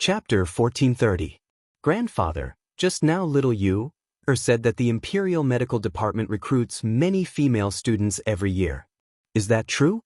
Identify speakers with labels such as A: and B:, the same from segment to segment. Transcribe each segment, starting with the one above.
A: Chapter 1430. Grandfather, just now little you said that the Imperial Medical Department recruits many female students every year. Is that true?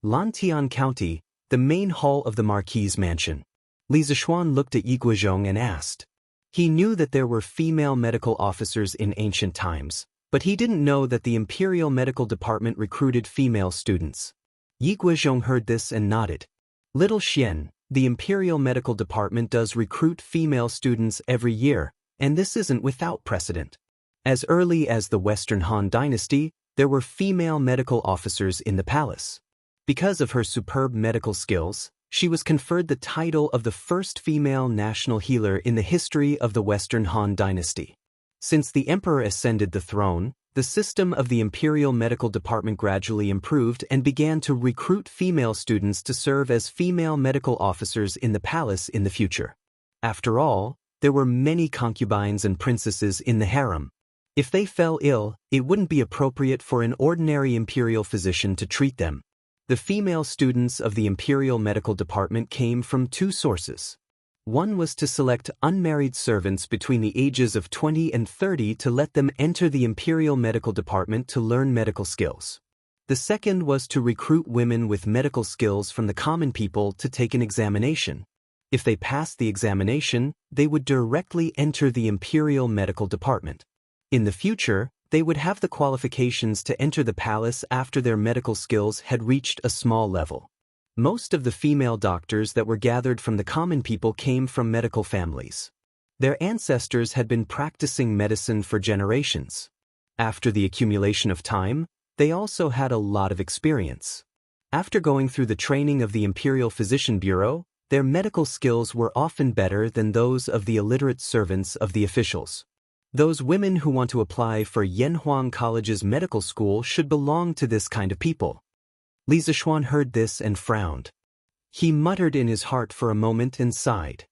A: Lantian County, the main hall of the Marquis's mansion. Li Zishuan looked at Yi Guizhong and asked. He knew that there were female medical officers in ancient times, but he didn't know that the Imperial Medical Department recruited female students. Yi Guizhong heard this and nodded. Little Xian, the Imperial Medical Department does recruit female students every year, and this isn't without precedent. As early as the Western Han Dynasty, there were female medical officers in the palace. Because of her superb medical skills, she was conferred the title of the first female national healer in the history of the Western Han Dynasty. Since the emperor ascended the throne, the system of the Imperial Medical Department gradually improved and began to recruit female students to serve as female medical officers in the palace in the future. After all, there were many concubines and princesses in the harem. If they fell ill, it wouldn't be appropriate for an ordinary imperial physician to treat them. The female students of the Imperial Medical Department came from two sources. One was to select unmarried servants between the ages of 20 and 30 to let them enter the Imperial Medical Department to learn medical skills. The second was to recruit women with medical skills from the common people to take an examination. If they passed the examination, they would directly enter the Imperial Medical Department. In the future, they would have the qualifications to enter the palace after their medical skills had reached a small level. Most of the female doctors that were gathered from the common people came from medical families. Their ancestors had been practicing medicine for generations. After the accumulation of time, they also had a lot of experience. After going through the training of the Imperial Physician Bureau, their medical skills were often better than those of the illiterate servants of the officials. Those women who want to apply for Yanhuang College's medical school should belong to this kind of people. Li Zishuan heard this and frowned. He muttered in his heart for a moment and sighed.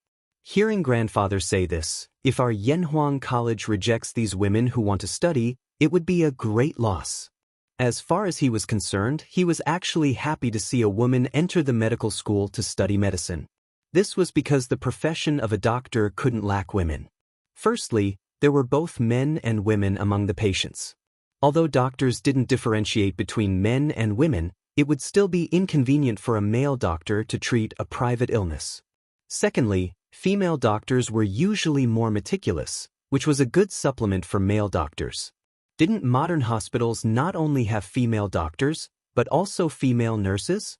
A: Hearing grandfather say this, if our Yanhuang College rejects these women who want to study, it would be a great loss. As far as he was concerned, he was actually happy to see a woman enter the medical school to study medicine. This was because the profession of a doctor couldn't lack women. Firstly, there were both men and women among the patients. Although doctors didn't differentiate between men and women, it would still be inconvenient for a male doctor to treat a private illness. Secondly, female doctors were usually more meticulous, which was a good supplement for male doctors. Didn't modern hospitals not only have female doctors, but also female nurses?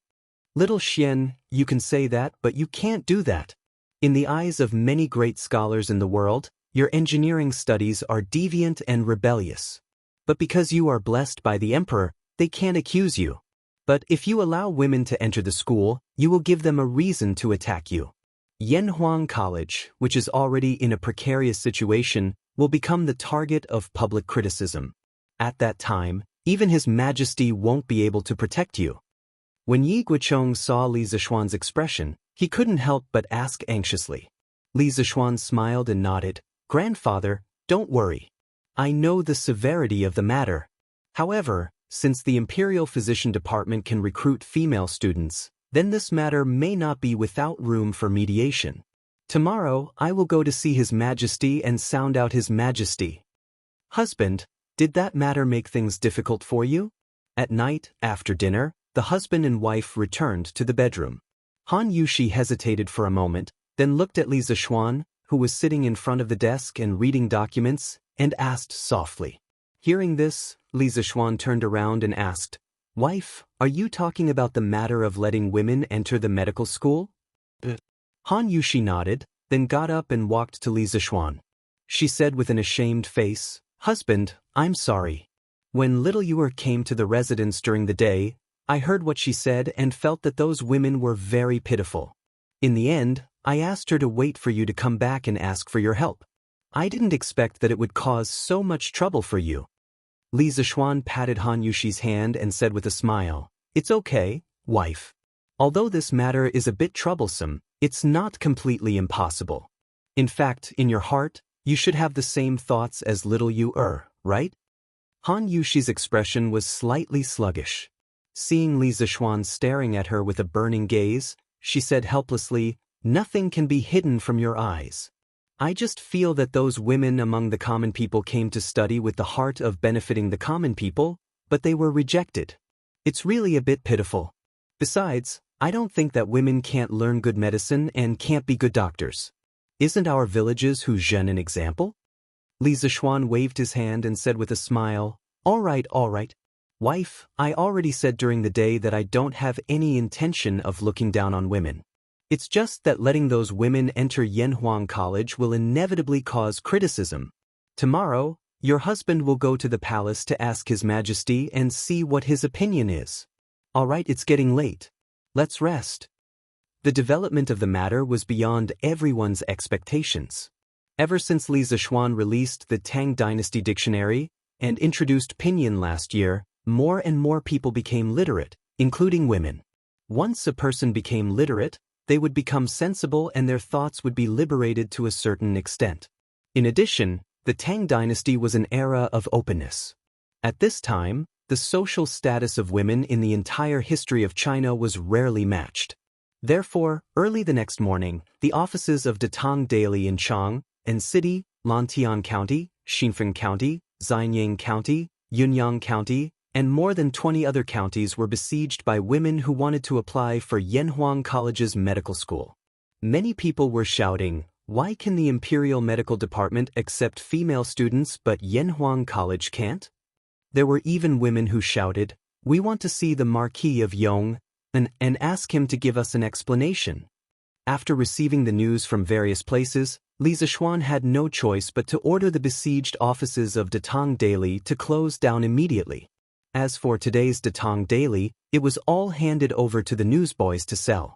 A: Little Xian, you can say that, but you can't do that. In the eyes of many great scholars in the world, your engineering studies are deviant and rebellious. But because you are blessed by the emperor, they can't accuse you. But if you allow women to enter the school, you will give them a reason to attack you. Yanhuang College, which is already in a precarious situation, will become the target of public criticism. At that time, even His Majesty won't be able to protect you. When Yi Guizhong saw Li Zishuan's expression, he couldn't help but ask anxiously. Li Zishuan smiled and nodded. Grandfather, don't worry. I know the severity of the matter. However, since the Imperial Physician Department can recruit female students, then this matter may not be without room for mediation. Tomorrow, I will go to see His Majesty and sound out His Majesty. Husband, did that matter make things difficult for you? At night, after dinner, the husband and wife returned to the bedroom. Han Yushi hesitated for a moment, then looked at Li Zishuan, who was sitting in front of the desk and reading documents, and asked softly. Hearing this, Li Zishuan turned around and asked, Wife, are you talking about the matter of letting women enter the medical school? Han Yushi nodded, then got up and walked to Li Zishuan. She said with an ashamed face, Husband, I'm sorry. When little Yuer came to the residence during the day, I heard what she said and felt that those women were very pitiful. In the end, I asked her to wait for you to come back and ask for your help. I didn't expect that it would cause so much trouble for you. Li Zishuan patted Han Yushi's hand and said with a smile, It's okay, wife. Although this matter is a bit troublesome, it's not completely impossible. In fact, in your heart, you should have the same thoughts as little you right? Han Yushi's expression was slightly sluggish. Seeing Li Zishuan staring at her with a burning gaze, she said helplessly, Nothing can be hidden from your eyes. I just feel that those women among the common people came to study with the heart of benefiting the common people, but they were rejected. It's really a bit pitiful. Besides, I don't think that women can't learn good medicine and can't be good doctors. Isn't our villages Huzhen an example? Li Zishuan waved his hand and said with a smile, all right. Wife, I already said during the day that I don't have any intention of looking down on women. It's just that letting those women enter Yanhuang College will inevitably cause criticism. Tomorrow, your husband will go to the palace to ask His Majesty and see what his opinion is. All right, it's getting late. Let's rest. The development of the matter was beyond everyone's expectations. Ever since Li Zishuan released the Tang Dynasty Dictionary and introduced pinyin last year, more and more people became literate, including women. Once a person became literate, they would become sensible and their thoughts would be liberated to a certain extent. In addition, the Tang Dynasty was an era of openness. At this time, the social status of women in the entire history of China was rarely matched. Therefore, early the next morning, the offices of Datong Daily in Chang and City, Lantian County, Xinfeng County, Xianyang County, Yunyang County, and more than 20 other counties were besieged by women who wanted to apply for Yanhuang College's medical school. Many people were shouting, why can the Imperial Medical Department accept female students but Yanhuang College can't? There were even women who shouted, we want to see the Marquis of Yong, and ask him to give us an explanation. After receiving the news from various places, Li Zishuan had no choice but to order the besieged offices of Datong Daily to close down immediately. As for today's Datong Daily, it was all handed over to the newsboys to sell.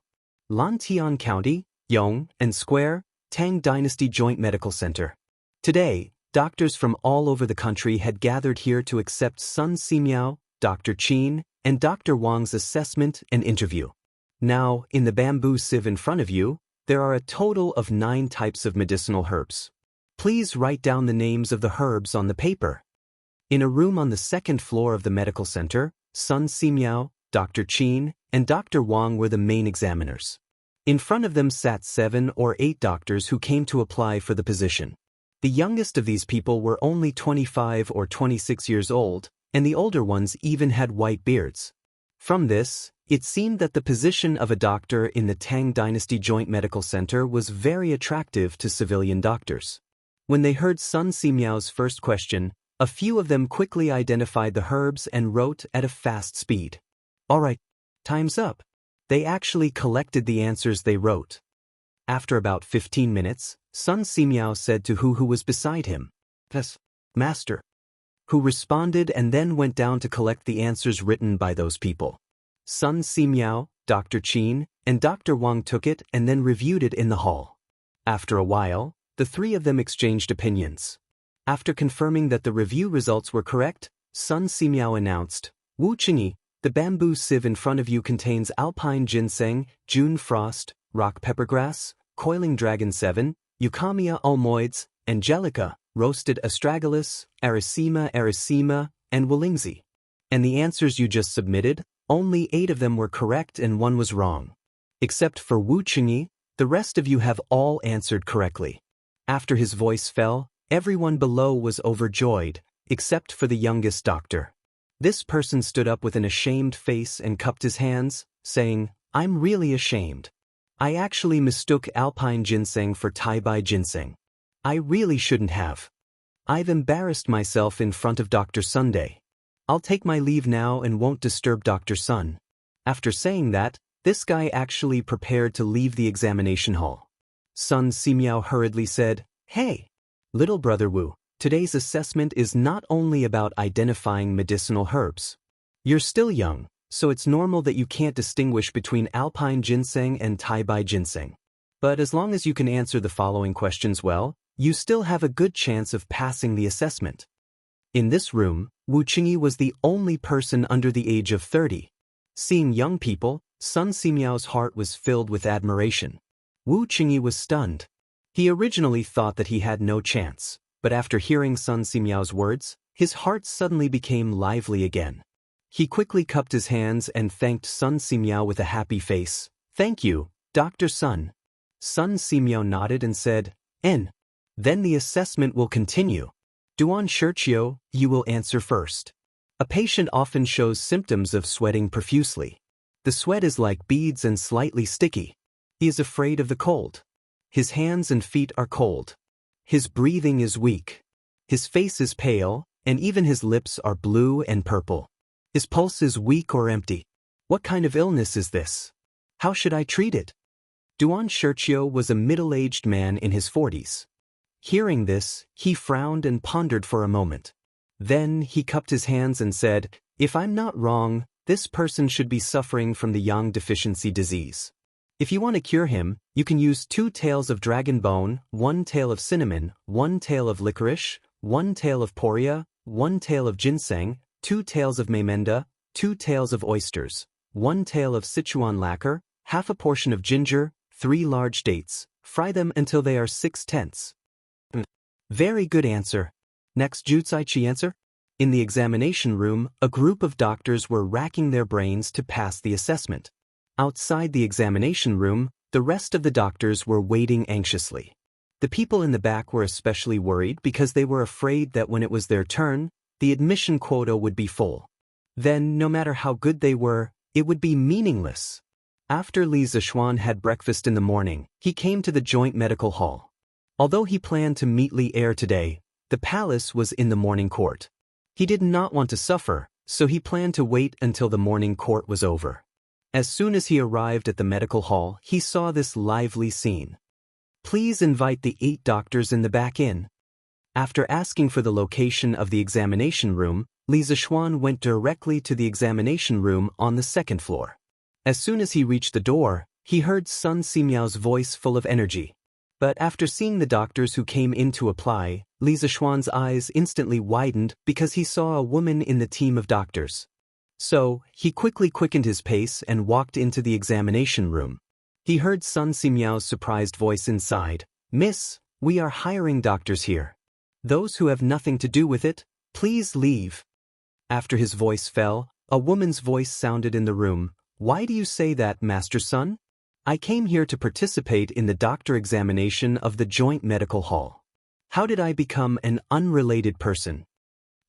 A: Lantian County, Yong, and Square, Tang Dynasty Joint Medical Center. Today, doctors from all over the country had gathered here to accept Sun Simiao, Dr. Qin, and Dr. Wang's assessment and interview. Now, in the bamboo sieve in front of you, there are a total of 9 types of medicinal herbs. Please write down the names of the herbs on the paper. In a room on the 2nd floor of the medical center, Sun Simiao, Dr. Qin, and Dr. Wang were the main examiners. In front of them sat 7 or 8 doctors who came to apply for the position. The youngest of these people were only 25 or 26 years old, and the older ones even had white beards. From this, it seemed that the position of a doctor in the Tang Dynasty Joint Medical Center was very attractive to civilian doctors. When they heard Sun Simiao's first question, a few of them quickly identified the herbs and wrote at a fast speed. All right, time's up. They actually collected the answers they wrote. After about 15 minutes, Sun Simiao said to who was beside him, "Yes, master," who responded and then went down to collect the answers written by those people. Sun Simiao, Dr. Qin, and Dr. Wang took it and then reviewed it in the hall. After a while, the 3 of them exchanged opinions. After confirming that the review results were correct, Sun Simiao announced, Wu Qingyi, the bamboo sieve in front of you contains alpine ginseng, June frost, rock peppergrass, coiling dragon 7, euchomia ulmoides, angelica, roasted astragalus, aracema, and willingzi. And the answers you just submitted, only 8 of them were correct and 1 was wrong. Except for Wu Qingyi, the rest of you have all answered correctly. After his voice fell, everyone below was overjoyed, except for the youngest doctor. This person stood up with an ashamed face and cupped his hands, saying, I'm really ashamed. I actually mistook alpine ginseng for Taibai ginseng. I really shouldn't have. I've embarrassed myself in front of Dr. Sunday. I'll take my leave now and won't disturb Dr. Sun. After saying that, this guy actually prepared to leave the examination hall. Sun Simiao hurriedly said, Hey, little brother Wu, today's assessment is not only about identifying medicinal herbs. You're still young, so it's normal that you can't distinguish between alpine ginseng and Taibai ginseng. But as long as you can answer the following questions well, you still have a good chance of passing the assessment. In this room, Wu Qingyi was the only person under the age of 30. Seeing young people, Sun Simiao's heart was filled with admiration. Wu Qingyi was stunned. He originally thought that he had no chance, but after hearing Sun Simiao's words, his heart suddenly became lively again. He quickly cupped his hands and thanked Sun Simiao with a happy face. Thank you, Dr. Sun. Sun Simiao nodded and said, N. Then the assessment will continue. Duan Xianxia, you will answer first. A patient often shows symptoms of sweating profusely. The sweat is like beads and slightly sticky. He is afraid of the cold. His hands and feet are cold. His breathing is weak. His face is pale, and even his lips are blue and purple. His pulse is weak or empty. What kind of illness is this? How should I treat it? Duan Xianxia was a middle-aged man in his 40s. Hearing this, he frowned and pondered for a moment. Then he cupped his hands and said, If I'm not wrong, this person should be suffering from the yang deficiency disease. If you want to cure him, you can use 2 tails of dragon bone, 1 tail of cinnamon, 1 tail of licorice, 1 tail of poria, 1 tail of ginseng, 2 tails of maimenda, 2 tails of oysters, 1 tail of Sichuan lacquer, half a portion of ginger, 3 large dates. Fry them until they are 6/10. Very good answer. Next Jutsaichi answer? In the examination room, a group of doctors were racking their brains to pass the assessment. Outside the examination room, the rest of the doctors were waiting anxiously. The people in the back were especially worried because they were afraid that when it was their turn, the admission quota would be full. Then, no matter how good they were, it would be meaningless. After Li Zixuan had breakfast in the morning, he came to the joint medical hall. Although he planned to meet Li Er today, the palace was in the morning court. He did not want to suffer, so he planned to wait until the morning court was over. As soon as he arrived at the medical hall, he saw this lively scene. Please invite the 8 doctors in the back in. After asking for the location of the examination room, Li Zixuan went directly to the examination room on the 2nd floor. As soon as he reached the door, he heard Sun Simiao's voice full of energy. But after seeing the doctors who came in to apply, Li Zixuan's eyes instantly widened because he saw a woman in the team of doctors. So, he quickly quickened his pace and walked into the examination room. He heard Sun Simiao's surprised voice inside, Miss, we are hiring doctors here. Those who have nothing to do with it, please leave. After his voice fell, a woman's voice sounded in the room, Why do you say that, Master Sun? I came here to participate in the doctor examination of the joint medical hall. How did I become an unrelated person?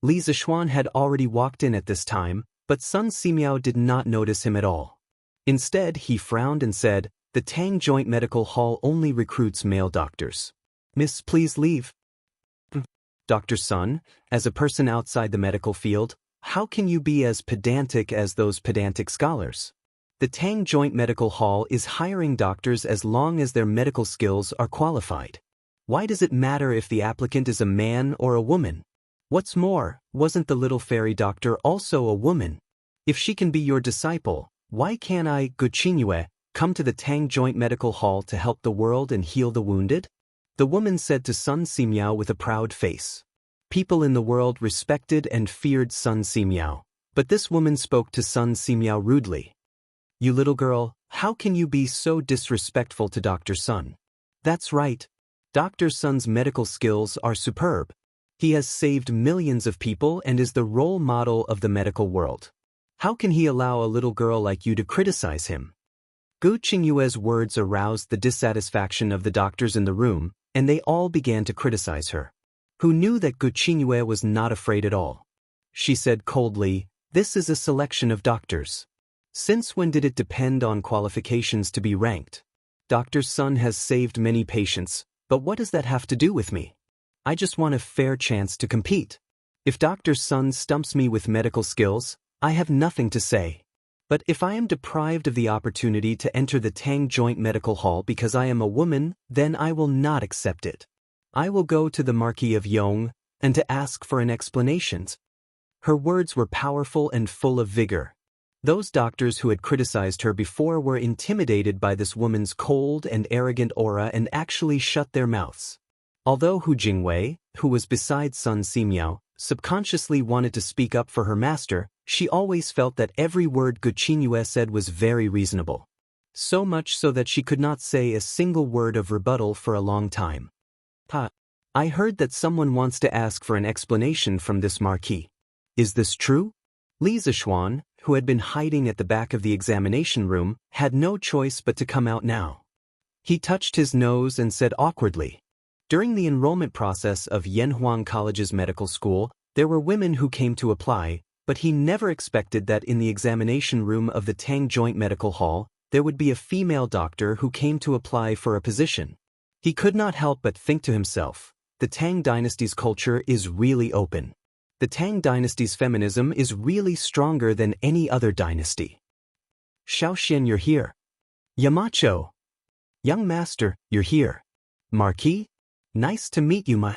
A: Li Zixuan had already walked in at this time, but Sun Simiao did not notice him at all. Instead, he frowned and said, The Tang Joint Medical Hall only recruits male doctors. Miss, please leave. Dr. Sun, as a person outside the medical field, how can you be as pedantic as those pedantic scholars? The Tang Joint Medical Hall is hiring doctors as long as their medical skills are qualified. Why does it matter if the applicant is a man or a woman? What's more, wasn't the little fairy doctor also a woman? If she can be your disciple, why can't I, Guqinyue, come to the Tang Joint Medical Hall to help the world and heal the wounded? The woman said to Sun Simiao with a proud face. People in the world respected and feared Sun Simiao, but this woman spoke to Sun Simiao rudely. You little girl, how can you be so disrespectful to Dr. Sun? That's right. Dr. Sun's medical skills are superb. He has saved millions of people and is the role model of the medical world. How can he allow a little girl like you to criticize him? Gu Qingyue's words aroused the dissatisfaction of the doctors in the room, and they all began to criticize her. Who knew that Gu Qingyue was not afraid at all? She said coldly, This is a selection of doctors. Since when did it depend on qualifications to be ranked? Dr. Sun has saved many patients, but what does that have to do with me? I just want a fair chance to compete. If Dr. Sun stumps me with medical skills, I have nothing to say. But if I am deprived of the opportunity to enter the Tang Joint Medical Hall because I am a woman, then I will not accept it. I will go to the Marquis of Yong and to ask for an explanation. Her words were powerful and full of vigor. Those doctors who had criticized her before were intimidated by this woman's cold and arrogant aura and actually shut their mouths. Although Hu Jingwei, who was beside Sun Simiao, subconsciously wanted to speak up for her master, she always felt that every word Gu Qingyue said was very reasonable. So much so that she could not say a single word of rebuttal for a long time. I heard that someone wants to ask for an explanation from this marquis. Is this true? Li Zixuan, who had been hiding at the back of the examination room, had no choice but to come out now. He touched his nose and said awkwardly. During the enrollment process of Yanhuang College's medical school, there were women who came to apply, but he never expected that in the examination room of the Tang Joint Medical Hall, there would be a female doctor who came to apply for a position. He could not help but think to himself, the Tang dynasty's culture is really open. The Tang dynasty's feminism is really stronger than any other dynasty. Xiaoxian, you're here. Yamacho. Young master, you're here. Marquis? Nice to meet you, ma.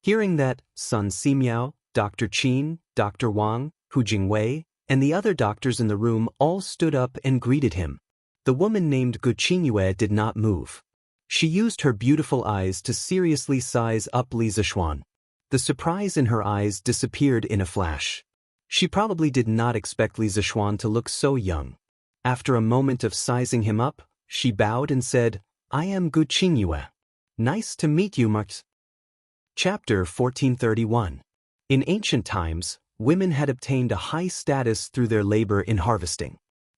A: Hearing that, Sun Simiao, Dr. Qin, Dr. Wang, Hu Jingwei, and the other doctors in the room all stood up and greeted him. The woman named Gu Qingyue did not move. She used her beautiful eyes to seriously size up Li Zixuan. The surprise in her eyes disappeared in a flash. She probably did not expect Li Zixuan to look so young. After a moment of sizing him up, she bowed and said, I am Gu Qingyue. Nice to meet you, Marx. Chapter 1431. In ancient times, women had obtained a high status through their labor in harvesting.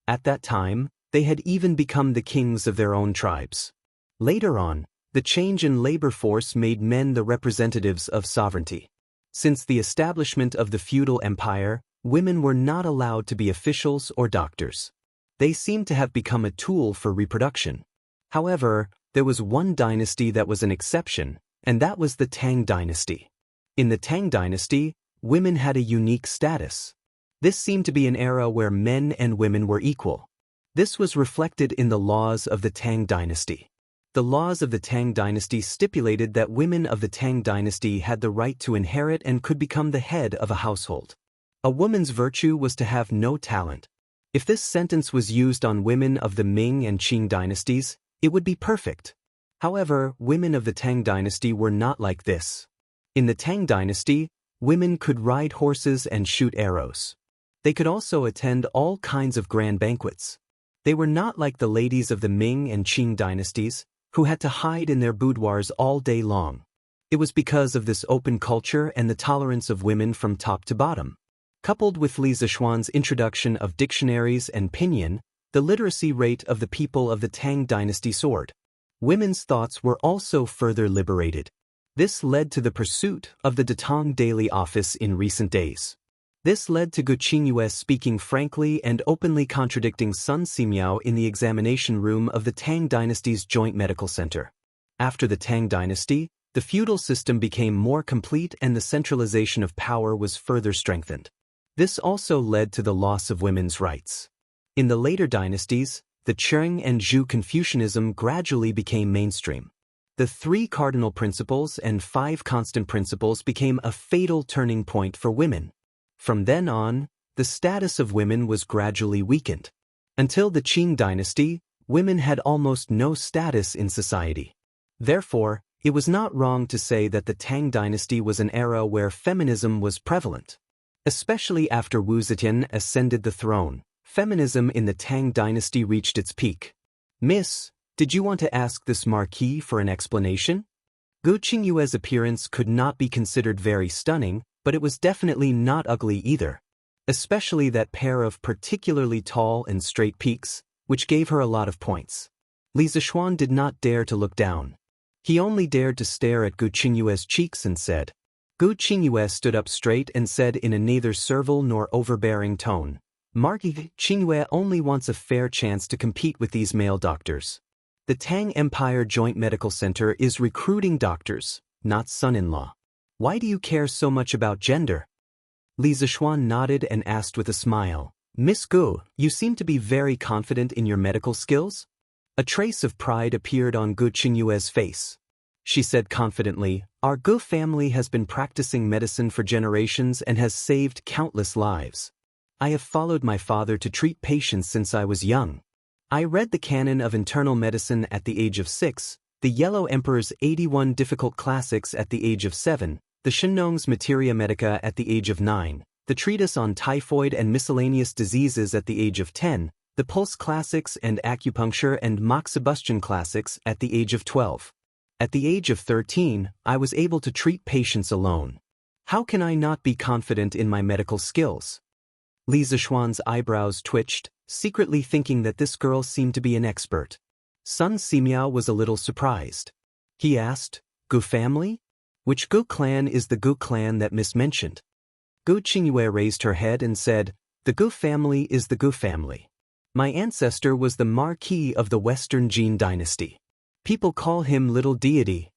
A: At that time, they had even become the kings of their own tribes. Later on, the change in labor force made men the representatives of sovereignty. Since the establishment of the feudal empire, women were not allowed to be officials or doctors. They seemed to have become a tool for reproduction. However, there was one dynasty that was an exception, and that was the Tang dynasty. In the Tang dynasty, women had a unique status. This seemed to be an era where men and women were equal. This was reflected in the laws of the Tang dynasty. The laws of the Tang dynasty stipulated that women of the Tang dynasty had the right to inherit and could become the head of a household. A woman's virtue was to have no talent. If this sentence was used on women of the Ming and Qing dynasties, it would be perfect. However, women of the Tang dynasty were not like this. In the Tang dynasty, women could ride horses and shoot arrows. They could also attend all kinds of grand banquets. They were not like the ladies of the Ming and Qing dynasties, who had to hide in their boudoirs all day long. It was because of this open culture and the tolerance of women from top to bottom. Coupled with Li Zixuan's introduction of dictionaries and pinyin, the literacy rate of the people of the Tang dynasty soared. Women's thoughts were also further liberated. This led to the pursuit of the Datang daily office in recent days. This led to Gu Qingyue speaking frankly and openly contradicting Sun Simiao in the examination room of the Tang dynasty's joint medical center. After the Tang dynasty, the feudal system became more complete and the centralization of power was further strengthened. This also led to the loss of women's rights. In the later dynasties, the Qing and Zhou Confucianism gradually became mainstream. The 3 cardinal principles and 5 constant principles became a fatal turning point for women. From then on, the status of women was gradually weakened. Until the Qing dynasty, women had almost no status in society. Therefore, it was not wrong to say that the Tang dynasty was an era where feminism was prevalent. Especially after Wu Zetian ascended the throne, feminism in the Tang dynasty reached its peak. Miss, did you want to ask this marquis for an explanation? Gu Qingyue's appearance could not be considered very stunning, but it was definitely not ugly either. Especially that pair of particularly tall and straight peaks, which gave her a lot of points. Li Zixuan did not dare to look down. He only dared to stare at Gu Qingyue's cheeks and said. Gu Qingyue stood up straight and said in a neither servile nor overbearing tone, Marquis Qingyue only wants a fair chance to compete with these male doctors. The Tang Empire Joint Medical Center is recruiting doctors, not son-in-law. Why do you care so much about gender? Li Zixuan nodded and asked with a smile, Miss Gu, you seem to be very confident in your medical skills? A trace of pride appeared on Gu Qingyue's face. She said confidently, Our Gu family has been practicing medicine for generations and has saved countless lives. I have followed my father to treat patients since I was young. I read the canon of internal medicine at the age of 6, the Yellow Emperor's 81 difficult classics at the age of 7, the Shennong's Materia Medica at the age of 9, the treatise on typhoid and miscellaneous diseases at the age of 10, the Pulse classics and acupuncture and Moxibustion classics at the age of 12. At the age of 13, I was able to treat patients alone. How can I not be confident in my medical skills? Li Zixuan's eyebrows twitched, secretly thinking that this girl seemed to be an expert. Sun Simiao was a little surprised. He asked, Gu family? Which Gu clan is the Gu clan that Miss mentioned? Gu Qingyue raised her head and said, the Gu family is the Gu family. My ancestor was the Marquis of the Western Jin dynasty. People call him Little Deity.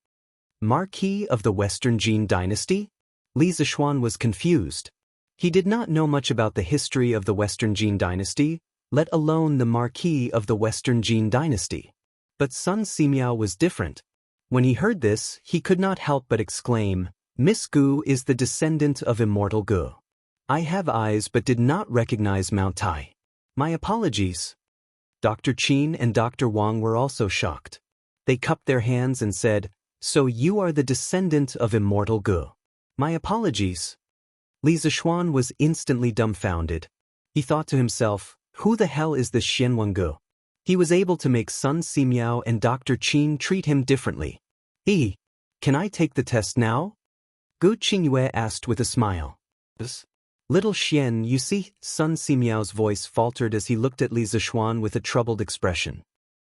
A: Marquis of the Western Jin dynasty? Li Zixuan was confused. He did not know much about the history of the Western Jin dynasty, let alone the Marquis of the Western Jin dynasty. But Sun Simiao was different. When he heard this, he could not help but exclaim, Miss Gu is the descendant of Immortal Gu. I have eyes but did not recognize Mount Tai. My apologies. Dr. Qin and Dr. Wang were also shocked. They cupped their hands and said, so you are the descendant of Immortal Gu. My apologies. Li Zixuan was instantly dumbfounded. He thought to himself, who the hell is this Xianwen Gu? He was able to make Sun Simiao and Dr. Qin treat him differently. Can I take the test now? Gu Qingyue asked with a smile. Little Xian, you see, Sun Simiao's voice faltered as he looked at Li Zixuan with a troubled expression.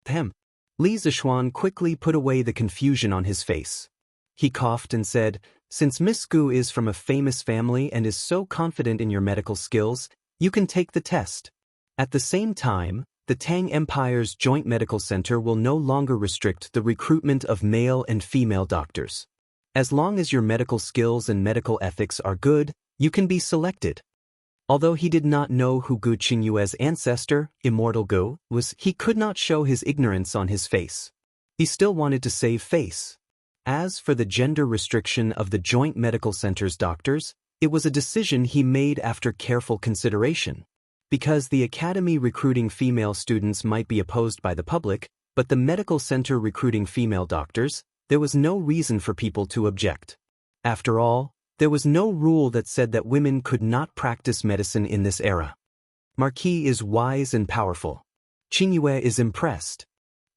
A: Li Zixuan quickly put away the confusion on his face. He coughed and said, since Miss Gu is from a famous family and is so confident in your medical skills, you can take the test. At the same time, the Tang Empire's Joint Medical Center will no longer restrict the recruitment of male and female doctors. As long as your medical skills and medical ethics are good, you can be selected. Although he did not know who Gu Qingyue's ancestor, Immortal Gu, was, he could not show his ignorance on his face. He still wanted to save face. As for the gender restriction of the Joint Medical Center's doctors, it was a decision he made after careful consideration. Because the academy recruiting female students might be opposed by the public, but the medical center recruiting female doctors, there was no reason for people to object. After all, there was no rule that said that women could not practice medicine in this era. Marquis is wise and powerful. Qingyue is impressed.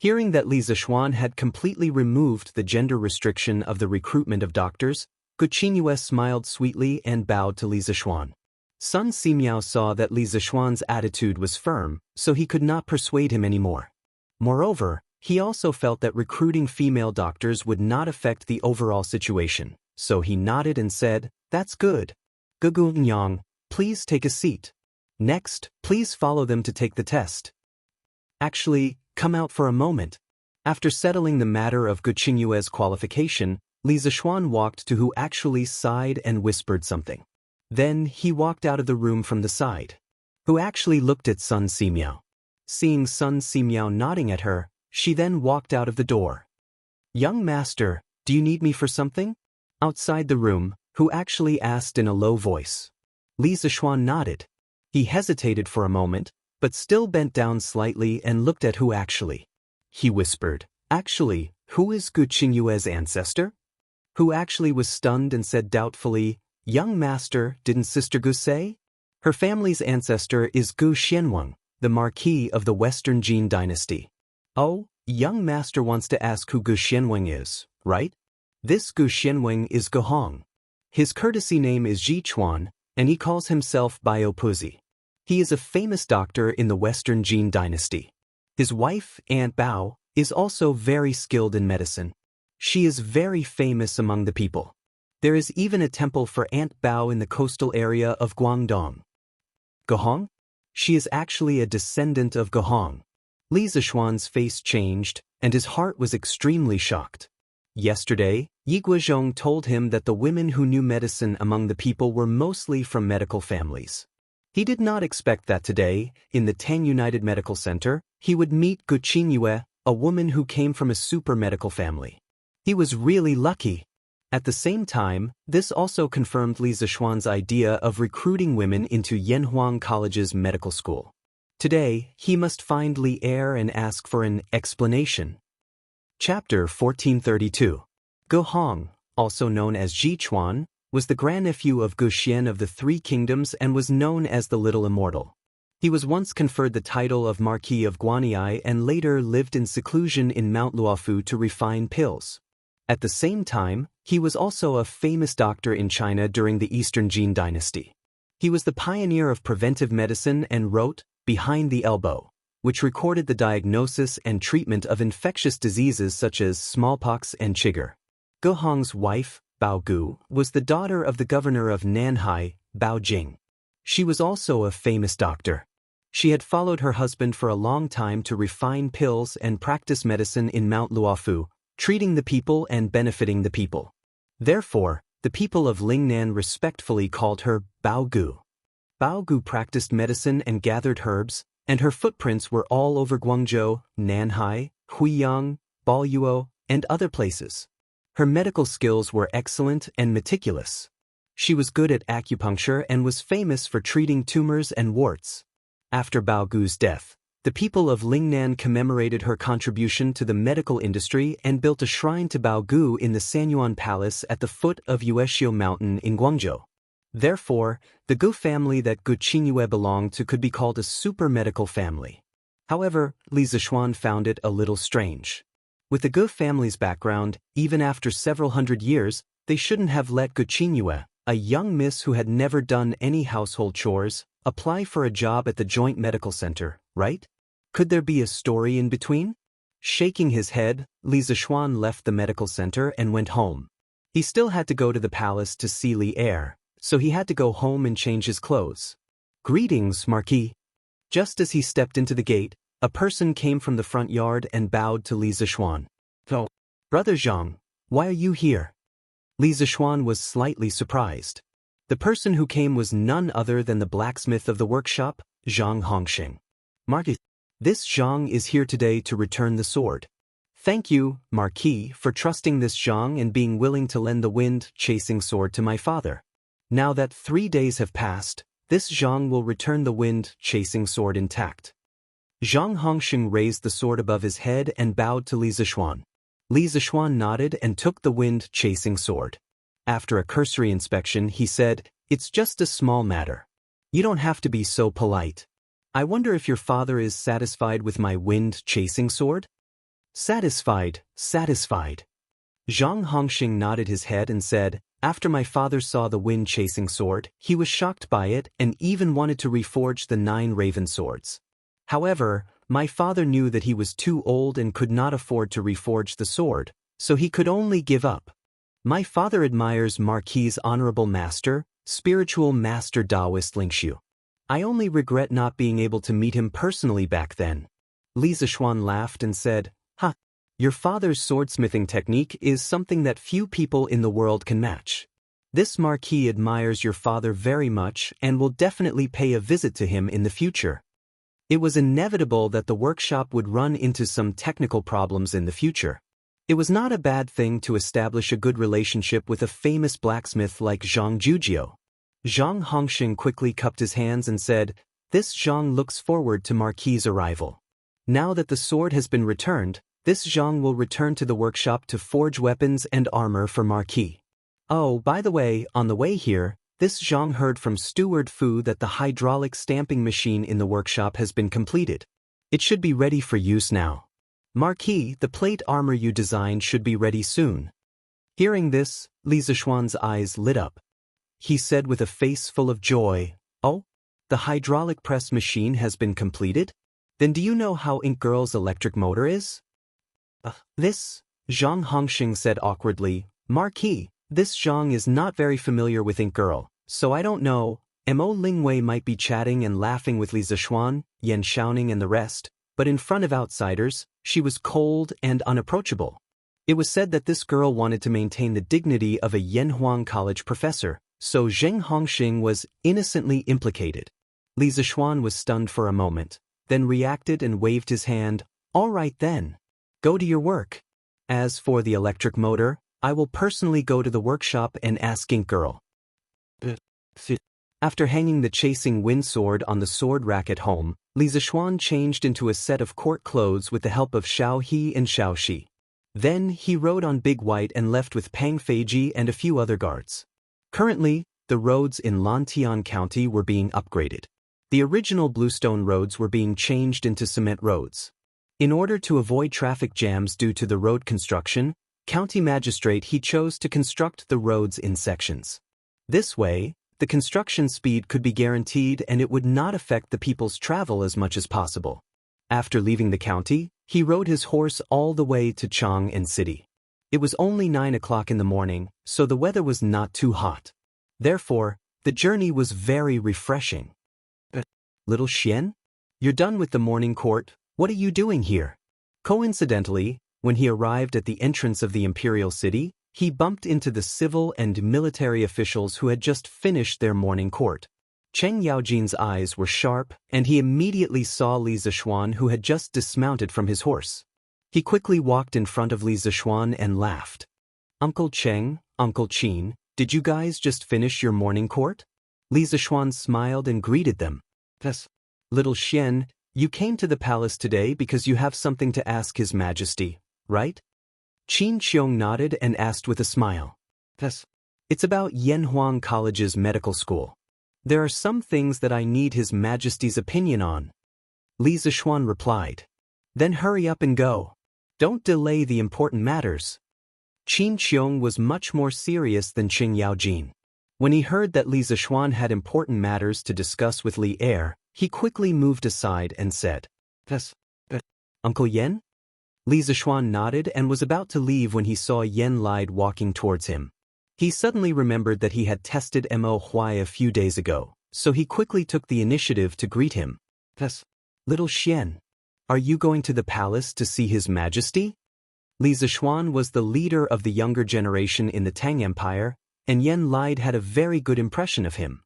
A: Hearing that Li Zixuan had completely removed the gender restriction of the recruitment of doctors, Gu Qingyue smiled sweetly and bowed to Li Zixuan. Sun Simiao saw that Li Zixuan's attitude was firm, so he could not persuade him anymore. Moreover, he also felt that recruiting female doctors would not affect the overall situation, so he nodded and said, that's good. Gugu Nyang, please take a seat. Next, please follow them to take the test. Actually, come out for a moment. After settling the matter of Gu Qingyue's qualification, Li Zixuan walked to who actually sighed and whispered something. Then he walked out of the room from the side. Who actually looked at Sun Simiao. Seeing Sun Simiao nodding at her, she then walked out of the door. Young master, do you need me for something? Outside the room, who actually asked in a low voice. Li Zixuan nodded. He hesitated for a moment, but still bent down slightly and looked at who actually. He whispered, actually, who is Gu Qingyue's ancestor? Who actually was stunned and said doubtfully, young master, didn't Sister Gu say? Her family's ancestor is Gu Xianwen, the Marquis of the Western Jin dynasty. Oh, young master wants to ask who Gu Xianwen is, right? This Gu Xianwen is Gu Hong. His courtesy name is Ji Chuan, and he calls himself Bio Puzi. He is a famous doctor in the Western Jin dynasty. His wife, Aunt Bao, is also very skilled in medicine. She is very famous among the people. There is even a temple for Aunt Bao in the coastal area of Guangdong. Gu Hong? She is actually a descendant of Gu Hong. Li Zixuan's face changed, and his heart was extremely shocked. Yesterday, Yi Guozhong told him that the women who knew medicine among the people were mostly from medical families. He did not expect that today, in the Tang United Medical Center, he would meet Gu Qingyue, a woman who came from a super medical family. He was really lucky. At the same time, this also confirmed Li Zixuan's idea of recruiting women into Yanhuang College's medical school. Today, he must find Li Er and ask for an explanation. Chapter 1432. Gu Hong, also known as Ji Chuan, was the grandnephew of Gu Xian of the Three Kingdoms and was known as the Little Immortal. He was once conferred the title of Marquis of Guanyi and later lived in seclusion in Mount Luofu to refine pills. At the same time, he was also a famous doctor in China during the Eastern Jin dynasty. He was the pioneer of preventive medicine and wrote, Behind the Elbow, which recorded the diagnosis and treatment of infectious diseases such as smallpox and chigger. Gu Hong's wife, Bao Gu, was the daughter of the governor of Nanhai, Bao Jing. She was also a famous doctor. She had followed her husband for a long time to refine pills and practice medicine in Mount Luofu, treating the people and benefiting the people. Therefore, the people of Lingnan respectfully called her Bao Gu. Bao Gu practiced medicine and gathered herbs, and her footprints were all over Guangzhou, Nanhai, Huiyang, Baoyuo, and other places. Her medical skills were excellent and meticulous. She was good at acupuncture and was famous for treating tumors and warts. After Bao Gu's death, the people of Lingnan commemorated her contribution to the medical industry and built a shrine to Bao Gu in the Sanyuan Palace at the foot of Yuexiu Mountain in Guangzhou. Therefore, the Gu family that Gu Qingyue belonged to could be called a super medical family. However, Li Zishuan found it a little strange. With the Gu family's background, even after several hundred years, they shouldn't have let Gu Qingyue, a young miss who had never done any household chores, apply for a job at the joint medical center, right? Could there be a story in between? Shaking his head, Li Zishuan left the medical center and went home. He still had to go to the palace to see Li Er, so he had to go home and change his clothes. "Greetings, Marquis." Just as he stepped into the gate, a person came from the front yard and bowed to Li Zishuan. "Oh, Brother Zhang, why are you here?" Li Zishuan was slightly surprised. The person who came was none other than the blacksmith of the workshop, Zhang Hongxing. "Marquis, this Zhang is here today to return the sword." "Thank you, Marquis, for trusting this Zhang and being willing to lend the wind-chasing sword to my father. Now that 3 days have passed, this Zhang will return the wind-chasing sword intact." Zhang Hongxing raised the sword above his head and bowed to Li Zishuan. Li Zishuan nodded and took the wind-chasing sword. After a cursory inspection, he said, "It's just a small matter. You don't have to be so polite. I wonder if your father is satisfied with my wind-chasing sword?" "Satisfied, satisfied." Zhang Hongxing nodded his head and said, "After my father saw the wind-chasing sword, he was shocked by it and even wanted to reforge the 9 raven swords. However, my father knew that he was too old and could not afford to reforge the sword, so he could only give up. My father admires Marquis' honorable master, spiritual master Daoist Lingshu. I only regret not being able to meet him personally back then." Li Zishuan laughed and said, "Ha! Your father's swordsmithing technique is something that few people in the world can match. This Marquis admires your father very much and will definitely pay a visit to him in the future." It was inevitable that the workshop would run into some technical problems in the future. It was not a bad thing to establish a good relationship with a famous blacksmith like Zhang Jujio. Zhang Hongxing quickly cupped his hands and said, "This Zhang looks forward to Marquis' arrival. Now that the sword has been returned, this Zhang will return to the workshop to forge weapons and armor for Marquis. Oh, by the way, on the way here, this Zhang heard from Steward Fu that the hydraulic stamping machine in the workshop has been completed. It should be ready for use now. Marquis, the plate armor you designed should be ready soon." Hearing this, Li Zishuan's eyes lit up. He said with a face full of joy, "Oh, the hydraulic press machine has been completed? Then do you know how Ink Girl's electric motor is?" This, Zhang Hongxing said awkwardly, "Marquis, this Zhang is not very familiar with Ink Girl, so I don't know." Mo Lingwei might be chatting and laughing with Li Zishuan, Yan Xiaoning and the rest, but in front of outsiders, she was cold and unapproachable. It was said that this girl wanted to maintain the dignity of a Yanhuang College professor, so Zheng Hongxing was innocently implicated. Li Zishuan was stunned for a moment, then reacted and waved his hand. "All right then. Go to your work. As for the electric motor, I will personally go to the workshop and ask Ink Girl." After hanging the chasing wind sword on the sword rack at home, Li Zishuan changed into a set of court clothes with the help of Xiao He and Xiao Shi. Then he rode on Big White and left with Pang Feiji and a few other guards. Currently, the roads in Lantian County were being upgraded. The original bluestone roads were being changed into cement roads. In order to avoid traffic jams due to the road construction, County Magistrate he chose to construct the roads in sections. This way, the construction speed could be guaranteed and it would not affect the people's travel as much as possible. After leaving the county, he rode his horse all the way to Chang'an City. It was only 9 o'clock in the morning, so the weather was not too hot. Therefore, the journey was very refreshing. Little Xian? You're done with the morning court, what are you doing here? Coincidentally, when he arrived at the entrance of the imperial city, he bumped into the civil and military officials who had just finished their morning court. Cheng Yaojin's eyes were sharp, and he immediately saw Li Zishuan, who had just dismounted from his horse. He quickly walked in front of Li Zishuan and laughed. Uncle Cheng, Uncle Qin, did you guys just finish your morning court? Li Zishuan smiled and greeted them. Yes. Little Xian, you came to the palace today because you have something to ask His Majesty, right? Qin Qiong nodded and asked with a smile. Yes. It's about Yanhuang College's medical school. There are some things that I need His Majesty's opinion on. Li Zishuan replied. Then hurry up and go. Don't delay the important matters. Qin Qiong was much more serious than Qing Yaojin. When he heard that Li Zishuan had important matters to discuss with Li Er, he quickly moved aside and said, Yes. Uncle Yen? Li Zishuan nodded and was about to leave when he saw Yen Lide walking towards him. He suddenly remembered that he had tested Mo Huai a few days ago, so he quickly took the initiative to greet him. Yes. Little Xian, are you going to the palace to see His Majesty? Li Zishuan was the leader of the younger generation in the Tang Empire, and Yen Lide had a very good impression of him.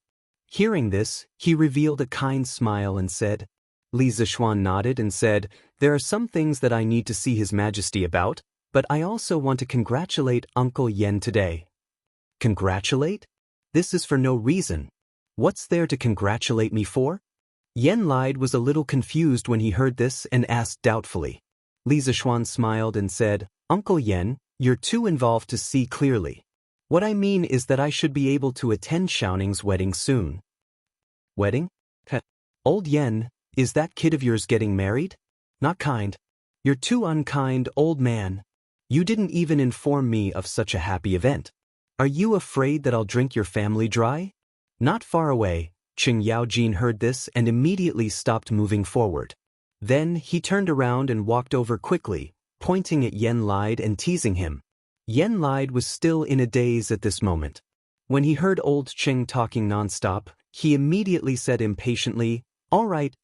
A: Hearing this, he revealed a kind smile and said, Li Zishuan nodded and said, There are some things that I need to see His Majesty about, but I also want to congratulate Uncle Yen today. Congratulate? This is for no reason. What's there to congratulate me for? Yen Lide was a little confused when he heard this and asked doubtfully. Li Zishuan smiled and said, Uncle Yen, you're too involved to see clearly. What I mean is that I should be able to attend Xiaoning's wedding soon. Wedding? Old Yen, is that kid of yours getting married? Not kind. You're too unkind, old man. You didn't even inform me of such a happy event. Are you afraid that I'll drink your family dry? Not far away, Qing Yaojin heard this and immediately stopped moving forward. Then he turned around and walked over quickly, pointing at Yen Lide and teasing him. Yen Lide was still in a daze at this moment. When he heard old Qing talking nonstop, he immediately said impatiently, All right.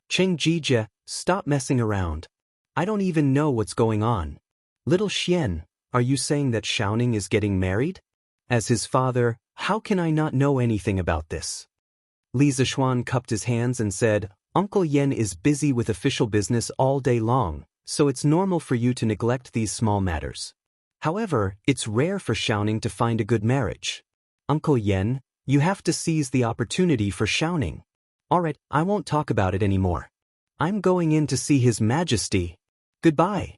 A: Qing Jijia, stop messing around. I don't even know what's going on. Little Xian, are you saying that Xiaoning is getting married? As his father, how can I not know anything about this? Li Zishuan cupped his hands and said, Uncle Yen is busy with official business all day long, so it's normal for you to neglect these small matters. However, it's rare for Xiaoning to find a good marriage. Uncle Yen, you have to seize the opportunity for Xiaoning. Alright, I won't talk about it anymore. I'm going in to see His Majesty. Goodbye.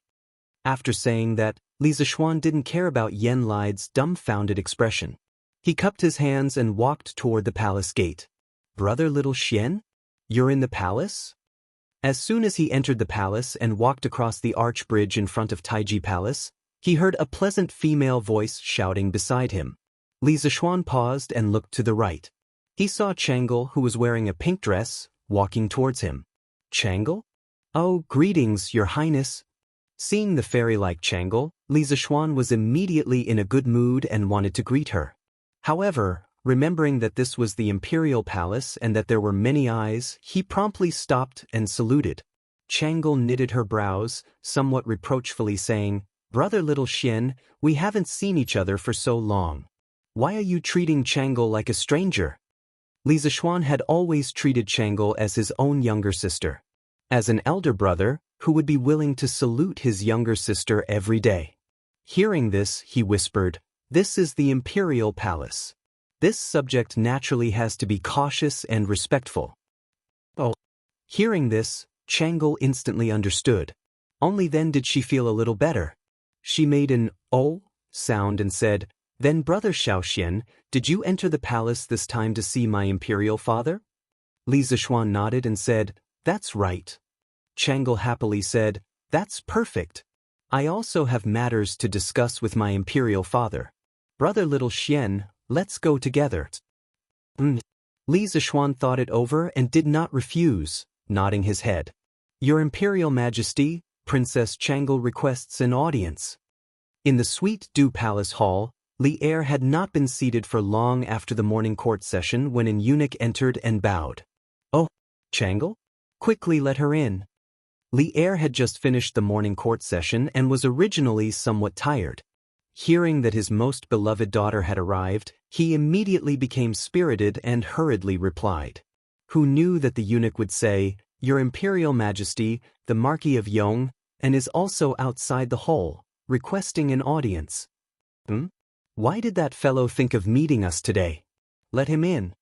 A: After saying that, Li Zishuan didn't care about Yen Lide's dumbfounded expression. He cupped his hands and walked toward the palace gate. Brother Little Xian? You're in the palace? As soon as he entered the palace and walked across the arch bridge in front of Taiji Palace, he heard a pleasant female voice shouting beside him. Li Zishuan paused and looked to the right. He saw Changle, who was wearing a pink dress, walking towards him. Changle? Oh, greetings, Your Highness. Seeing the fairy-like Changle, Li Zishuan was immediately in a good mood and wanted to greet her. However, remembering that this was the imperial palace and that there were many eyes, he promptly stopped and saluted. Changle knitted her brows, somewhat reproachfully saying, Brother Little Xian, we haven't seen each other for so long. Why are you treating Changle like a stranger? Li Zishuan had always treated Changle as his own younger sister. As an elder brother, who would be willing to salute his younger sister every day. Hearing this, he whispered, This is the imperial palace. This subject naturally has to be cautious and respectful. Oh. Hearing this, Changle instantly understood. Only then did she feel a little better. She made an "oh" sound and said, Then Brother Xiaoxian, did you enter the palace this time to see my imperial father? Li Zishuan nodded and said, That's right. Changle happily said, That's perfect. I also have matters to discuss with my imperial father. Brother Little Xian, let's go together. Li Zishuan thought it over and did not refuse, nodding his head. Your Imperial Majesty, Princess Changle requests an audience. In the Sweet Dew Palace Hall, Li Er had not been seated for long after the morning court session when an eunuch entered and bowed. Oh, Changle? Quickly let her in. Li Er had just finished the morning court session and was originally somewhat tired. Hearing that his most beloved daughter had arrived, he immediately became spirited and hurriedly replied. Who knew that the eunuch would say, Your Imperial Majesty, the Marquis of Yong, and is also outside the hall, requesting an audience. Why did that fellow think of meeting us today? Let him in.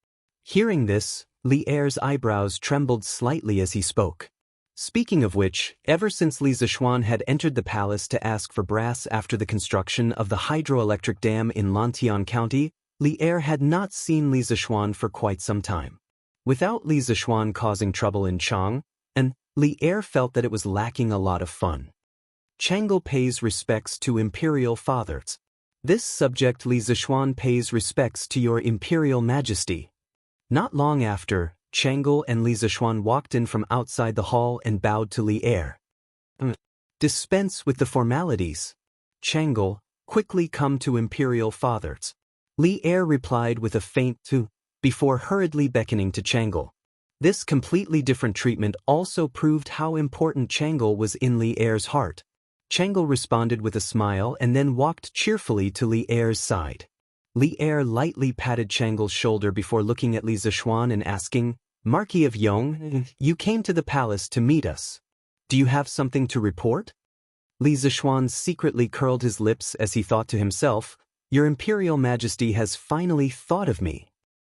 A: Hearing this, Li Er's eyebrows trembled slightly as he spoke. Speaking of which, ever since Li Zishuan had entered the palace to ask for brass after the construction of the hydroelectric dam in Lantian County, Li Er had not seen Li Zishuan for quite some time. Without Li Zishuan causing trouble in Chang, and Li Er felt that it was lacking a lot of fun. Changle pays respects to imperial fathers. This subject Li Zishuan pays respects to your Imperial Majesty. Not long after, Changle and Li Zishuan walked in from outside the hall and bowed to Li Er. Dispense with the formalities. Changle, quickly come to Imperial fathers. Li Er replied with a faint "to," before hurriedly beckoning to Changle. This completely different treatment also proved how important Changle was in Li Er's heart. Changle responded with a smile and then walked cheerfully to Li Er's side. Li Er lightly patted Changle's shoulder before looking at Li Zishuan and asking, Marquis of Yong, you came to the palace to meet us. Do you have something to report? Li Zishuan secretly curled his lips as he thought to himself, Your Imperial Majesty has finally thought of me.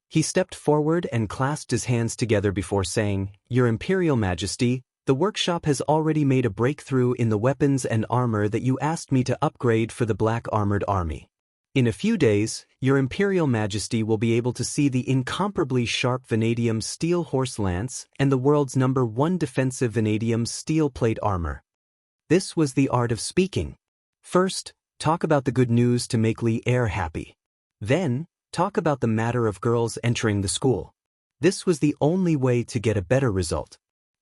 A: He stepped forward and clasped his hands together before saying, Your Imperial Majesty, the workshop has already made a breakthrough in the weapons and armor that you asked me to upgrade for the Black Armored Army. In a few days, Your Imperial Majesty will be able to see the incomparably sharp vanadium steel horse lance and the world's #1 defensive vanadium steel plate armor. This was the art of speaking. First, talk about the good news to make Li Er happy. Then, talk about the matter of girls entering the school. This was the only way to get a better result.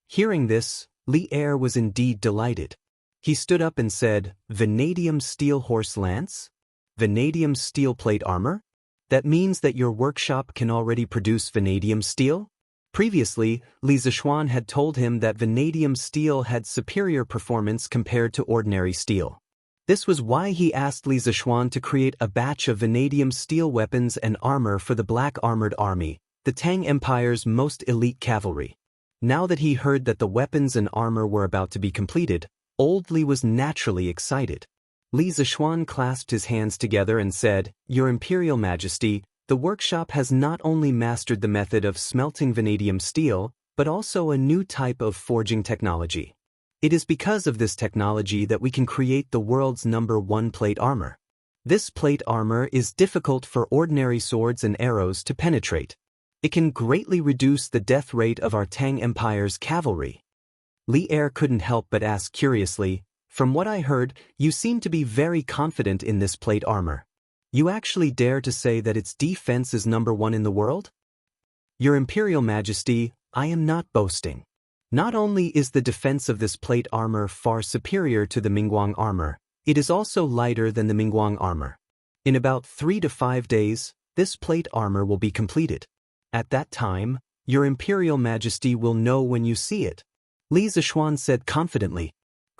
A: Hearing this, Li Er was indeed delighted. He stood up and said, Vanadium steel horse lance? Vanadium steel plate armor? That means that your workshop can already produce vanadium steel? Previously, Li Zishuan had told him that vanadium steel had superior performance compared to ordinary steel. This was why he asked Li Zishuan to create a batch of vanadium steel weapons and armor for the Black Armored Army, the Tang Empire's most elite cavalry. Now that he heard that the weapons and armor were about to be completed, old Li was naturally excited. Li Zishuan clasped his hands together and said, Your Imperial Majesty, the workshop has not only mastered the method of smelting vanadium steel, but also a new type of forging technology. It is because of this technology that we can create the world's #1 plate armor. This plate armor is difficult for ordinary swords and arrows to penetrate. It can greatly reduce the death rate of our Tang Empire's cavalry. Li Er couldn't help but ask curiously, From what I heard, you seem to be very confident in this plate armor. You actually dare to say that its defense is #1 in the world? Your Imperial Majesty, I am not boasting. Not only is the defense of this plate armor far superior to the Mingguang armor, it is also lighter than the Mingguang armor. In about 3 to 5 days, this plate armor will be completed. At that time, Your Imperial Majesty will know when you see it. Li Zishuan said confidently.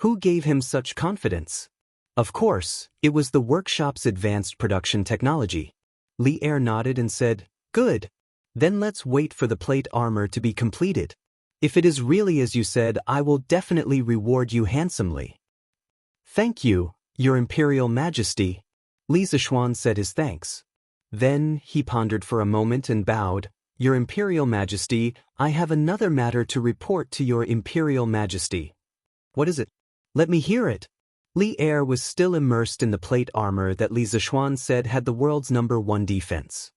A: Who gave him such confidence? Of course, it was the workshop's advanced production technology. Li Er nodded and said, Good. Then let's wait for the plate armor to be completed. If it is really as you said, I will definitely reward you handsomely. Thank you, Your Imperial Majesty. Li Zishuan said his thanks. Then he pondered for a moment and bowed. Your Imperial Majesty, I have another matter to report to Your Imperial Majesty. What is it? Let me hear it. Li Er was still immersed in the plate armor that Li Zishuan said had the world's #1 defense.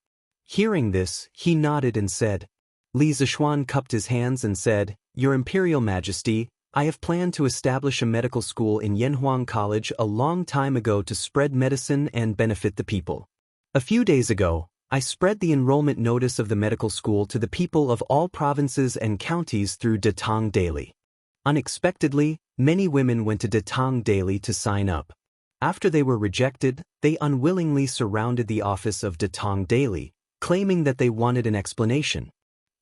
A: Hearing this, he nodded and said. Li Zishuan cupped his hands and said, Your Imperial Majesty, I have planned to establish a medical school in Yanhuang College a long time ago to spread medicine and benefit the people. A few days ago, I spread the enrollment notice of the medical school to the people of all provinces and counties through Datang Daily. Unexpectedly, many women went to Datang daily to sign up. After they were rejected, they unwillingly surrounded the office of Datang daily, claiming that they wanted an explanation.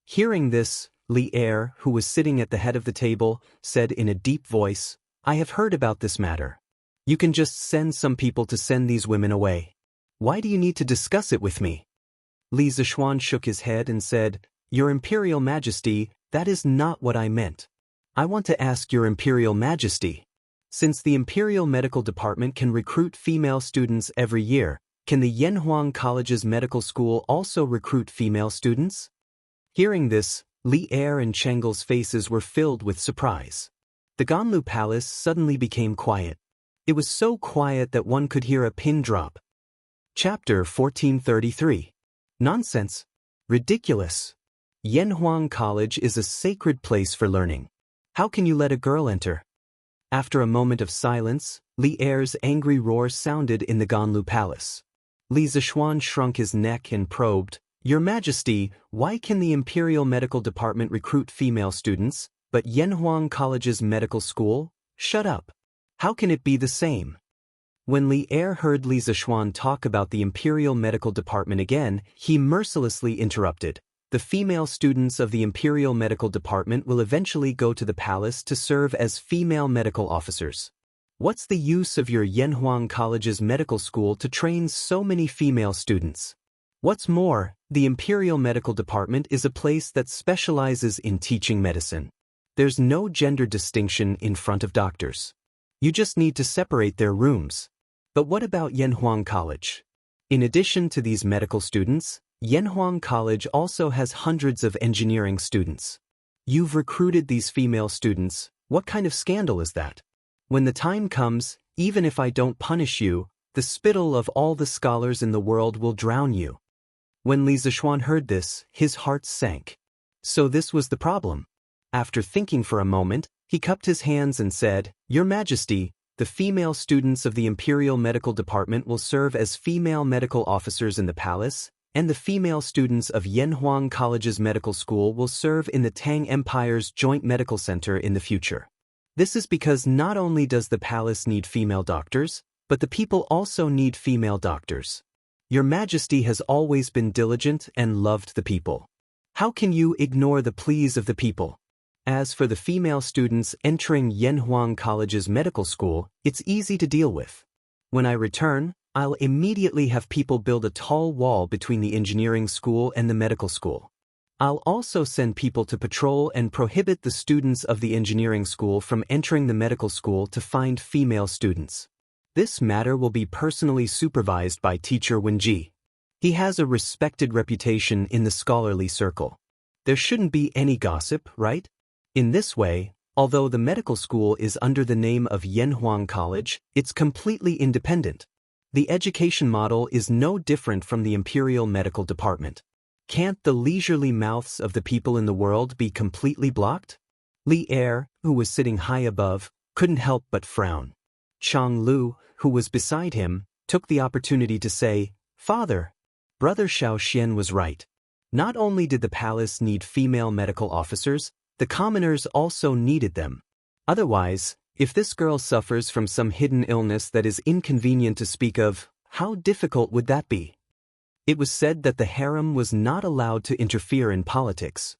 A: Hearing this, Li Er, who was sitting at the head of the table, said in a deep voice, "I have heard about this matter. You can just send some people to send these women away. Why do you need to discuss it with me?" Li Zishuan shook his head and said, "Your Imperial Majesty, that is not what I meant. I want to ask Your Imperial Majesty. Since the Imperial Medical Department can recruit female students every year, can the Yanhuang College's medical school also recruit female students?" Hearing this, Li Er and Chengle's faces were filled with surprise. The Ganlu Palace suddenly became quiet. It was so quiet that one could hear a pin drop. Chapter 1433. Nonsense. Ridiculous. Yanhuang College is a sacred place for learning. How can you let a girl enter? After a moment of silence, Li Er's angry roar sounded in the Ganlu Palace. Li Zishuan shrunk his neck and probed, "Your Majesty, why can the Imperial Medical Department recruit female students, but Yanhuang College's medical school? Shut up. How can it be the same?" When Li Er heard Li Zishuan talk about the Imperial Medical Department again, he mercilessly interrupted. "The female students of the Imperial Medical Department will eventually go to the palace to serve as female medical officers. What's the use of your Yanhuang College's medical school to train so many female students? What's more, the Imperial Medical Department is a place that specializes in teaching medicine. There's no gender distinction in front of doctors. You just need to separate their rooms. But what about Yanhuang College? In addition to these medical students, Yanhuang College also has hundreds of engineering students. You've recruited these female students. What kind of scandal is that? When the time comes, even if I don't punish you, the spittle of all the scholars in the world will drown you." When Li Zishuan heard this, his heart sank. So this was the problem. After thinking for a moment, he cupped his hands and said, "Your Majesty, the female students of the Imperial Medical Department will serve as female medical officers in the palace, and the female students of Yanhuang College's medical school will serve in the Tang Empire's joint medical center in the future. This is because not only does the palace need female doctors, but the people also need female doctors. Your Majesty has always been diligent and loved the people. How can you ignore the pleas of the people? As for the female students entering Yanhuang College's medical school, it's easy to deal with. When I return, I'll immediately have people build a tall wall between the engineering school and the medical school. I'll also send people to patrol and prohibit the students of the engineering school from entering the medical school to find female students. This matter will be personally supervised by Teacher Wenji. He has a respected reputation in the scholarly circle. There shouldn't be any gossip, right? In this way, although the medical school is under the name of Yanhuang College, it's completely independent. The education model is no different from the Imperial Medical Department. Can't the leisurely mouths of the people in the world be completely blocked?" Li Er, who was sitting high above, couldn't help but frown. Chang Lu, who was beside him, took the opportunity to say, "Father, Brother Xiao Xian was right. Not only did the palace need female medical officers, the commoners also needed them. Otherwise, if this girl suffers from some hidden illness that is inconvenient to speak of, how difficult would that be?" It was said that the harem was not allowed to interfere in politics.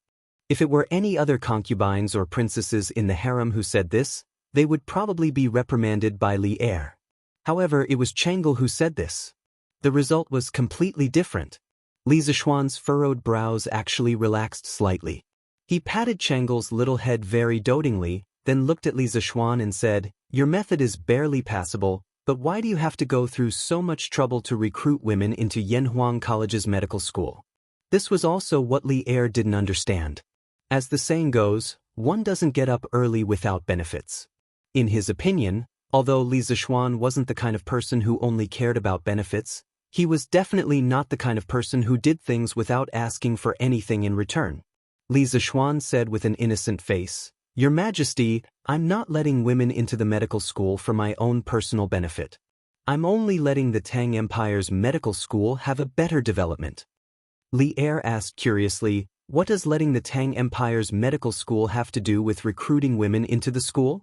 A: If it were any other concubines or princesses in the harem who said this, they would probably be reprimanded by Li Er. However, it was Chengel who said this. The result was completely different. Li Zishuan's furrowed brows actually relaxed slightly. He patted Chengel's little head very dotingly, then looked at Li Zishuan and said, "Your method is barely passable, but why do you have to go through so much trouble to recruit women into Yanhuang College's medical school?" This was also what Li Er didn't understand. As the saying goes, one doesn't get up early without benefits. In his opinion, although Li Zishuan wasn't the kind of person who only cared about benefits, he was definitely not the kind of person who did things without asking for anything in return. Li Zishuan said with an innocent face, "Your Majesty, I'm not letting women into the medical school for my own personal benefit. I'm only letting the Tang Empire's medical school have a better development." Li Er asked curiously, What does letting the Tang Empire's medical school have to do with recruiting women into the school?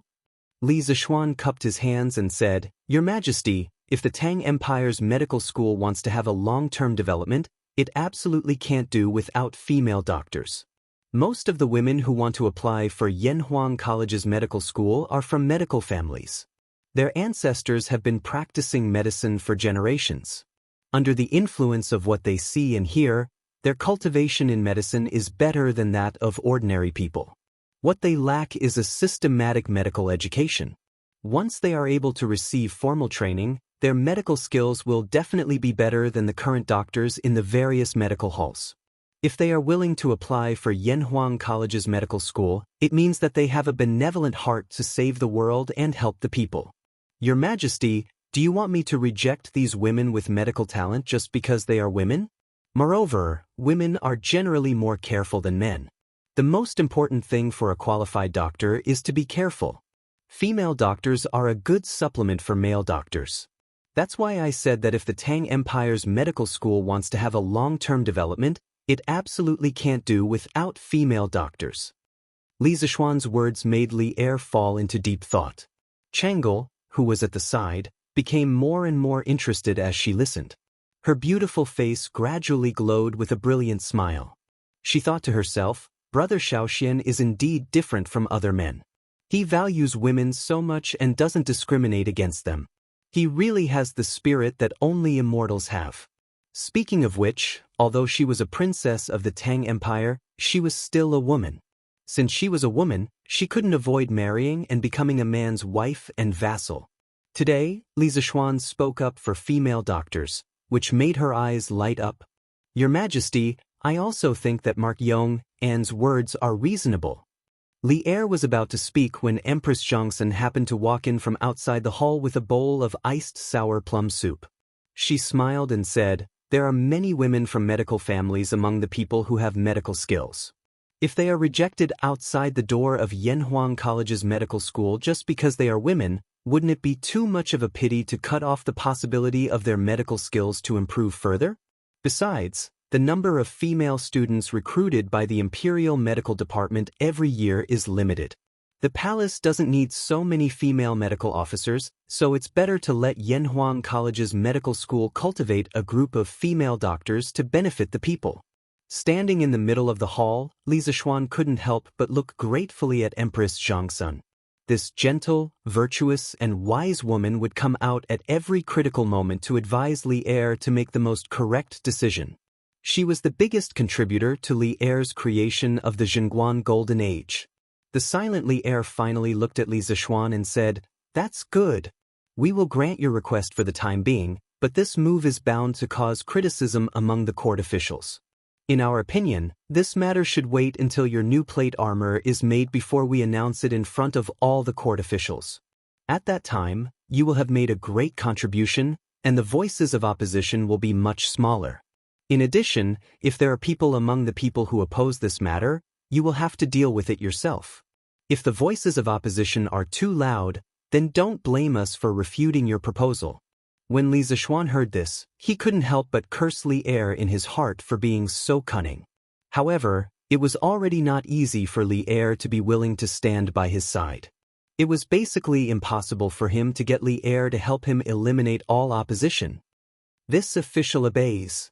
A: Li Zishuan cupped his hands and said, Your Majesty, if the Tang Empire's medical school wants to have a long-term development, it absolutely can't do without female doctors. Most of the women who want to apply for Yanhuang College's medical school are from medical families. Their ancestors have been practicing medicine for generations. Under the influence of what they see and hear, their cultivation in medicine is better than that of ordinary people. What they lack is a systematic medical education. Once they are able to receive formal training, their medical skills will definitely be better than the current doctors in the various medical halls. If they are willing to apply for Yanhuang College's medical school, it means that they have a benevolent heart to save the world and help the people. Your Majesty, do you want me to reject these women with medical talent just because they are women? Moreover, women are generally more careful than men. The most important thing for a qualified doctor is to be careful. Female doctors are a good supplement for male doctors. That's why I said that if the Tang Empire's medical school wants to have a long-term development, it absolutely can't do without female doctors. Li Zishuan's words made Li Er fall into deep thought. Changel, who was at the side, became more and more interested as she listened. Her beautiful face gradually glowed with a brilliant smile. She thought to herself, Brother Xiaoxian is indeed different from other men. He values women so much and doesn't discriminate against them. He really has the spirit that only immortals have. Speaking of which, although she was a princess of the Tang Empire, she was still a woman. Since she was a woman, she couldn't avoid marrying and becoming a man's wife and vassal. Today, Li Zishuan spoke up for female doctors, which made her eyes light up. Your Majesty, I also think that Mark Yong An's words are reasonable. Li Er was about to speak when Empress Zhongxin happened to walk in from outside the hall with a bowl of iced sour plum soup. She smiled and said, There are many women from medical families among the people who have medical skills. If they are rejected outside the door of Yanhuang College's medical school just because they are women, wouldn't it be too much of a pity to cut off the possibility of their medical skills to improve further? Besides, the number of female students recruited by the Imperial Medical Department every year is limited. The palace doesn't need so many female medical officers, so it's better to let Yanhuang College's medical school cultivate a group of female doctors to benefit the people. Standing in the middle of the hall, Li Zishuan couldn't help but look gratefully at Empress Zhongxin. This gentle, virtuous, and wise woman would come out at every critical moment to advise Li Er to make the most correct decision. She was the biggest contributor to Li Er's creation of the Zhenguan Golden Age. The silent Li Er finally looked at Li Zishuan and said, That's good. We will grant your request for the time being, but this move is bound to cause criticism among the court officials. In our opinion, this matter should wait until your new plate armor is made before we announce it in front of all the court officials. At that time, you will have made a great contribution, and the voices of opposition will be much smaller. In addition, if there are people among the people who oppose this matter, you will have to deal with it yourself. If the voices of opposition are too loud, then don't blame us for refuting your proposal. When Li Zishuan heard this, he couldn't help but curse Li Er in his heart for being so cunning. However, it was already not easy for Li Er to be willing to stand by his side. It was basically impossible for him to get Li Er to help him eliminate all opposition. This official obeys.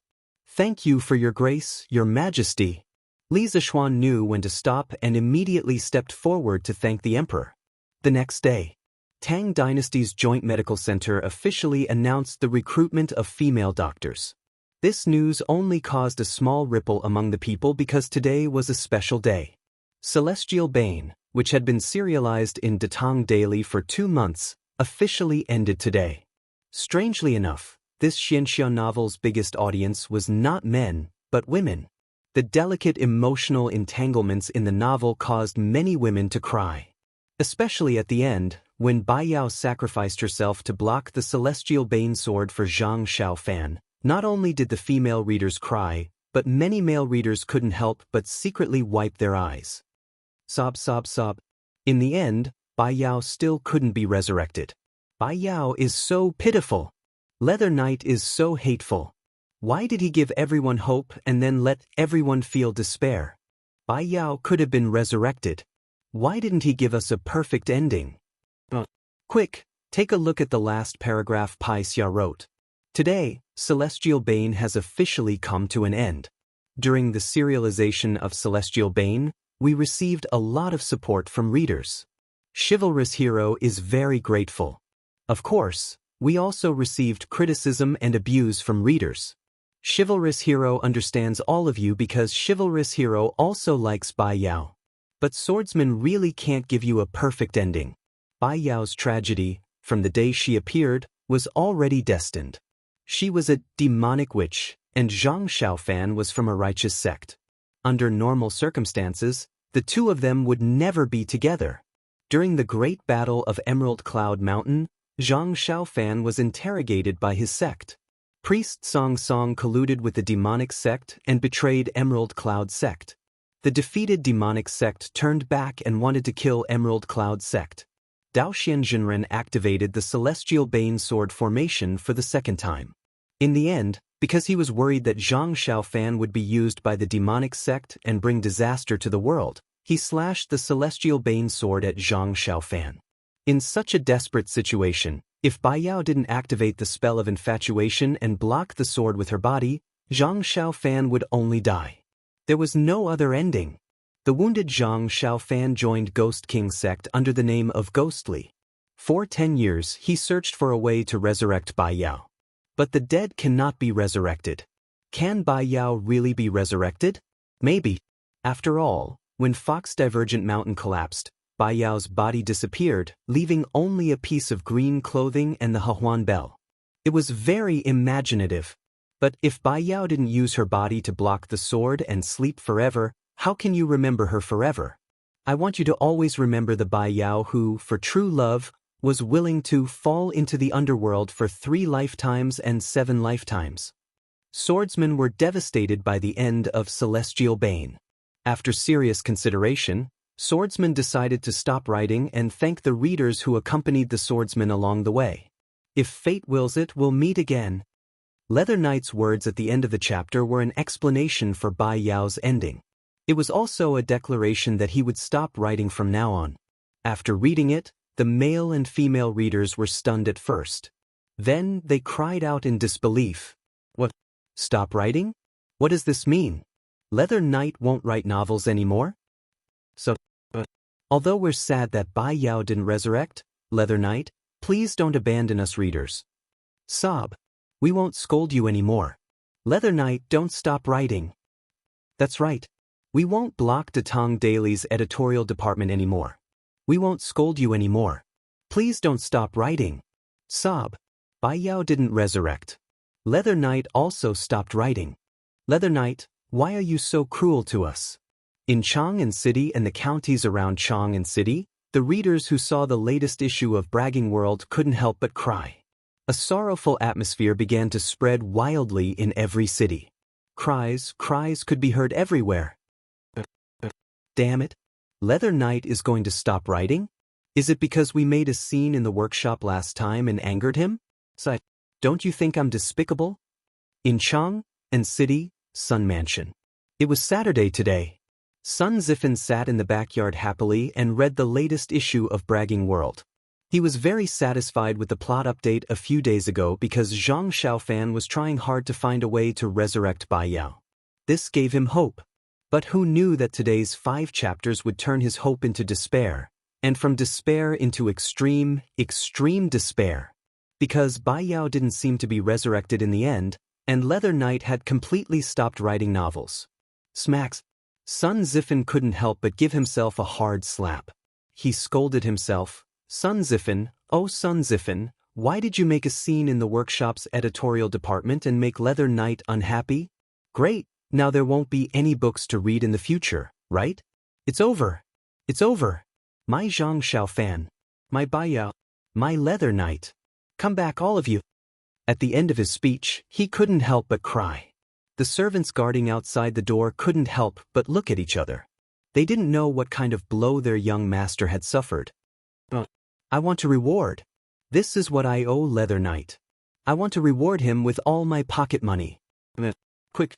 A: Thank you for your grace, your majesty. Li Zishuan knew when to stop and immediately stepped forward to thank the emperor. The next day, Tang Dynasty's Joint Medical Center officially announced the recruitment of female doctors. This news only caused a small ripple among the people because today was a special day. Celestial Bane, which had been serialized in Datang Daily for 2 months, officially ended today. Strangely enough, this Xianxia novel's biggest audience was not men, but women. The delicate emotional entanglements in the novel caused many women to cry. Especially at the end, when Bai Yao sacrificed herself to block the Celestial Bane sword for Zhang Xiaofan, not only did the female readers cry, but many male readers couldn't help but secretly wipe their eyes. Sob, sob, sob. In the end, Bai Yao still couldn't be resurrected. Bai Yao is so pitiful. Leather Knight is so hateful. Why did he give everyone hope and then let everyone feel despair? Bai Yao could have been resurrected. Why didn't he give us a perfect ending? Quick, take a look at the last paragraph Pai Xia wrote. Today, Celestial Bane has officially come to an end. During the serialization of Celestial Bane, we received a lot of support from readers. Chivalrous Hero is very grateful. Of course, we also received criticism and abuse from readers. Chivalrous Hero understands all of you because Chivalrous Hero also likes Bai Yao. But Swordsman really can't give you a perfect ending. Bai Yao's tragedy, from the day she appeared, was already destined. She was a demonic witch, and Zhang Xiaofan was from a righteous sect. Under normal circumstances, the two of them would never be together. During the Great Battle of Emerald Cloud Mountain, Zhang Xiaofan was interrogated by his sect. Priest Song Song colluded with the demonic sect and betrayed Emerald Cloud sect. The defeated demonic sect turned back and wanted to kill Emerald Cloud sect. Daoist Jinren activated the Celestial Bane Sword formation for the second time. In the end, because he was worried that Zhang Xiaofan would be used by the demonic sect and bring disaster to the world, he slashed the Celestial Bane Sword at Zhang Xiaofan. In such a desperate situation, if Bai Yao didn't activate the spell of infatuation and block the sword with her body, Zhang Xiaofan would only die. There was no other ending. The wounded Zhang Xiaofan joined Ghost King sect under the name of Ghostly. For 10 years, he searched for a way to resurrect Bai Yao. But the dead cannot be resurrected. Can Bai Yao really be resurrected? Maybe. After all, when Fox Divergent Mountain collapsed, Bai Yao's body disappeared, leaving only a piece of green clothing and the Hahuan bell. It was very imaginative. But if Bai Yao didn't use her body to block the sword and sleep forever, how can you remember her forever? I want you to always remember the Bai Yao who, for true love, was willing to fall into the underworld for 3 lifetimes and 7 lifetimes. Swordsmen were devastated by the end of Celestial Bane. After serious consideration, Swordsman decided to stop writing and thank the readers who accompanied the swordsman along the way. If fate wills it, we'll meet again. Leather Knight's words at the end of the chapter were an explanation for Bai Yao's ending. It was also a declaration that he would stop writing from now on. After reading it, the male and female readers were stunned at first. Then they cried out in disbelief. What? Stop writing? What does this mean? Leather Knight won't write novels anymore? Although we're sad that Bai Yao didn't resurrect, Leather Knight, please don't abandon us readers. Sob. We won't scold you anymore. Leather Knight, don't stop writing. That's right. We won't block Datong Daily's editorial department anymore. We won't scold you anymore. Please don't stop writing. Sob. Bai Yao didn't resurrect. Leather Knight also stopped writing. Leather Knight, why are you so cruel to us? In Chang'an City and the counties around Chang'an City, the readers who saw the latest issue of Bragging World couldn't help but cry. A sorrowful atmosphere began to spread wildly in every city. Cries could be heard everywhere. Damn it. Leather Knight is going to stop writing? Is it because we made a scene in the workshop last time and angered him? Don't you think I'm despicable? In Chang'an City, Sun Mansion. It was Saturday today. Sun Zifen sat in the backyard happily and read the latest issue of Bragging World. He was very satisfied with the plot update a few days ago because Zhang Xiaofan was trying hard to find a way to resurrect Bai Yao. This gave him hope. But who knew that today's 5 chapters would turn his hope into despair, and from despair into extreme despair? Because Bai Yao didn't seem to be resurrected in the end, and Leather Knight had completely stopped writing novels. Smacks. Sun Zifen couldn't help but give himself a hard slap. He scolded himself. Sun Zifen, oh Sun Zifen, why did you make a scene in the workshop's editorial department and make Leather Knight unhappy? Great, now there won't be any books to read in the future, right? It's over. It's over. My Zhang Xiaofan. My Bai Yao. My Leather Knight. Come back all of you. At the end of his speech, he couldn't help but cry. The servants guarding outside the door couldn't help but look at each other. They didn't know what kind of blow their young master had suffered. I want to reward. This is what I owe Leather Knight. I want to reward him with all my pocket money. Quick.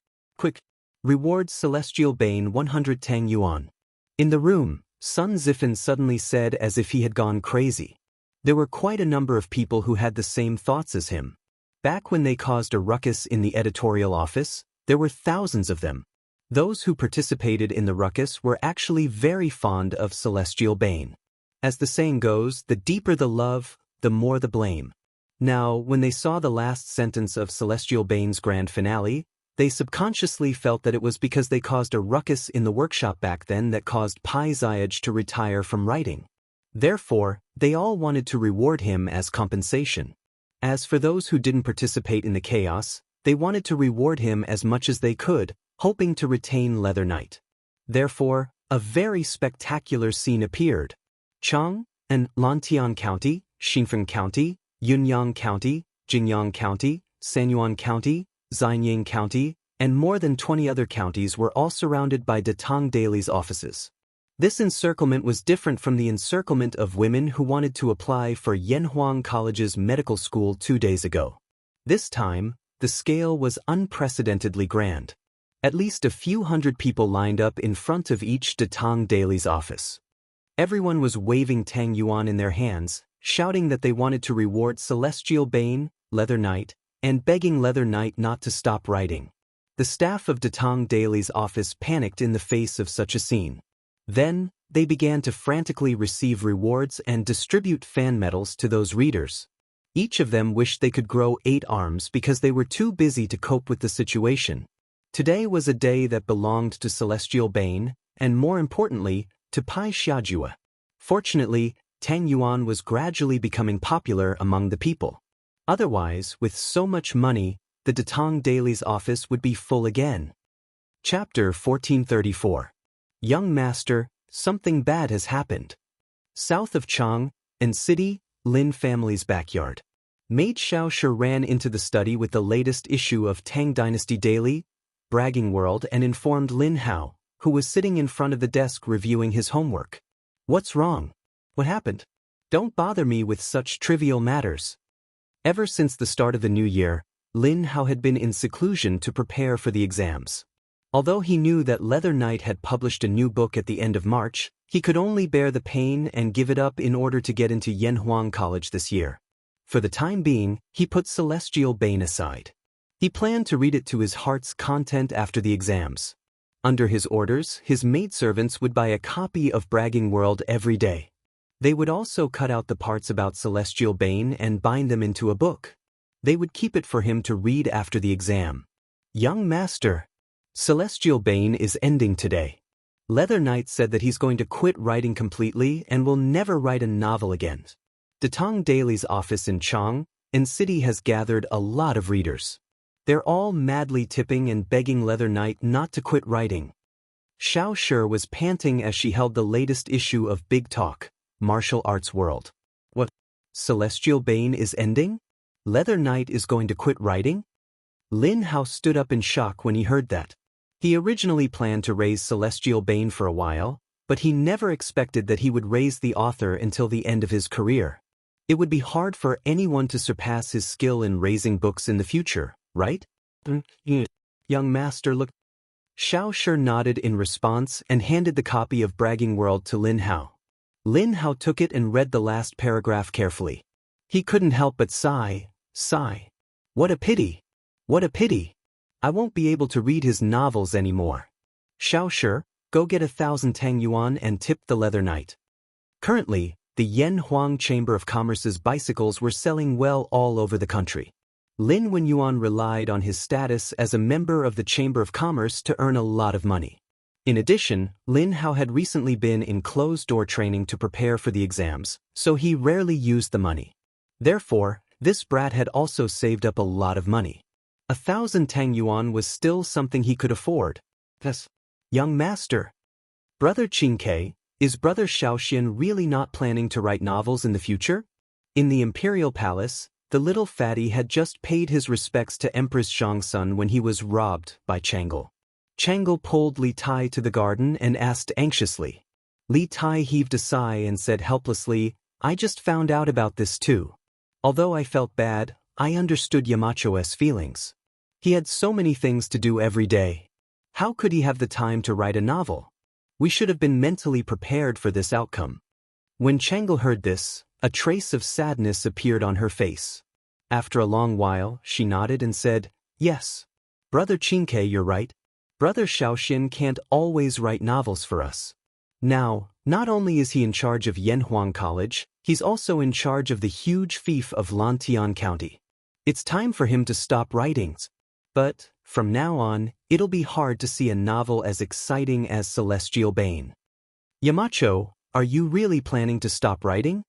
A: Rewards Celestial Bane 110 yuan. In the room, Sun Zifan suddenly said as if he had gone crazy. There were quite a number of people who had the same thoughts as him. Back when they caused a ruckus in the editorial office, there were thousands of them. Those who participated in the ruckus were actually very fond of Celestial Bane. As the saying goes, the deeper the love, the more the blame. Now, when they saw the last sentence of Celestial Bane's grand finale, they subconsciously felt that it was because they caused a ruckus in the workshop back then that caused Pai Ziyage to retire from writing. Therefore, they all wanted to reward him as compensation. As for those who didn't participate in the chaos, they wanted to reward him as much as they could, hoping to retain Leather Knight. Therefore, a very spectacular scene appeared. Chang and Lantian County, Xinfeng County, Yunyang County, Jingyang County, Sanyuan County, Xianying County, and more than 20 other counties were all surrounded by Datang Daily's offices. This encirclement was different from the encirclement of women who wanted to apply for Yanhuang College's medical school 2 days ago. This time, the scale was unprecedentedly grand. At least a few hundred people lined up in front of each Datang Daily's office. Everyone was waving Tang Yuan in their hands, shouting that they wanted to reward Celestial Bane, Leather Knight, and begging Leather Knight not to stop writing. The staff of Datang Daily's office panicked in the face of such a scene. Then, they began to frantically receive rewards and distribute fan medals to those readers. Each of them wished they could grow 8 arms because they were too busy to cope with the situation. Today was a day that belonged to Celestial Bane, and more importantly, to Pai Xiajua. Fortunately, Tang Yuan was gradually becoming popular among the people. Otherwise, with so much money, the Datang Daily's office would be full again. Chapter 1434. Young Master, something bad has happened. South of Chang and City, Lin family's backyard. Maid Xiaoshi ran into the study with the latest issue of Tang Dynasty Daily, Bragging World, and informed Lin Hao, who was sitting in front of the desk reviewing his homework. What's wrong? What happened? Don't bother me with such trivial matters. Ever since the start of the new year, Lin Hao had been in seclusion to prepare for the exams. Although he knew that Leather Knight had published a new book at the end of March, he could only bear the pain and give it up in order to get into Yanhuang College this year. For the time being, he put Celestial Bane aside. He planned to read it to his heart's content after the exams. Under his orders, his maidservants would buy a copy of Bragging World every day. They would also cut out the parts about Celestial Bane and bind them into a book. They would keep it for him to read after the exam. Young Master, Celestial Bane is ending today. Leather Knight said that he's going to quit writing completely and will never write a novel again. Datang Daily's office in Chang and City has gathered a lot of readers. They're all madly tipping and begging Leather Knight not to quit writing. Xiao Shi was panting as she held the latest issue of Big Talk, Martial Arts World. What? Celestial Bane is ending? Leather Knight is going to quit writing? Lin Hao stood up in shock when he heard that. He originally planned to raise Celestial Bane for a while, but he never expected that he would raise the author until the end of his career. It would be hard for anyone to surpass his skill in raising books in the future, right? Young Master looked. Xiao Shi nodded in response and handed the copy of Bragging World to Lin Hao. Lin Hao took it and read the last paragraph carefully. He couldn't help but sigh. What a pity. What a pity. I won't be able to read his novels anymore. Xiao Shi, go get 1,000 Tang Yuan and tip the Leather Knight. Currently, the Yanhuang Chamber of Commerce's bicycles were selling well all over the country. Lin Wenyuan relied on his status as a member of the Chamber of Commerce to earn a lot of money. In addition, Lin Hao had recently been in closed-door training to prepare for the exams, so he rarely used the money. Therefore, this brat had also saved up a lot of money. 1,000 Tang Yuan was still something he could afford. Thus, young master. Brother Qingke, is Brother Xiaoxian really not planning to write novels in the future? In the Imperial Palace, the little fatty had just paid his respects to Empress Zhangsun when he was robbed by Changle. Changle pulled Li Tai to the garden and asked anxiously. Li Tai heaved a sigh and said helplessly, I just found out about this too. Although I felt bad, I understood Yamacho's feelings. He had so many things to do every day. How could he have the time to write a novel? We should have been mentally prepared for this outcome. When Changle heard this, a trace of sadness appeared on her face. After a long while, she nodded and said, "Yes. Brother Qingke, you're right. Brother Xiaoxin can't always write novels for us. Now, not only is he in charge of Yanhuang College, he's also in charge of the huge fief of Lantian County. It's time for him to stop writing. But, from now on, it'll be hard to see a novel as exciting as Celestial Bane." "Yamacho, are you really planning to stop writing?"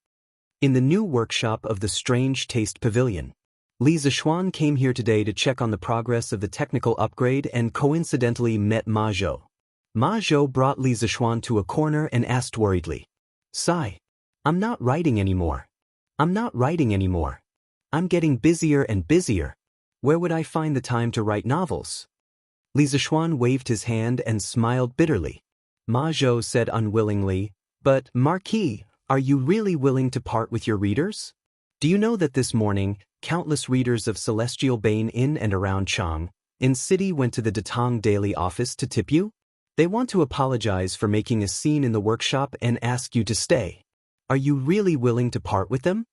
A: In the new workshop of the Strange Taste Pavilion, Li Zixuan came here today to check on the progress of the technical upgrade and coincidentally met Ma Zhou. Ma Zhou brought Li Zixuan to a corner and asked worriedly, "Sai, I'm not writing anymore. I'm not writing anymore. I'm getting busier and busier. Where would I find the time to write novels?" Li Zixuan waved his hand and smiled bitterly. Ma Zhou said unwillingly, "But, Marquis, are you really willing to part with your readers? Do you know that this morning, countless readers of Celestial Bane in and around Chang'an City went to the Datang Daily office to tip you? They want to apologize for making a scene in the workshop and ask you to stay. Are you really willing to part with them?"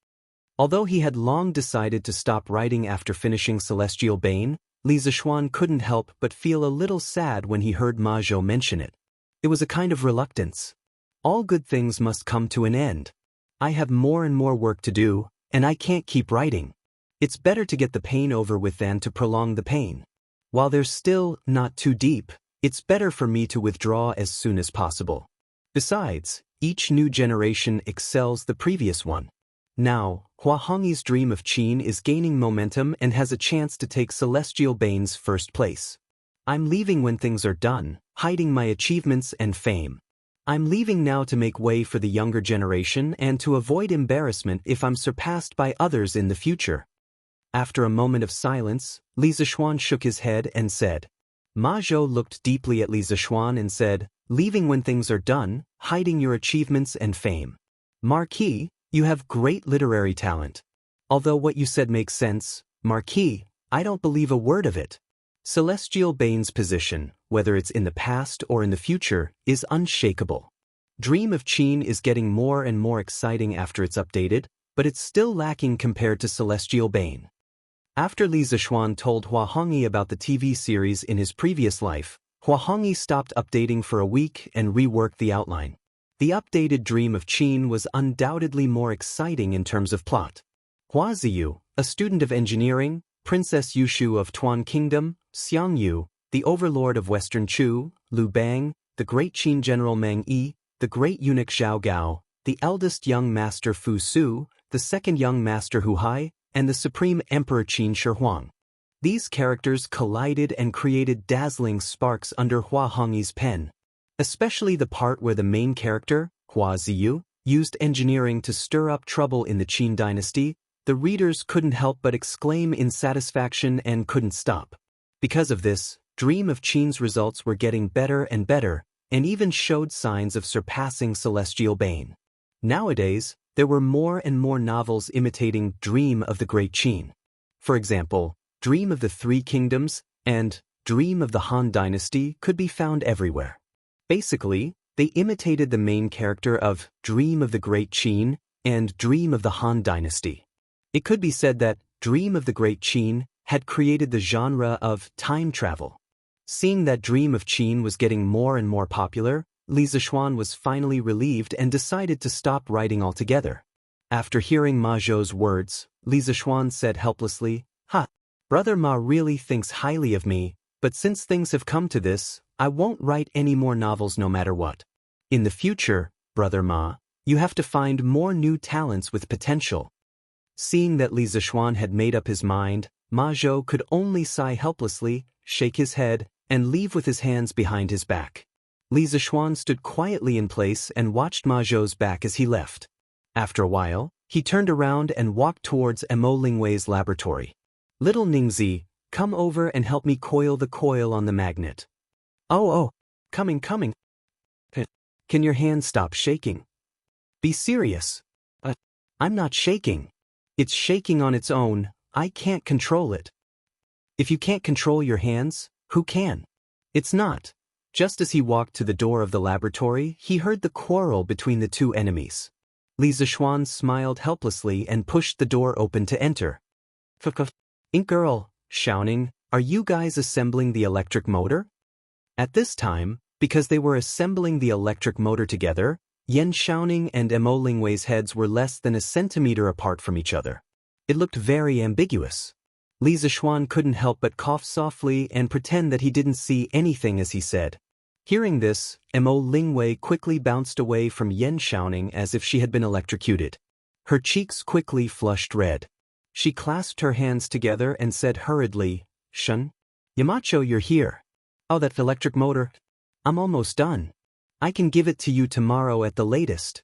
A: Although he had long decided to stop writing after finishing Celestial Bane, Li Zixuan couldn't help but feel a little sad when he heard Ma Zhou mention it. It was a kind of reluctance. All good things must come to an end. I have more and more work to do, and I can't keep writing. It's better to get the pain over with than to prolong the pain. While there's still not too deep, it's better for me to withdraw as soon as possible. Besides, each new generation excels the previous one. Now, Hua Hongyi's dream of Qin is gaining momentum and has a chance to take Celestial Bane's first place. I'm leaving when things are done, hiding my achievements and fame. I'm leaving now to make way for the younger generation and to avoid embarrassment if I'm surpassed by others in the future." After a moment of silence, Li Zixuan shook his head and said. Ma Zhou looked deeply at Li Zixuan and said, "Leaving when things are done, hiding your achievements and fame. Marquis, you have great literary talent. Although what you said makes sense, Marquis, I don't believe a word of it. Celestial Bane's position, whether it's in the past or in the future, is unshakable. Dream of Qin is getting more and more exciting after it's updated, but it's still lacking compared to Celestial Bane." After Li Zixuan told Hua Hongyi about the TV series in his previous life, Hua Hongyi stopped updating for a week and reworked the outline. The updated Dream of Qin was undoubtedly more exciting in terms of plot. Hua Ziyu, a student of engineering, Princess Yushu of Tuan Kingdom, Xiang Yu, the overlord of Western Chu, Lu Bang, the great Qin general Meng Yi, the great eunuch Zhao Gao, the eldest young master Fu Su, the second young master Hu Hai, and the supreme emperor Qin Shi Huang. These characters collided and created dazzling sparks under Hua Hongyi's pen. Especially the part where the main character, Hua Ziyu, used engineering to stir up trouble in the Qin dynasty, the readers couldn't help but exclaim in satisfaction and couldn't stop. Because of this, Dream of Qin's results were getting better and better, and even showed signs of surpassing Celestial Bane. Nowadays, there were more and more novels imitating Dream of the Great Qin. For example, Dream of the Three Kingdoms and Dream of the Han Dynasty could be found everywhere. Basically, they imitated the main character of Dream of the Great Qin and Dream of the Han Dynasty. It could be said that Dream of the Great Qin had created the genre of time travel. Seeing that Dream of Qin was getting more and more popular, Li Zixuan was finally relieved and decided to stop writing altogether. After hearing Ma Zhou's words, Li Zixuan said helplessly, "Ha! Brother Ma really thinks highly of me, but since things have come to this, I won't write any more novels no matter what. In the future, Brother Ma, you have to find more new talents with potential." Seeing that Li Zixuan had made up his mind, Ma Zhou could only sigh helplessly, shake his head, and leave with his hands behind his back. Li Zixuan stood quietly in place and watched Ma Zhou's back as he left. After a while, he turned around and walked towards Mo Lingwei's laboratory. "Little Ningzi, come over and help me coil the coil on the magnet." Oh, coming. Can your hand stop shaking? Be serious." I'm not shaking. It's shaking on its own, I can't control it." "If you can't control your hands, who can? It's not. Just as he walked to the door of the laboratory, he heard the quarrel between the two enemies. Li Zishuan smiled helplessly and pushed the door open to enter. Ink Girl, Xiaoning, are you guys assembling the electric motor? At this time, because they were assembling the electric motor together, Yan Xiaoning and Mo Lingwei's heads were less than a centimeter apart from each other. It looked very ambiguous. Li Zishuan couldn't help but cough softly and pretend that he didn't see anything as he said. Hearing this, Mo Lingwei quickly bounced away from Yan Xiaoning as if she had been electrocuted. Her cheeks quickly flushed red. She clasped her hands together and said hurriedly, "Shun? Yamacho, you're here. Oh, that electric motor. I'm almost done. I can give it to you tomorrow at the latest."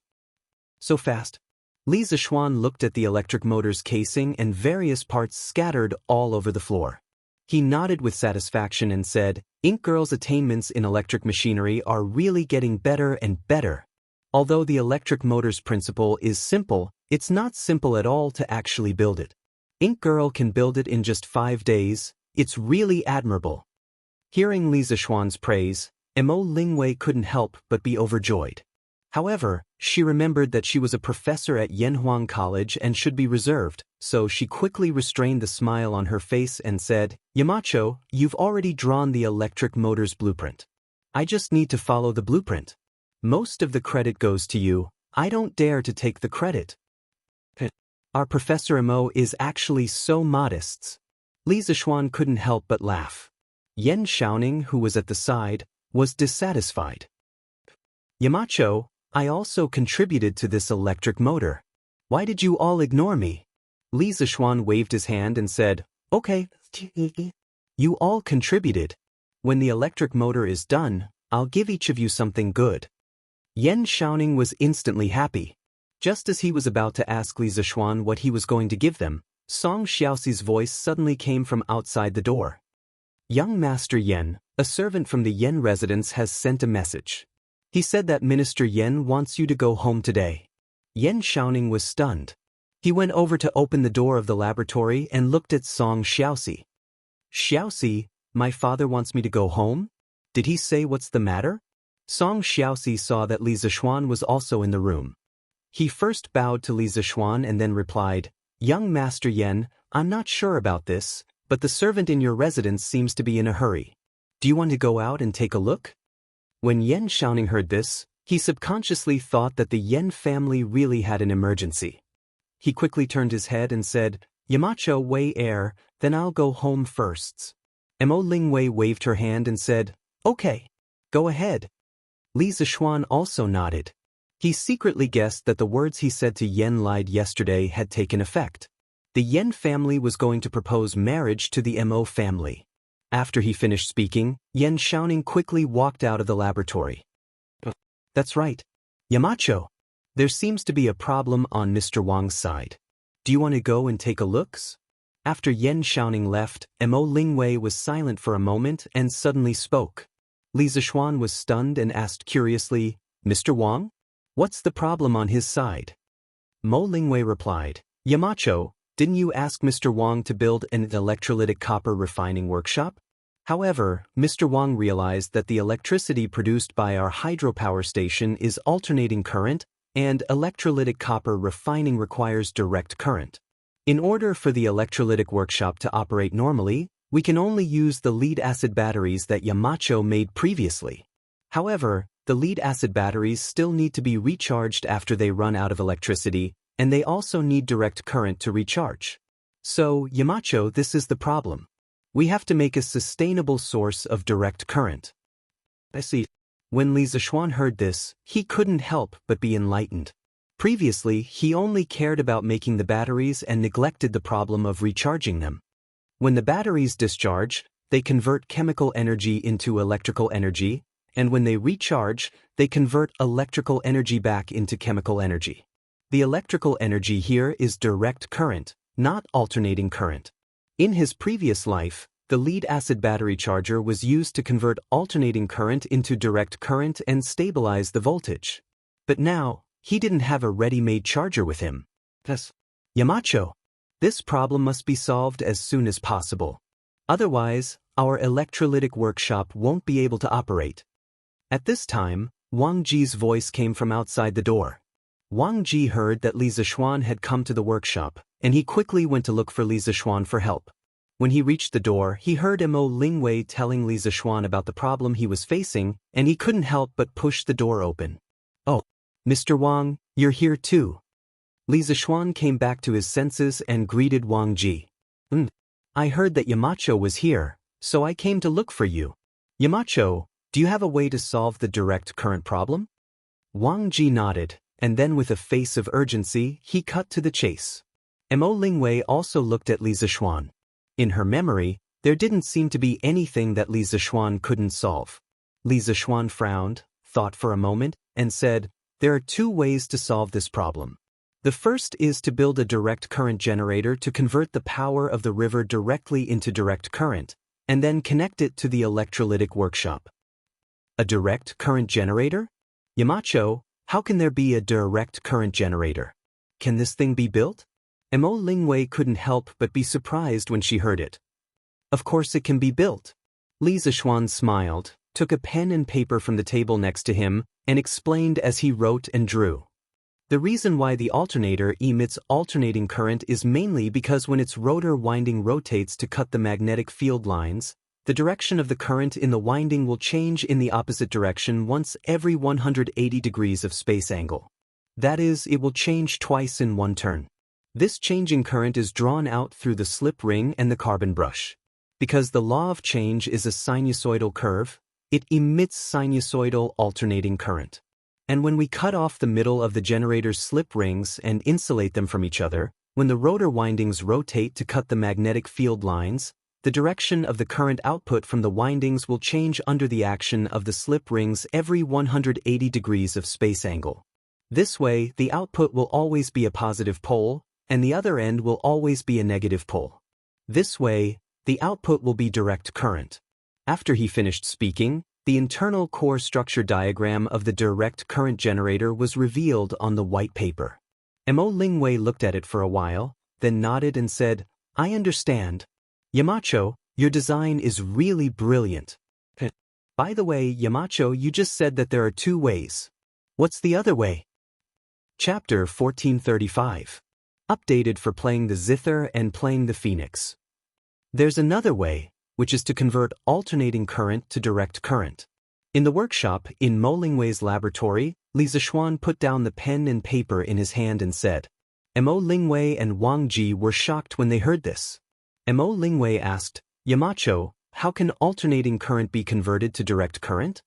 A: So fast. Li Zishuan looked at the electric motor's casing and various parts scattered all over the floor. He nodded with satisfaction and said, Ink Girl's attainments in electric machinery are really getting better and better. Although the electric motor's principle is simple, it's not simple at all to actually build it. Ink Girl can build it in just 5 days. It's really admirable. Hearing Li Zishuan's praise, Mo Lingwei couldn't help but be overjoyed. However, she remembered that she was a professor at Yanhuang College and should be reserved, so she quickly restrained the smile on her face and said, Yamacho, you've already drawn the electric motor's blueprint. I just need to follow the blueprint. Most of the credit goes to you. I don't dare to take the credit. Our Professor Mo is actually so modest. Li Zishuan couldn't help but laugh. Yan Xiaoning, who was at the side, was dissatisfied. Yamacho, I also contributed to this electric motor. Why did you all ignore me? Li Zishuan waved his hand and said, Okay. You all contributed. When the electric motor is done, I'll give each of you something good. Yan Xiaoning was instantly happy. Just as he was about to ask Li Zishuan what he was going to give them, Song Xiaoxi's voice suddenly came from outside the door. Young Master Yan, a servant from the Yan residence, has sent a message. He said that Minister Yan wants you to go home today. Yan Xiaoning was stunned. He went over to open the door of the laboratory and looked at Song Xiaoxi. Xiaoxi, my father wants me to go home? Did he say what's the matter? Song Xiaoxi saw that Li Zishuan was also in the room. He first bowed to Li Zishuan and then replied, Young Master Yan, I'm not sure about this, but the servant in your residence seems to be in a hurry. Do you want to go out and take a look? When Yan Xiaoning heard this, he subconsciously thought that the Yan family really had an emergency. He quickly turned his head and said, Yamacho Wei Air, then I'll go home first. Mo Lingwei waved her hand and said, Okay, go ahead. Li Zishuan also nodded. He secretly guessed that the words he said to Yan Lied yesterday had taken effect. The Yan family was going to propose marriage to the Mo family. After he finished speaking, Yan Xiaoning quickly walked out of the laboratory. That's right. Yamacho. There seems to be a problem on Mr. Wang's side. Do you want to go and take a look? After Yan Xiaoning left, Mo Lingwei was silent for a moment and suddenly spoke. Li Zishuan was stunned and asked curiously, Mr. Wang? What's the problem on his side? Mo Lingwei replied, Yamacho, didn't you ask Mr. Wang to build an electrolytic copper refining workshop? However, Mr. Wang realized that the electricity produced by our hydropower station is alternating current, and electrolytic copper refining requires direct current. In order for the electrolytic workshop to operate normally, we can only use the lead-acid batteries that Yamacho made previously. However, the lead-acid batteries still need to be recharged after they run out of electricity, and they also need direct current to recharge. So, Yamacho, this is the problem. We have to make a sustainable source of direct current. I see. When Li Zishuan heard this, he couldn't help but be enlightened. Previously, he only cared about making the batteries and neglected the problem of recharging them. When the batteries discharge, they convert chemical energy into electrical energy, and when they recharge, they convert electrical energy back into chemical energy. The electrical energy here is direct current, not alternating current. In his previous life, the lead-acid battery charger was used to convert alternating current into direct current and stabilize the voltage. But now, he didn't have a ready-made charger with him. Thus, Yamacho, this problem must be solved as soon as possible. Otherwise, our electrolytic workshop won't be able to operate. At this time, Wang Ji's voice came from outside the door. Wang Ji heard that Li Zixuan had come to the workshop, and he quickly went to look for Li Zixuan for help. When he reached the door, he heard Mo Lingwei telling Li Zixuan about the problem he was facing, and he couldn't help but push the door open. "Oh, Mr. Wang, you're here too." Li Zixuan came back to his senses and greeted Wang Ji. I heard that Yamacho was here, so I came to look for you. Yamacho, do you have a way to solve the direct current problem?" Wang Ji nodded, and then with a face of urgency, he cut to the chase. Mo Lingwei also looked at Li Zixuan. In her memory, there didn't seem to be anything that Li Zixuan couldn't solve. Li Zixuan frowned, thought for a moment, and said, "There are two ways to solve this problem. The first is to build a direct current generator to convert the power of the river directly into direct current, and then connect it to the electrolytic workshop." A direct current generator? Yamacho, how can there be a direct current generator? Can this thing be built? Mo Lingwei couldn't help but be surprised when she heard it. Of course it can be built. Li Zixuan smiled, took a pen and paper from the table next to him, and explained as he wrote and drew. The reason why the alternator emits alternating current is mainly because when its rotor winding rotates to cut the magnetic field lines, the direction of the current in the winding will change in the opposite direction once every 180 degrees of space angle. That is, it will change twice in one turn. This changing current is drawn out through the slip ring and the carbon brush. Because the law of change is a sinusoidal curve, it emits sinusoidal alternating current. And when we cut off the middle of the generator's slip rings and insulate them from each other, when the rotor windings rotate to cut the magnetic field lines, the direction of the current output from the windings will change under the action of the slip rings every 180 degrees of space angle. This way, the output will always be a positive pole, and the other end will always be a negative pole. This way, the output will be direct current. After he finished speaking, the internal core structure diagram of the direct current generator was revealed on the white paper. Mo Lingwei looked at it for a while, then nodded and said, "I understand. Yamacho, your design is really brilliant. By the way, Yamacho, you just said that there are two ways. What's the other way?" Chapter 1435. Updated for playing the zither and playing the phoenix. There's another way, which is to convert alternating current to direct current. In the workshop, in Mo Lingwei's laboratory, Li Zixuan put down the pen and paper in his hand and said. Mo Lingwei and Wang Ji were shocked when they heard this. Mo Lingwei asked, "Yamacho, how can alternating current be converted to direct current?"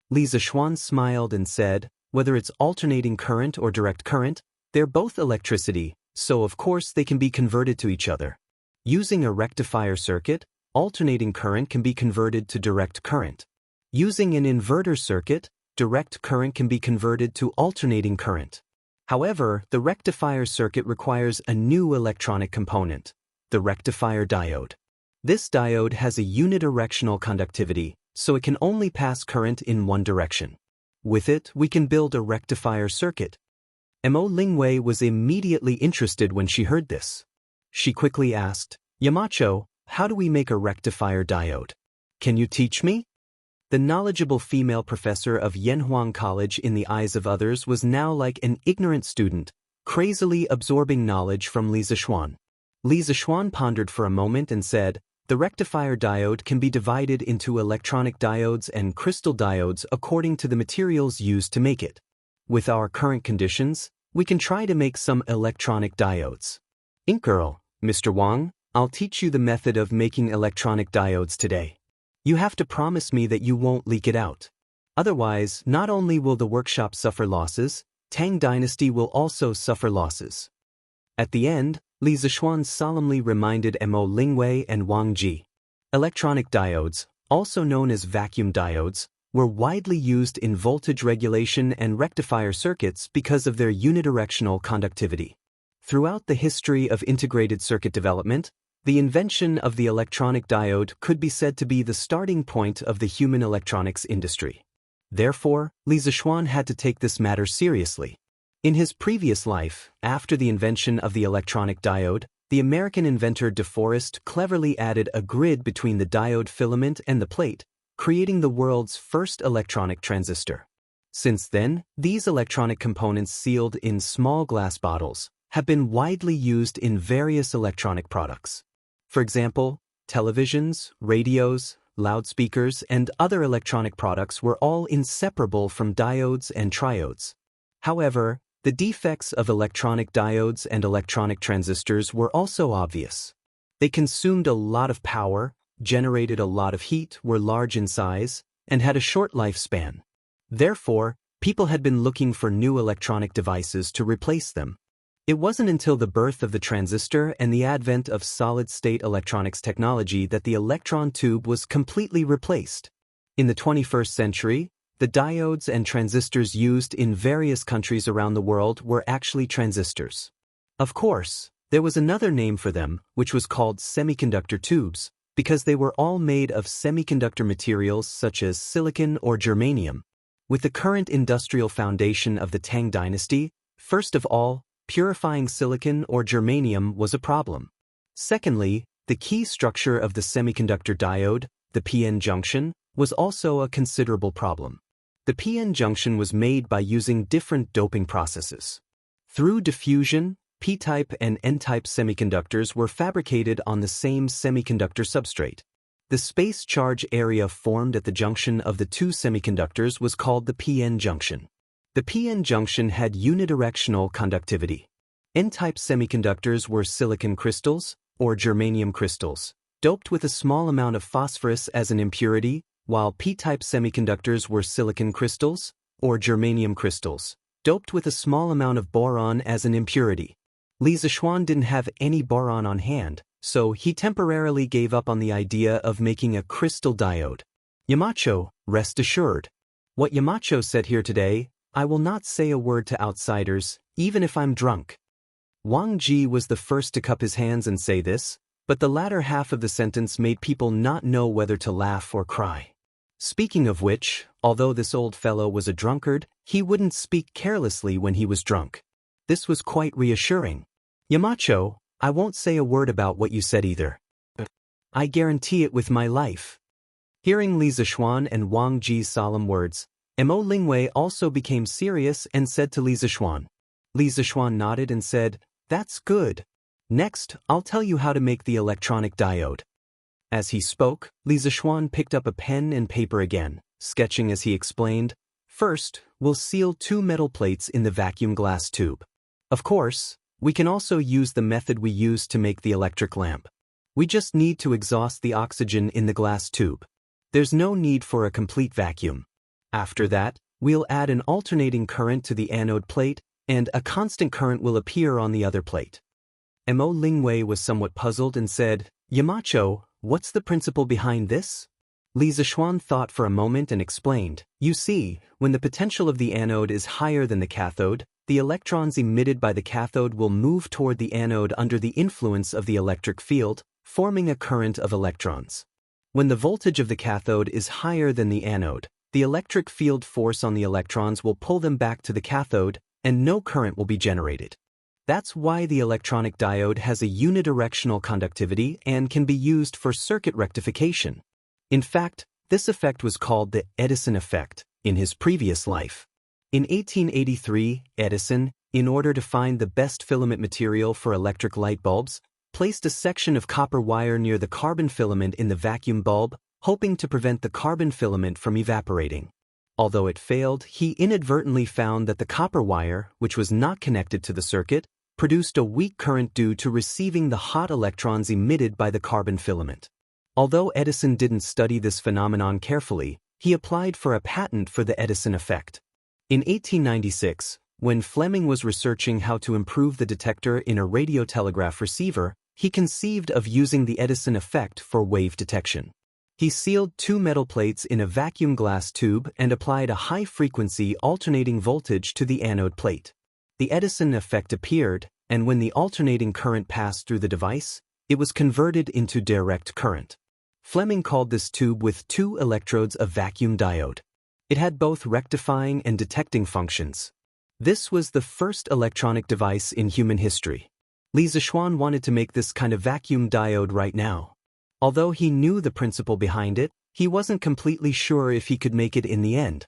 A: Li Zixuan smiled and said, "Whether it's alternating current or direct current, they're both electricity, so of course they can be converted to each other. Using a rectifier circuit, alternating current can be converted to direct current. Using an inverter circuit, direct current can be converted to alternating current. However, the rectifier circuit requires a new electronic component, the rectifier diode. This diode has a unidirectional conductivity, so it can only pass current in one direction. With it, we can build a rectifier circuit." Mo Lingwei was immediately interested when she heard this. She quickly asked, "Yamacho, how do we make a rectifier diode? Can you teach me?" The knowledgeable female professor of Yanhuang College in the eyes of others was now like an ignorant student, crazily absorbing knowledge from Li Zixuan. Li Zixuan pondered for a moment and said, "The rectifier diode can be divided into electronic diodes and crystal diodes according to the materials used to make it. With our current conditions, we can try to make some electronic diodes. Girl, Mr. Wang, I'll teach you the method of making electronic diodes today. You have to promise me that you won't leak it out. Otherwise, not only will the workshop suffer losses, Tang Dynasty will also suffer losses." At the end, Li Zixuan solemnly reminded Mo Lingwei and Wang Ji. Electronic diodes, also known as vacuum diodes, were widely used in voltage regulation and rectifier circuits because of their unidirectional conductivity. Throughout the history of integrated circuit development, the invention of the electronic diode could be said to be the starting point of the human electronics industry. Therefore, Li Zixuan had to take this matter seriously. In his previous life, after the invention of the electronic diode, the American inventor Daoist cleverly added a grid between the diode filament and the plate, creating the world's first electronic transistor. Since then, these electronic components sealed in small glass bottles have been widely used in various electronic products. For example, televisions, radios, loudspeakers, and other electronic products were all inseparable from diodes and triodes. However, the defects of electronic diodes and electronic transistors were also obvious. They consumed a lot of power, generated a lot of heat, were large in size, and had a short lifespan. Therefore, people had been looking for new electronic devices to replace them. It wasn't until the birth of the transistor and the advent of solid-state electronics technology that the electron tube was completely replaced. In the 21st century, the diodes and transistors used in various countries around the world were actually transistors. Of course, there was another name for them, which was called semiconductor tubes, because they were all made of semiconductor materials such as silicon or germanium. With the current industrial foundation of the Tang dynasty, first of all, purifying silicon or germanium was a problem. Secondly, the key structure of the semiconductor diode, the p-n junction, was also a considerable problem. The p-n junction was made by using different doping processes. Through diffusion, p-type and n-type semiconductors were fabricated on the same semiconductor substrate. The space charge area formed at the junction of the two semiconductors was called the p-n junction. The p-n junction had unidirectional conductivity. N-type semiconductors were silicon crystals, or germanium crystals, doped with a small amount of phosphorus as an impurity, while p-type semiconductors were silicon crystals, or germanium crystals, doped with a small amount of boron as an impurity. Li Zixuan didn't have any boron on hand, so he temporarily gave up on the idea of making a crystal diode. Yamacho, rest assured. What Yamacho said here today, I will not say a word to outsiders, even if I'm drunk. Wang Ji was the first to cup his hands and say this, but the latter half of the sentence made people not know whether to laugh or cry. Speaking of which, although this old fellow was a drunkard, he wouldn't speak carelessly when he was drunk. This was quite reassuring. Yamacho, I won't say a word about what you said either. I guarantee it with my life. Hearing Li Zixuan and Wang Ji's solemn words, Mo Lingwei also became serious and said to Li Zixuan. Li Zixuan nodded and said, "That's good. Next, I'll tell you how to make the electronic diode." As he spoke, Li Zixuan picked up a pen and paper again, sketching as he explained, "First, we'll seal two metal plates in the vacuum glass tube. Of course, we can also use the method we used to make the electric lamp. We just need to exhaust the oxygen in the glass tube. There's no need for a complete vacuum. After that, we'll add an alternating current to the anode plate, and a constant current will appear on the other plate." Mo Lingwei was somewhat puzzled and said, "Yamacho, what's the principle behind this?" Li Zixuan thought for a moment and explained, "You see, when the potential of the anode is higher than the cathode, the electrons emitted by the cathode will move toward the anode under the influence of the electric field, forming a current of electrons. When the voltage of the cathode is higher than the anode, the electric field force on the electrons will pull them back to the cathode, and no current will be generated. That's why the electronic diode has a unidirectional conductivity and can be used for circuit rectification. In fact, this effect was called the Edison effect in his previous life. In 1883, Edison, in order to find the best filament material for electric light bulbs, placed a section of copper wire near the carbon filament in the vacuum bulb, hoping to prevent the carbon filament from evaporating. Although it failed, he inadvertently found that the copper wire, which was not connected to the circuit, produced a weak current due to receiving the hot electrons emitted by the carbon filament. Although Edison didn't study this phenomenon carefully, he applied for a patent for the Edison effect. In 1896, when Fleming was researching how to improve the detector in a radiotelegraph receiver, he conceived of using the Edison effect for wave detection. He sealed two metal plates in a vacuum glass tube and applied a high-frequency alternating voltage to the anode plate. The Edison effect appeared, and when the alternating current passed through the device, it was converted into direct current. Fleming called this tube with two electrodes a vacuum diode. It had both rectifying and detecting functions. This was the first electronic device in human history. Li Zixuan wanted to make this kind of vacuum diode right now. Although he knew the principle behind it, he wasn't completely sure if he could make it in the end.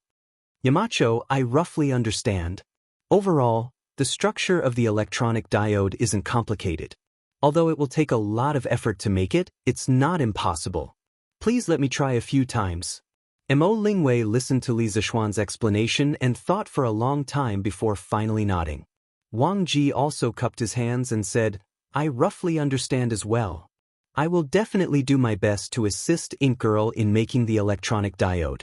A: Yamacho, I roughly understand. Overall, the structure of the electronic diode isn't complicated. Although it will take a lot of effort to make it, it's not impossible. Please let me try a few times. Mo Lingwei listened to Li Zixuan's explanation and thought for a long time before finally nodding. Wang Ji also cupped his hands and said, I roughly understand as well. I will definitely do my best to assist Ink Girl in making the electronic diode.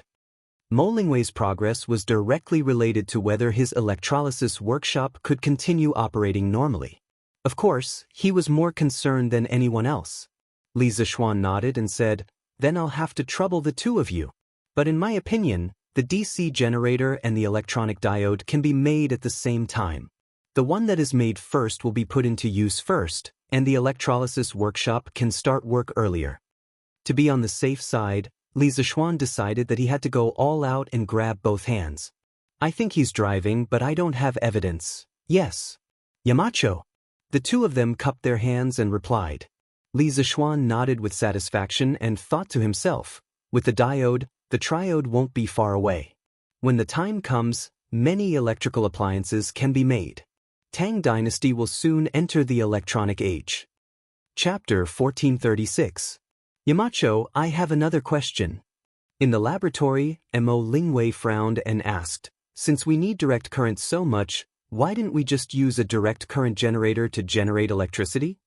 A: Mo Lingwei's progress was directly related to whether his electrolysis workshop could continue operating normally. Of course, he was more concerned than anyone else. Li Zixuan nodded and said, Then I'll have to trouble the two of you. But in my opinion, the DC generator and the electronic diode can be made at the same time. The one that is made first will be put into use first, and the electrolysis workshop can start work earlier. To be on the safe side, Li Zixuan decided that he had to go all out and grab both hands. I think he's driving, but I don't have evidence. Yes. Yamacho. The two of them cupped their hands and replied. Li Zixuan nodded with satisfaction and thought to himself, with the diode, the triode won't be far away. When the time comes, many electrical appliances can be made. Tang Dynasty will soon enter the electronic age. Chapter 1436. Yamacho, I have another question. In the laboratory, Mo Lingwei frowned and asked, Since we need direct current so much, why didn't we just use a direct current generator to generate electricity?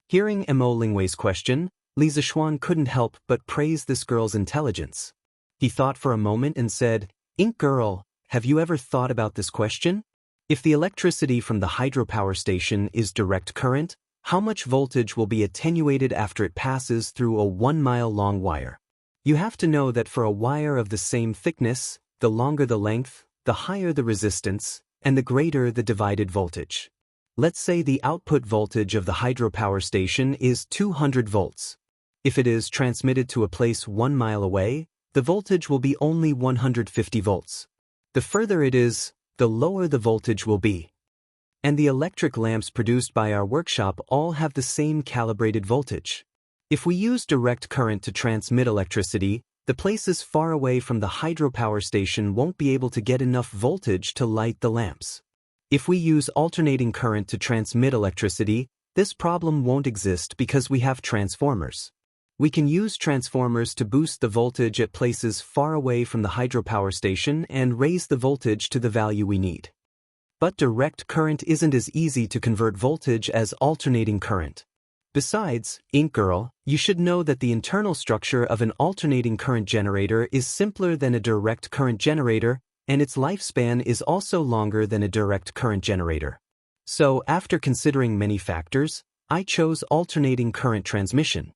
A: Hearing Mo Lingwei's question, Li Zixuan couldn't help but praise this girl's intelligence. He thought for a moment and said, Ink Girl, have you ever thought about this question? If the electricity from the hydropower station is direct current, how much voltage will be attenuated after it passes through a 1-mile-long wire? You have to know that for a wire of the same thickness, the longer the length, the higher the resistance, and the greater the divided voltage. Let's say the output voltage of the hydropower station is 200 volts. If it is transmitted to a place 1 mile away, the voltage will be only 150 volts. The further it is, the lower the voltage will be. And the electric lamps produced by our workshop all have the same calibrated voltage. If we use direct current to transmit electricity, the places far away from the hydropower station won't be able to get enough voltage to light the lamps. If we use alternating current to transmit electricity, this problem won't exist because we have transformers. We can use transformers to boost the voltage at places far away from the hydropower station and raise the voltage to the value we need. But direct current isn't as easy to convert voltage as alternating current. Besides, Ink Girl, you should know that the internal structure of an alternating current generator is simpler than a direct current generator, and its lifespan is also longer than a direct current generator. So, after considering many factors, I chose alternating current transmission.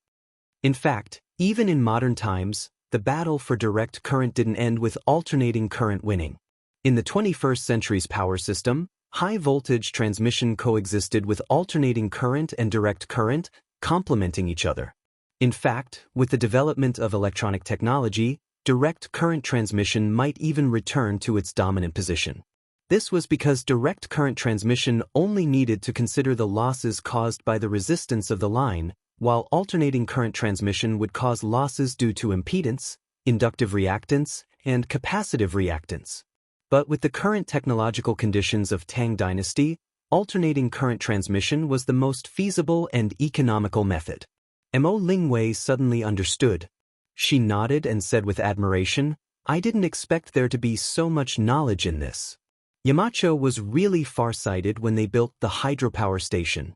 A: In fact, even in modern times, the battle for direct current didn't end with alternating current winning. In the 21st century's power system, high-voltage transmission coexisted with alternating current and direct current, complementing each other. In fact, with the development of electronic technology, direct current transmission might even return to its dominant position. This was because direct current transmission only needed to consider the losses caused by the resistance of the line, while alternating current transmission would cause losses due to impedance, inductive reactance, and capacitive reactance. But with the current technological conditions of Tang Dynasty, alternating current transmission was the most feasible and economical method. Mo Lingwei suddenly understood. She nodded and said with admiration, I didn't expect there to be so much knowledge in this. Yamacho was really far-sighted when they built the hydropower station.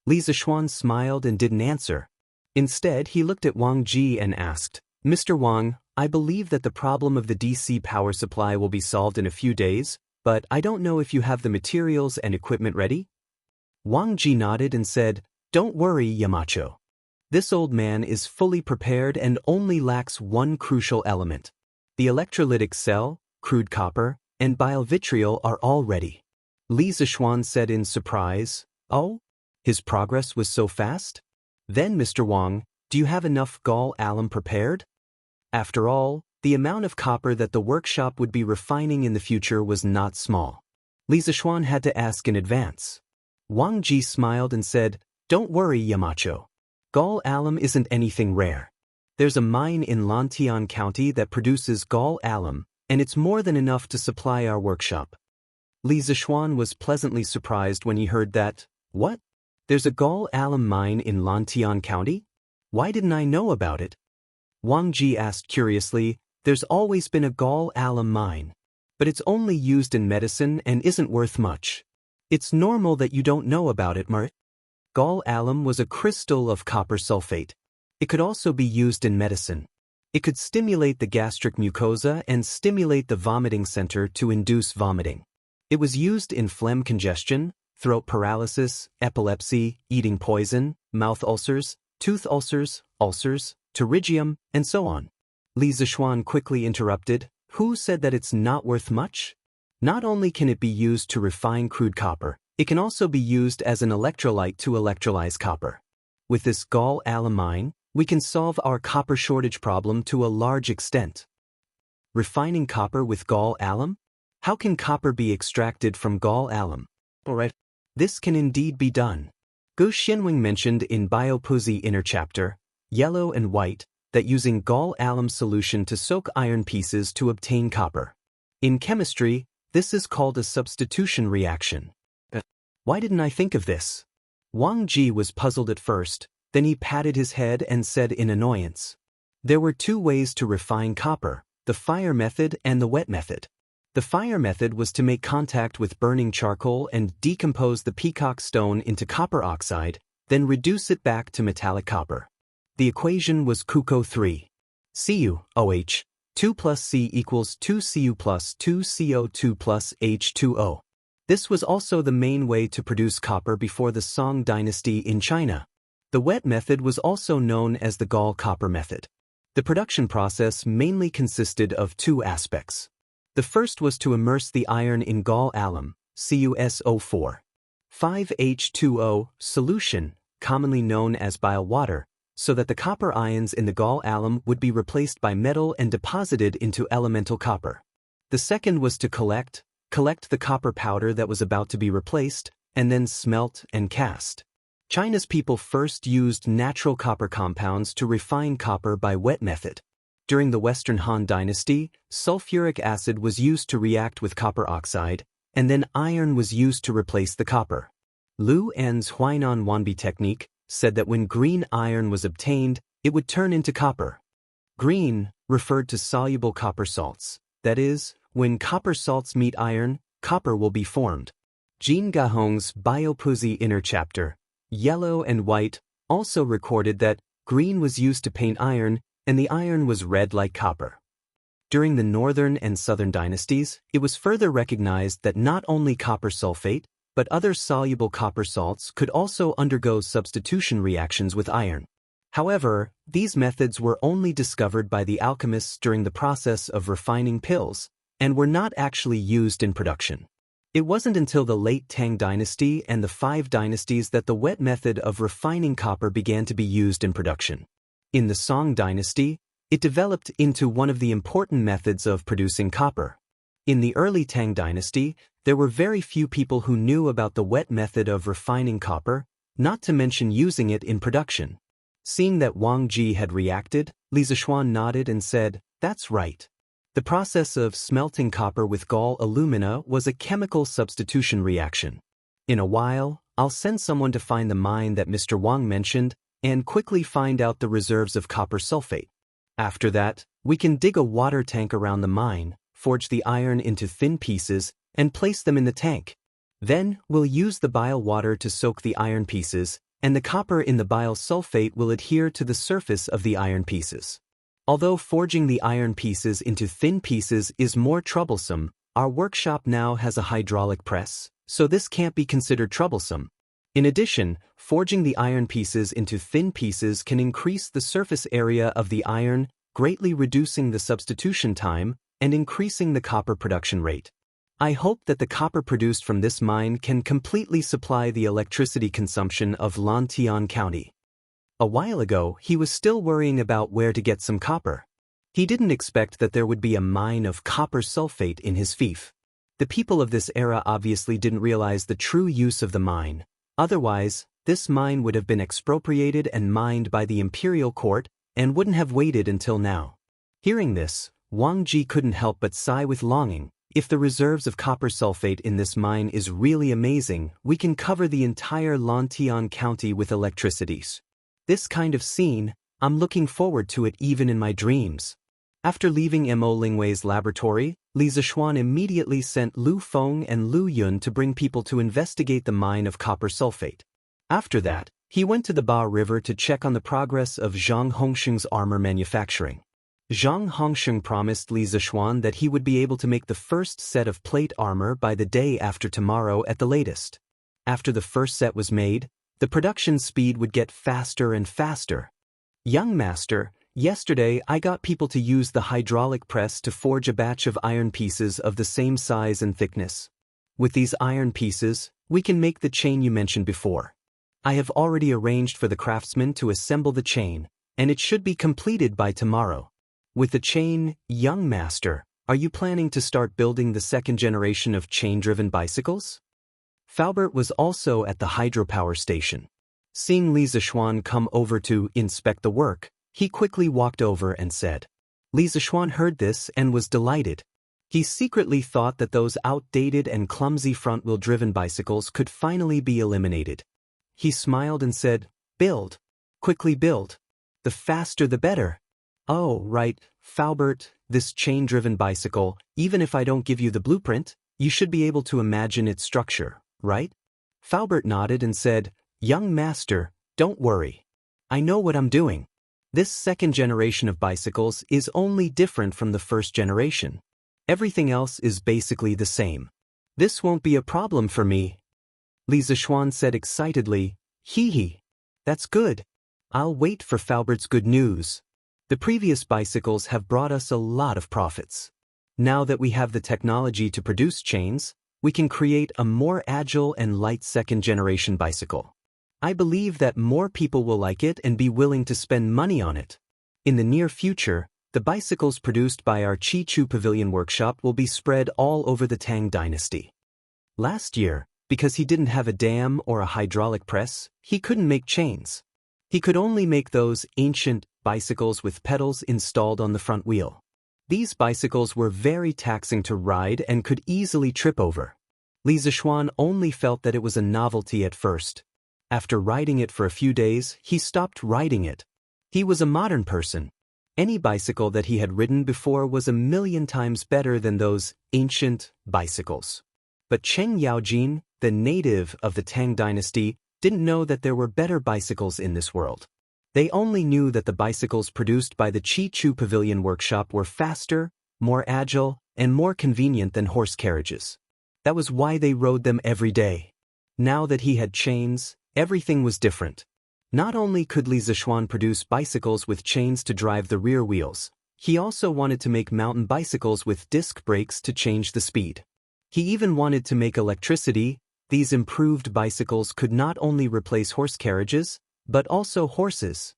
A: Li Zixuan smiled and didn't answer. Instead, he looked at Wang Ji and asked, Mr. Wang, I believe that the problem of the DC power supply will be solved in a few days, but I don't know if you have the materials and equipment ready? Wang Ji nodded and said, Don't worry, Yamacho. This old man is fully prepared and only lacks one crucial element. The electrolytic cell, crude copper, and bile vitriol are all ready. Li Zixuan said in surprise, Oh? His progress was so fast? Then, Mr. Wang, do you have enough gall alum prepared? After all, the amount of copper that the workshop would be refining in the future was not small. Li Zixuan had to ask in advance. Wang Ji smiled and said, "Don't worry, Yamacho. Gall alum isn't anything rare. There's a mine in Longtime County that produces gall alum, and it's more than enough to supply our workshop." Li Zishuan was pleasantly surprised when he heard that. What? There's a gall alum mine in Longtime County? Why didn't I know about it? Wang Ji asked curiously. There's always been a gall alum mine. But it's only used in medicine and isn't worth much. It's normal that you don't know about it, Mar. Gall alum was a crystal of copper sulfate. It could also be used in medicine. It could stimulate the gastric mucosa and stimulate the vomiting center to induce vomiting. It was used in phlegm congestion, throat paralysis, epilepsy, eating poison, mouth ulcers, tooth ulcers, pterygium, and so on. Li Zishuan quickly interrupted. Who said that it's not worth much? Not only can it be used to refine crude copper, it can also be used as an electrolyte to electrolyze copper. With this gall alum mine, we can solve our copper shortage problem to a large extent. Refining copper with gall alum? How can copper be extracted from gall alum? Alright, this can indeed be done. Gu Xianwing mentioned in Biopuzi inner chapter, Yellow and White, that using gall alum solution to soak iron pieces to obtain copper. In chemistry, this is called a substitution reaction. Why didn't I think of this? Wang Ji was puzzled at first, then he patted his head and said in annoyance. There were two ways to refine copper, the fire method and the wet method. The fire method was to make contact with burning charcoal and decompose the peacock stone into copper oxide, then reduce it back to metallic copper. The equation was CuCO3. CuOH, 2 plus C equals 2Cu plus 2CO2 plus H2O. This was also the main way to produce copper before the Song dynasty in China. The wet method was also known as the gall copper method. The production process mainly consisted of two aspects. The first was to immerse the iron in gall alum, CuSO4. 5H2O solution, commonly known as bile water, so that the copper ions in the gall alum would be replaced by metal and deposited into elemental copper. The second was to collect the copper powder that was about to be replaced, and then smelt and cast. China's people first used natural copper compounds to refine copper by wet method. During the Western Han Dynasty, sulfuric acid was used to react with copper oxide, and then iron was used to replace the copper. Lu An's Huainan Wanbi technique said that when green iron was obtained, it would turn into copper. Green referred to soluble copper salts. That is, when copper salts meet iron, copper will be formed. Jin Gahong's Biopuzi inner chapter, Yellow and White, also recorded that green was used to paint iron, and the iron was red like copper. During the Northern and Southern dynasties, it was further recognized that not only copper sulfate, but other soluble copper salts could also undergo substitution reactions with iron. However, these methods were only discovered by the alchemists during the process of refining pills, and were not actually used in production. It wasn't until the late Tang dynasty and the Five dynasties that the wet method of refining copper began to be used in production. In the Song dynasty, it developed into one of the important methods of producing copper. In the early Tang dynasty, there were very few people who knew about the wet method of refining copper, not to mention using it in production. Seeing that Wang Ji had reacted, Li Zishuan nodded and said, "That's right. The process of smelting copper with gall alumina was a chemical substitution reaction. In a while, I'll send someone to find the mine that Mr. Wang mentioned and quickly find out the reserves of copper sulfate. After that, we can dig a water tank around the mine, forge the iron into thin pieces, and place them in the tank. Then, we'll use the bile water to soak the iron pieces, and the copper in the bile sulfate will adhere to the surface of the iron pieces. Although forging the iron pieces into thin pieces is more troublesome, our workshop now has a hydraulic press, so this can't be considered troublesome. In addition, forging the iron pieces into thin pieces can increase the surface area of the iron, greatly reducing the substitution time and increasing the copper production rate. I hope that the copper produced from this mine can completely supply the electricity consumption of Longtime County." A while ago, he was still worrying about where to get some copper. He didn't expect that there would be a mine of copper sulfate in his fief. The people of this era obviously didn't realize the true use of the mine, Otherwise, this mine would have been expropriated and mined by the imperial court and wouldn't have waited until now. Hearing this, Wang Ji couldn't help but sigh with longing. If the reserves of copper sulfate in this mine is really amazing, we can cover the entire Longtime County with electricities. This kind of scene, I'm looking forward to it even in my dreams. After leaving Mo Lingwei's laboratory, Li Zixuan immediately sent Lu Feng and Lu Yun to bring people to investigate the mine of copper sulfate. After that, he went to the Ba River to check on the progress of Zhang Hongsheng's armor manufacturing. Zhang Hongsheng promised Li Zixuan that he would be able to make the first set of plate armor by the day after tomorrow at the latest. After the first set was made, the production speed would get faster and faster. Young master, yesterday I got people to use the hydraulic press to forge a batch of iron pieces of the same size and thickness. With these iron pieces, we can make the chain you mentioned before. I have already arranged for the craftsmen to assemble the chain, and it should be completed by tomorrow. With the chain, young master, are you planning to start building the second generation of chain-driven bicycles? Faubert was also at the hydropower station. Seeing Li Zixuan come over to inspect the work, he quickly walked over and said. Li Zixuan heard this and was delighted. He secretly thought that those outdated and clumsy front-wheel-driven bicycles could finally be eliminated. He smiled and said, "Build. Quickly build. The faster the better." "Oh, right, Faubert, this chain-driven bicycle, even if I don't give you the blueprint, you should be able to imagine its structure, right?" Faubert nodded and said, "Young master, don't worry. I know what I'm doing. This second generation of bicycles is only different from the first generation. Everything else is basically the same. This won't be a problem for me." Li Zixuan said excitedly, "Hee. That's good. I'll wait for Faubert's good news. The previous bicycles have brought us a lot of profits. Now that we have the technology to produce chains, we can create a more agile and light second-generation bicycle. I believe that more people will like it and be willing to spend money on it. In the near future, the bicycles produced by our Chichu Pavilion workshop will be spread all over the Tang dynasty." Last year, because he didn't have a dam or a hydraulic press, he couldn't make chains. He could only make those ancient bicycles with pedals installed on the front wheel. These bicycles were very taxing to ride and could easily trip over. Li Zixuan only felt that it was a novelty at first. After riding it for a few days, he stopped riding it. He was a modern person. Any bicycle that he had ridden before was a million times better than those ancient bicycles. But Cheng Yaojin, the native of the Tang dynasty, didn't know that there were better bicycles in this world. They only knew that the bicycles produced by the Chichu Pavilion workshop were faster, more agile, and more convenient than horse carriages. That was why they rode them every day. Now that he had chains, everything was different. Not only could Li Zixuan produce bicycles with chains to drive the rear wheels, he also wanted to make mountain bicycles with disc brakes to change the speed. He even wanted to make electricity. These improved bicycles could not only replace horse carriages, but also horses.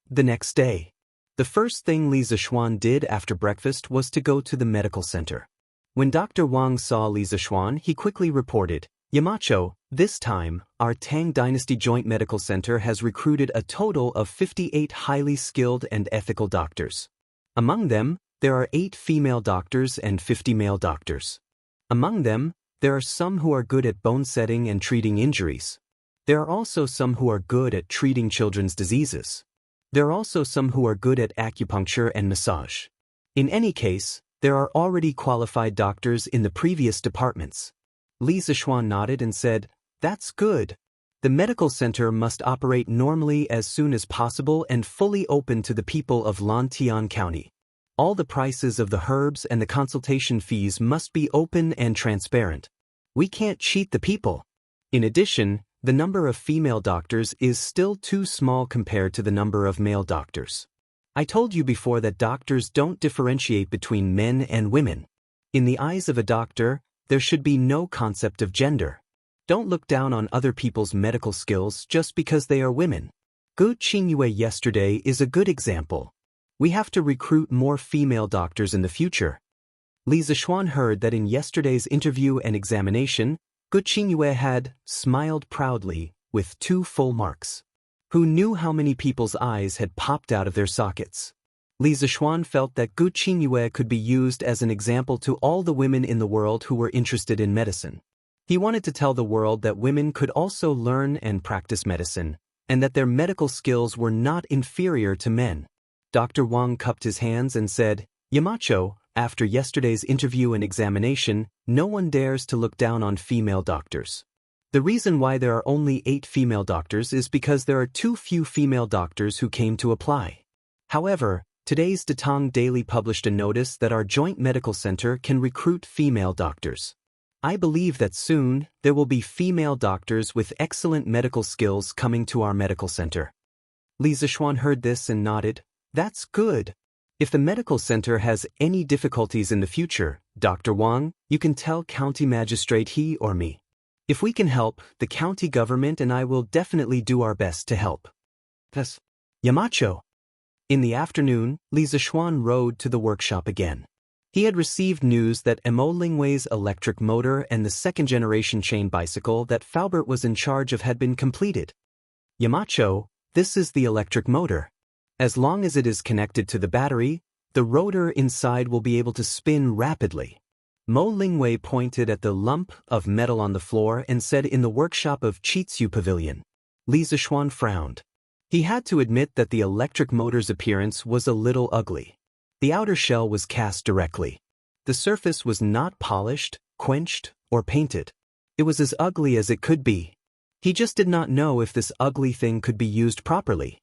A: The next day, the first thing Li Zixuan did after breakfast was to go to the medical center. When Dr. Wang saw Li Zixuan, he quickly reported, "Yamacho, this time, our Tang Dynasty Joint Medical Center has recruited a total of 58 highly skilled and ethical doctors. Among them, there are 8 female doctors and 50 male doctors. Among them, there are some who are good at bone setting and treating injuries. There are also some who are good at treating children's diseases. There are also some who are good at acupuncture and massage. In any case, there are already qualified doctors in the previous departments." Li Zixuan nodded and said, "That's good. The medical center must operate normally as soon as possible and fully open to the people of Longtime County. All the prices of the herbs and the consultation fees must be open and transparent. We can't cheat the people. In addition, the number of female doctors is still too small compared to the number of male doctors. I told you before that doctors don't differentiate between men and women. In the eyes of a doctor, there should be no concept of gender. Don't look down on other people's medical skills just because they are women. Gu Qingyue yesterday is a good example. We have to recruit more female doctors in the future." Li Zixuan heard that in yesterday's interview and examination, Gu Qingyue had smiled proudly with 2 full marks. Who knew how many people's eyes had popped out of their sockets? Li Zixuan felt that Gu Qingyue could be used as an example to all the women in the world who were interested in medicine. He wanted to tell the world that women could also learn and practice medicine, and that their medical skills were not inferior to men. Dr. Wang cupped his hands and said, "Yamacho, after yesterday's interview and examination, no one dares to look down on female doctors. The reason why there are only 8 female doctors is because there are too few female doctors who came to apply. However, today's Datang Daily published a notice that our joint medical center can recruit female doctors. I believe that soon, there will be female doctors with excellent medical skills coming to our medical center." Li Zixuan heard this and nodded. "That's good. If the medical center has any difficulties in the future, Dr. Wang, you can tell county magistrate he or me. If we can help, the county government and I will definitely do our best to help." Thus, Yamacho. In the afternoon, Li Zixuan rode to the workshop again. He had received news that Emo Lingwei's electric motor and the second-generation chain bicycle that Faubert was in charge of had been completed. "Yamacho, this is the electric motor. As long as it is connected to the battery, the rotor inside will be able to spin rapidly." Mo Lingwei pointed at the lump of metal on the floor and said in the workshop of Chitsu Pavilion. Li Zixuan frowned. He had to admit that the electric motor's appearance was a little ugly. The outer shell was cast directly. The surface was not polished, quenched, or painted. It was as ugly as it could be. He just did not know if this ugly thing could be used properly.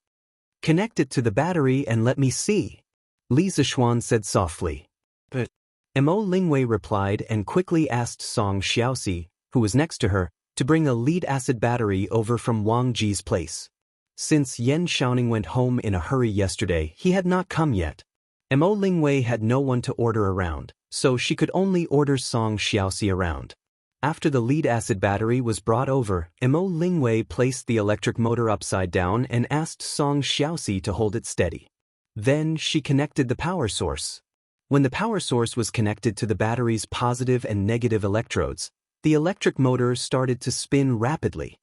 A: "Connect it to the battery and let me see," Li Zixuan said softly. "But," Mo Lingwei replied and quickly asked Song Xiaoxi, who was next to her, to bring a lead-acid battery over from Wang Ji's place. Since Yan Xiaoning went home in a hurry yesterday, he had not come yet. Mo Lingwei had no one to order around, so she could only order Song Xiaoxi around. After the lead-acid battery was brought over, Mo Lingwei placed the electric motor upside down and asked Song Xiaoxi to hold it steady. Then she connected the power source. When the power source was connected to the battery's positive and negative electrodes, the electric motor started to spin rapidly.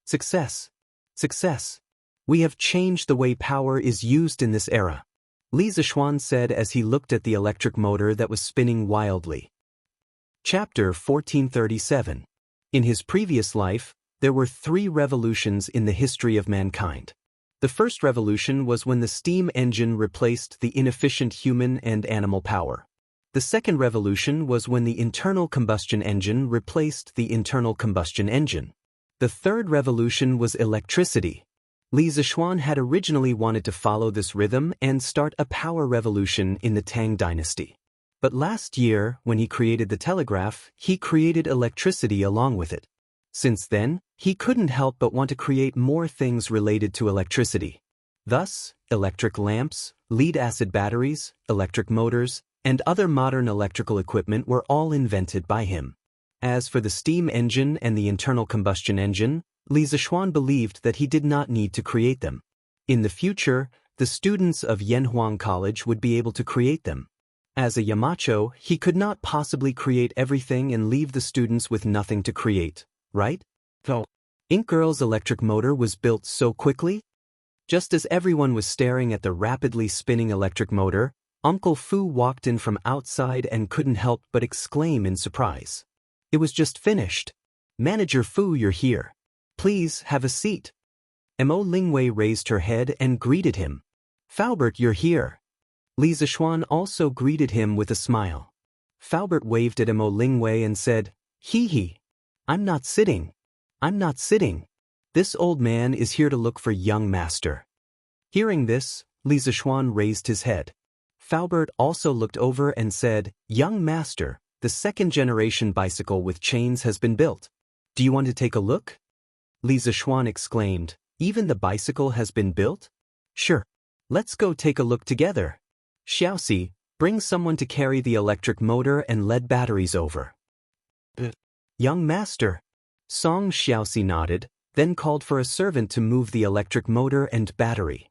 A: "Success! Success! We have changed the way power is used in this era," Li Zixuan said as he looked at the electric motor that was spinning wildly. Chapter 1437. In his previous life, there were 3 revolutions in the history of mankind. The first revolution was when the steam engine replaced the inefficient human and animal power. The second revolution was when the internal combustion engine replaced the internal combustion engine. The third revolution was electricity. Li Zixuan had originally wanted to follow this rhythm and start a power revolution in the Tang dynasty. But last year, when he created the telegraph, he created electricity along with it. Since then, he couldn't help but want to create more things related to electricity. Thus, electric lamps, lead-acid batteries, electric motors, and other modern electrical equipment were all invented by him. As for the steam engine and the internal combustion engine, Li Zixuan believed that he did not need to create them. In the future, the students of Yanhuang College would be able to create them. As a Yamacho, he could not possibly create everything and leave the students with nothing to create, right? So, Ink Girl's electric motor was built so quickly? Just as everyone was staring at the rapidly spinning electric motor, Uncle Fu walked in from outside and couldn't help but exclaim in surprise. "It was just finished. Manager Fu, you're here. Please have a seat." Mo Lingwei raised her head and greeted him. "Faubert, you're here." Li Zixuan also greeted him with a smile. Faubert waved at Mo Lingwei and said, "Hee. I'm not sitting. I'm not sitting. This old man is here to look for young master." Hearing this, Li Zixuan raised his head. Faubert also looked over and said, "Young master, the second-generation bicycle with chains has been built. Do you want to take a look?" Li Zixuan exclaimed, "Even the bicycle has been built? Sure. Let's go take a look together. Xiaoxi, bring someone to carry the electric motor and lead batteries over." "Young master." Song Xiaoxi nodded, then called for a servant to move the electric motor and battery.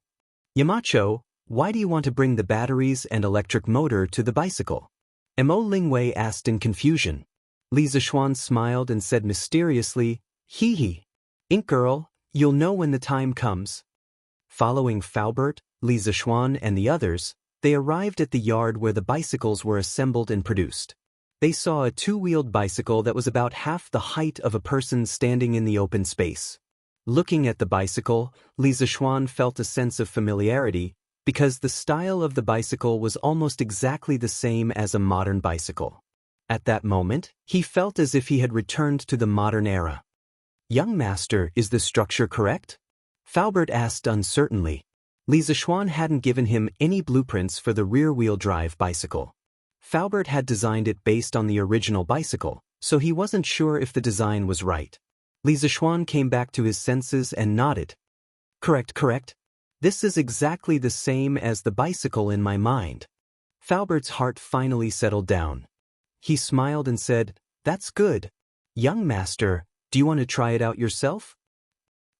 A: "Yamacho, why do you want to bring the batteries and electric motor to the bicycle?" Mo Lingwei asked in confusion. Li Zixuan smiled and said mysteriously, "Hee. Ink Girl, you'll know when the time comes. Following Faubert, Li Zishuan, and the others, they arrived at the yard where the bicycles were assembled and produced. They saw a two-wheeled bicycle that was about half the height of a person standing in the open space. Looking at the bicycle, Li Zishuan felt a sense of familiarity because the style of the bicycle was almost exactly the same as a modern bicycle. At that moment, he felt as if he had returned to the modern era. "Young master, is the structure correct?" Faubert asked uncertainly. Li Zishuan hadn't given him any blueprints for the rear-wheel drive bicycle. Faubert had designed it based on the original bicycle, so he wasn't sure if the design was right. Li Zishuan came back to his senses and nodded. Correct. This is exactly the same as the bicycle in my mind." Faubert's heart finally settled down. He smiled and said, "That's good. Young master, do you want to try it out yourself?"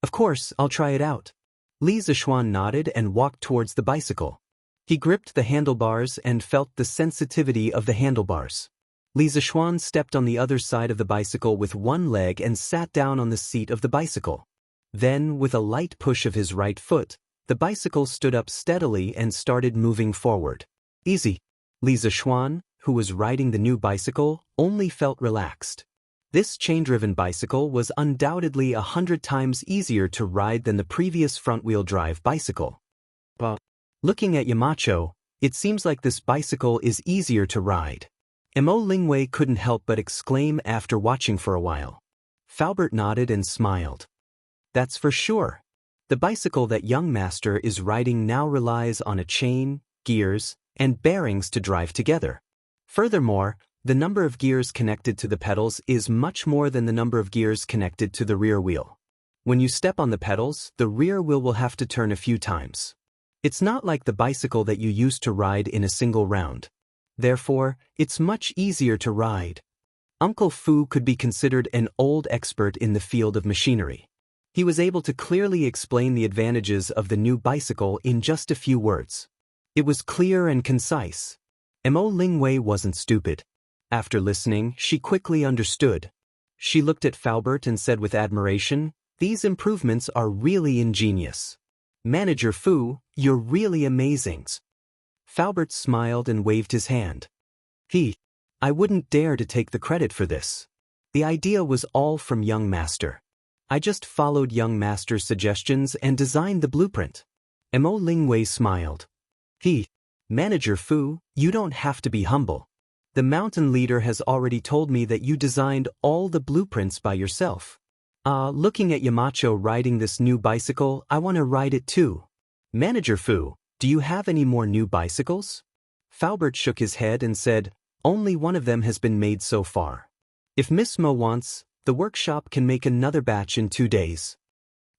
A: "Of course, I'll try it out." Li Zishuan nodded and walked towards the bicycle. He gripped the handlebars and felt the sensitivity of the handlebars. Li Zishuan stepped on the other side of the bicycle with one leg and sat down on the seat of the bicycle. Then, with a light push of his right foot, the bicycle stood up steadily and started moving forward. Easy. Li Zishuan, who was riding the new bicycle, only felt relaxed. This chain-driven bicycle was undoubtedly 100 times easier to ride than the previous front-wheel drive bicycle. But looking at Yamacho, it seems like this bicycle is easier to ride. Mo Lingwei couldn't help but exclaim after watching for a while. Faubert nodded and smiled. "That's for sure. The bicycle that young master is riding now relies on a chain, gears, and bearings to drive together. Furthermore, the number of gears connected to the pedals is much more than the number of gears connected to the rear wheel. When you step on the pedals, the rear wheel will have to turn a few times. It's not like the bicycle that you used to ride in a single round. Therefore, it's much easier to ride." Uncle Fu could be considered an old expert in the field of machinery. He was able to clearly explain the advantages of the new bicycle in just a few words. It was clear and concise. Mo Lingwei wasn't stupid. After listening, she quickly understood. She looked at Faubert and said with admiration, "These improvements are really ingenious. Manager Fu, you're really amazing." Faubert smiled and waved his hand. I wouldn't dare to take the credit for this. The idea was all from young master. I just followed young master's suggestions and designed the blueprint." Mo Lingwei smiled. Manager Fu, you don't have to be humble. The mountain leader has already told me that you designed all the blueprints by yourself. Looking at Yamacho riding this new bicycle, I want to ride it too. Manager Fu, do you have any more new bicycles?" Faubert shook his head and said, "Only one of them has been made so far. If Miss Mo wants, the workshop can make another batch in 2 days."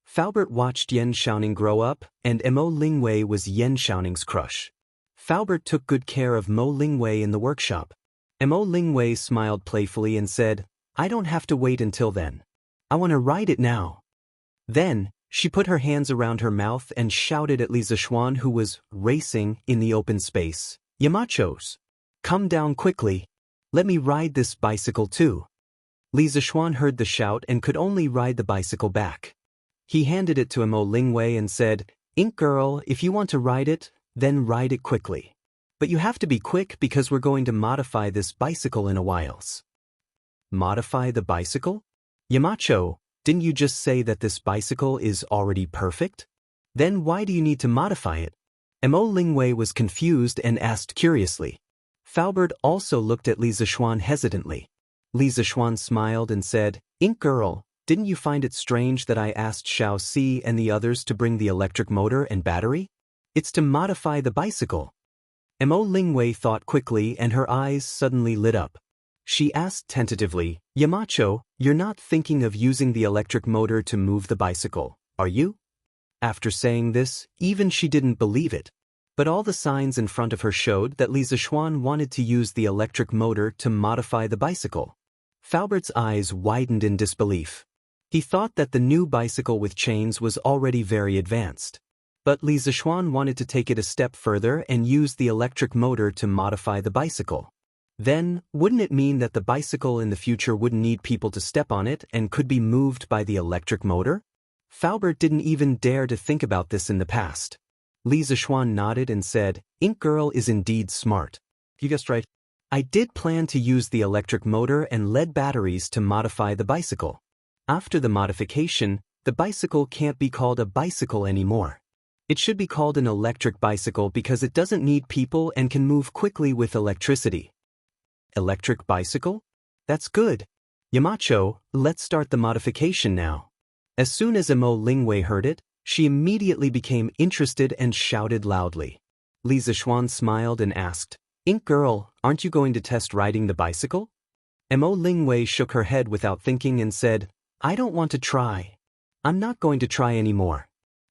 A: Faubert watched Yan Xiaoning grow up, and Mo Lingwei was Yan Xiaoning's crush. Faubert took good care of Mo Lingwei in the workshop. Mo Lingwei smiled playfully and said, "I don't have to wait until then. I want to ride it now." Then, she put her hands around her mouth and shouted at Li Zishuan, who was racing in the open space, "Yamachos, come down quickly. Let me ride this bicycle too." Li Zishuan heard the shout and could only ride the bicycle back. He handed it to Mo Lingwei and said, "Ink girl, if you want to ride it, then ride it quickly. But you have to be quick because we're going to modify this bicycle in a while." Modify the bicycle? Yamacho, didn't you just say that this bicycle is already perfect? Then why do you need to modify it? Mo Lingwei was confused and asked curiously. Faubert also looked at Li Zishuan hesitantly. Li Zishuan smiled and said, "Ink girl, didn't you find it strange that I asked Xiao Si and the others to bring the electric motor and battery? It's to modify the bicycle." Mo Lingwei thought quickly and her eyes suddenly lit up. She asked tentatively, "Yamacho, you're not thinking of using the electric motor to move the bicycle, are you?" After saying this, even she didn't believe it. But all the signs in front of her showed that Li Zishuan wanted to use the electric motor to modify the bicycle. Faubert's eyes widened in disbelief. He thought that the new bicycle with chains was already very advanced. But Li Zishuan wanted to take it a step further and use the electric motor to modify the bicycle. Then, wouldn't it mean that the bicycle in the future wouldn't need people to step on it and could be moved by the electric motor? Faubert didn't even dare to think about this in the past. Li Zixuan nodded and said, Ink Girl is indeed smart. You guessed right. I did plan to use the electric motor and lead batteries to modify the bicycle. After the modification, the bicycle can't be called a bicycle anymore. It should be called an electric bicycle because it doesn't need people and can move quickly with electricity. Electric bicycle? That's good. Yamacho, let's start the modification now. As soon as Imo Lingwei heard it, she immediately became interested and shouted loudly. Li Zixuan smiled and asked, Ink Girl, aren't you going to test riding the bicycle? Imo Lingwei shook her head without thinking and said, I don't want to try. I'm not going to try anymore.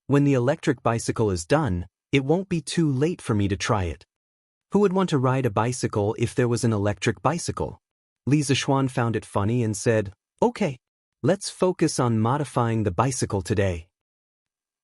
A: When the electric bicycle is done, it won't be too late for me to try it. Who would want to ride a bicycle if there was an electric bicycle? Li Zixuan found it funny and said, Okay, let's focus on modifying the bicycle today.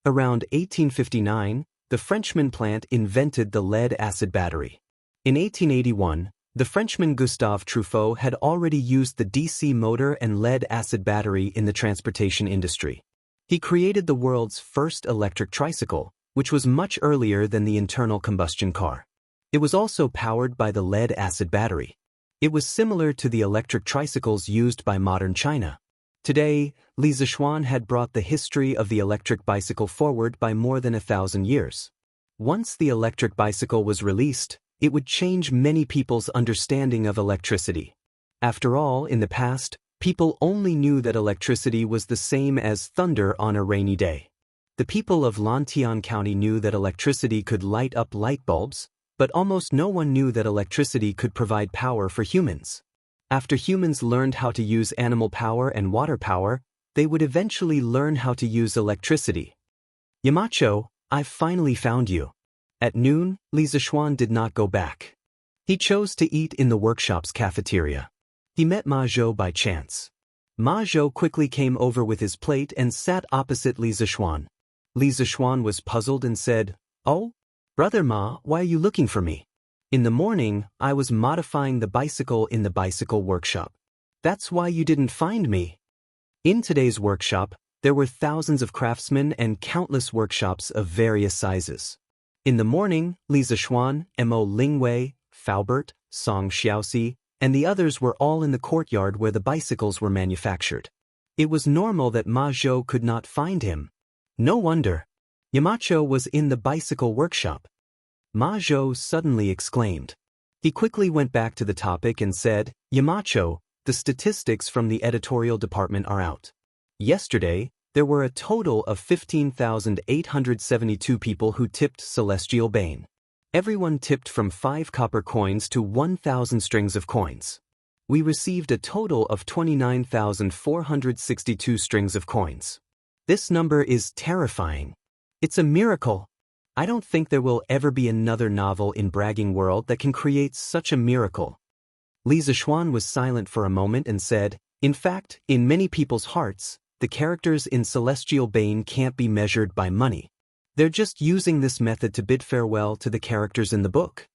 A: Around 1859, the Frenchman Plant invented the lead-acid battery. In 1881, the Frenchman Gustave Truffaut had already used the DC motor and lead-acid battery in the transportation industry. He created the world's first electric tricycle, which was much earlier than the internal combustion car. It was also powered by the lead-acid battery. It was similar to the electric tricycles used by modern China. Today, Li Zixuan had brought the history of the electric bicycle forward by more than 1,000 years. Once the electric bicycle was released, it would change many people's understanding of electricity. After all, in the past, people only knew that electricity was the same as thunder on a rainy day. The people of Lantian County knew that electricity could light up light bulbs, but almost no one knew that electricity could provide power for humans. After humans learned how to use animal power and water power, they would eventually learn how to use electricity. Yamacho, I've finally found you. At noon, Li Zixuan did not go back. He chose to eat in the workshop's cafeteria. He met Ma Zhou by chance. Ma Zhou quickly came over with his plate and sat opposite Li Zixuan. Li Zixuan was puzzled and said, Oh, Brother Ma, why are you looking for me? In the morning, I was modifying the bicycle in the bicycle workshop. That's why you didn't find me. In today's workshop, there were thousands of craftsmen and countless workshops of various sizes. In the morning, Li Zixuan, Imo Lingwei, Faubert, Song Xiaoxi, and the others were all in the courtyard where the bicycles were manufactured. It was normal that Ma Zhou could not find him. No wonder. Yamacho was in the bicycle workshop. Ma Zhou suddenly exclaimed. He quickly went back to the topic and said, Yamacho, the statistics from the editorial department are out. Yesterday, there were a total of 15,872 people who tipped Celestial Bane. Everyone tipped from 5 copper coins to 1,000 strings of coins. We received a total of 29,462 strings of coins. This number is terrifying. It's a miracle. I don't think there will ever be another novel in Bragging World that can create such a miracle. Li Zixuan was silent for a moment and said, In fact, in many people's hearts, the characters in Celestial Bane can't be measured by money. They're just using this method to bid farewell to the characters in the book.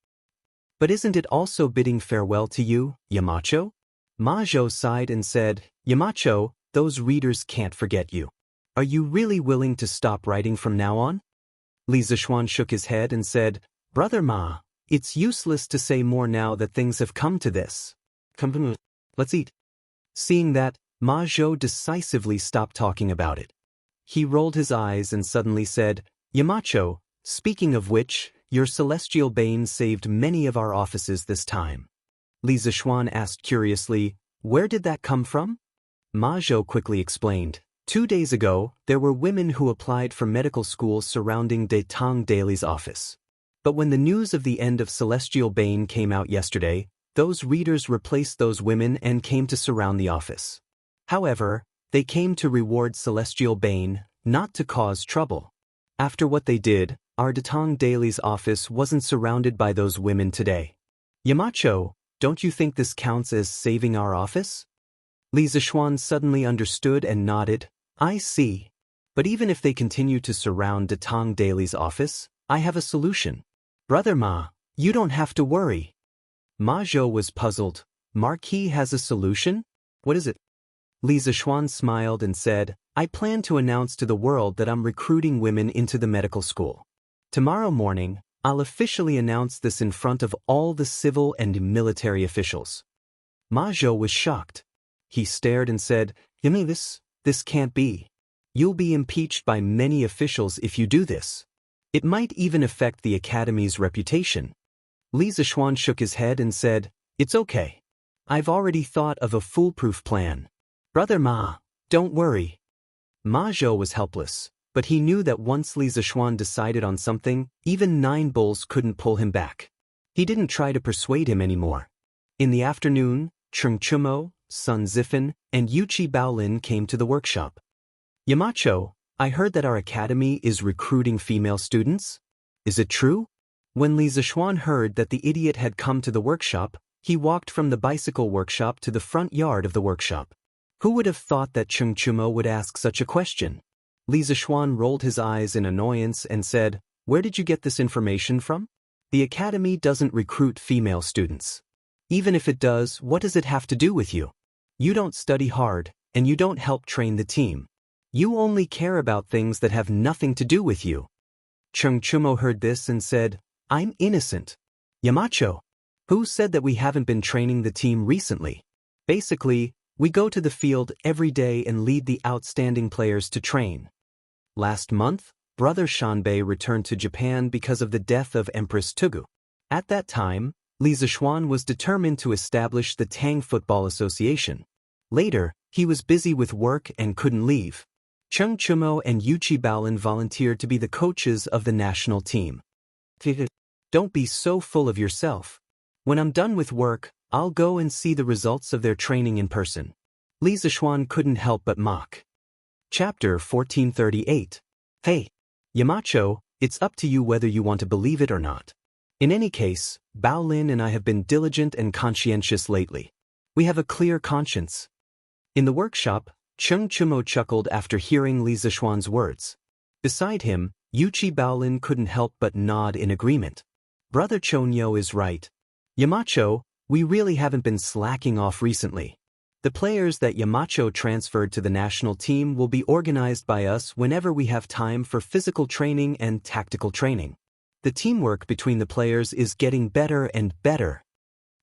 A: But isn't it also bidding farewell to you, Yamacho? Ma Zhou sighed and said, Yamacho, those readers can't forget you. Are you really willing to stop writing from now on? Li Zixuan shook his head and said, Brother Ma, it's useless to say more now that things have come to this. Come, let's eat. Seeing that, Ma Zhou decisively stopped talking about it. He rolled his eyes and suddenly said, Yamacho, speaking of which, your Celestial Bane saved many of our offices this time. Li Zixuan asked curiously, Where did that come from? Ma Zhou quickly explained. 2 days ago, there were women who applied for medical schools surrounding De Tang Daily's office. But when the news of the end of Celestial Bane came out yesterday, those readers replaced those women and came to surround the office. However, they came to reward Celestial Bane, not to cause trouble. After what they did, our De Tang Daily's office wasn't surrounded by those women today. Yamacho, don't you think this counts as saving our office? Li Zixuan suddenly understood and nodded. I see. But even if they continue to surround De Tang Daily's office, I have a solution. Brother Ma, you don't have to worry. Ma Zhou was puzzled. Marquis has a solution? What is it? Li Zixuan smiled and said, I plan to announce to the world that I'm recruiting women into the medical school. Tomorrow morning, I'll officially announce this in front of all the civil and military officials. Ma Zhou was shocked. He stared and said, You mean this can't be. You'll be impeached by many officials if you do this. It might even affect the academy's reputation. Li Zixuan shook his head and said, It's okay. I've already thought of a foolproof plan. Brother Ma, don't worry. Ma Zhou was helpless, but he knew that once Li Zixuan decided on something, even 9 bulls couldn't pull him back. He didn't try to persuade him anymore. In the afternoon, Cheng Chumo, Sun Zifan, and Yuqi Baolin came to the workshop. Yamacho, I heard that our academy is recruiting female students. Is it true? When Li Zixuan heard that the idiot had come to the workshop, he walked from the bicycle workshop to the front yard of the workshop. Who would have thought that Cheng Chumo would ask such a question? Li Zixuan rolled his eyes in annoyance and said, Where did you get this information from? The academy doesn't recruit female students. Even if it does, what does it have to do with you? You don't study hard, and you don't help train the team. You only care about things that have nothing to do with you. Cheng Chumo heard this and said, I'm innocent. Yamacho, who said that we haven't been training the team recently? Basically, we go to the field every day and lead the outstanding players to train. Last month, Brother Shanbei returned to Japan because of the death of Empress Tugu. At that time, Li Zixuan was determined to establish the Tang Football Association. Later, he was busy with work and couldn't leave. Cheng Chumo and Yuqi Baolin volunteered to be the coaches of the national team. Don't be so full of yourself. When I'm done with work, I'll go and see the results of their training in person. Li Zixuan couldn't help but mock. Chapter 1438. Hey, Yamacho, it's up to you whether you want to believe it or not. In any case, Baolin and I have been diligent and conscientious lately. We have a clear conscience. In the workshop, Cheng Chumo chuckled after hearing Li Zixuan's words. Beside him, Yuqi Baolin couldn't help but nod in agreement. Brother Chonyo is right. Yamacho, we really haven't been slacking off recently. The players that Yamacho transferred to the national team will be organized by us whenever we have time for physical training and tactical training. The teamwork between the players is getting better and better.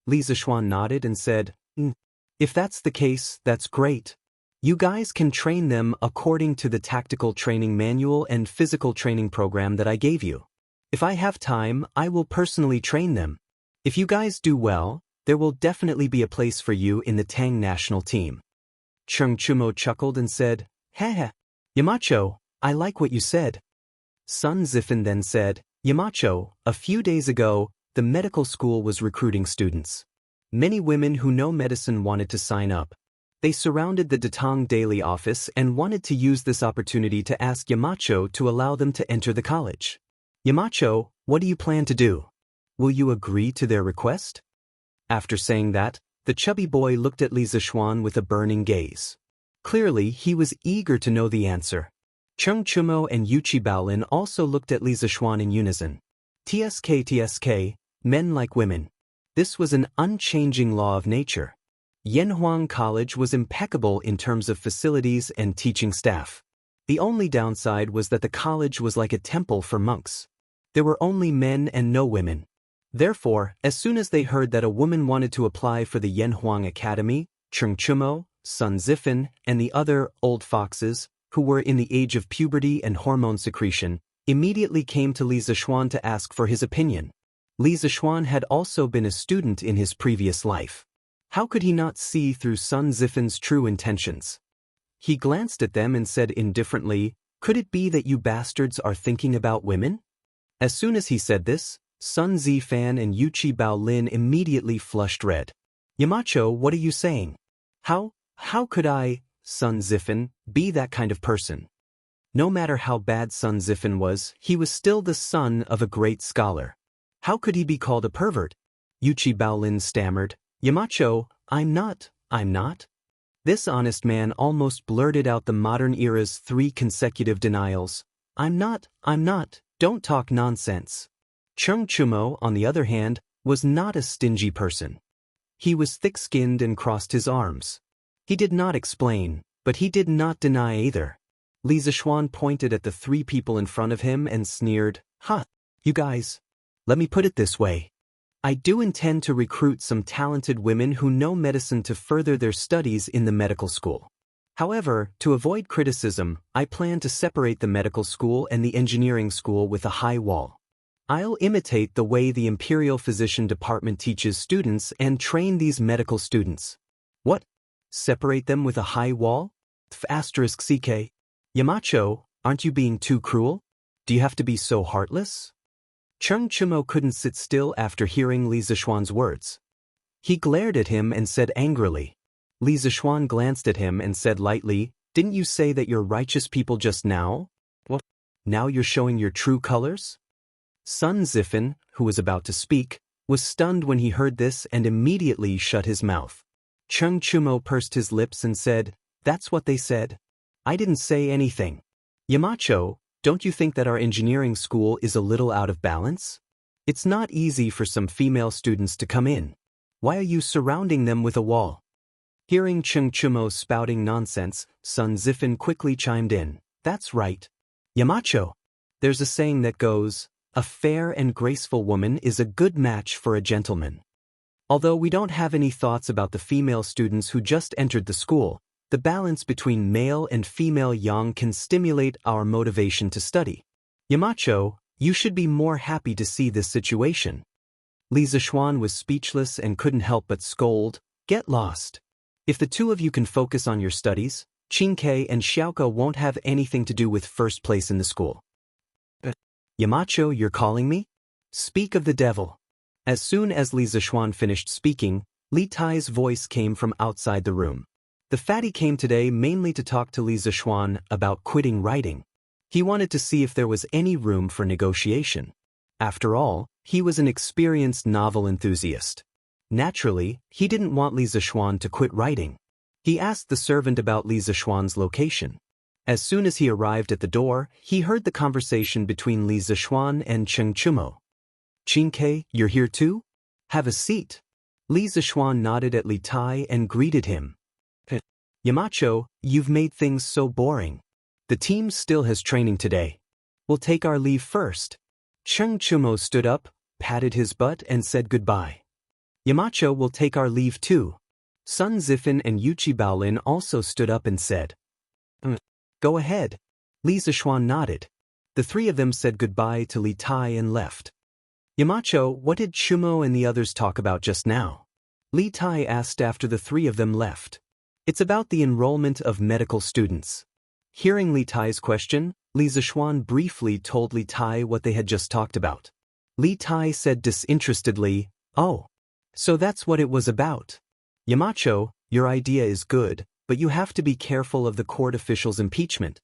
A: Li Zixuan nodded and said, If that's the case, that's great. You guys can train them according to the tactical training manual and physical training program that I gave you. If I have time, I will personally train them. If you guys do well, there will definitely be a place for you in the Tang national team. Cheng Chumo chuckled and said, Heh, Yamacho, I like what you said. Sun Zifan then said, Yamacho, a few days ago, the medical school was recruiting students. Many women who know medicine wanted to sign up. They surrounded the Datang Daily office and wanted to use this opportunity to ask Yamacho to allow them to enter the college. Yamacho, what do you plan to do? Will you agree to their request? After saying that, the chubby boy looked at Li Zixuan with a burning gaze. Clearly, he was eager to know the answer. Cheng Chumo and Yuqi Baolin also looked at Li Zixuan in unison. TSK, men like women. This was an unchanging law of nature. Yanhuang College was impeccable in terms of facilities and teaching staff. The only downside was that the college was like a temple for monks. There were only men and no women. Therefore, as soon as they heard that a woman wanted to apply for the Yanhuang Academy, Cheng Chumo, Sun Zifan, and the other old foxes, who were in the age of puberty and hormone secretion, immediately came to Li Zixuan to ask for his opinion. Li Zixuan had also been a student in his previous life. How could he not see through Sun Zifan's true intentions? He glanced at them and said indifferently, Could it be that you bastards are thinking about women? As soon as he said this, Sun Zifan and Yuqi Baolin immediately flushed red. Yamacho, what are you saying? How could I, Sun Zifan, be that kind of person? No matter how bad Sun Zifan was, he was still the son of a great scholar. How could he be called a pervert? Yuqi Baolin stammered, Yamacho, I'm not. This honest man almost blurted out the modern era's 3 consecutive denials. I'm not, don't talk nonsense. Cheng Chumo, on the other hand, was not a stingy person. He was thick-skinned and crossed his arms. He did not explain, but he did not deny either. Li Zixuan pointed at the three people in front of him and sneered, "Ha! You guys. Let me put it this way. I do intend to recruit some talented women who know medicine to further their studies in the medical school. However, to avoid criticism, I plan to separate the medical school and the engineering school with a high wall. I'll imitate the way the Imperial Physician Department teaches students and train these medical students." "What? Separate them with a high wall? *CK. Yamacho, aren't you being too cruel? Do you have to be so heartless?" Cheng Chumo couldn't sit still after hearing Li Zixuan's words. He glared at him and said angrily. Li Zixuan glanced at him and said lightly, "Didn't you say that you're righteous people just now? What? Now you're showing your true colors?" Sun Zifan, who was about to speak, was stunned when he heard this and immediately shut his mouth. Cheng Chumo pursed his lips and said, "That's what they said. I didn't say anything. Yamacho, don't you think that our engineering school is a little out of balance? It's not easy for some female students to come in. Why are you surrounding them with a wall?" Hearing Cheng Chumo spouting nonsense, Sun Zifan quickly chimed in, "That's right. Yamacho. There's a saying that goes, a fair and graceful woman is a good match for a gentleman. Although we don't have any thoughts about the female students who just entered the school, the balance between male and female yang can stimulate our motivation to study. Yamacho, you should be more happy to see this situation." Li Zixuan was speechless and couldn't help but scold, "Get lost. If the two of you can focus on your studies, Qingke and Xiaoke won't have anything to do with first place in the school." "Yamacho, you're calling me? Speak of the devil." As soon as Li Zixuan finished speaking, Li Tai's voice came from outside the room. The fatty came today mainly to talk to Li Zixuan about quitting writing. He wanted to see if there was any room for negotiation. After all, he was an experienced novel enthusiast. Naturally, he didn't want Li Zixuan to quit writing. He asked the servant about Li Zixuan's location. As soon as he arrived at the door, he heard the conversation between Li Zixuan and Cheng Chumo. "Qingke, you're here too? Have a seat." Li Zixuan nodded at Li Tai and greeted him. "Yamacho, you've made things so boring. The team still has training today. We'll take our leave first." Cheng Chumo stood up, patted his butt and said goodbye. "Yamacho will take our leave too." Sun Zifan and Yuchi Baolin also stood up and said, "Go ahead." Li Zixuan nodded. The three of them said goodbye to Li Tai and left. "Yamacho, what did Chumo and the others talk about just now?" Li Tai asked after the three of them left. "It's about the enrollment of medical students." Hearing Li Tai's question, Li Zixuan briefly told Li Tai what they had just talked about. Li Tai said disinterestedly, "Oh, so that's what it was about. Yamacho, your idea is good, but you have to be careful of the court official's impeachment.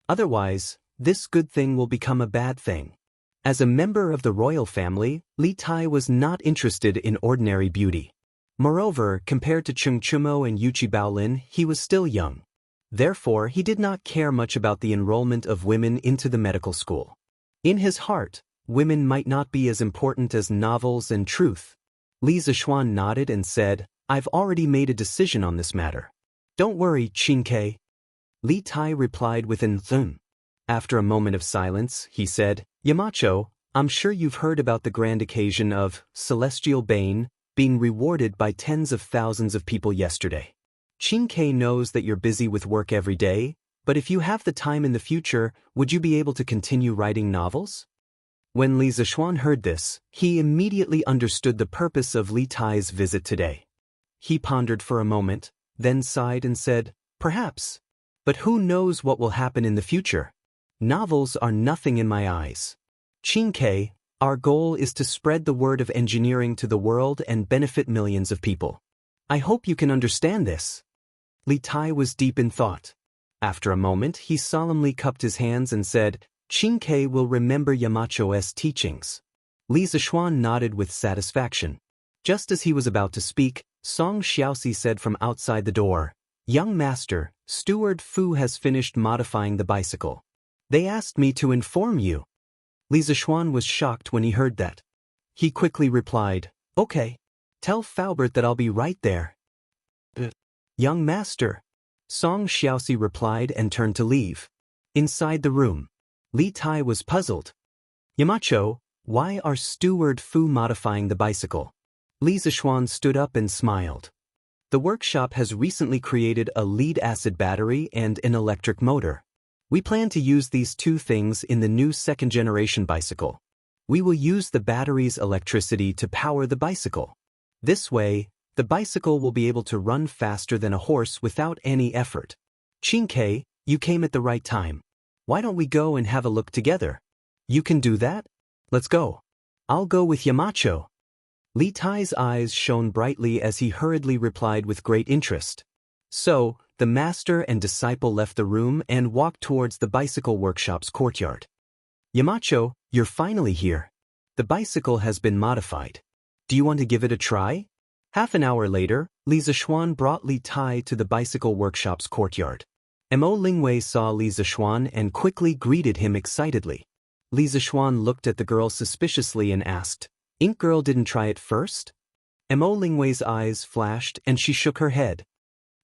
A: Otherwise, this good thing will become a bad thing." As a member of the royal family, Li Tai was not interested in ordinary beauty. Moreover, compared to Cheng Chumo and Yuchi Baolin, he was still young. Therefore, he did not care much about the enrollment of women into the medical school. In his heart, women might not be as important as novels and truth. Li Zixuan nodded and said, "I've already made a decision on this matter." "Don't worry, Qingke." Li Tai replied with an "thum." After a moment of silence, he said, "Yamacho, I'm sure you've heard about the grand occasion of Celestial Bane being rewarded by tens of thousands of people yesterday. Qingke knows that you're busy with work every day, but if you have the time in the future, would you be able to continue writing novels?" When Li Zixuan heard this, he immediately understood the purpose of Li Tai's visit today. He pondered for a moment, then sighed and said, "Perhaps. But who knows what will happen in the future? Novels are nothing in my eyes. Qingke, our goal is to spread the word of engineering to the world and benefit millions of people. I hope you can understand this." Li Tai was deep in thought. After a moment, he solemnly cupped his hands and said, "Qingke will remember Yamacho's teachings." Li Zixuan nodded with satisfaction. Just as he was about to speak, Song Xiaoxi said from outside the door, "Young master, Steward Fu has finished modifying the bicycle. They asked me to inform you." Li Zixuan was shocked when he heard that. He quickly replied, "Okay. Tell Faubert that I'll be right there." Young master. Song Xiaoxi replied and turned to leave. Inside the room, Li Tai was puzzled. Yamacho, why are Steward Fu modifying the bicycle? Li Zishuan stood up and smiled. The workshop has recently created a lead-acid battery and an electric motor. We plan to use these two things in the new second-generation bicycle. We will use the battery's electricity to power the bicycle. This way, the bicycle will be able to run faster than a horse without any effort. Qingke, you came at the right time. Why don't we go and have a look together? You can do that? Let's go. I'll go with Yamacho. Li Tai's eyes shone brightly as he hurriedly replied with great interest. So, the master and disciple left the room and walked towards the bicycle workshop's courtyard. Yamacho, you're finally here. The bicycle has been modified. Do you want to give it a try? Half an hour later, Li Zishuan brought Li Tai to the bicycle workshop's courtyard. Mo Lingwei saw Li Zishuan and quickly greeted him excitedly. Li Zishuan looked at the girl suspiciously and asked, "Ink Girl didn't try it first?" Mo Lingwei's eyes flashed and she shook her head.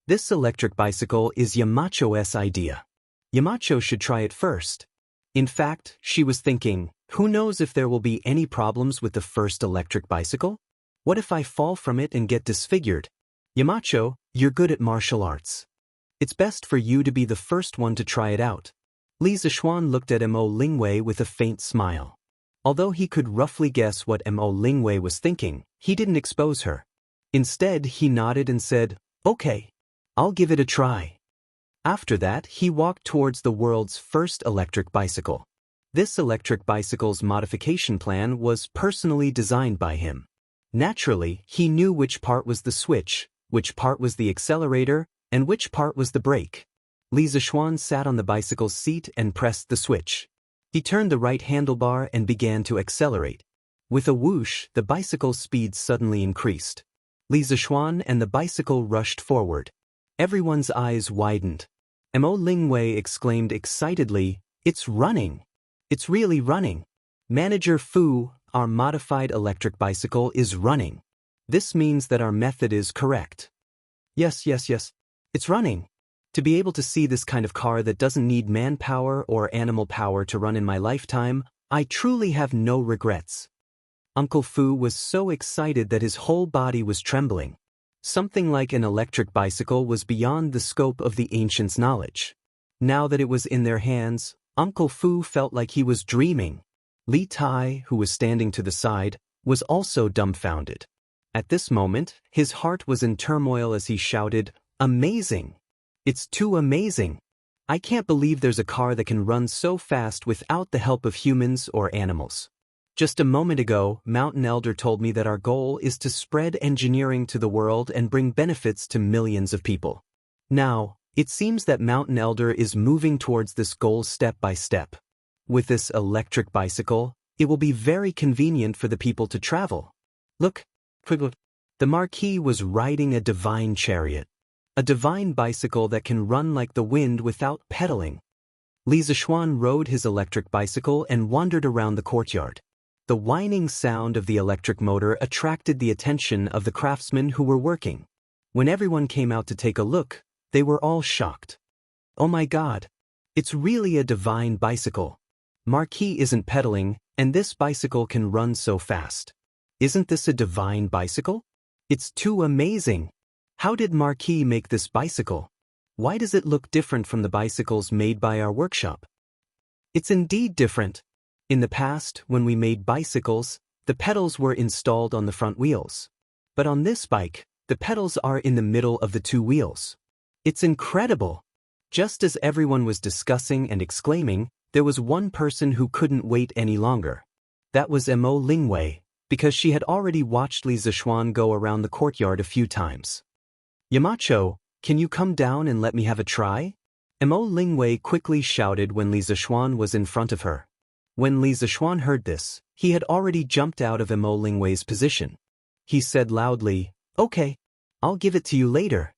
A: This electric bicycle is Yamacho's idea. Yamacho should try it first. In fact, she was thinking, who knows if there will be any problems with the first electric bicycle? What if I fall from it and get disfigured? Yamacho, you're good at martial arts. It's best for you to be the first one to try it out. Li Zishuan looked at Mo Lingwei with a faint smile. Although he could roughly guess what Mo Lingwei was thinking, he didn't expose her. Instead, he nodded and said, "Okay, I'll give it a try." After that, he walked towards the world's first electric bicycle. This electric bicycle's modification plan was personally designed by him. Naturally, he knew which part was the switch, which part was the accelerator, and which part was the brake. Li Zishuan sat on the bicycle's seat and pressed the switch. He turned the right handlebar and began to accelerate. With a whoosh, the bicycle's speed suddenly increased. Li Zishuan and the bicycle rushed forward. Everyone's eyes widened. Mo Lingwei exclaimed excitedly, "It's running! It's really running! Manager Fu, our modified electric bicycle is running. This means that our method is correct." Yes. It's running. To be able to see this kind of car that doesn't need manpower or animal power to run in my lifetime, I truly have no regrets. Uncle Fu was so excited that his whole body was trembling. Something like an electric bicycle was beyond the scope of the ancients' knowledge. Now that it was in their hands, Uncle Fu felt like he was dreaming. Li Tai, who was standing to the side, was also dumbfounded. At this moment, his heart was in turmoil as he shouted, "Amazing! It's too amazing! I can't believe there's a car that can run so fast without the help of humans or animals." Just a moment ago, Mountain Elder told me that our goal is to spread engineering to the world and bring benefits to millions of people. Now, it seems that Mountain Elder is moving towards this goal step by step. With this electric bicycle, it will be very convenient for the people to travel. Look, the Marquis was riding a divine chariot. A divine bicycle that can run like the wind without pedaling. Li Zishuan rode his electric bicycle and wandered around the courtyard. The whining sound of the electric motor attracted the attention of the craftsmen who were working. When everyone came out to take a look, they were all shocked. Oh my God! It's really a divine bicycle. Marquis isn't pedaling, and this bicycle can run so fast. Isn't this a divine bicycle? It's too amazing! How did Marquis make this bicycle? Why does it look different from the bicycles made by our workshop? It's indeed different. In the past, when we made bicycles, the pedals were installed on the front wheels. But on this bike, the pedals are in the middle of the two wheels. It's incredible! Just as everyone was discussing and exclaiming, there was one person who couldn't wait any longer. That was Mo Lingwei, because she had already watched Li Zishuan go around the courtyard a few times. "Yamacho, can you come down and let me have a try?" Mo Lingwei quickly shouted when Li Zishuan was in front of her. When Li Zishuan heard this, he had already jumped out of Mo Lingwei's position. He said loudly, "Okay, I'll give it to you later."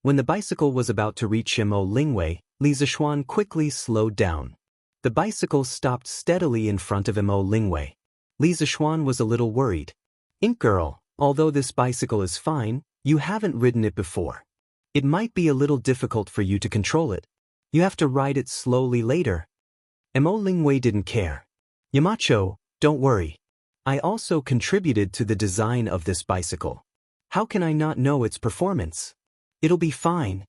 A: When the bicycle was about to reach Mo Lingwei, Li Zishuan quickly slowed down. The bicycle stopped steadily in front of Mo Lingwei. Li Zishuan was a little worried. "Ink Girl, although this bicycle is fine, you haven't ridden it before. It might be a little difficult for you to control it. You have to ride it slowly later. Mo Lingwei didn't care. Yamacho, don't worry. I also contributed to the design of this bicycle. How can I not know its performance? It'll be fine.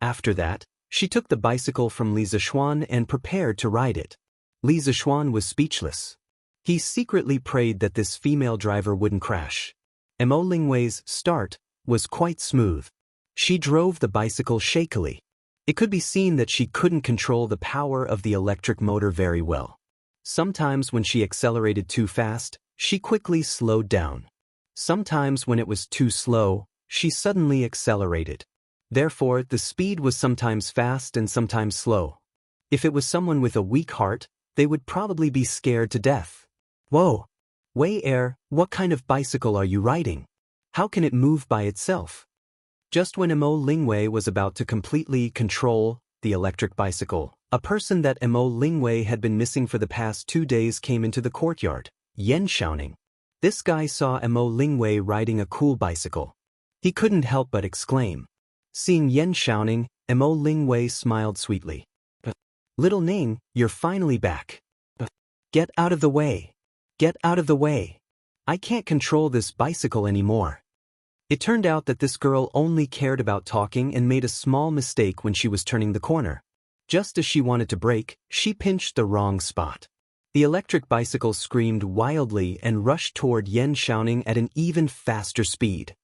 A: After that, she took the bicycle from Li Zishuan and prepared to ride it. Li Zishuan was speechless. He secretly prayed that this female driver wouldn't crash. Mo Lingwei's start was quite smooth. She drove the bicycle shakily. It could be seen that she couldn't control the power of the electric motor very well. Sometimes when she accelerated too fast, she quickly slowed down. Sometimes when it was too slow, she suddenly accelerated. Therefore, the speed was sometimes fast and sometimes slow. If it was someone with a weak heart, they would probably be scared to death. Whoa! Wei Er, what kind of bicycle are you riding? How can it move by itself? Just when Mo Lingwei was about to completely control the electric bicycle, a person that Mo Lingwei had been missing for the past 2 days came into the courtyard, Yan Xiaoning. This guy saw Mo Lingwei riding a cool bicycle. He couldn't help but exclaim. Seeing Yan Xiaoning, Mo Lingwei smiled sweetly. Little Ning, you're finally back. Get out of the way. Get out of the way. I can't control this bicycle anymore. It turned out that this girl only cared about talking and made a small mistake when she was turning the corner. Just as she wanted to brake, she pinched the wrong spot. The electric bicycle screamed wildly and rushed toward Yan Xiaoning at an even faster speed.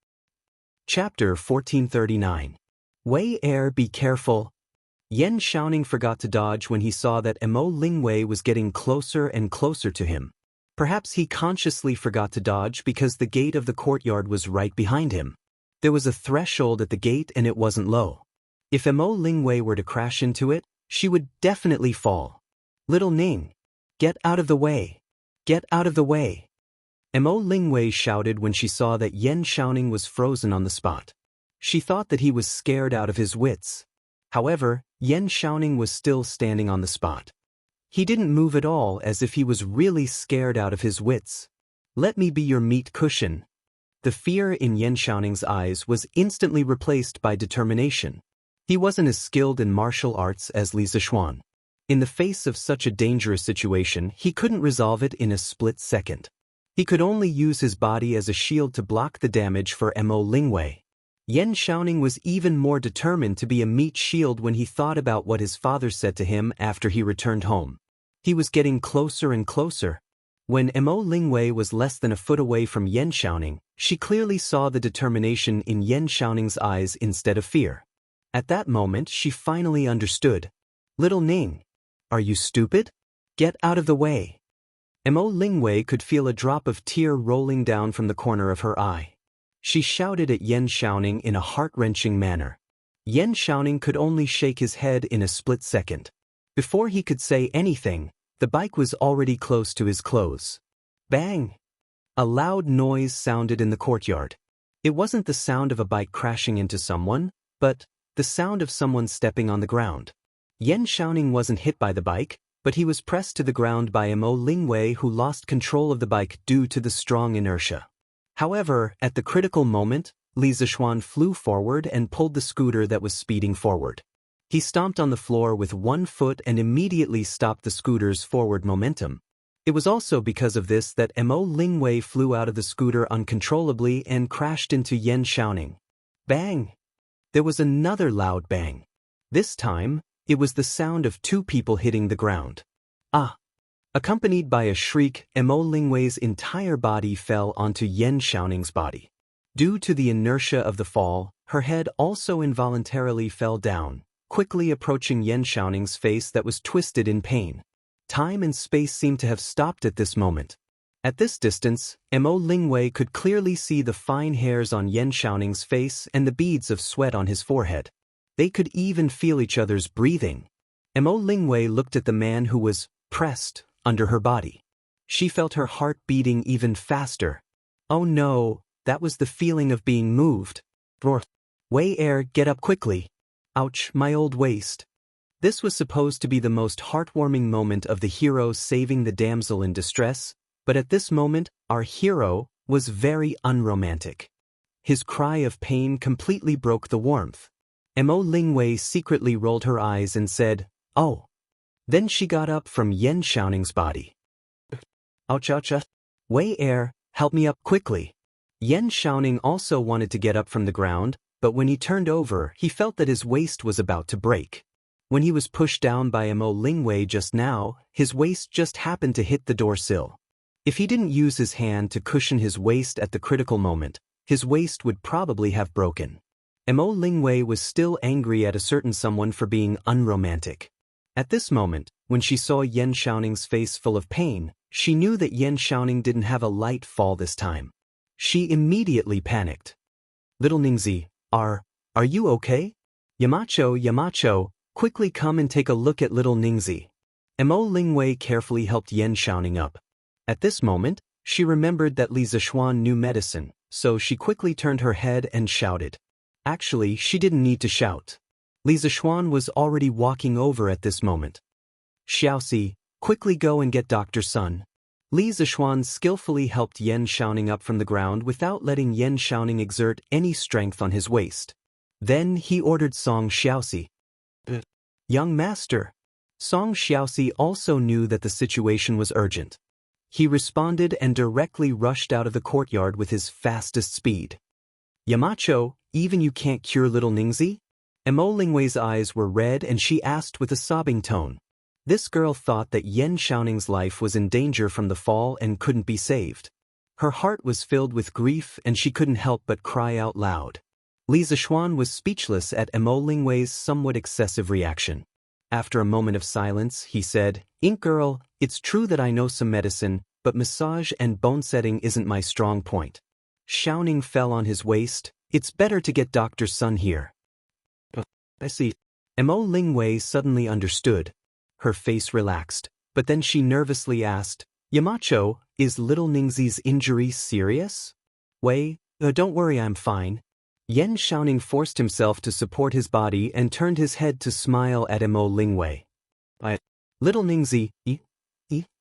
A: Chapter 1439. Wei Er, be careful. Yan Xiaoning forgot to dodge when he saw that Mo Lingwei was getting closer and closer to him. Perhaps he consciously forgot to dodge because the gate of the courtyard was right behind him. There was a threshold at the gate and it wasn't low. If Mo Lingwei were to crash into it, she would definitely fall. Little Ning, get out of the way. Get out of the way. Mo Lingwei shouted when she saw that Yan Xiaoning was frozen on the spot. She thought that he was scared out of his wits. However, Yan Xiaoning was still standing on the spot. He didn't move at all, as if he was really scared out of his wits. Let me be your meat cushion. The fear in Yan Xiaoning's eyes was instantly replaced by determination. He wasn't as skilled in martial arts as Li Zishuan. In the face of such a dangerous situation, he couldn't resolve it in a split second. He could only use his body as a shield to block the damage for Mo Lingwei. Yan Xiaoning was even more determined to be a meat shield when he thought about what his father said to him after he returned home. He was getting closer and closer. When Mo Lingwei was less than a foot away from Yan Xiaoning, she clearly saw the determination in Yan Xiaoning's eyes instead of fear. At that moment, she finally understood. Little Ning, are you stupid? Get out of the way. Mo Lingwei could feel a drop of tear rolling down from the corner of her eye. She shouted at Yan Xiaoning in a heart-wrenching manner. Yan Xiaoning could only shake his head in a split second. Before he could say anything, the bike was already close to his clothes. Bang! A loud noise sounded in the courtyard. It wasn't the sound of a bike crashing into someone, but the sound of someone stepping on the ground. Yan Xiaoning wasn't hit by the bike, but he was pressed to the ground by Mo Lingwei, who lost control of the bike due to the strong inertia. However, at the critical moment, Li Zishuan flew forward and pulled the scooter that was speeding forward. He stomped on the floor with one foot and immediately stopped the scooter's forward momentum. It was also because of this that Mo Lingwei flew out of the scooter uncontrollably and crashed into Yan Xiaoning. Bang! There was another loud bang. This time, it was the sound of 2 people hitting the ground. Ah! Accompanied by a shriek, Mo Lingwei's entire body fell onto Yan Xiaoning's body. Due to the inertia of the fall, her head also involuntarily fell down, quickly approaching Yan Xiaoning's face that was twisted in pain. Time and space seemed to have stopped at this moment. At this distance, Mo Lingwei could clearly see the fine hairs on Yan Xiaoning's face and the beads of sweat on his forehead. They could even feel each other's breathing. Mo Lingwei looked at the man who was pressed under her body. She felt her heart beating even faster. Oh no, that was the feeling of being moved. Roar. Wei Er, get up quickly. Ouch, my old waist. This was supposed to be the most heartwarming moment of the hero saving the damsel in distress, but at this moment, our hero was very unromantic. His cry of pain completely broke the warmth. Mo Lingwei secretly rolled her eyes and said, "Oh." Then she got up from Yan Xiaoning's body. "Ouch, ouch, ouch. Wei Air, help me up quickly." Yan Xiaoning also wanted to get up from the ground, but when he turned over, he felt that his waist was about to break. When he was pushed down by Mo Lingwei just now, his waist just happened to hit the door sill. If he didn't use his hand to cushion his waist at the critical moment, his waist would probably have broken. Mo Lingwei was still angry at a certain someone for being unromantic. At this moment, when she saw Yan Xiaoning's face full of pain, she knew that Yan Xiaoning didn't have a light fall this time. She immediately panicked. "Little Ningzi, are you okay? Yamacho, quickly come and take a look at little Ningzi." Mo Lingwei carefully helped Yan Xiaoning up. At this moment, she remembered that Li Zishuan knew medicine, so she quickly turned her head and shouted. Actually, she didn't need to shout. Li Zishuan was already walking over at this moment. "Xiaoxi, quickly go and get Dr. Sun." Li Zishuan skillfully helped Yan Xiaoning up from the ground without letting Yan Xiaoning exert any strength on his waist. Then he ordered Song Xiaoxi. "Young master." Song Xiaoxi also knew that the situation was urgent. He responded and directly rushed out of the courtyard with his fastest speed. "Yamacho, even you can't cure little Ningzi?" Mo Lingwei's eyes were red and she asked with a sobbing tone. This girl thought that Yan Xiaoning's life was in danger from the fall and couldn't be saved. Her heart was filled with grief and she couldn't help but cry out loud. Li Zishuan was speechless at Mo Lingwei's somewhat excessive reaction. After a moment of silence, he said, "Ink girl, it's true that I know some medicine, but massage and bone setting isn't my strong point." Xiaoning fell on his waist. "It's better to get Dr. Sun here." "I see." Mo Lingwei suddenly understood. Her face relaxed, but then she nervously asked, "Yamacho, is little Ningzi's injury serious?" "Wei, don't worry, I'm fine." Yan Xiaoning forced himself to support his body and turned his head to smile at Mo Lingwei. "Little Ningzi, you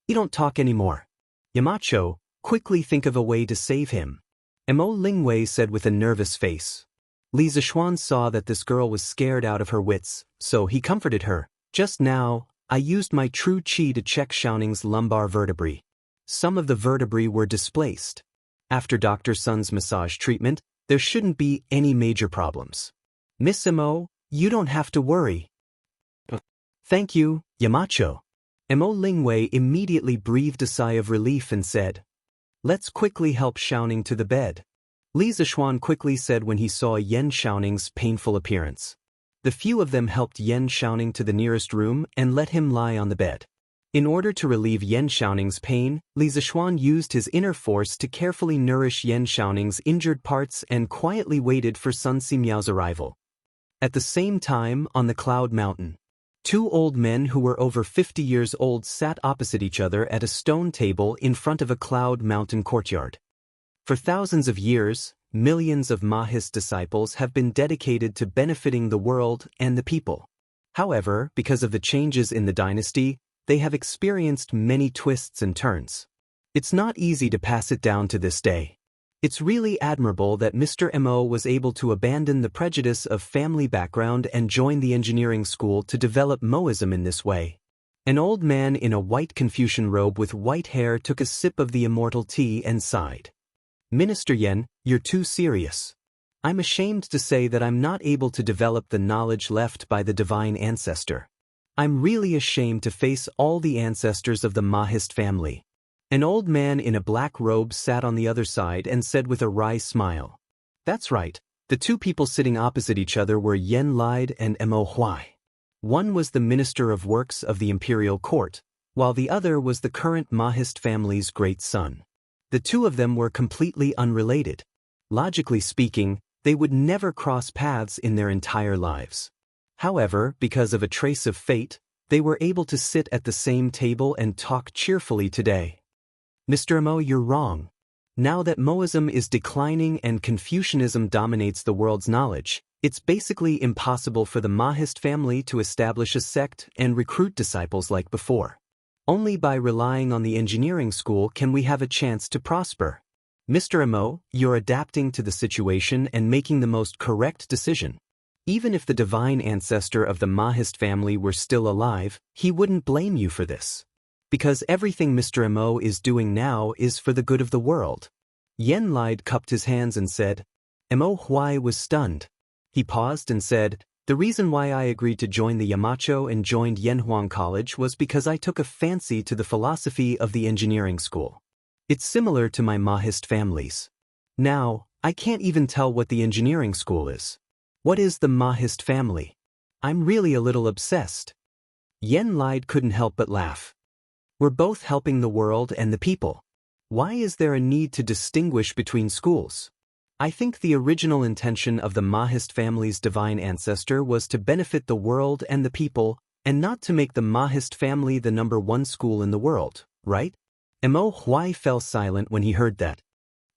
A: don't talk anymore. Yamacho, quickly think of a way to save him." Mo Lingwei said with a nervous face. Li Zishuan saw that this girl was scared out of her wits, so he comforted her. "Just now, I used my true qi to check Xiaoning's lumbar vertebrae. Some of the vertebrae were displaced. After Dr. Sun's massage treatment, there shouldn't be any major problems. Miss Mo, you don't have to worry." "Thank you, Yamacho." Mo Lingwei immediately breathed a sigh of relief and said, "Let's quickly help Xiaoning to the bed." Li Zishuan quickly said when he saw Yan Xiaoning's painful appearance. The few of them helped Yan Xiaoning to the nearest room and let him lie on the bed. In order to relieve Yan Xiaoning's pain, Li Zishuan used his inner force to carefully nourish Yan Xiaoning's injured parts and quietly waited for Sun Simiao's arrival. At the same time, on the Cloud Mountain, two old men who were over 50 years old sat opposite each other at a stone table in front of a Cloud Mountain courtyard. For thousands of years, millions of Mahist disciples have been dedicated to benefiting the world and the people. However, because of the changes in the dynasty, they have experienced many twists and turns. It's not easy to pass it down to this day. It's really admirable that Mr. Mo was able to abandon the prejudice of family background and join the engineering school to develop Moism in this way. An old man in a white Confucian robe with white hair took a sip of the immortal tea and sighed. "Minister Yan, you're too serious. I'm ashamed to say that I'm not able to develop the knowledge left by the divine ancestor. I'm really ashamed to face all the ancestors of the Mahist family." An old man in a black robe sat on the other side and said with a wry smile. That's right, the two people sitting opposite each other were Yen Lide and Mo Huai. One was the Minister of Works of the Imperial Court, while the other was the current Mahist family's great son. The two of them were completely unrelated. Logically speaking, they would never cross paths in their entire lives. However, because of a trace of fate, they were able to sit at the same table and talk cheerfully today. "Mr. Mo, you're wrong. Now that Moism is declining and Confucianism dominates the world's knowledge, it's basically impossible for the Mahist family to establish a sect and recruit disciples like before. Only by relying on the engineering school can we have a chance to prosper. Mr. Mo, you're adapting to the situation and making the most correct decision. Even if the divine ancestor of the Mahist family were still alive, he wouldn't blame you for this. Because everything Mr. Mo is doing now is for the good of the world. Yen Lide cupped his hands and said. Mo Huai was stunned. He paused and said, the reason why I agreed to join the Yamacho and joined Yanhuang College was because I took a fancy to the philosophy of the engineering school. It's similar to my Mahist families. Now, I can't even tell what the engineering school is. What is the Mahist family? I'm really a little obsessed. Yen Lide couldn't help but laugh. We're both helping the world and the people. Why is there a need to distinguish between schools? I think the original intention of the Mahist family's divine ancestor was to benefit the world and the people, and not to make the Mahist family the #1 school in the world, right? Mo Huai fell silent when he heard that.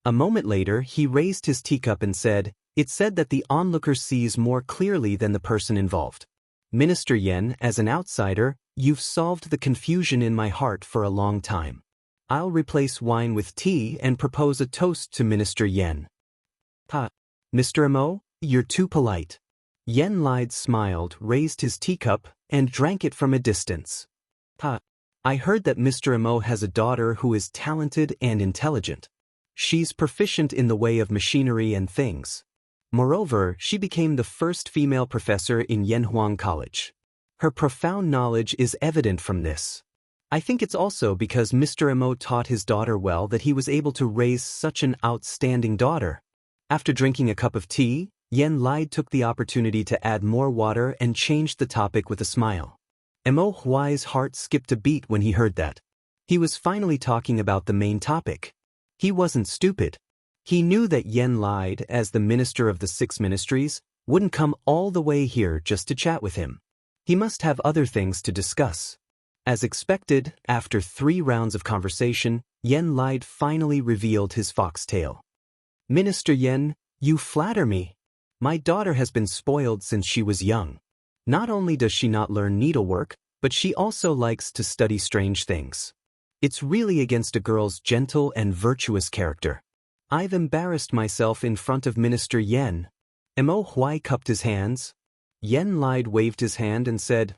A: A moment later, he raised his teacup and said, it's said that the onlooker sees more clearly than the person involved. Minister Yen, as an outsider, you've solved the confusion in my heart for a long time. I'll replace wine with tea and propose a toast to Minister Yen. Mr. Mo, you're too polite. Yen Lide smiled, raised his teacup, and drank it from a distance. I heard that Mr. Mo has a daughter who is talented and intelligent. She's proficient in the way of machinery and things. Moreover, she became the first female professor in Yanhuang College. Her profound knowledge is evident from this. I think it's also because Mr. Mo taught his daughter well that he was able to raise such an outstanding daughter. After drinking a cup of tea, Yen Lide took the opportunity to add more water and changed the topic with a smile. Mo Huai's heart skipped a beat when he heard that. He was finally talking about the main topic. He wasn't stupid. He knew that Yen Lide, as the minister of the 6 ministries, wouldn't come all the way here just to chat with him. He must have other things to discuss. As expected, after 3 rounds of conversation, Yen Lide finally revealed his foxtail. Minister Yen, you flatter me. My daughter has been spoiled since she was young. Not only does she not learn needlework, but she also likes to study strange things. It's really against a girl's gentle and virtuous character. I've embarrassed myself in front of Minister Yen. Mo Huai cupped his hands. Yen Lide waved his hand and said,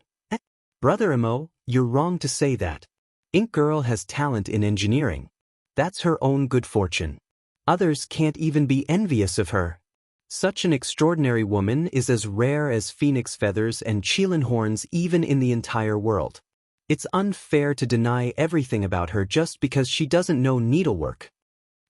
A: Brother Mo, you're wrong to say that. Ink Girl has talent in engineering. That's her own good fortune. Others can't even be envious of her. Such an extraordinary woman is as rare as phoenix feathers and qilin horns even in the entire world. It's unfair to deny everything about her just because she doesn't know needlework.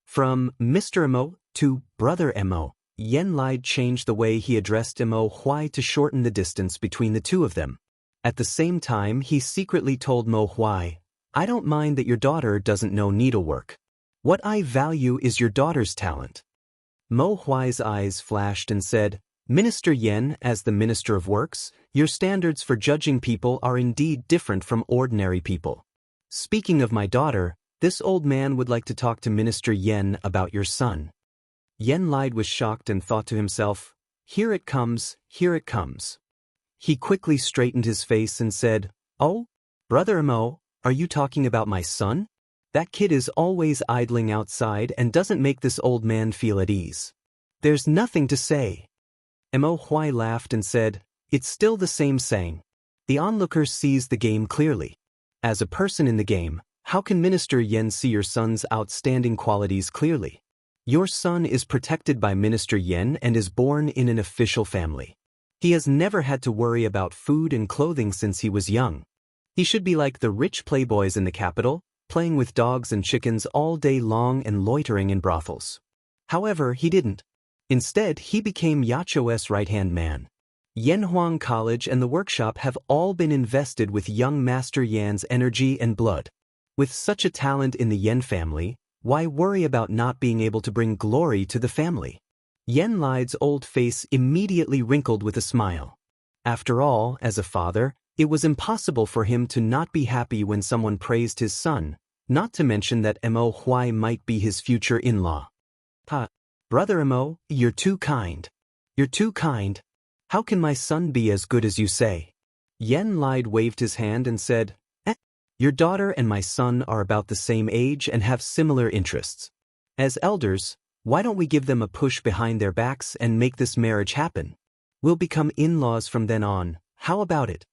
A: From Mr. Mo to Brother Mo, Yen Lide changed the way he addressed Mo Huai to shorten the distance between the two of them. At the same time, he secretly told Mo Huai, I don't mind that your daughter doesn't know needlework. What I value is your daughter's talent. Mo Huai's eyes flashed and said, Minister Yen, as the Minister of Works, your standards for judging people are indeed different from ordinary people. Speaking of my daughter, this old man would like to talk to Minister Yen about your son. Yen Lide was shocked and thought to himself, here it comes, here it comes. He quickly straightened his face and said, Oh, Brother Mo, are you talking about my son? That kid is always idling outside and doesn't make this old man feel at ease. There's nothing to say. Mo Huai laughed and said, It's still the same saying. The onlooker sees the game clearly. As a person in the game, how can Minister Yen see your son's outstanding qualities clearly? Your son is protected by Minister Yen and is born in an official family. He has never had to worry about food and clothing since he was young. He should be like the rich playboys in the capital, playing with dogs and chickens all day long and loitering in brothels. However, he didn't. Instead, he became Yacho's right-hand man. Yanhuang College and the workshop have all been invested with young Master Yan's energy and blood. With such a talent in the Yen family, why worry about not being able to bring glory to the family? Yen Lide's old face immediately wrinkled with a smile. After all, as a father, it was impossible for him to not be happy when someone praised his son, not to mention that Mo Huai might be his future in-law. Brother Mo, you're too kind. You're too kind. How can my son be as good as you say? Yen Lide waved his hand and said, Your daughter and my son are about the same age and have similar interests. As elders, why don't we give them a push behind their backs and make this marriage happen? We'll become in-laws from then on, how about it?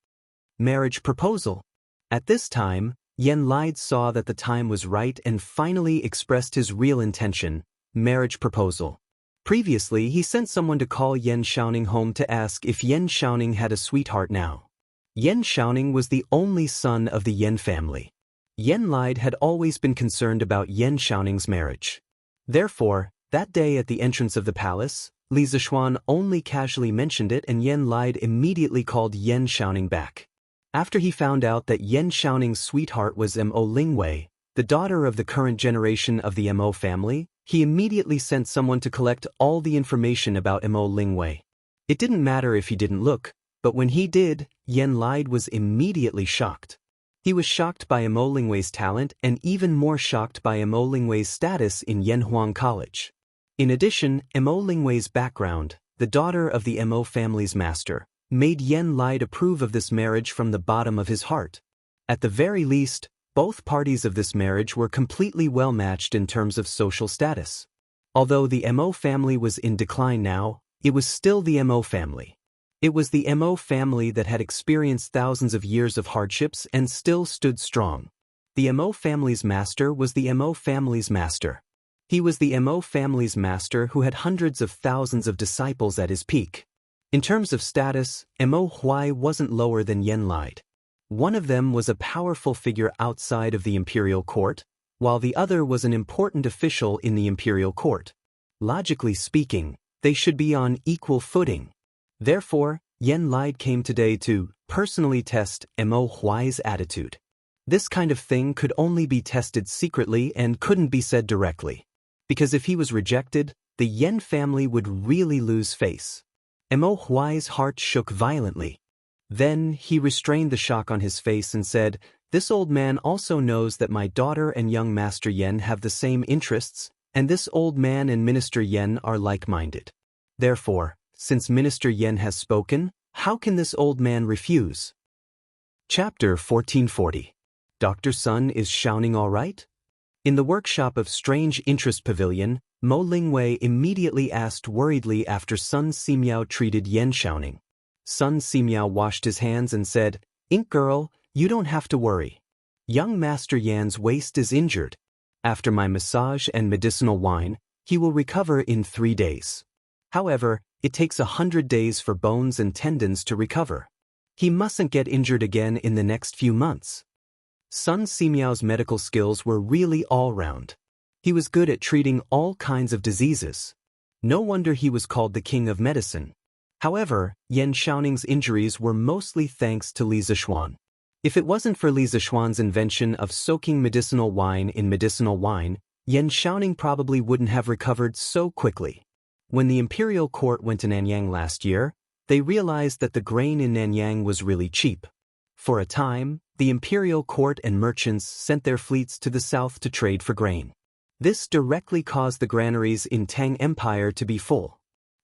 A: Marriage proposal. At this time, Yen Lide saw that the time was right and finally expressed his real intention, marriage proposal. Previously, he sent someone to call Yen Xiaoning home to ask if Yen Xiaoning had a sweetheart now. Yen Xiaoning was the only son of the Yen family. Yen Lide had always been concerned about Yen Xiaoning's marriage. Therefore, that day at the entrance of the palace, Li Zishuan only casually mentioned it and Yen Lide immediately called Yen Xiaoning back. After he found out that Yen Xiaoning's sweetheart was Mo Lingwei, the daughter of the current generation of the Mo family, he immediately sent someone to collect all the information about Mo Lingwei. It didn't matter if he didn't look, but when he did, Yen Lide was immediately shocked. He was shocked by Mo Lingwei's talent and even more shocked by Mo Lingwei's status in Yanhuang College. In addition, Mo Lingwei's background, the daughter of the Mo family's master, made Yen Lide approve of this marriage from the bottom of his heart. At the very least, both parties of this marriage were completely well matched in terms of social status. Although the Mo family was in decline now, it was still the Mo family. It was the Mo family that had experienced thousands of years of hardships and still stood strong. The Mo family's master was the Mo family's master. He was the Mo family's master who had hundreds of thousands of disciples at his peak. In terms of status, Mo Huai wasn't lower than Yen Lide. One of them was a powerful figure outside of the imperial court, while the other was an important official in the imperial court. Logically speaking, they should be on equal footing. Therefore, Yen Lide came today to personally test Mo Huai's attitude. This kind of thing could only be tested secretly and couldn't be said directly. Because if he was rejected, the Yen family would really lose face. Mo Huai's heart shook violently. Then he restrained the shock on his face and said, "This old man also knows that my daughter and young Master Yen have the same interests, and this old man and Minister Yen are like-minded. Therefore, since Minister Yen has spoken, how can this old man refuse?" Chapter 1440. Dr. Sun, is Xiaoning all right? In the workshop of Strange Interest Pavilion, Mo Lingwei immediately asked worriedly after Sun Simiao treated Yen Xiaoning. Sun Simiao washed his hands and said, "Ink girl, you don't have to worry. Young Master Yan's waist is injured. After my massage and medicinal wine, he will recover in 3 days. However, it takes 100 days for bones and tendons to recover. He mustn't get injured again in the next few months." Sun Simiao's medical skills were really all-round. He was good at treating all kinds of diseases. No wonder he was called the king of medicine. However, Yen Xiaoning's injuries were mostly thanks to Li Zishuan. If it wasn't for Li Zishuan's invention of soaking medicinal wine in medicinal wine, Yen Xiaoning probably wouldn't have recovered so quickly. When the imperial court went to Nanyang last year, they realized that the grain in Nanyang was really cheap. For a time, the imperial court and merchants sent their fleets to the south to trade for grain. This directly caused the granaries in Tang Empire to be full.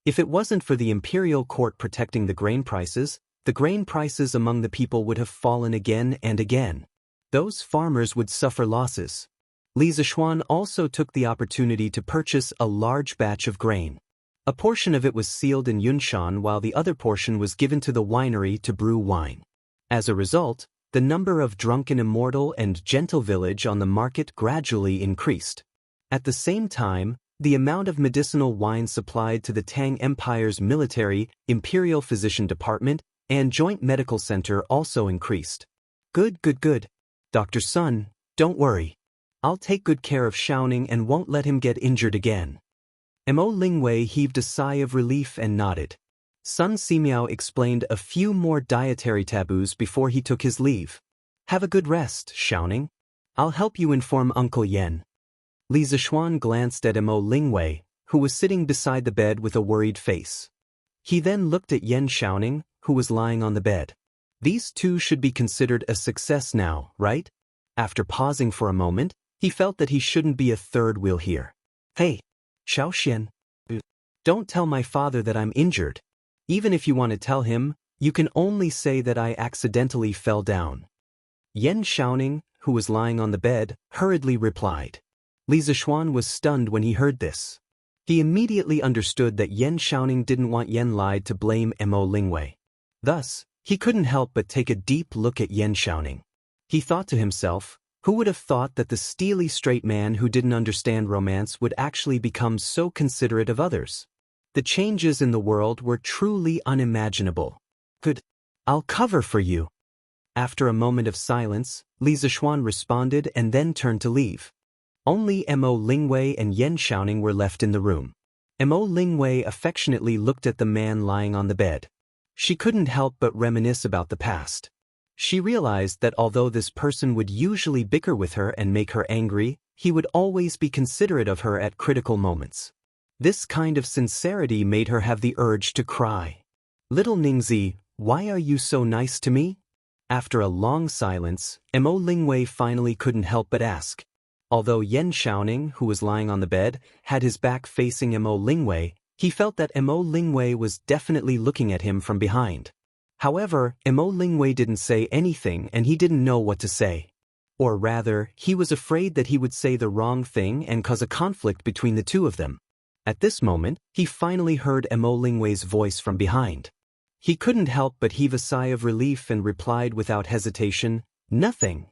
A: If it wasn't for the imperial court protecting the grain prices among the people would have fallen again and again. Those farmers would suffer losses. Li Zishuan also took the opportunity to purchase a large batch of grain. A portion of it was sealed in Yunshan while the other portion was given to the winery to brew wine. As a result, the number of drunken Immortal and Gentle village on the market gradually increased. At the same time, the amount of medicinal wine supplied to the Tang Empire's military, imperial physician department, and joint medical center also increased. Good. Dr. Sun, don't worry. I'll take good care of Xiaoning and won't let him get injured again. Mo Lingwei heaved a sigh of relief and nodded. Sun Simiao explained a few more dietary taboos before he took his leave. Have a good rest, Xiaoning. I'll help you inform Uncle Yen. Li Zishuan glanced at Mo Lingwei, who was sitting beside the bed with a worried face. He then looked at Yen Xiaoning, who was lying on the bed. These two should be considered a success now, right? After pausing for a moment, he felt that he shouldn't be a third wheel here. Hey, Xiaoxian. Don't tell my father that I'm injured. Even if you want to tell him, you can only say that I accidentally fell down. Yen Xiaoning, who was lying on the bed, hurriedly replied. Li Zishuan was stunned when he heard this. He immediately understood that Yan Xiaoning didn't want Yan Lai to blame Mo Lingwei. Thus, he couldn't help but take a deep look at Yan Xiaoning. He thought to himself, who would have thought that the steely straight man who didn't understand romance would actually become so considerate of others? The changes in the world were truly unimaginable. Good. I'll cover for you. After a moment of silence, Li Zixuan responded and then turned to leave. Only Mo Lingwei and Yan Xiaoning were left in the room. Mo Lingwei affectionately looked at the man lying on the bed. She couldn't help but reminisce about the past. She realized that although this person would usually bicker with her and make her angry, he would always be considerate of her at critical moments. This kind of sincerity made her have the urge to cry. Little Ningzi, why are you so nice to me? After a long silence, Mo Lingwei finally couldn't help but ask. Although Yan Xiaoning, who was lying on the bed, had his back facing Mo Lingwei, he felt that Mo Lingwei was definitely looking at him from behind. However, Mo Lingwei didn't say anything and he didn't know what to say. Or rather, he was afraid that he would say the wrong thing and cause a conflict between the two of them. At this moment, he finally heard Mo Lingwei's voice from behind. He couldn't help but heave a sigh of relief and replied without hesitation, "Nothing.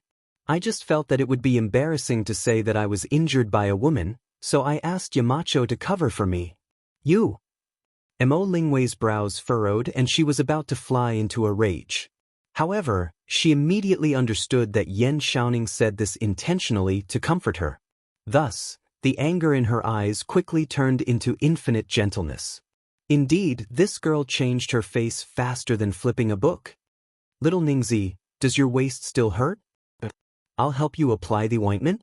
A: I just felt that it would be embarrassing to say that I was injured by a woman, so I asked Yamacho to cover for me." You. Mo Lingwei's brows furrowed and she was about to fly into a rage. However, she immediately understood that Yan Xiaoning said this intentionally to comfort her. Thus, the anger in her eyes quickly turned into infinite gentleness. Indeed, this girl changed her face faster than flipping a book. Little Ningzi, does your waist still hurt? I'll help you apply the ointment,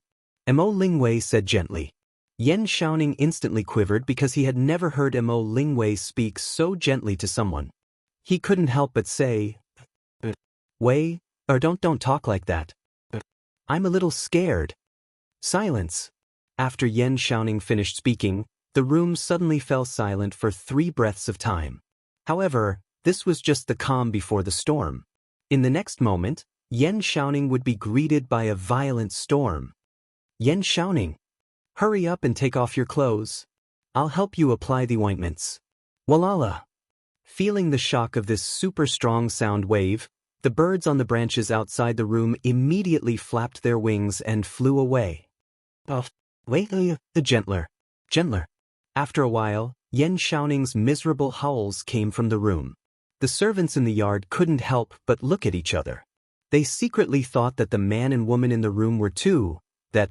A: Mo Lingwei said gently. Yan Xiaoning instantly quivered because he had never heard Mo Lingwei speak so gently to someone. He couldn't help but say, Wei, or don't talk like that. I'm a little scared. Silence. After Yan Xiaoning finished speaking, the room suddenly fell silent for 3 breaths of time. However, this was just the calm before the storm. In the next moment, Yan Xiaoning would be greeted by a violent storm. Yan Xiaoning, hurry up and take off your clothes. I'll help you apply the ointments. Walala. Feeling the shock of this super strong sound wave, the birds on the branches outside the room immediately flapped their wings and flew away. Oh, wait, the gentler. After a while, Yan Xiaoning's miserable howls came from the room. The servants in the yard couldn't help but look at each other. They secretly thought that the man and woman in the room were two,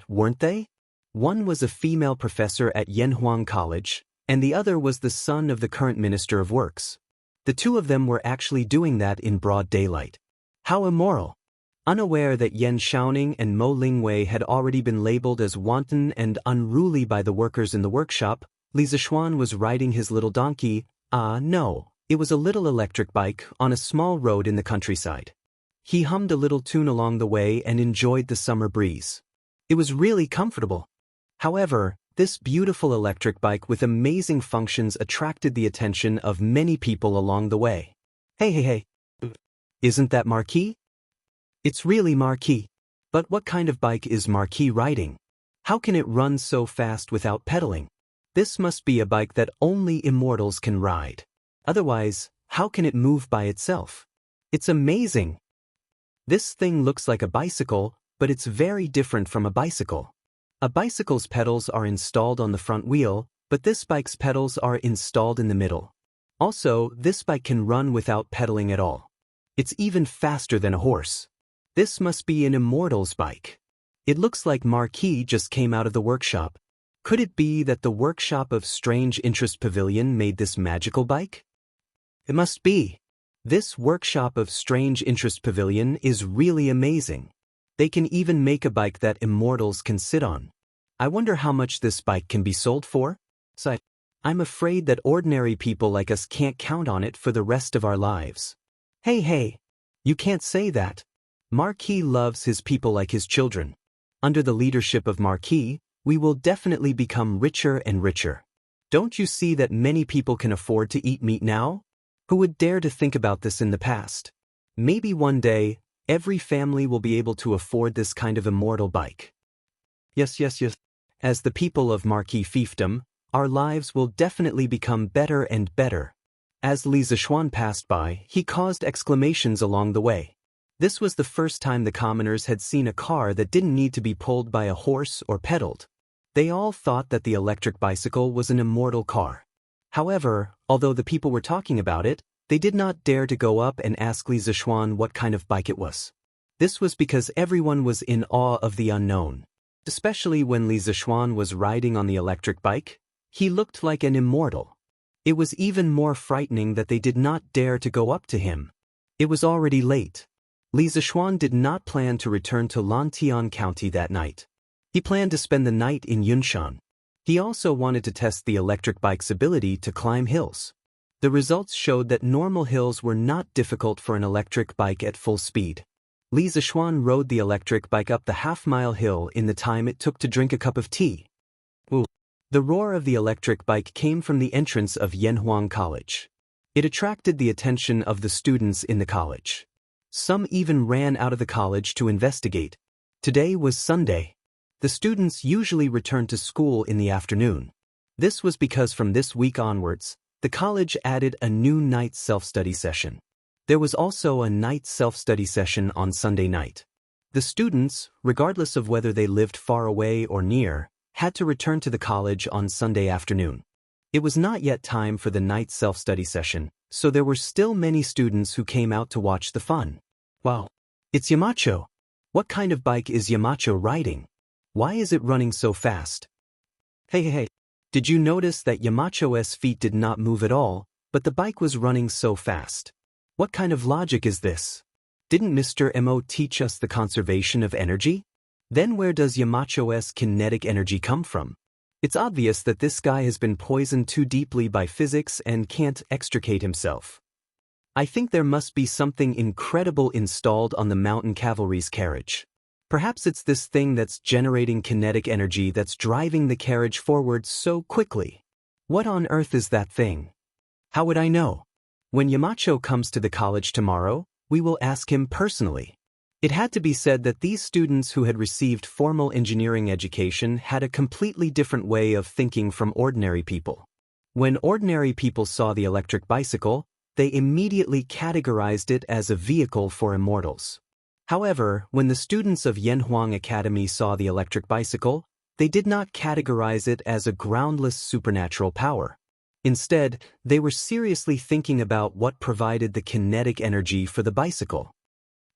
A: weren't they? One was a female professor at Yanhuang College, and the other was the son of the current Minister of Works. The two of them were actually doing that in broad daylight. How immoral! Unaware that Yan Xiaoning and Mo Lingwei had already been labeled as wanton and unruly by the workers in the workshop, Li Zixuan was riding his little donkey, it was a little electric bike, on a small road in the countryside. He hummed a little tune along the way and enjoyed the summer breeze. It was really comfortable. However, this beautiful electric bike with amazing functions attracted the attention of many people along the way. Hey. Isn't that Marquis? It's really Marquis. But what kind of bike is Marquis riding? How can it run so fast without pedaling? This must be a bike that only immortals can ride. Otherwise, how can it move by itself? It's amazing. This thing looks like a bicycle, but it's very different from a bicycle. A bicycle's pedals are installed on the front wheel, but this bike's pedals are installed in the middle. Also, this bike can run without pedaling at all. It's even faster than a horse. This must be an immortal's bike. It looks like Marquis just came out of the workshop. Could it be that the workshop of Strange Interest Pavilion made this magical bike? It must be. This workshop of Strange Interest Pavilion is really amazing. They can even make a bike that immortals can sit on. I wonder how much this bike can be sold for? I'm afraid that ordinary people like us can't count on it for the rest of our lives. Hey, you can't say that. Marquis loves his people like his children. Under the leadership of Marquis, we will definitely become richer and richer. Don't you see that many people can afford to eat meat now? Who would dare to think about this in the past? Maybe one day, every family will be able to afford this kind of immortal bike. Yes. As the people of Marquis fiefdom, Our lives will definitely become better and better. As Li Zishuan passed by, he caused exclamations along the way. This was the first time the commoners had seen a car that didn't need to be pulled by a horse or pedaled. They all thought that the electric bicycle was an immortal car. However, although the people were talking about it, they did not dare to go up and ask Li Zishuan what kind of bike it was. This was because everyone was in awe of the unknown. Especially when Li Zishuan was riding on the electric bike, he looked like an immortal. It was even more frightening that they did not dare to go up to him. It was already late. Li Zishuan did not plan to return to Longtime County that night. He planned to spend the night in Yunshan. He also wanted to test the electric bike's ability to climb hills. The results showed that normal hills were not difficult for an electric bike at full speed. Li Zishuan rode the electric bike up the half-mile hill in the time it took to drink a cup of tea. Ooh. The roar of the electric bike came from the entrance of Yanhuang College. It attracted the attention of the students in the college. Some even ran out of the college to investigate. Today was Sunday. The students usually returned to school in the afternoon. This was because from this week onwards, the college added a new night self-study session. There was also a night self-study session on Sunday night. The students, regardless of whether they lived far away or near, had to return to the college on Sunday afternoon. It was not yet time for the night self-study session, so there were still many students who came out to watch the fun. Wow! It's Yamacho! What kind of bike is Yamacho riding? Why is it running so fast? Hey! Did you notice that Yamacho's feet did not move at all, but the bike was running so fast? What kind of logic is this? Didn't Mr. Mo teach us the conservation of energy? Then where does Yamacho's kinetic energy come from? It's obvious that this guy has been poisoned too deeply by physics and can't extricate himself. I think there must be something incredible installed on the mountain cavalry's carriage. Perhaps it's this thing that's generating kinetic energy that's driving the carriage forward so quickly. What on earth is that thing? How would I know? When Yamacho comes to the college tomorrow, we will ask him personally. It had to be said that these students who had received formal engineering education had a completely different way of thinking from ordinary people. When ordinary people saw the electric bicycle, they immediately categorized it as a vehicle for immortals. However, when the students of Yanhuang Academy saw the electric bicycle, they did not categorize it as a groundless supernatural power. Instead, they were seriously thinking about what provided the kinetic energy for the bicycle.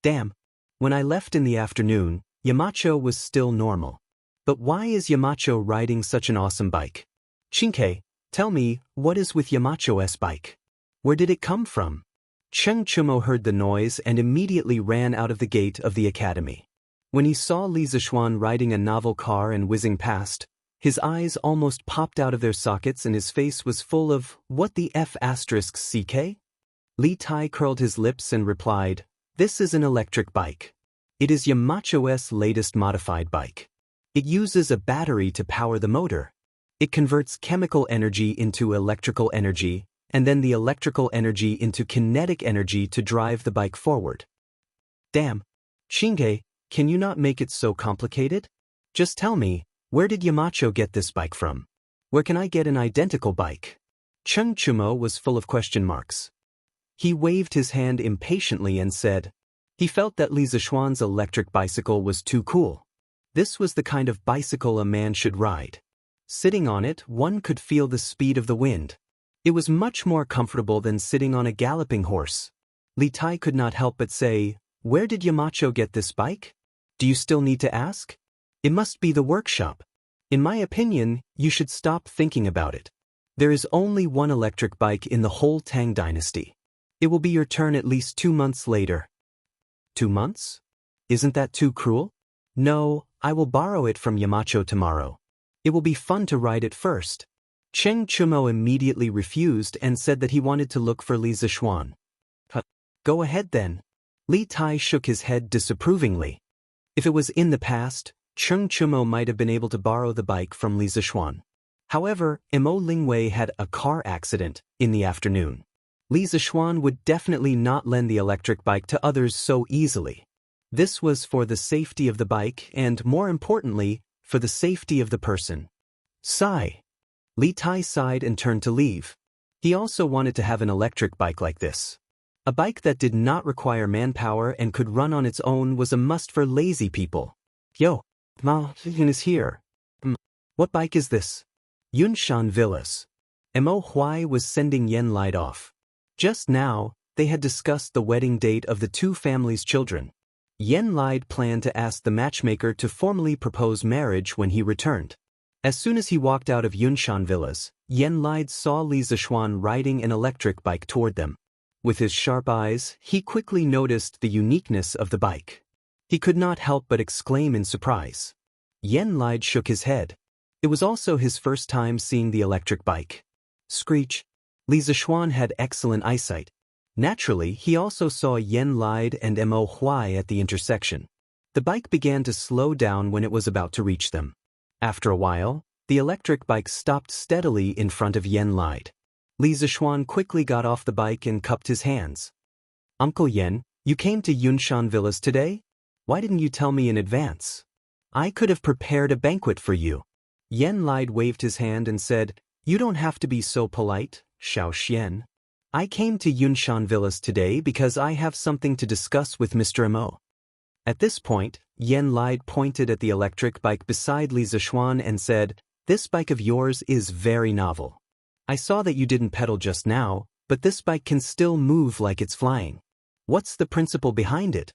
A: Damn! When I left in the afternoon, Yamacho was still normal. But why is Yamacho riding such an awesome bike? Shinkei, tell me, what is with Yamacho's bike? Where did it come from? Cheng Chumo heard the noise and immediately ran out of the gate of the academy. When he saw Li Zishuan riding a novel car and whizzing past, his eyes almost popped out of their sockets and his face was full of, "What the F*** CK?" Li Tai curled his lips and replied, "This is an electric bike. It is Yamacho's latest modified bike. It uses a battery to power the motor. It converts chemical energy into electrical energy, and then the electrical energy into kinetic energy to drive the bike forward." Damn. Shinge, can you not make it so complicated? Just tell me, where did Yamacho get this bike from? Where can I get an identical bike? Cheng Chumo was full of question marks. He waved his hand impatiently and said, he felt that Li Zishuan's electric bicycle was too cool. This was the kind of bicycle a man should ride. Sitting on it, one could feel the speed of the wind. It was much more comfortable than sitting on a galloping horse. Li Tai could not help but say, "Where did Yamacho get this bike? Do you still need to ask? It must be the workshop. In my opinion, you should stop thinking about it. There is only one electric bike in the whole Tang dynasty. It will be your turn at least 2 months later." 2 months? Isn't that too cruel? No, I will borrow it from Yamacho tomorrow. It will be fun to ride it first. Cheng Chumo immediately refused and said that he wanted to look for Li Zishuan. Go ahead then. Li Tai shook his head disapprovingly. If it was in the past, Cheng Chumo might have been able to borrow the bike from Li Zishuan. However, Mo Lingwei had a car accident in the afternoon. Li Zishuan would definitely not lend the electric bike to others so easily. This was for the safety of the bike and, more importantly, for the safety of the person. Sigh. Li Tai sighed and turned to leave. He also wanted to have an electric bike like this. A bike that did not require manpower and could run on its own was a must for lazy people. Yo, Ma is here. What bike is this? Yunshan Villas. Mo Huai was sending Yen Lied off. Just now, they had discussed the wedding date of the two families' children. Yen Lied planned to ask the matchmaker to formally propose marriage when he returned. As soon as he walked out of Yunshan Villas, Yen Lied saw Li Zishuan riding an electric bike toward them. With his sharp eyes, he quickly noticed the uniqueness of the bike. He could not help but exclaim in surprise. Yen Lied shook his head. It was also his first time seeing the electric bike. Screech. Li Zishuan had excellent eyesight. Naturally, he also saw Yen Lied and Mo Huai at the intersection. The bike began to slow down when it was about to reach them. After a while, the electric bike stopped steadily in front of Yen Lied. Li Zishuan quickly got off the bike and cupped his hands. Uncle Yen, you came to Yunshan Villas today? Why didn't you tell me in advance? I could have prepared a banquet for you. Yen Lied waved his hand and said, You don't have to be so polite, Xiao Xian. I came to Yunshan Villas today because I have something to discuss with Mr. Mo. At this point, Yen Lied pointed at the electric bike beside Li Zishuan and said, This bike of yours is very novel. I saw that you didn't pedal just now, but this bike can still move like it's flying. What's the principle behind it?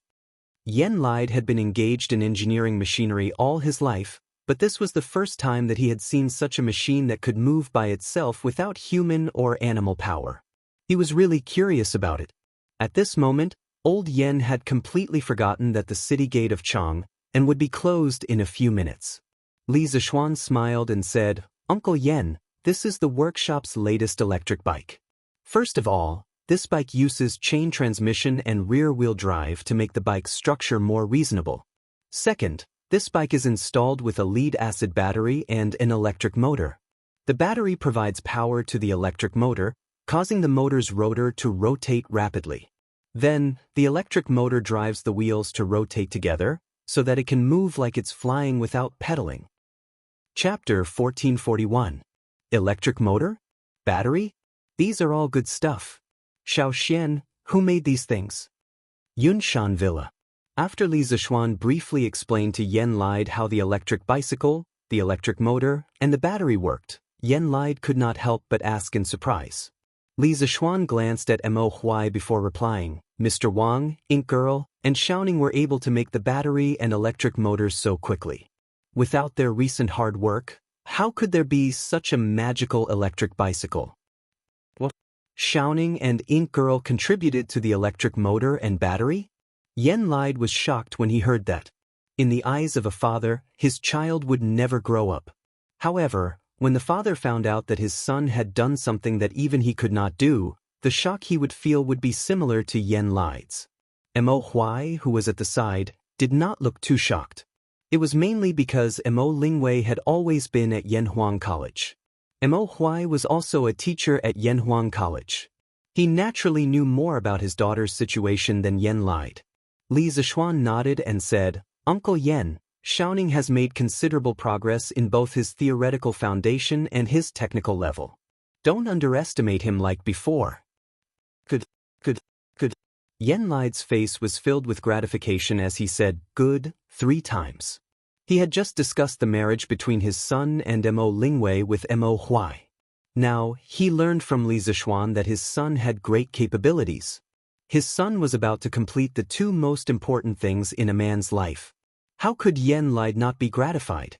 A: Yen Lied had been engaged in engineering machinery all his life, but this was the first time that he had seen such a machine that could move by itself without human or animal power. He was really curious about it. At this moment, old Yen had completely forgotten that the city gate of Chang and would be closed in a few minutes. Li Zishuan smiled and said, Uncle Yen, this is the workshop's latest electric bike. First of all, this bike uses chain transmission and rear-wheel drive to make the bike's structure more reasonable. Second, this bike is installed with a lead-acid battery and an electric motor. The battery provides power to the electric motor, causing the motor's rotor to rotate rapidly. Then, the electric motor drives the wheels to rotate together, so that it can move like it's flying without pedaling. Chapter 1441. Electric motor? Battery? These are all good stuff. Xiao Xian, who made these things? Yunshan Villa. After Li Zishuan briefly explained to Yen Lied how the electric bicycle, the electric motor, and the battery worked, Yen Lied could not help but ask in surprise. Li Zishuan glanced at Mo Huai before replying. Mr. Wang, Ink Girl, and Xiaoning were able to make the battery and electric motors so quickly. Without their recent hard work, how could there be such a magical electric bicycle? What? Xiaoning and Ink Girl contributed to the electric motor and battery? Yen Lied was shocked when he heard that. In the eyes of a father, his child would never grow up. However, when the father found out that his son had done something that even he could not do, the shock he would feel would be similar to Yen Lied's. Mo Huai, who was at the side, did not look too shocked. It was mainly because Mo Lingwei had always been at Yanhuang College. Mo Huai was also a teacher at Yanhuang College. He naturally knew more about his daughter's situation than Yen Lied. Li Zishuan nodded and said, Uncle Yen, Xiaoning has made considerable progress in both his theoretical foundation and his technical level. Don't underestimate him like before. Good. Yen Lied's face was filled with gratification as he said, good, 3 times. He had just discussed the marriage between his son and Mo Lingwei with Mo Huai. Now, he learned from Li Zishuan that his son had great capabilities. His son was about to complete the 2 most important things in a man's life. How could Yen Lied not be gratified?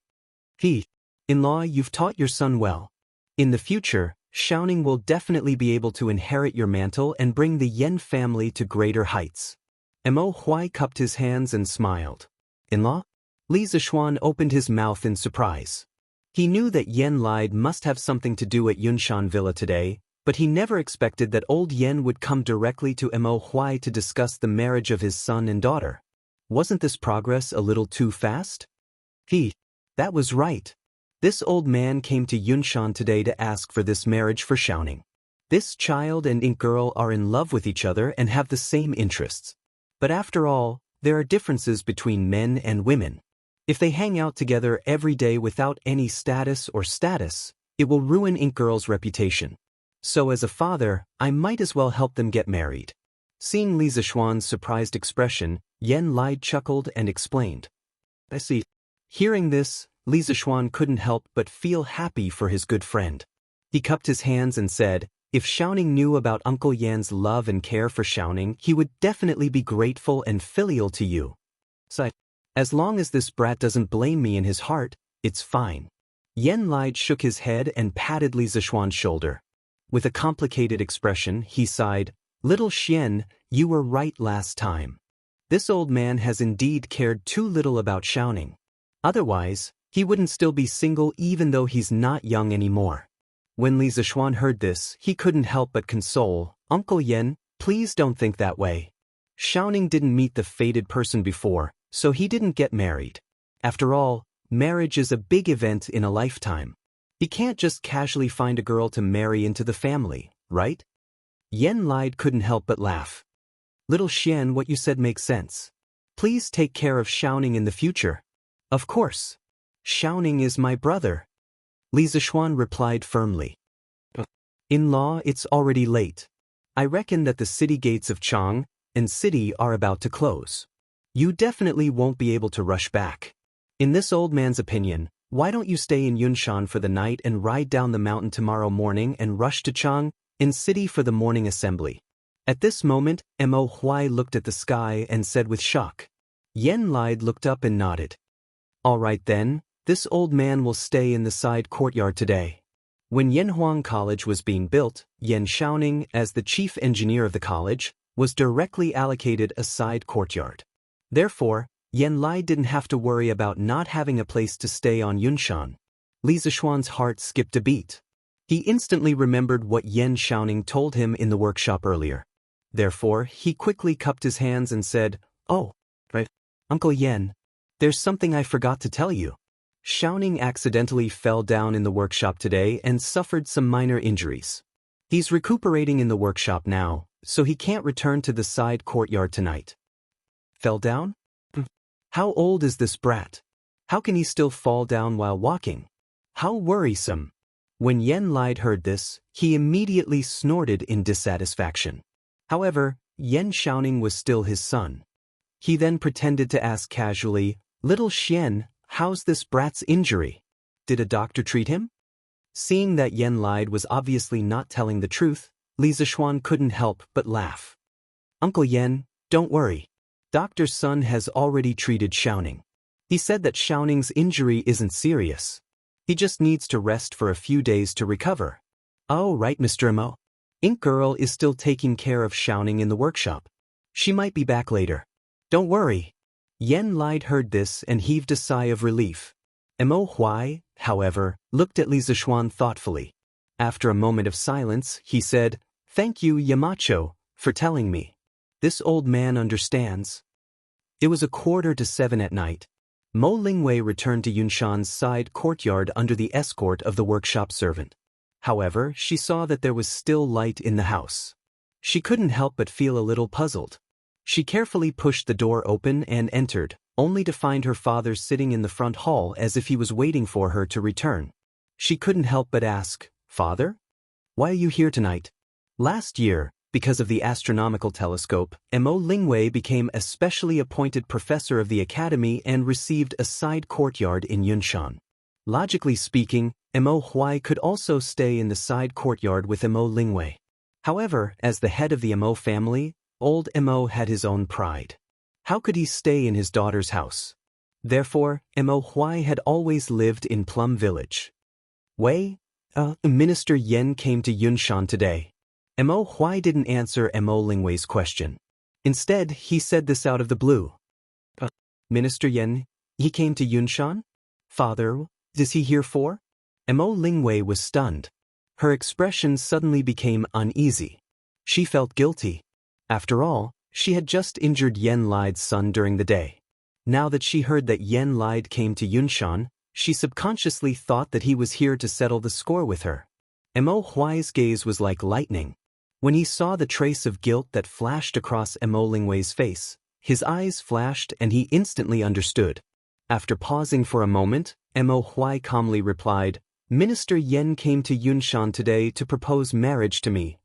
A: In-law, you've taught your son well. In the future, Xiaoning will definitely be able to inherit your mantle and bring the Yen family to greater heights. Mo Huai cupped his hands and smiled. In-law? Li Zishuan opened his mouth in surprise. He knew that Yen Lied must have something to do at Yunshan Villa today, but he never expected that old Yen would come directly to Mo Huai to discuss the marriage of his son and daughter. Wasn't this progress a little too fast? That was right. This old man came to Yunshan today to ask for this marriage for Xiaoning. This child and Ink Girl are in love with each other and have the same interests. But after all, there are differences between men and women. If they hang out together every day without any status, It will ruin Ink Girl's reputation. So as a father, I might as well help them get married. Seeing Li Zishuan's surprised expression, Yen Lai chuckled and explained. I see. Hearing this, Li Zishuan couldn't help but feel happy for his good friend. He cupped his hands and said, if Xiaoning knew about Uncle Yan's love and care for Xiaoning, he would definitely be grateful and filial to you. So, as long as this brat doesn't blame me in his heart, it's fine. Yen Lai shook his head and patted Li Zishuan's shoulder. With a complicated expression, he sighed, Little Xian, you were right last time. This old man has indeed cared too little about Xiaoning. Otherwise, he wouldn't still be single even though he's not young anymore. When Li Zishuan heard this, he couldn't help but console, Uncle Yen, please don't think that way. Xiaoning didn't meet the fated person before, so he didn't get married. After all, marriage is a big event in a lifetime. He can't just casually find a girl to marry into the family, right? Yen Lai couldn't help but laugh. Little Xian, what you said makes sense. Please take care of Xiaoning in the future. Of course. Xiaoning is my brother. Li Zishuan replied firmly. In law, it's already late. I reckon that the city gates of Chang and city are about to close. You definitely won't be able to rush back. In this old man's opinion, why don't you stay in Yunshan for the night and ride down the mountain tomorrow morning and rush to Chang in city for the morning assembly? At this moment, Mo Huai looked at the sky and said with shock. Yen Lai looked up and nodded. All right then, this old man will stay in the side courtyard today. When Yanhuang College was being built, Yan Xiaoning, as the chief engineer of the college, was directly allocated a side courtyard. Therefore, Yen Lai didn't have to worry about not having a place to stay on Yunshan. Li Zishuan's heart skipped a beat. He instantly remembered what Yen Xiaoning told him in the workshop earlier. Therefore, he quickly cupped his hands and said, Oh, right, Uncle Yen, there's something I forgot to tell you. Xiaoning accidentally fell down in the workshop today and suffered some minor injuries. He's recuperating in the workshop now, so he can't return to the side courtyard tonight. Fell down? How old is this brat? How can he still fall down while walking? How worrisome. When Yen Lai heard this, he immediately snorted in dissatisfaction. However, Yen Xiaoning was still his son. He then pretended to ask casually, Little Xian, how's this brat's injury? Did a doctor treat him? Seeing that Yen Lai was obviously not telling the truth, Li Zishuan couldn't help but laugh. Uncle Yen, don't worry. Dr. Sun has already treated Xiaoning. He said that Xiaoning's injury isn't serious. He just needs to rest for a few days to recover. Oh, right, Mr. Mo. Ink Girl is still taking care of Xiaoning in the workshop. She might be back later. Don't worry. Yen Lai heard this and heaved a sigh of relief. Mo Huai, however, looked at Li Zishuan thoughtfully. After a moment of silence, he said, Thank you, Yamacho, for telling me. This old man understands. It was 6:45 at night. Mo Lingwei returned to Yunshan's side courtyard under the escort of the workshop servant. However, she saw that there was still light in the house. She couldn't help but feel a little puzzled. She carefully pushed the door open and entered, only to find her father sitting in the front hall as if he was waiting for her to return. She couldn't help but ask, Father? Why are you here tonight? Last year, because of the astronomical telescope, Mo Lingwei became a specially appointed professor of the academy and received a side courtyard in Yunshan. Logically speaking, Mo Huai could also stay in the side courtyard with Mo Lingwei. However, as the head of the Mo family, old Mo had his own pride. How could he stay in his daughter's house? Therefore, Mo Huai had always lived in Plum Village. Minister Yen came to Yunshan today. Mo Huai didn't answer Mo Lingwei's question. Instead, he said this out of the blue. Minister Yen, he came to Yunshan? Father, is he here for? Mo Lingwei was stunned. Her expression suddenly became uneasy. She felt guilty. After all, she had just injured Yen Lai's son during the day. Now that she heard that Yen Lai came to Yunshan, she subconsciously thought that he was here to settle the score with her. Mo Huai's gaze was like lightning. When he saw the trace of guilt that flashed across Mo Lingwei's face, his eyes flashed and he instantly understood. After pausing for a moment, Mo Huai calmly replied, Minister Yen came to Yunshan today to propose marriage to me.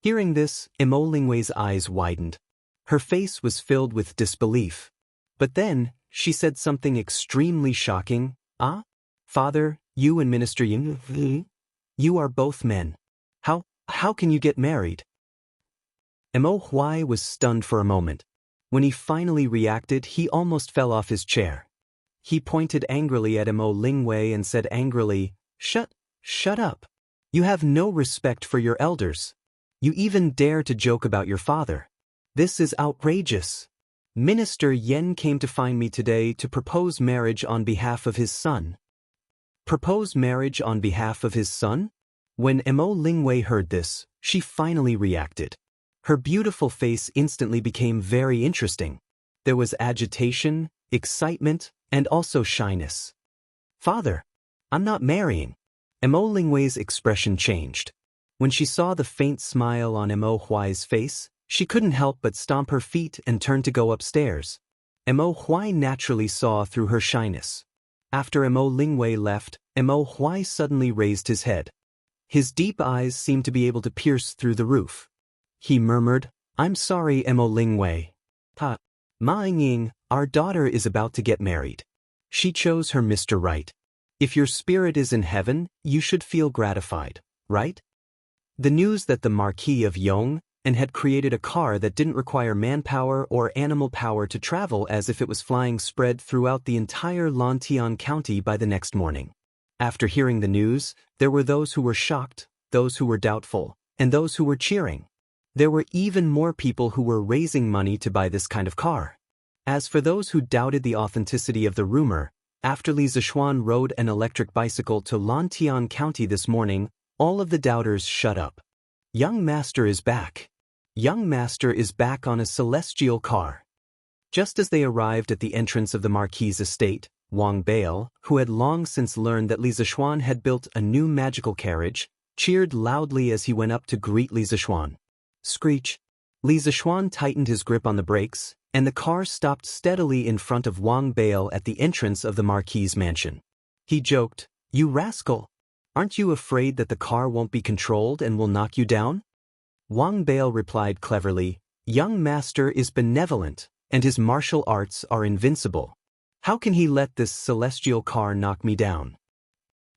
A: Hearing this, Mo Lingwei's eyes widened. Her face was filled with disbelief. But then, she said something extremely shocking. Ah? Father, you and Minister Yen, you are both men. How can you get married? Mo Huai was stunned for a moment. When he finally reacted, he almost fell off his chair. He pointed angrily at Mo Lingwei and said angrily, Shut up. You have no respect for your elders. You even dare to joke about your father. This is outrageous. Minister Yen came to find me today to propose marriage on behalf of his son. Propose marriage on behalf of his son? When Mo Lingwei heard this, she finally reacted. Her beautiful face instantly became very interesting. There was agitation, excitement, and also shyness. Father, I'm not marrying. Mo Lingwei's expression changed. When she saw the faint smile on Mo Huai's face, she couldn't help but stomp her feet and turn to go upstairs. Mo Huai naturally saw through her shyness. After Mo Lingwei left, Mo Huai suddenly raised his head. His deep eyes seemed to be able to pierce through the roof. He murmured, I'm sorry, Mo Lingwei. Ma Ying, our daughter is about to get married. She chose her Mr. Right. If your spirit is in heaven, you should feel gratified, right? The news that the Marquis of Yong and had created a car that didn't require manpower or animal power to travel as if it was flying spread throughout the entire Longtime County by the next morning. After hearing the news, there were those who were shocked, those who were doubtful, and those who were cheering. There were even more people who were raising money to buy this kind of car. As for those who doubted the authenticity of the rumor, after Li Zishuan rode an electric bicycle to Longtime County this morning, all of the doubters shut up. Young Master is back. Young Master is back on a celestial car. Just as they arrived at the entrance of the Marquis's estate, Wang Bail, who had long since learned that Li Zishuan had built a new magical carriage, cheered loudly as he went up to greet Li Zishuan. Screech! Li Zishuan tightened his grip on the brakes, and the car stopped steadily in front of Wang Bail at the entrance of the Marquis's mansion. He joked, You rascal! Aren't you afraid that the car won't be controlled and will knock you down? Wang Bail replied cleverly, Young Master is benevolent, and his martial arts are invincible. How can he let this celestial car knock me down?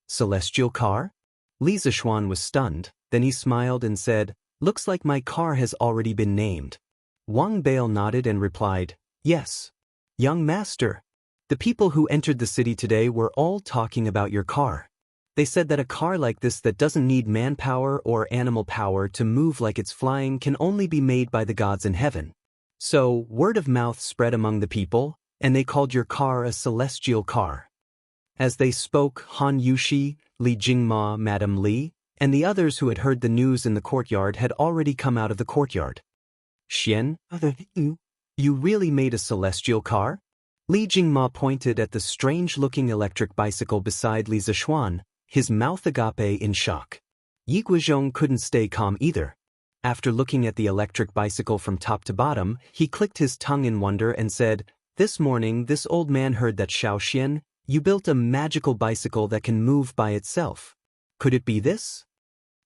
A: Celestial car? Li Zishuan was stunned, then he smiled and said, Looks like my car has already been named. Wang Bail nodded and replied, Yes. Young Master. The people who entered the city today were all talking about your car. They said that a car like this that doesn't need manpower or animal power to move like it's flying can only be made by the gods in heaven. So, word of mouth spread among the people, and they called your car a celestial car. As they spoke, Han Yushi, Li Jingma, Madame Li, and the others who had heard the news in the courtyard had already come out of the courtyard. Xian, you really made a celestial car? Li Jingma pointed at the strange-looking electric bicycle beside Li Zishuan, his mouth agape in shock. Yi Guizhong couldn't stay calm either. After looking at the electric bicycle from top to bottom, he clicked his tongue in wonder and said, This morning, this old man heard that Xiao Xian, you built a magical bicycle that can move by itself. Could it be this?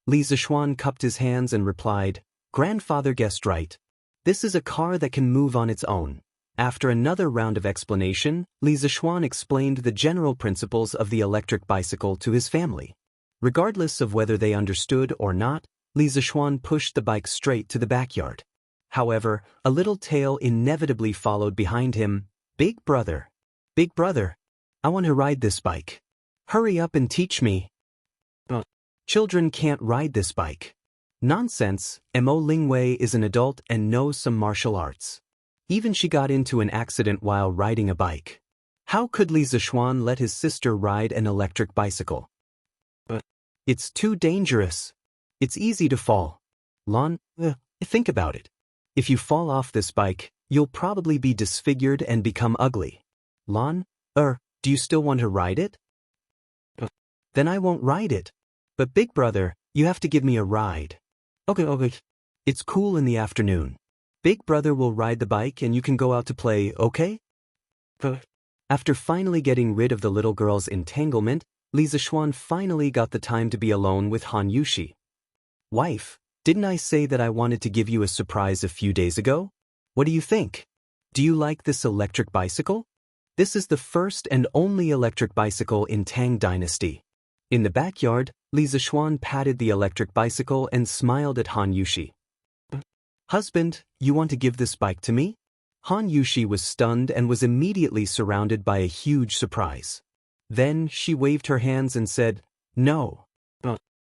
A: Li Zishuan cupped his hands and replied, Grandfather guessed right. This is a car that can move on its own. After another round of explanation, Li Zishuan explained the general principles of the electric bicycle to his family. Regardless of whether they understood or not, Li Zishuan pushed the bike straight to the backyard. However, a little tail inevitably followed behind him. Big brother, I want to ride this bike. Hurry up and teach me. Children can't ride this bike. Nonsense, Mo Lingwei is an adult and knows some martial arts. Even she got into an accident while riding a bike. How could Li Zishuan let his sister ride an electric bicycle? But it's too dangerous. It's easy to fall. Think about it. If you fall off this bike, you'll probably be disfigured and become ugly. Do you still want to ride it? Then I won't ride it. But big brother, you have to give me a ride. Okay. It's cool in the afternoon. Big brother will ride the bike and you can go out to play, okay? After finally getting rid of the little girl's entanglement, Li Zishuan finally got the time to be alone with Han Yushi. Wife, didn't I say that I wanted to give you a surprise a few days ago? What do you think? Do you like this electric bicycle? This is the first and only electric bicycle in Tang Dynasty. In the backyard, Li Zishuan patted the electric bicycle and smiled at Han Yushi. Husband, you want to give this bike to me? Han Yushi was stunned and was immediately surrounded by a huge surprise. Then she waved her hands and said, No.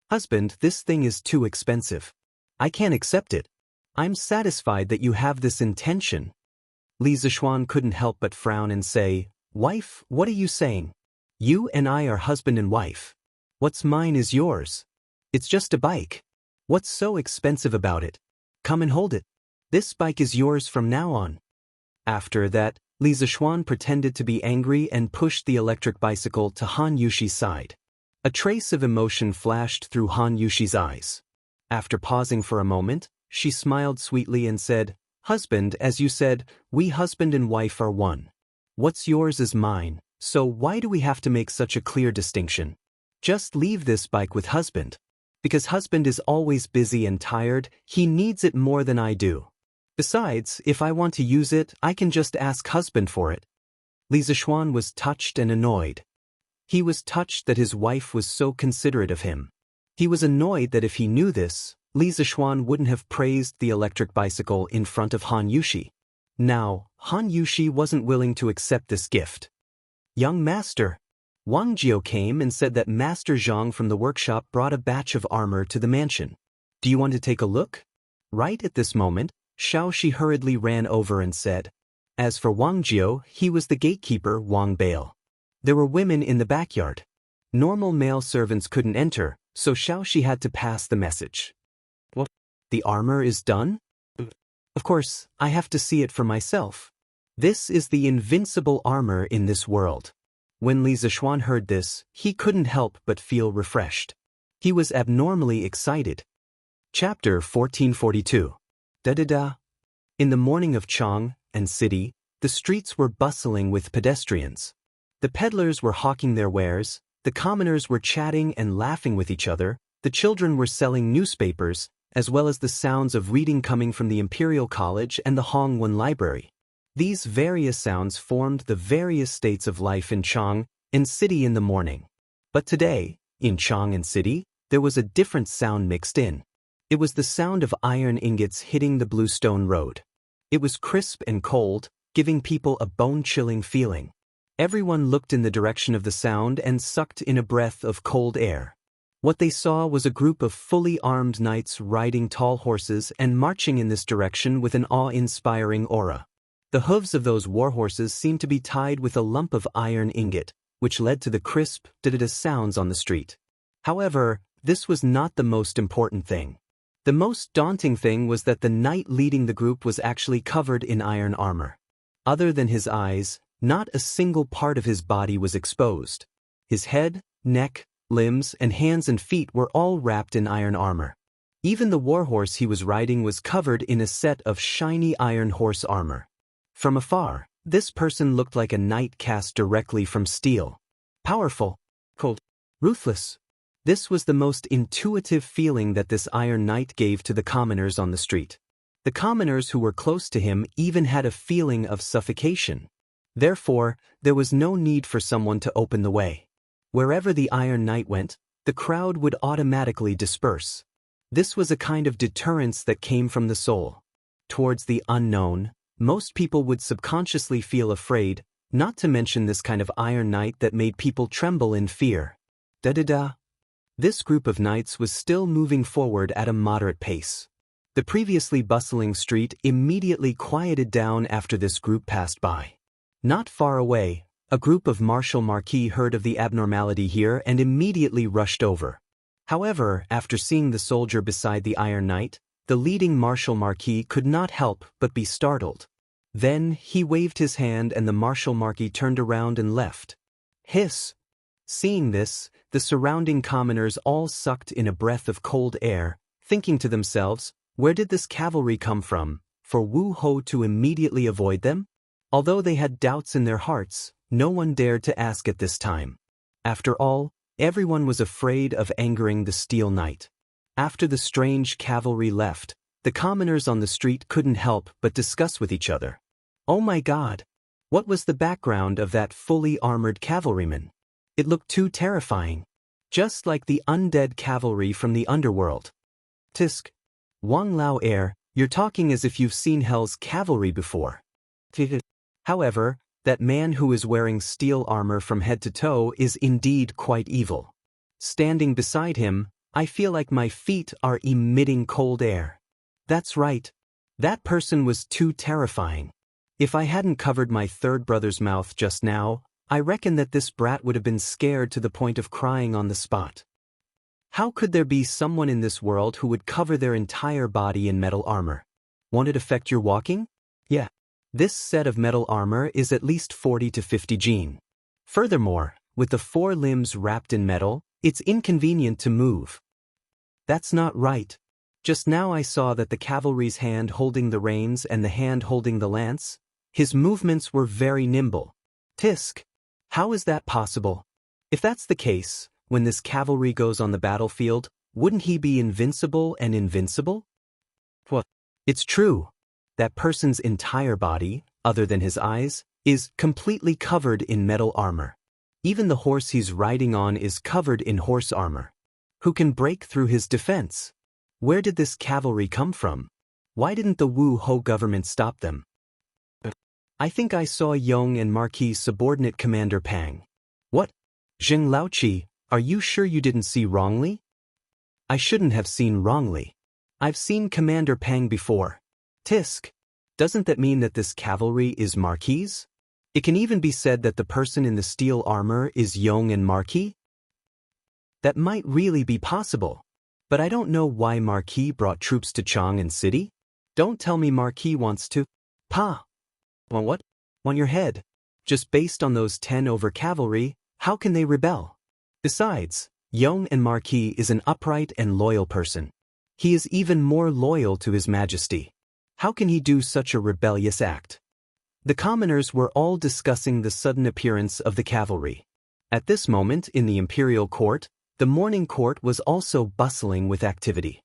A: Husband, this thing is too expensive. I can't accept it. I'm satisfied that you have this intention. Li Zishuan couldn't help but frown and say, Wife, what are you saying? You and I are husband and wife. What's mine is yours. It's just a bike. What's so expensive about it? Come and hold it. This bike is yours from now on. After that, Li Zishuan pretended to be angry and pushed the electric bicycle to Han Yushi's side. A trace of emotion flashed through Han Yushi's eyes. After pausing for a moment, she smiled sweetly and said, Husband, as you said, we husband and wife are one. What's yours is mine, so why do we have to make such a clear distinction? Just leave this bike with husband. Because husband is always busy and tired, he needs it more than I do. Besides, if I want to use it, I can just ask husband for it. Li Zishuan was touched and annoyed. He was touched that his wife was so considerate of him. He was annoyed that if he knew this, Li Zishuan wouldn't have praised the electric bicycle in front of Han Yushi. Now, Han Yushi wasn't willing to accept this gift. Young master. Wang Jiao came and said that Master Zhang from the workshop brought a batch of armor to the mansion. Do you want to take a look? Right at this moment, Xiao Shi hurriedly ran over and said. As for Wang Jiao, he was the gatekeeper, Wang Bail. There were women in the backyard. Normal male servants couldn't enter, so Xiao Shi had to pass the message. What? The armor is done? Of course, I have to see it for myself. This is the invincible armor in this world. When Li Zishuan heard this, he couldn't help but feel refreshed. He was abnormally excited. Chapter 1442. Da-da-da. In the morning of Chang and city, the streets were bustling with pedestrians. The peddlers were hawking their wares, the commoners were chatting and laughing with each other, the children were selling newspapers, as well as the sounds of reading coming from the Imperial College and the Hongwen Library. These various sounds formed the various states of life in Chang and city in the morning. But today, in Chang and city, there was a different sound mixed in. It was the sound of iron ingots hitting the bluestone road. It was crisp and cold, giving people a bone-chilling feeling. Everyone looked in the direction of the sound and sucked in a breath of cold air. What they saw was a group of fully armed knights riding tall horses and marching in this direction with an awe-inspiring aura. The hooves of those war horses seemed to be tied with a lump of iron ingot, which led to the crisp, da-da-da sounds on the street. However, this was not the most important thing. The most daunting thing was that the knight leading the group was actually covered in iron armor. Other than his eyes, not a single part of his body was exposed. His head, neck, limbs, and hands and feet were all wrapped in iron armor. Even the warhorse he was riding was covered in a set of shiny iron horse armor. From afar, this person looked like a knight cast directly from steel. Powerful, cold, ruthless. This was the most intuitive feeling that this iron knight gave to the commoners on the street. The commoners who were close to him even had a feeling of suffocation. Therefore, there was no need for someone to open the way. Wherever the Iron Knight went, the crowd would automatically disperse. This was a kind of deterrence that came from the soul. Towards the unknown, most people would subconsciously feel afraid, not to mention this kind of Iron Knight that made people tremble in fear. Da-da-da. This group of knights was still moving forward at a moderate pace. The previously bustling street immediately quieted down after this group passed by. Not far away, a group of martial marquis heard of the abnormality here and immediately rushed over. However, after seeing the soldier beside the Iron Knight, the leading martial marquis could not help but be startled. Then he waved his hand and the martial marquis turned around and left. Hiss! Seeing this, the surrounding commoners all sucked in a breath of cold air, thinking to themselves, where did this cavalry come from, for Wu Ho to immediately avoid them? Although they had doubts in their hearts, no one dared to ask at this time. After all, Everyone was afraid of angering the Steel Knight. After the strange cavalry left, the commoners on the street couldn't help but discuss with each other. Oh my God! What was the background of that fully armored cavalryman? It looked too terrifying. Just like the undead cavalry from the underworld. Tisk. Wang Lao Air, you're talking as if you've seen Hell's cavalry before. However, that man who is wearing steel armor from head to toe is indeed quite evil. Standing beside him, I feel like my feet are emitting cold air. That's right. That person was too terrifying. If I hadn't covered my third brother's mouth just now, I reckon that this brat would have been scared to the point of crying on the spot. How could there be someone in this world who would cover their entire body in metal armor? Won't it affect your walking? Yeah. This set of metal armor is at least 40 to 50 gene. Furthermore, with the 4 limbs wrapped in metal, it's inconvenient to move. That's not right. Just now I saw that the cavalry's hand holding the reins and the hand holding the lance, his movements were very nimble. Tisk. How is that possible? If that's the case, when this cavalry goes on the battlefield, wouldn't he be invincible and invincible? Well, it's true. That person's entire body, other than his eyes, is completely covered in metal armor. Even the horse he's riding on is covered in horse armor. Who can break through his defense? Where did this cavalry come from? Why didn't the Wu Ho government stop them? I think I saw Yong and Marquis' subordinate Commander Pang. What? Zheng Laoqi, are you sure you didn't see wrongly? I shouldn't have seen wrongly. I've seen Commander Pang before. Tisk. Doesn't that mean that this cavalry is Marquis? It can even be said that the person in the steel armor is Yong and Marquis? That might really be possible. But I don't know why Marquis brought troops to Chang'an City. Don't tell me Marquis wants to... Pa! On what? On your head. Just based on those 10 over cavalry, how can they rebel? Besides, Yong and Marquis is an upright and loyal person. He is even more loyal to His Majesty. How can he do such a rebellious act? The commoners were all discussing the sudden appearance of the cavalry. At this moment in the imperial court, the morning court was also bustling with activity.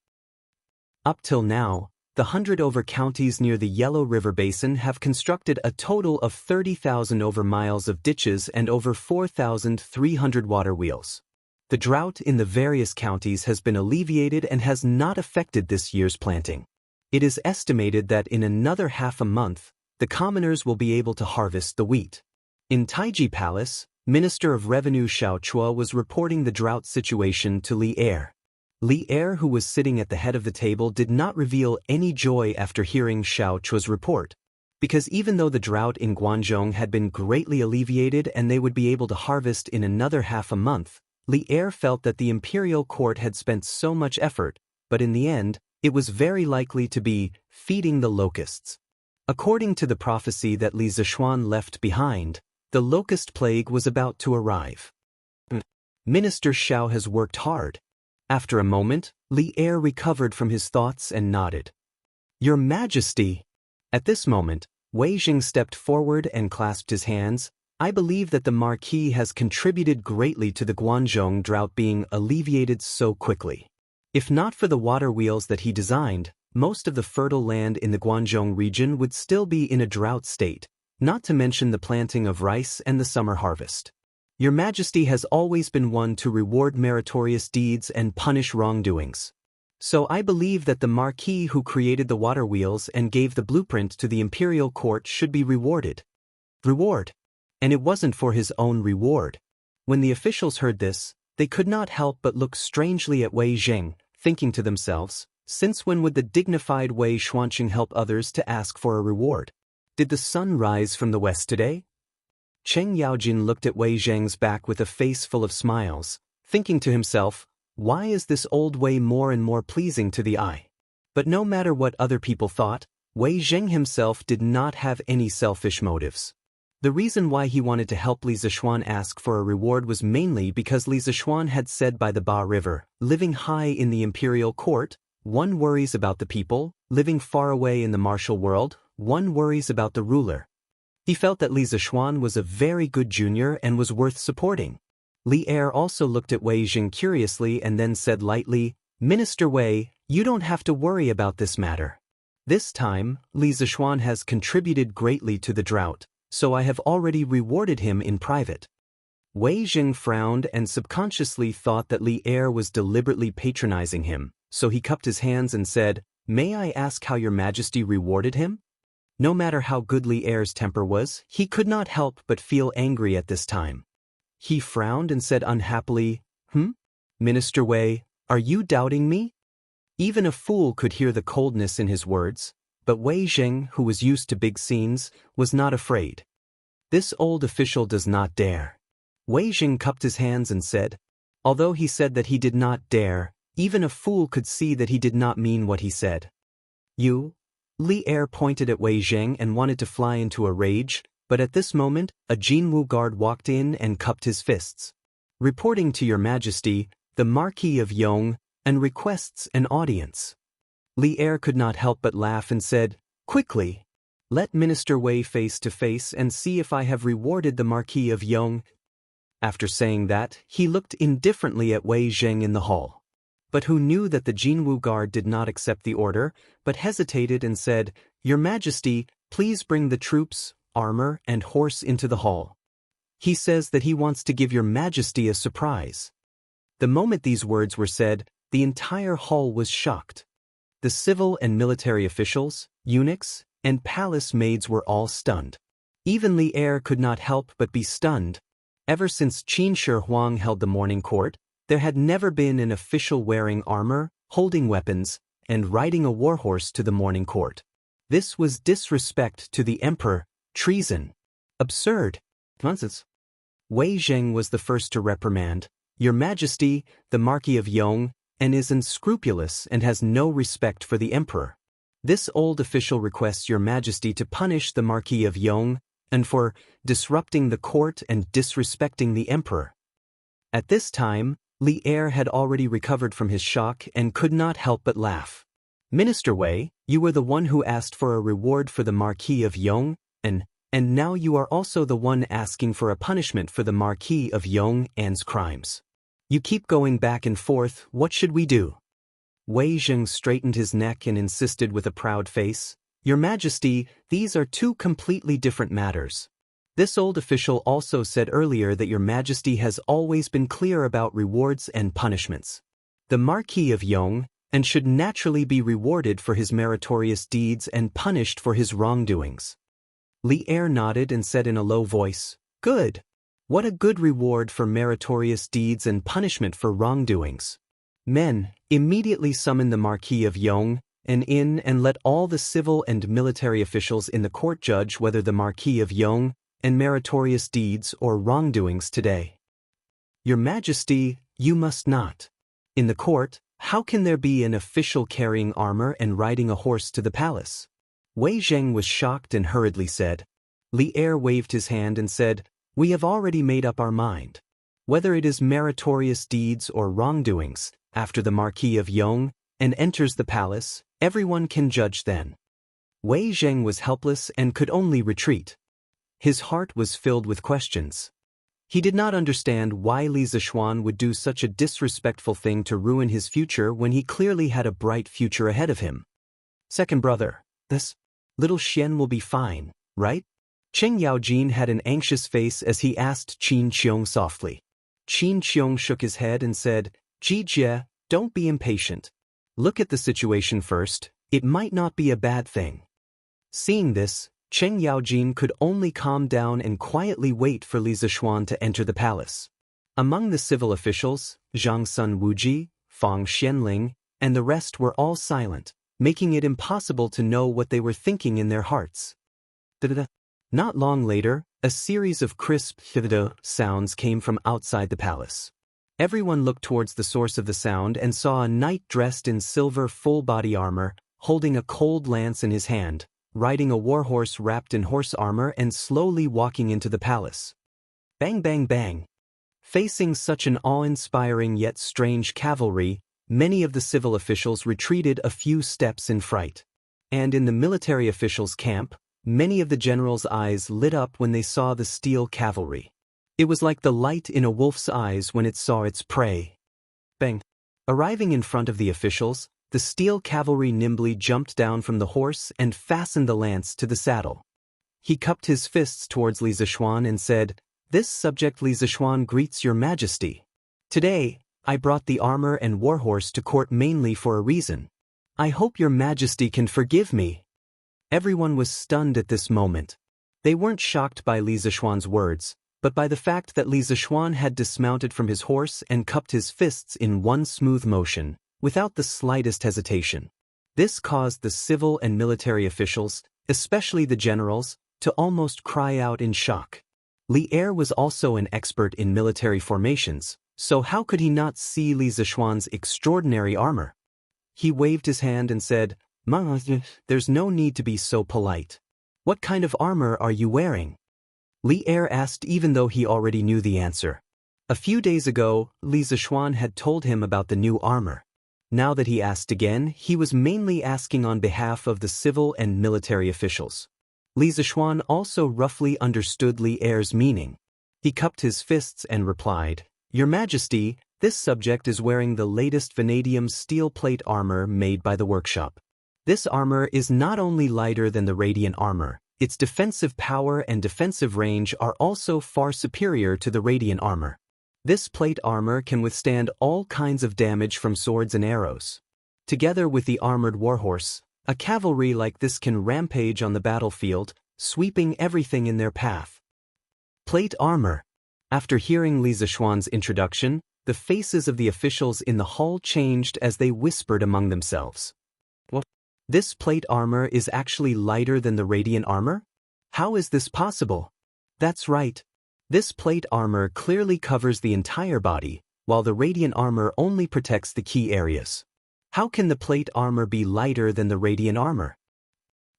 A: Up till now, the 100 over counties near the Yellow River Basin have constructed a total of 30,000 over miles of ditches and over 4,300 water wheels. The drought in the various counties has been alleviated and has not affected this year's planting. It is estimated that in another half a month, the commoners will be able to harvest the wheat. In Taiji Palace, Minister of Revenue Xiao Chua was reporting the drought situation to Li Er. Li Er, who was sitting at the head of the table, did not reveal any joy after hearing Xiao Chua's report, because even though the drought in Guangzhou had been greatly alleviated and they would be able to harvest in another half a month, Li Er felt that the imperial court had spent so much effort, but in the end, it was very likely to be feeding the locusts. According to the prophecy that Li Zishuan left behind, the locust plague was about to arrive. Minister Xiao has worked hard. After a moment, Li Er recovered from his thoughts and nodded. Your Majesty! At this moment, Wei Jing stepped forward and clasped his hands. I believe that the Marquis has contributed greatly to the Guangzhou drought being alleviated so quickly. If not for the water wheels that he designed, most of the fertile land in the Guangzhou region would still be in a drought state, not to mention the planting of rice and the summer harvest. Your Majesty has always been one to reward meritorious deeds and punish wrongdoings. So I believe that the Marquis who created the water wheels and gave the blueprint to the imperial court should be rewarded. Reward? And it wasn't for his own reward. When the officials heard this, they could not help but look strangely at Wei Jing, thinking to themselves, since when would the dignified Wei Xuanqing help others to ask for a reward? Did the sun rise from the west today? Cheng Yaojin looked at Wei Zheng's back with a face full of smiles, thinking to himself, why is this old Wei more and more pleasing to the eye? But no matter what other people thought, Wei Zheng himself did not have any selfish motives. The reason why he wanted to help Li Zishuan ask for a reward was mainly because Li Zishuan had said by the Ba River, living high in the imperial court, one worries about the people, living far away in the martial world, one worries about the ruler. He felt that Li Zishuan was a very good junior and was worth supporting. Li Er also looked at Wei Jing curiously and then said lightly, "Minister Wei, you don't have to worry about this matter. This time, Li Zishuan has contributed greatly to the drought, so I have already rewarded him in private." Wei Jing frowned and subconsciously thought that Li Er was deliberately patronizing him, so he cupped his hands and said, "May I ask how your majesty rewarded him?" No matter how good Li Er's temper was, he could not help but feel angry at this time. He frowned and said unhappily, Minister Wei, are you doubting me?" Even a fool could hear the coldness in his words, but Wei Jing, who was used to big scenes, was not afraid. "This old official does not dare." Wei Jing cupped his hands and said, although he said that he did not dare, even a fool could see that he did not mean what he said. "You?" Li Er pointed at Wei Jing and wanted to fly into a rage, but at this moment, a Jinwu guard walked in and cupped his fists. "Reporting to your majesty, the Marquis of Yong, and requests an audience." Li Er could not help but laugh and said, "Quickly, let Minister Wei face to face and see if I have rewarded the Marquis of Yong." After saying that, he looked indifferently at Wei Jing in the hall. But who knew that the Jinwu guard did not accept the order, but hesitated and said, "Your Majesty, please bring the troops, armor, and horse into the hall. He says that he wants to give your Majesty a surprise." The moment these words were said, the entire hall was shocked. The civil and military officials, eunuchs, and palace maids were all stunned. Even Li Er could not help but be stunned. Ever since Qin Shi Huang held the morning court, there had never been an official wearing armor, holding weapons, and riding a warhorse to the morning court. This was disrespect to the emperor, treason. Absurd. Nonsense. Wei Jing was the first to reprimand, "Your Majesty, the Marquis of Yong, and is unscrupulous and has no respect for the emperor. This old official requests your Majesty to punish the Marquis of Yong, and for disrupting the court and disrespecting the emperor." At this time, Li Er had already recovered from his shock and could not help but laugh. "Minister Wei, you were the one who asked for a reward for the Marquis of Yong, and now you are also the one asking for a punishment for the Marquis of Yong and's crimes. You keep going back and forth, what should we do?" Wei Jing straightened his neck and insisted with a proud face, "Your Majesty, these are two completely different matters. This old official also said earlier that your Majesty has always been clear about rewards and punishments. The Marquis of Yong, and should naturally be rewarded for his meritorious deeds and punished for his wrongdoings." Li Er nodded and said in a low voice, "Good. What a good reward for meritorious deeds and punishment for wrongdoings. Men, immediately summon the Marquis of Yong, and let all the civil and military officials in the court judge whether the Marquis of Yong and meritorious deeds or wrongdoings today." "Your Majesty, you must not. In the court, how can there be an official carrying armor and riding a horse to the palace?" Wei Jing was shocked and hurriedly said. Li Er waved his hand and said, "We have already made up our mind. Whether it is meritorious deeds or wrongdoings, after the Marquis of Yong and enters the palace, everyone can judge then." Wei Jing was helpless and could only retreat. His heart was filled with questions. He did not understand why Li Zishuan would do such a disrespectful thing to ruin his future when he clearly had a bright future ahead of him. "Second brother, this little Xian will be fine, right?" Cheng Yaojin had an anxious face as he asked Qin Qiong softly. Qin Qiong shook his head and said, "Jie, don't be impatient. Look at the situation first, it might not be a bad thing." Seeing this, Cheng Yaojin could only calm down and quietly wait for Li Zishuan to enter the palace. Among the civil officials, Zhang Sun Wuji, Fang Xianling, and the rest were all silent, making it impossible to know what they were thinking in their hearts. Not long later, a series of crisp sounds came from outside the palace. Everyone looked towards the source of the sound and saw a knight dressed in silver full-body armor, holding a cold lance in his hand, riding a warhorse wrapped in horse armor and slowly walking into the palace. Bang bang bang. Facing such an awe-inspiring yet strange cavalry, many of the civil officials retreated a few steps in fright. And in the military officials' camp, many of the generals' eyes lit up when they saw the steel cavalry. It was like the light in a wolf's eyes when it saw its prey. Bang! Arriving in front of the officials, the steel cavalry nimbly jumped down from the horse and fastened the lance to the saddle. He cupped his fists towards Li Zixuan and said, "This subject Li Zixuan greets your majesty. Today, I brought the armor and warhorse to court mainly for a reason. I hope your majesty can forgive me." Everyone was stunned at this moment. They weren't shocked by Li Zixuan's words, but by the fact that Li Zixuan had dismounted from his horse and cupped his fists in one smooth motion, without the slightest hesitation. This caused the civil and military officials, especially the generals, to almost cry out in shock. Li Er was also an expert in military formations, so how could he not see Li Zixuan's extraordinary armor? He waved his hand and said, "There's no need to be so polite. What kind of armor are you wearing?" Li Er asked even though he already knew the answer. A few days ago, Li Zixuan had told him about the new armor. Now that he asked again, he was mainly asking on behalf of the civil and military officials. Li Zixuan also roughly understood Li Er's meaning. He cupped his fists and replied, "Your Majesty, this subject is wearing the latest vanadium steel plate armor made by the workshop. This armor is not only lighter than the radiant armor, its defensive power and defensive range are also far superior to the radiant armor. This plate armor can withstand all kinds of damage from swords and arrows. Together with the armored warhorse, a cavalry like this can rampage on the battlefield, sweeping everything in their path." Plate armor. After hearing Li Zixuan's introduction, the faces of the officials in the hall changed as they whispered among themselves. "What? This plate armor is actually lighter than the radiant armor? How is this possible?" "That's right. This plate armor clearly covers the entire body, while the radiant armor only protects the key areas. How can the plate armor be lighter than the radiant armor?"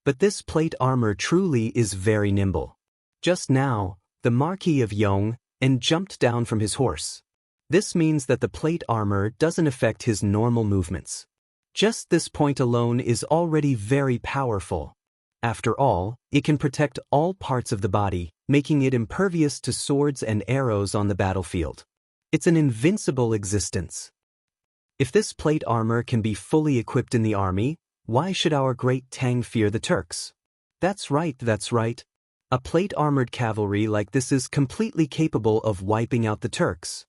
A: But this plate armor truly is very nimble. Just now, the Marquis of Yong and jumped down from his horse. This means that the plate armor doesn't affect his normal movements. Just this point alone is already very powerful. After all, it can protect all parts of the body, making it impervious to swords and arrows on the battlefield. It's an invincible existence. If this plate armor can be fully equipped in the army, why should our great Tang fear the Turks? That's right. A plate-armored cavalry like this is completely capable of wiping out the Turks.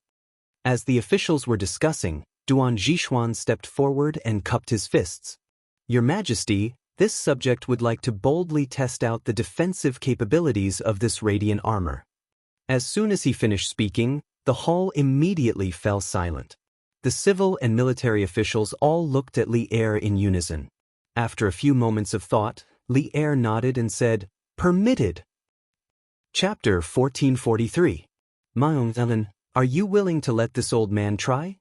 A: As the officials were discussing, Duan Zixuan stepped forward and cupped his fists. "Your Majesty, this subject would like to boldly test out the defensive capabilities of this radiant armor." As soon as he finished speaking, the hall immediately fell silent. The civil and military officials all looked at Li Er in unison. After a few moments of thought, Li Er nodded and said, "Permitted." Chapter 1443. Maung, are you willing to let this old man try?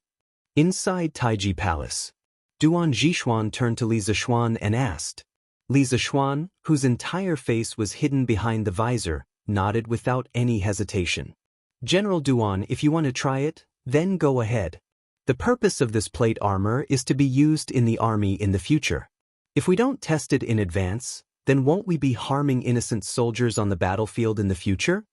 A: Inside Taiji Palace, Duan Zixuan turned to Li Zixuan and asked. Li Zixuan, whose entire face was hidden behind the visor, nodded without any hesitation. "General Duan, if you want to try it, then go ahead. The purpose of this plate armor is to be used in the army in the future. If we don't test it in advance, then won't we be harming innocent soldiers on the battlefield in the future?"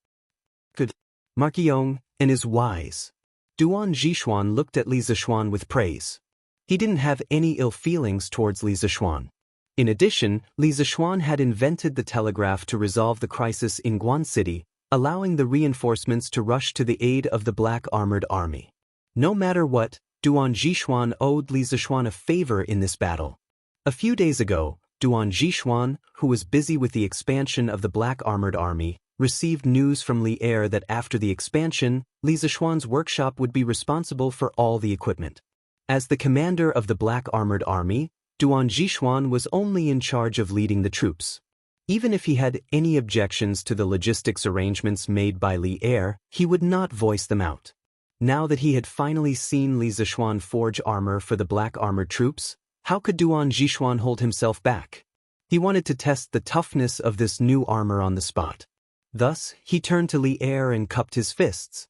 A: Good. Marquis Yong and is wise. Duan Zixuan looked at Li Zixuan with praise. He didn't have any ill feelings towards Li Zixuan. In addition, Li Zixuan had invented the telegraph to resolve the crisis in Guan City, allowing the reinforcements to rush to the aid of the black armored army. No matter what, Duan Zixuan owed Li Zixuan a favor in this battle. A few days ago, Duan Zixuan, who was busy with the expansion of the black armored army, received news from Li Er that after the expansion, Li Zixuan's workshop would be responsible for all the equipment. As the commander of the black armored army, Duan Zixuan was only in charge of leading the troops. Even if he had any objections to the logistics arrangements made by Li Er, he would not voice them out. Now that he had finally seen Li Zixuan forge armor for the black armored troops, how could Duan Zixuan hold himself back? He wanted to test the toughness of this new armor on the spot. Thus, he turned to Li Er and cupped his fists.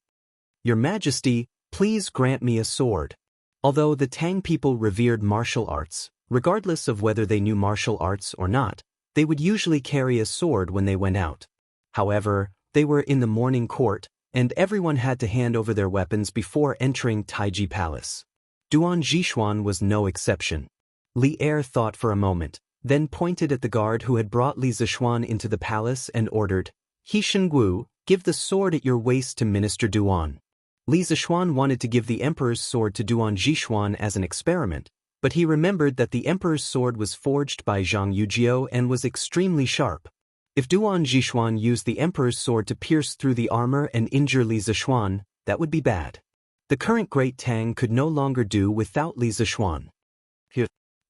A: "Your Majesty, please grant me a sword." Although the Tang people revered martial arts, regardless of whether they knew martial arts or not, they would usually carry a sword when they went out. However, they were in the morning court, and everyone had to hand over their weapons before entering Taiji Palace. Duan Zhixuan was no exception. Li Er thought for a moment, then pointed at the guard who had brought Li Zixuan into the palace and ordered, "He Shenggu, give the sword at your waist to Minister Duan." Li Zixuan wanted to give the emperor's sword to Duan Zhixuan as an experiment, but he remembered that the emperor's sword was forged by Zhang Yujiu and was extremely sharp. If Duan Zhixuan used the emperor's sword to pierce through the armor and injure Li Zixuan, that would be bad. The current Great Tang could no longer do without Li Zixuan.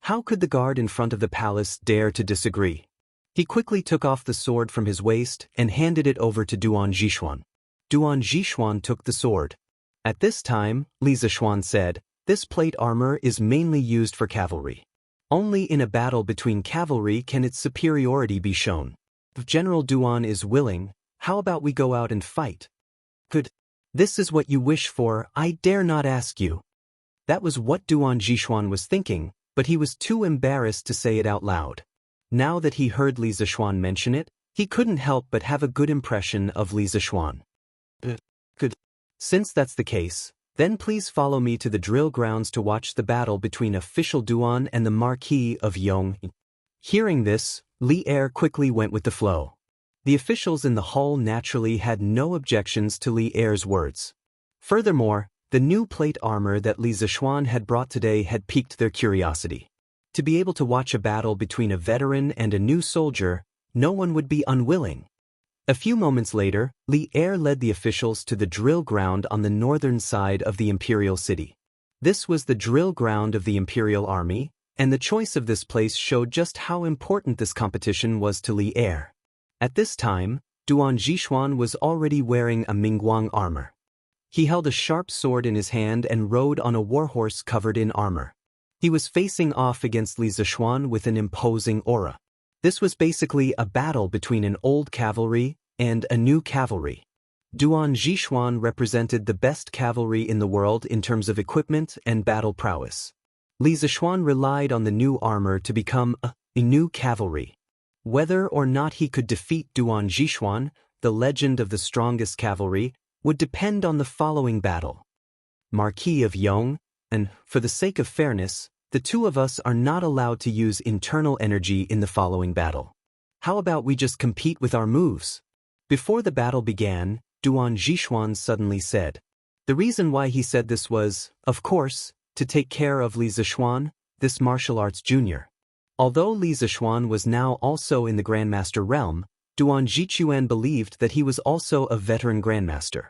A: How could the guard in front of the palace dare to disagree? He quickly took off the sword from his waist and handed it over to Duan Zhixuan. Duan Zhixuan took the sword. At this time, Li Zixuan said, "This plate armor is mainly used for cavalry. Only in a battle between cavalry can its superiority be shown. If General Duan is willing, how about we go out and fight?" "Good. This is what you wish for, I dare not ask you." That was what Duan Zhixuan was thinking, but he was too embarrassed to say it out loud. Now that he heard Li Zixuan mention it, he couldn't help but have a good impression of Li Zixuan. "Good. Since that's the case, then please follow me to the drill grounds to watch the battle between official Duan and the Marquis of Yong." Hearing this, Li Er quickly went with the flow. The officials in the hall naturally had no objections to Li Er's words. Furthermore, the new plate armor that Li Zixuan had brought today had piqued their curiosity. To be able to watch a battle between a veteran and a new soldier, no one would be unwilling. A few moments later, Li Er led the officials to the drill ground on the northern side of the imperial city. This was the drill ground of the imperial army, and the choice of this place showed just how important this competition was to Li Er. At this time, Duan Zhixuan was already wearing a Mingguang armor. He held a sharp sword in his hand and rode on a warhorse covered in armor. He was facing off against Li Zixuan with an imposing aura. This was basically a battle between an old cavalry and a new cavalry. Duan Zhixuan represented the best cavalry in the world in terms of equipment and battle prowess. Li Zixuan relied on the new armor to become a new cavalry. Whether or not he could defeat Duan Zhixuan, the legend of the strongest cavalry, would depend on the following battle. Marquis of Yong, and, for the sake of fairness, the two of us are not allowed to use internal energy in the following battle. How about we just compete with our moves? Before the battle began, Duan Zhixuan suddenly said. The reason why he said this was, of course, to take care of Li Zixuan, this martial arts junior. Although Li Zixuan was now also in the Grandmaster realm, Duan Zhixuan believed that he was also a veteran Grandmaster.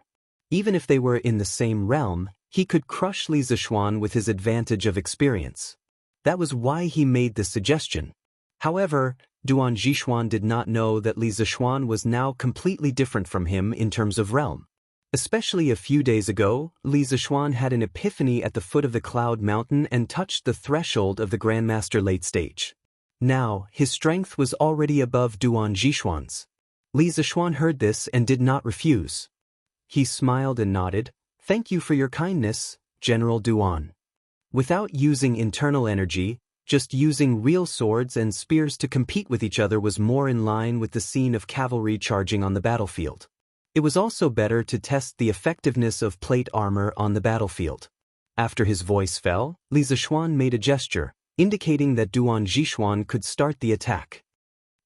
A: Even if they were in the same realm, he could crush Li Zixuan with his advantage of experience. That was why he made this suggestion. However, Duan Zhixuan did not know that Li Zixuan was now completely different from him in terms of realm. Especially a few days ago, Li Zixuan had an epiphany at the foot of the Cloud Mountain and touched the threshold of the Grandmaster late stage. Now, his strength was already above Duan Zhixuan's. Li Zixuan heard this and did not refuse. He smiled and nodded, "Thank you for your kindness, General Duan." Without using internal energy, just using real swords and spears to compete with each other was more in line with the scene of cavalry charging on the battlefield. It was also better to test the effectiveness of plate armor on the battlefield. After his voice fell, Li Zixuan made a gesture, indicating that Duan Zhixuan could start the attack.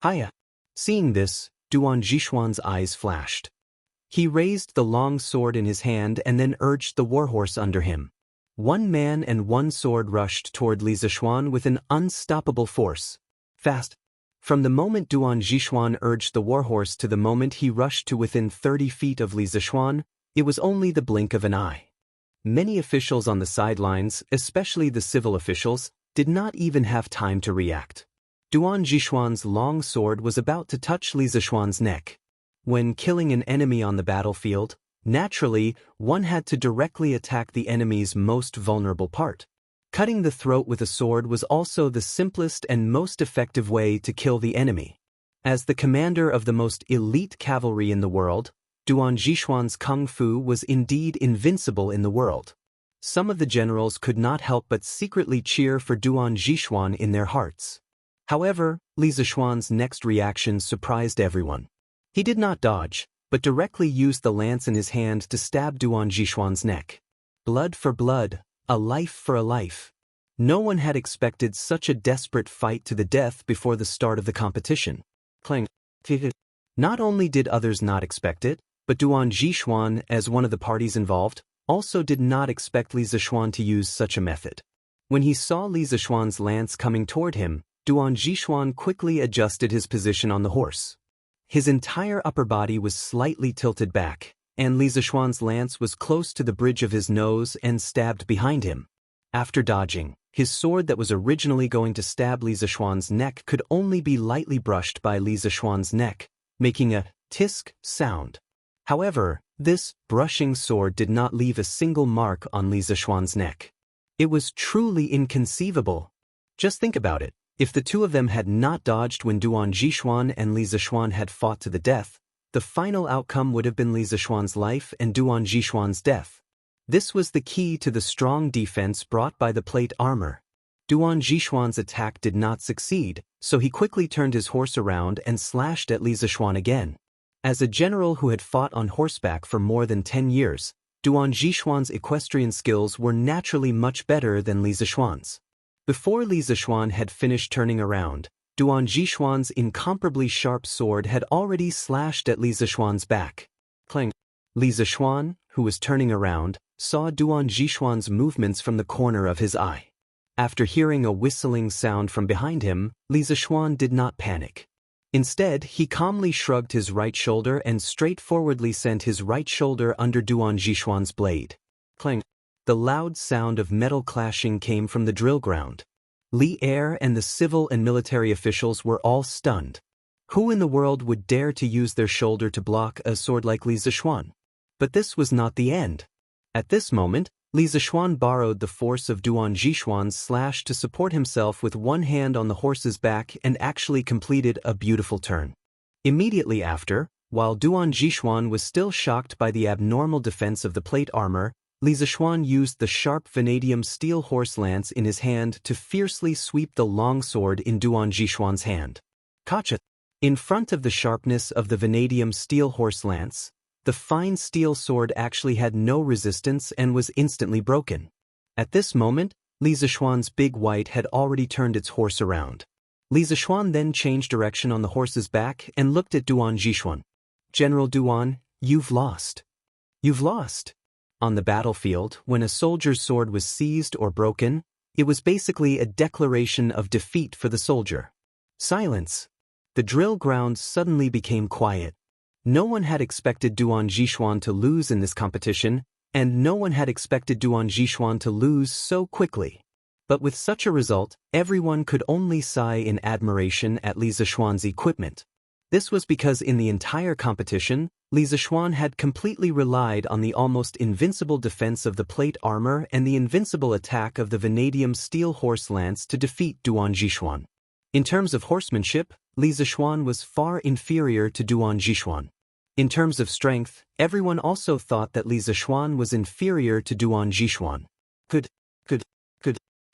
A: Hiya! Seeing this, Duan Zhixuan's eyes flashed. He raised the long sword in his hand and then urged the warhorse under him. One man and one sword rushed toward Li Zixuan with an unstoppable force. Fast. From the moment Duan Zhixuan urged the warhorse to the moment he rushed to within 30 feet of Li Zixuan, it was only the blink of an eye. Many officials on the sidelines, especially the civil officials, did not even have time to react. Duan Zhixuan's long sword was about to touch Li Zixuan's neck. When killing an enemy on the battlefield, naturally, one had to directly attack the enemy's most vulnerable part. Cutting the throat with a sword was also the simplest and most effective way to kill the enemy. As the commander of the most elite cavalry in the world, Duan Zhixuan's kung fu was indeed invincible in the world. Some of the generals could not help but secretly cheer for Duan Zhixuan in their hearts. However, Li Zixuan's next reaction surprised everyone. He did not dodge, but directly used the lance in his hand to stab Duan Zhishuan's neck. Blood for blood, a life for a life. No one had expected such a desperate fight to the death before the start of the competition. Clang. Not only did others not expect it, but Duan Zhishuan, as one of the parties involved, also did not expect Li Zishuan to use such a method. When he saw Li Zishuan's lance coming toward him, Duan Zhishuan quickly adjusted his position on the horse. His entire upper body was slightly tilted back, and Li Zishuan's lance was close to the bridge of his nose and stabbed behind him. After dodging, his sword that was originally going to stab Li Zishuan's neck could only be lightly brushed by Li Zishuan's neck, making a tisk sound. However, this brushing sword did not leave a single mark on Li Zishuan's neck. It was truly inconceivable. Just think about it. If the two of them had not dodged when Duan Zhishuan and Li Zishuan had fought to the death, the final outcome would have been Li Zishuan's life and Duan Zhishuan's death. This was the key to the strong defense brought by the plate armor. Duan Zhishuan's attack did not succeed, so he quickly turned his horse around and slashed at Li Zishuan again. As a general who had fought on horseback for more than 10 years, Duan Zhishuan's equestrian skills were naturally much better than Li Zishuan's. Before Li Zishuan had finished turning around, Duan Zhishuan's incomparably sharp sword had already slashed at Li Zishuan's back. Clang. Li Zishuan, who was turning around, saw Duan Zhishuan's movements from the corner of his eye. After hearing a whistling sound from behind him, Li Zishuan did not panic. Instead, he calmly shrugged his right shoulder and straightforwardly sent his right shoulder under Duan Zhishuan's blade. Clang. The loud sound of metal clashing came from the drill ground. Li Er and the civil and military officials were all stunned. Who in the world would dare to use their shoulder to block a sword like Li Zishuan? But this was not the end. At this moment, Li Zishuan borrowed the force of Duan Zhishuan's slash to support himself with one hand on the horse's back and actually completed a beautiful turn. Immediately after, while Duan Zhishuan was still shocked by the abnormal defense of the plate armor, Li Zishuan used the sharp vanadium steel horse lance in his hand to fiercely sweep the long sword in Duan Zhishuan's hand. Kacha! In front of the sharpness of the vanadium steel horse lance, the fine steel sword actually had no resistance and was instantly broken. At this moment, Li Zishuan's big white had already turned its horse around. Li Zishuan then changed direction on the horse's back and looked at Duan Zhishuan. General Duan, you've lost. You've lost. On the battlefield, when a soldier's sword was seized or broken, it was basically a declaration of defeat for the soldier. Silence. The drill ground suddenly became quiet. No one had expected Duan Zhishuan to lose in this competition, and no one had expected Duan Zhishuan to lose so quickly. But with such a result, everyone could only sigh in admiration at Li Zishuan's equipment. This was because in the entire competition, Li Zishuan had completely relied on the almost invincible defense of the plate armor and the invincible attack of the vanadium steel horse lance to defeat Duan Zhishuan. In terms of horsemanship, Li Zishuan was far inferior to Duan Zhishuan. In terms of strength, everyone also thought that Li Zishuan was inferior to Duan Zhishuan.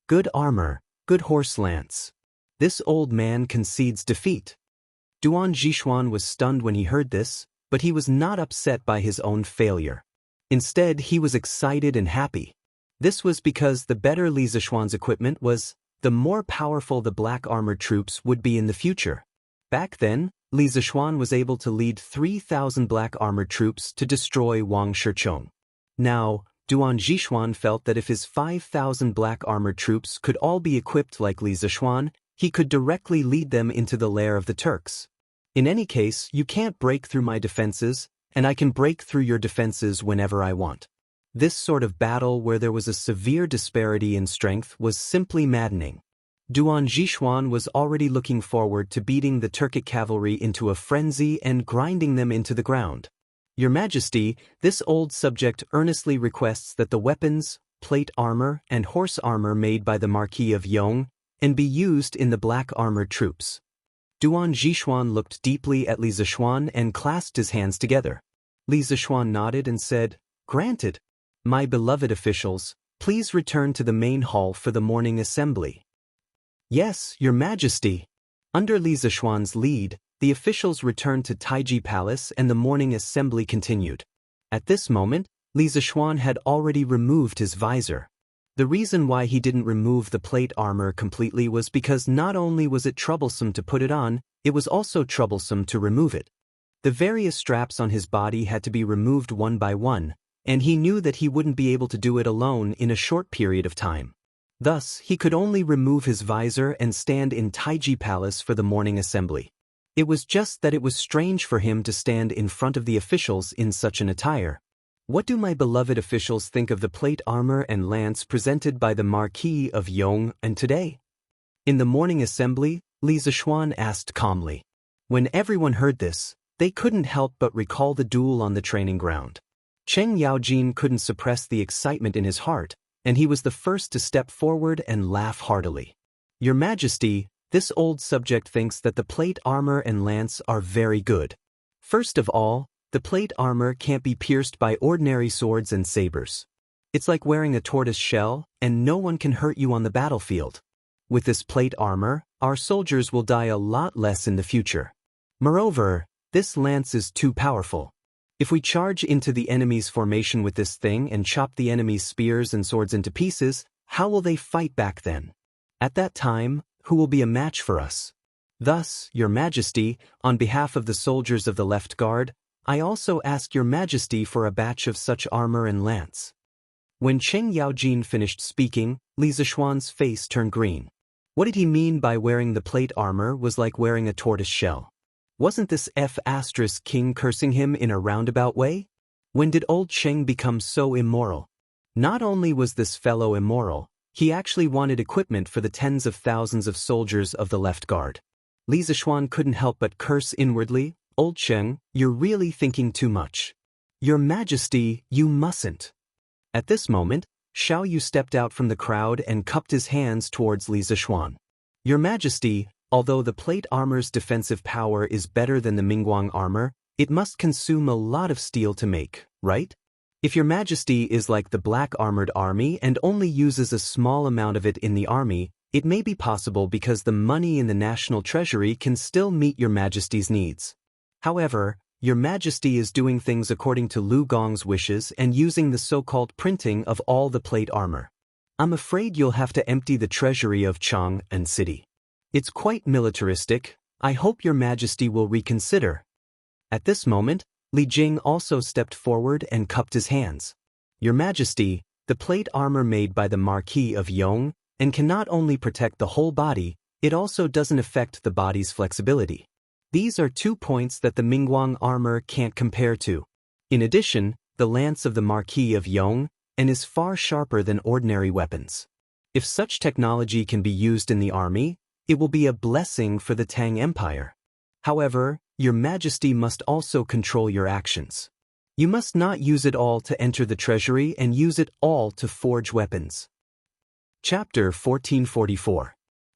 A: Good armor, good horse lance. This old man concedes defeat. Duan Zhishuan was stunned when he heard this, but he was not upset by his own failure. Instead, he was excited and happy. This was because the better Li Zishuan's equipment was, the more powerful the black armored troops would be in the future. Back then, Li Zishuan was able to lead 3,000 black armored troops to destroy Wang Shichong. Now, Duan Zhishuan felt that if his 5,000 black armored troops could all be equipped like Li Zishuan, he could directly lead them into the lair of the Turks. In any case, you can't break through my defenses, and I can break through your defenses whenever I want. This sort of battle where there was a severe disparity in strength was simply maddening. Duan Zhishuan was already looking forward to beating the Turkic cavalry into a frenzy and grinding them into the ground. Your Majesty, this old subject earnestly requests that the weapons, plate armor, and horse armor made by the Marquis of Yong and be used in the black armored troops. Duan Zhishuan looked deeply at Li Zishuan and clasped his hands together. Li Zishuan nodded and said, "Granted. My beloved officials, please return to the main hall for the morning assembly." "Yes, Your Majesty." Under Li Zishuan's lead, the officials returned to Taiji Palace and the morning assembly continued. At this moment, Li Zixuan had already removed his visor. The reason why he didn't remove the plate armor completely was because not only was it troublesome to put it on, it was also troublesome to remove it. The various straps on his body had to be removed one by one, and he knew that he wouldn't be able to do it alone in a short period of time. Thus, he could only remove his visor and stand in Taiji Palace for the morning assembly. It was just that it was strange for him to stand in front of the officials in such an attire. What do my beloved officials think of the plate armor and lance presented by the Marquis of Yong and today? In the morning assembly, Li Zixuan asked calmly. When everyone heard this, they couldn't help but recall the duel on the training ground. Cheng Yaojin couldn't suppress the excitement in his heart, and he was the first to step forward and laugh heartily. Your Majesty, this old subject thinks that the plate armor and lance are very good. First of all, the plate armor can't be pierced by ordinary swords and sabers. It's like wearing a tortoise shell, and no one can hurt you on the battlefield. With this plate armor, our soldiers will die a lot less in the future. Moreover, this lance is too powerful. If we charge into the enemy's formation with this thing and chop the enemy's spears and swords into pieces, how will they fight back then? At that time, who will be a match for us? Thus, Your Majesty, on behalf of the soldiers of the left guard, I also ask Your Majesty for a batch of such armor and lance. When Cheng Yaojin finished speaking, Li Zixuan's face turned green. What did he mean by wearing the plate armor was like wearing a tortoise shell? Wasn't this King cursing him in a roundabout way? When did old Cheng become so immoral? Not only was this fellow immoral, he actually wanted equipment for the tens of thousands of soldiers of the left guard. Li Zixuan couldn't help but curse inwardly. Old Cheng, you're really thinking too much. Your Majesty, you mustn't. At this moment, Xiao Yu stepped out from the crowd and cupped his hands towards Li Zixuan. Your Majesty, although the plate armor's defensive power is better than the Mingguang armor, it must consume a lot of steel to make, right? If Your Majesty is like the black armored army and only uses a small amount of it in the army, it may be possible because the money in the national treasury can still meet Your Majesty's needs. However, Your Majesty is doing things according to Lu Gong's wishes and using the so-called printing of all the plate armor. I'm afraid you'll have to empty the treasury of Chang and City. It's quite militaristic. I hope Your Majesty will reconsider. At this moment, Li Jing also stepped forward and cupped his hands. Your Majesty, the plate armor made by the Marquis of Yong and can not only protect the whole body, it also doesn't affect the body's flexibility. These are 2 points that the Mingguang armor can't compare to. In addition, the lance of the Marquis of Yong is far sharper than ordinary weapons. If such technology can be used in the army, it will be a blessing for the Tang Empire. However, Your Majesty must also control your actions. You must not use it all to enter the treasury and use it all to forge weapons. Chapter 1444.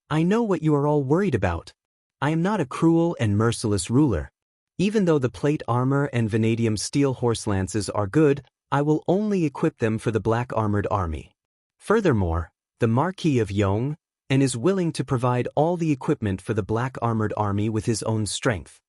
A: I know what you are all worried about. I am not a cruel and merciless ruler. Even though the plate armor and vanadium steel horse lances are good, I will only equip them for the black armored army. Furthermore, the Marquis of Yong is willing to provide all the equipment for the black armored army with his own strength.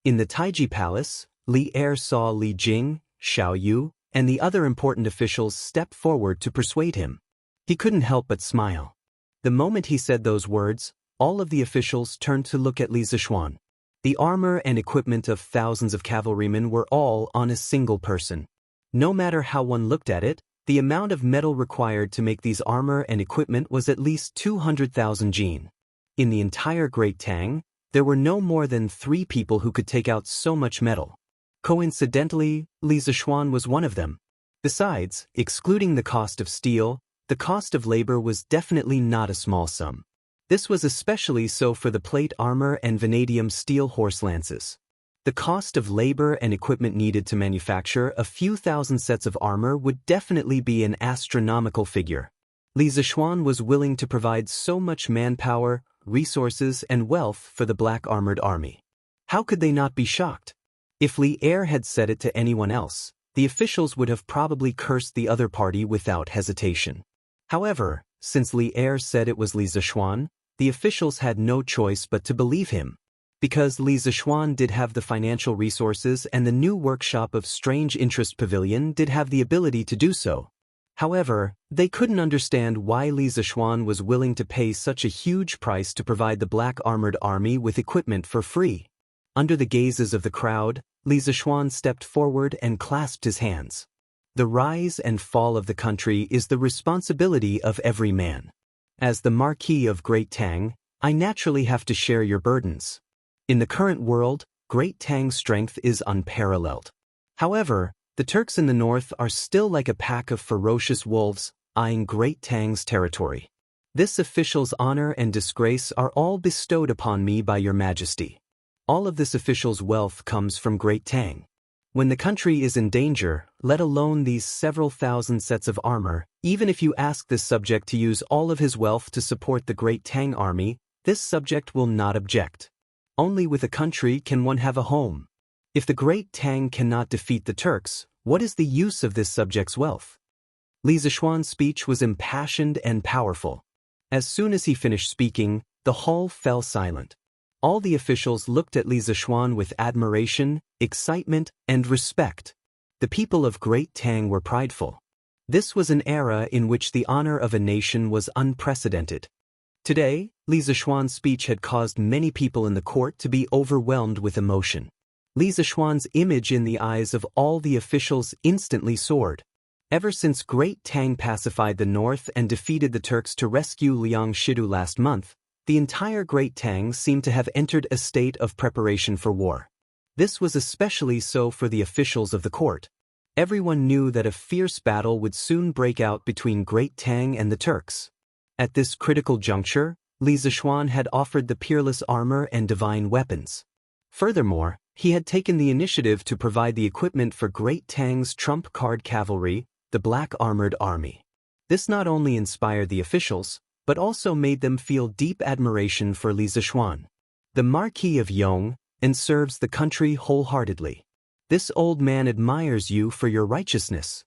A: In the Taiji Palace, Li Er saw Li Jing, Xiao Yu, and the other important officials step forward to persuade him. He couldn't help but smile. The moment he said those words, all of the officials turned to look at Li Zixuan. The armor and equipment of thousands of cavalrymen were all on a single person. No matter how one looked at it, the amount of metal required to make these armor and equipment was at least 200,000 jin. In the entire Great Tang, there were no more than 3 people who could take out so much metal. Coincidentally, Li Zixuan was one of them. Besides, excluding the cost of steel, the cost of labor was definitely not a small sum. This was especially so for the plate armor and vanadium steel horse lances. The cost of labor and equipment needed to manufacture a few thousand sets of armor would definitely be an astronomical figure. Li Zixuan was willing to provide so much manpower, resources, and wealth for the black armored army. How could they not be shocked? If Li Er had said it to anyone else, the officials would have probably cursed the other party without hesitation. However, since Li Er said it was Li Zixuan, the officials had no choice but to believe him. because Li Zixuan did have the financial resources and the new workshop of Strange Interest Pavilion did have the ability to do so. However, they couldn't understand why Li Zixuan was willing to pay such a huge price to provide the Black Armored Army with equipment for free. Under the gazes of the crowd, Li Zixuan stepped forward and clasped his hands. The rise and fall of the country is the responsibility of every man. As the Marquis of Great Tang, I naturally have to share your burdens. In the current world, Great Tang's strength is unparalleled. However, the Turks in the north are still like a pack of ferocious wolves, eyeing Great Tang's territory. This official's honor and disgrace are all bestowed upon me by your majesty. All of this official's wealth comes from Great Tang. When the country is in danger, let alone these several thousand sets of armor, even if you ask this subject to use all of his wealth to support the Great Tang army, this subject will not object. Only with a country can one have a home. If the Great Tang cannot defeat the Turks, what is the use of this subject's wealth? Li Zixuan's speech was impassioned and powerful. As soon as he finished speaking, the hall fell silent. All the officials looked at Li Zixuan with admiration, excitement, and respect. The people of Great Tang were prideful. This was an era in which the honor of a nation was unprecedented. Today, Li Zixuan's speech had caused many people in the court to be overwhelmed with emotion. Li Zixuan's image in the eyes of all the officials instantly soared. Ever since Great Tang pacified the north and defeated the Turks to rescue Liang Shidu last month, the entire Great Tang seemed to have entered a state of preparation for war. This was especially so for the officials of the court. Everyone knew that a fierce battle would soon break out between Great Tang and the Turks. At this critical juncture, Li Zixuan had offered the peerless armor and divine weapons. Furthermore, he had taken the initiative to provide the equipment for Great Tang's trump card cavalry, the Black Armored Army. This not only inspired the officials, but also made them feel deep admiration for Li Zixuan. The Marquis of Yong, and serves the country wholeheartedly. This old man admires you for your righteousness.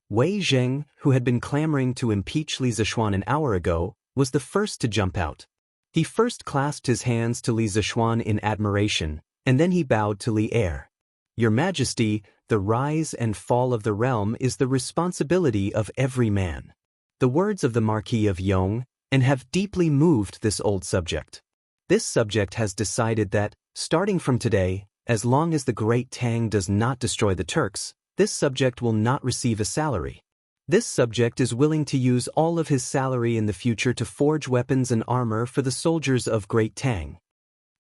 A: Wei Zheng, who had been clamoring to impeach Li Zixuan an hour ago, was the first to jump out. He first clasped his hands to Li Zixuan in admiration, and then he bowed to Li Er. Your Majesty, the rise and fall of the realm is the responsibility of every man. The words of the Marquis of Yong, and have deeply moved this old subject. This subject has decided that, starting from today, as long as the Great Tang does not destroy the Turks, this subject will not receive a salary. This subject is willing to use all of his salary in the future to forge weapons and armor for the soldiers of Great Tang.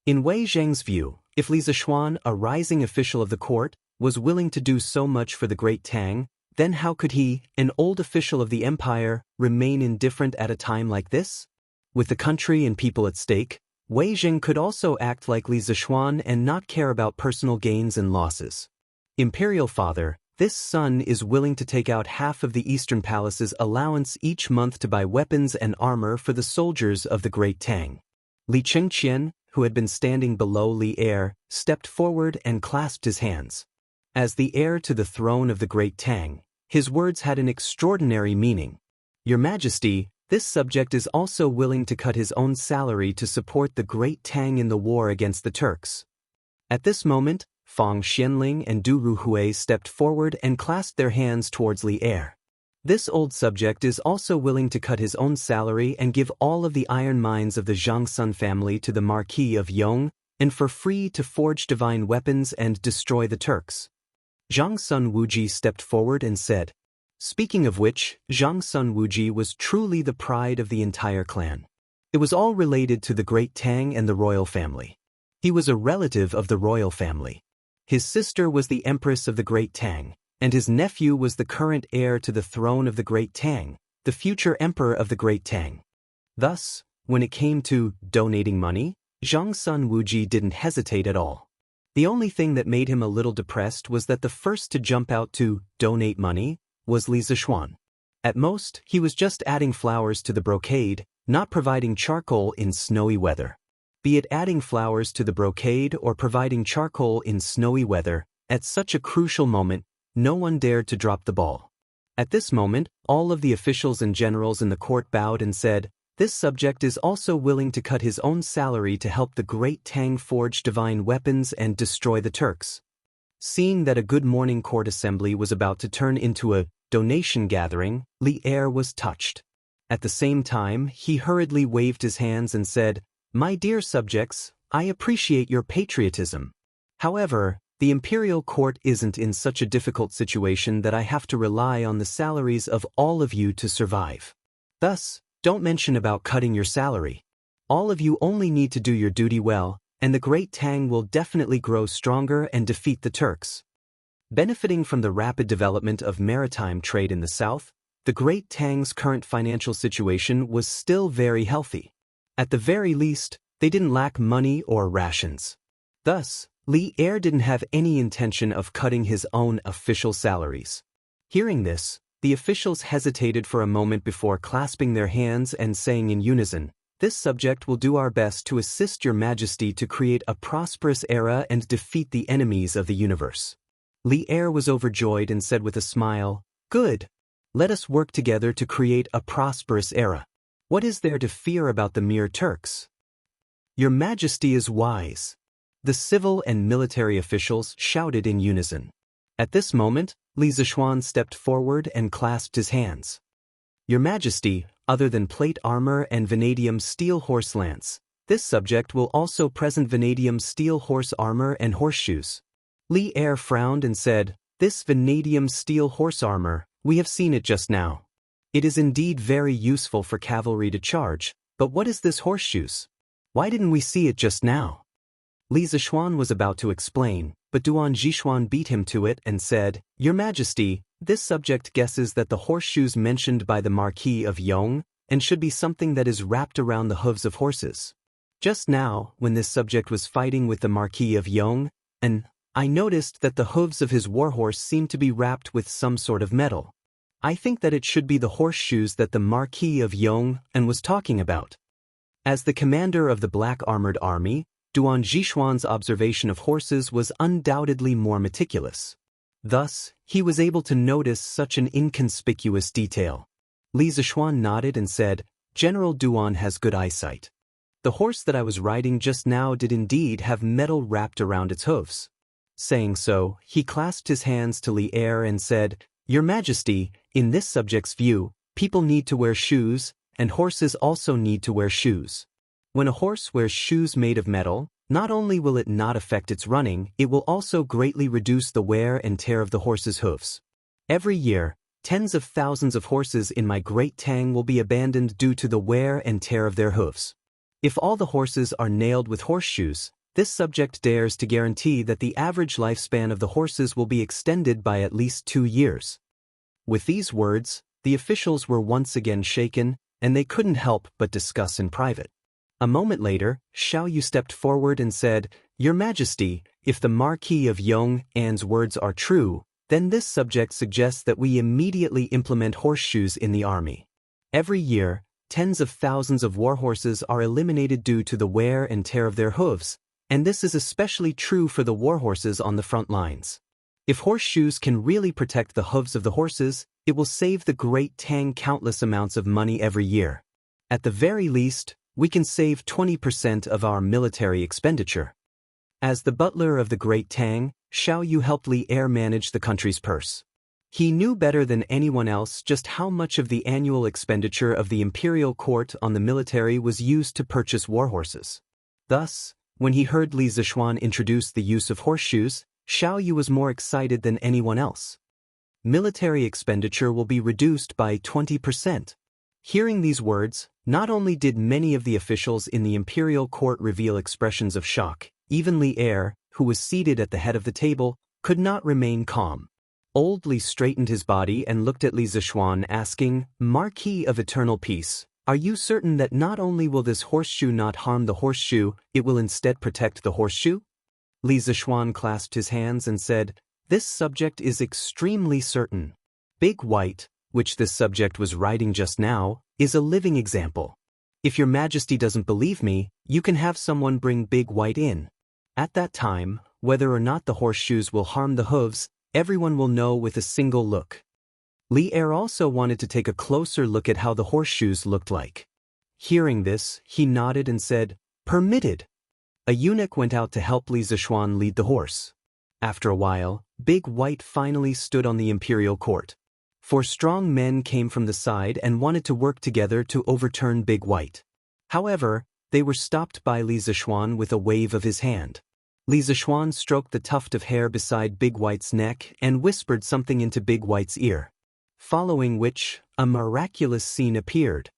A: In Wei Zheng's view, if Li Zixuan, a rising official of the court, was willing to do so much for the Great Tang, then how could he, an old official of the empire, remain indifferent at a time like this? With the country and people at stake, Wei Zheng could also act like Li Zixuan and not care about personal gains and losses. Imperial Father, this son is willing to take out half of the Eastern Palace's allowance each month to buy weapons and armor for the soldiers of the Great Tang. Li Chengqian, who had been standing below Li Er, stepped forward and clasped his hands. As the heir to the throne of the Great Tang, his words had an extraordinary meaning. Your Majesty, this subject is also willing to cut his own salary to support the Great Tang in the war against the Turks. At this moment, Fang Xianling and Du Ruhui stepped forward and clasped their hands towards Li Er. This old subject is also willing to cut his own salary and give all of the iron mines of the Zhang family to the Marquis of Yong, and for free to forge divine weapons and destroy the Turks. Zhang Wuji stepped forward and said, speaking of which, Zhang Wuji was truly the pride of the entire clan. It was all related to the Great Tang and the royal family. He was a relative of the royal family. His sister was the Empress of the Great Tang, and his nephew was the current heir to the throne of the Great Tang, the future emperor of the Great Tang. Thus, when it came to donating money, Zhang Wuji didn't hesitate at all. The only thing that made him a little depressed was that the first to jump out to donate money was Li Zixuan. At most, he was just adding flowers to the brocade, not providing charcoal in snowy weather. Be it adding flowers to the brocade or providing charcoal in snowy weather, at such a crucial moment, no one dared to drop the ball. At this moment, all of the officials and generals in the court bowed and said, This subject is also willing to cut his own salary to help the Great Tang forge divine weapons and destroy the Turks. Seeing that a good morning court assembly was about to turn into a donation gathering, Li Er was touched. At the same time, he hurriedly waved his hands and said, "My dear subjects, I appreciate your patriotism. However, the imperial court isn't in such a difficult situation that I have to rely on the salaries of all of you to survive. Thus, don't mention about cutting your salary. All of you only need to do your duty well, and the Great Tang will definitely grow stronger and defeat the Turks." Benefiting from the rapid development of maritime trade in the south, the Great Tang's current financial situation was still very healthy. At the very least, they didn't lack money or rations. Thus, Li Er didn't have any intention of cutting his own official salaries. Hearing this, the officials hesitated for a moment before clasping their hands and saying in unison, "This subject will do our best to assist your majesty to create a prosperous era and defeat the enemies of the universe." Li Er was overjoyed and said with a smile, "Good. Let us work together to create a prosperous era. What is there to fear about the mere Turks?" "Your majesty is wise." The civil and military officials shouted in unison. At this moment, Li Zishuan stepped forward and clasped his hands. "Your Majesty, other than plate armor and vanadium steel horse lance, this subject will also present vanadium steel horse armor and horseshoes." Li Er frowned and said, "This vanadium steel horse armor, we have seen it just now. It is indeed very useful for cavalry to charge, but what is this horseshoes? Why didn't we see it just now?" Li Zishuan was about to explain, but Duan Zhishuan beat him to it and said, "Your Majesty, this subject guesses that the horseshoes mentioned by the Marquis of Yong and should be something that is wrapped around the hooves of horses. Just now, when this subject was fighting with the Marquis of Yong, and I noticed that the hooves of his warhorse seemed to be wrapped with some sort of metal. I think that it should be the horseshoes that the Marquis of Yong and was talking about." As the commander of the black armored army, Duan Zhishuan's observation of horses was undoubtedly more meticulous. Thus, he was able to notice such an inconspicuous detail. Li Zishuan nodded and said, "General Duan has good eyesight. The horse that I was riding just now did indeed have metal wrapped around its hooves." Saying so, he clasped his hands to Li Er and said, "Your Majesty, in this subject's view, people need to wear shoes, and horses also need to wear shoes. When a horse wears shoes made of metal, not only will it not affect its running, it will also greatly reduce the wear and tear of the horse's hooves. Every year, tens of thousands of horses in my Great Tang will be abandoned due to the wear and tear of their hooves. If all the horses are nailed with horseshoes, this subject dares to guarantee that the average lifespan of the horses will be extended by at least 2 years." With these words, the officials were once again shaken, and they couldn't help but discuss in private. A moment later, Xiao Yu stepped forward and said, "Your Majesty, if the Marquis of Yong An's words are true, then this subject suggests that we immediately implement horseshoes in the army. Every year, tens of thousands of warhorses are eliminated due to the wear and tear of their hooves, and this is especially true for the warhorses on the front lines. If horseshoes can really protect the hooves of the horses, it will save the Great Tang countless amounts of money every year. At the very least, we can save 20% of our military expenditure." As the butler of the Great Tang, Xiao Yu helped Li Er manage the country's purse. He knew better than anyone else just how much of the annual expenditure of the imperial court on the military was used to purchase warhorses. Thus, when he heard Li Zishuan introduce the use of horseshoes, Xiao Yu was more excited than anyone else. Military expenditure will be reduced by 20%. Hearing these words, not only did many of the officials in the imperial court reveal expressions of shock, even Li Er, who was seated at the head of the table, could not remain calm. Old Li straightened his body and looked at Li Zishuan asking, "Marquis of Eternal Peace, are you certain that not only will this horseshoe not harm the horseshoe, it will instead protect the horseshoe?" Li Zishuan clasped his hands and said, "This subject is extremely certain. Big White, which this subject was riding just now, is a living example. If your Majesty doesn't believe me, you can have someone bring Big White in. At that time, whether or not the horseshoes will harm the hooves, everyone will know with a single look." Li Er also wanted to take a closer look at how the horseshoes looked like. Hearing this, he nodded and said, "Permitted." A eunuch went out to help Li Zishuan lead the horse. After a while, Big White finally stood on the imperial court. 4 strong men came from the side and wanted to work together to overturn Big White. However, they were stopped by Li Zishuan with a wave of his hand. Li Zishuan stroked the tuft of hair beside Big White's neck and whispered something into Big White's ear. Following which, a miraculous scene appeared.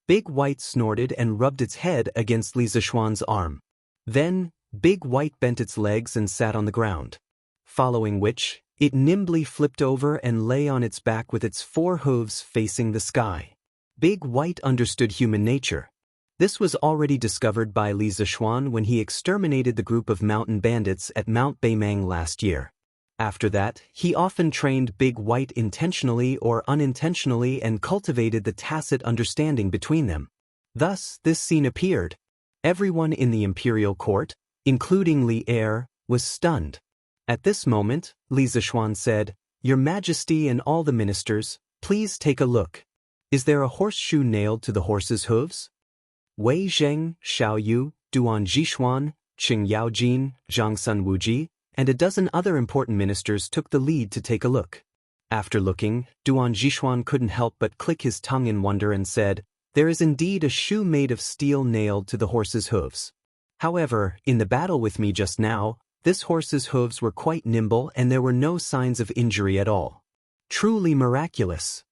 A: Big White snorted and rubbed its head against Li Zishuan's arm. Then, Big White bent its legs and sat on the ground. Following which, it nimbly flipped over and lay on its back with its 4 hooves facing the sky. Big White understood human nature. This was already discovered by Li Zishuan when he exterminated the group of mountain bandits at Mount Beimang last year. After that, he often trained Big White intentionally or unintentionally and cultivated the tacit understanding between them. Thus, this scene appeared. Everyone in the imperial court, including Li Er, was stunned. At this moment, Li Zishuan said, "Your Majesty and all the ministers, please take a look. Is there a horseshoe nailed to the horse's hooves?" Wei Zheng, Xiao Yu, Duan Zhishuan, Qing Yaojin, Zhang Sun Wuji, and a dozen other important ministers took the lead to take a look. After looking, Duan Zhishuan couldn't help but click his tongue in wonder and said, "There is indeed a shoe made of steel nailed to the horse's hooves. However, in the battle with me just now, this horse's hooves were quite nimble and there were no signs of injury at all. Truly miraculous."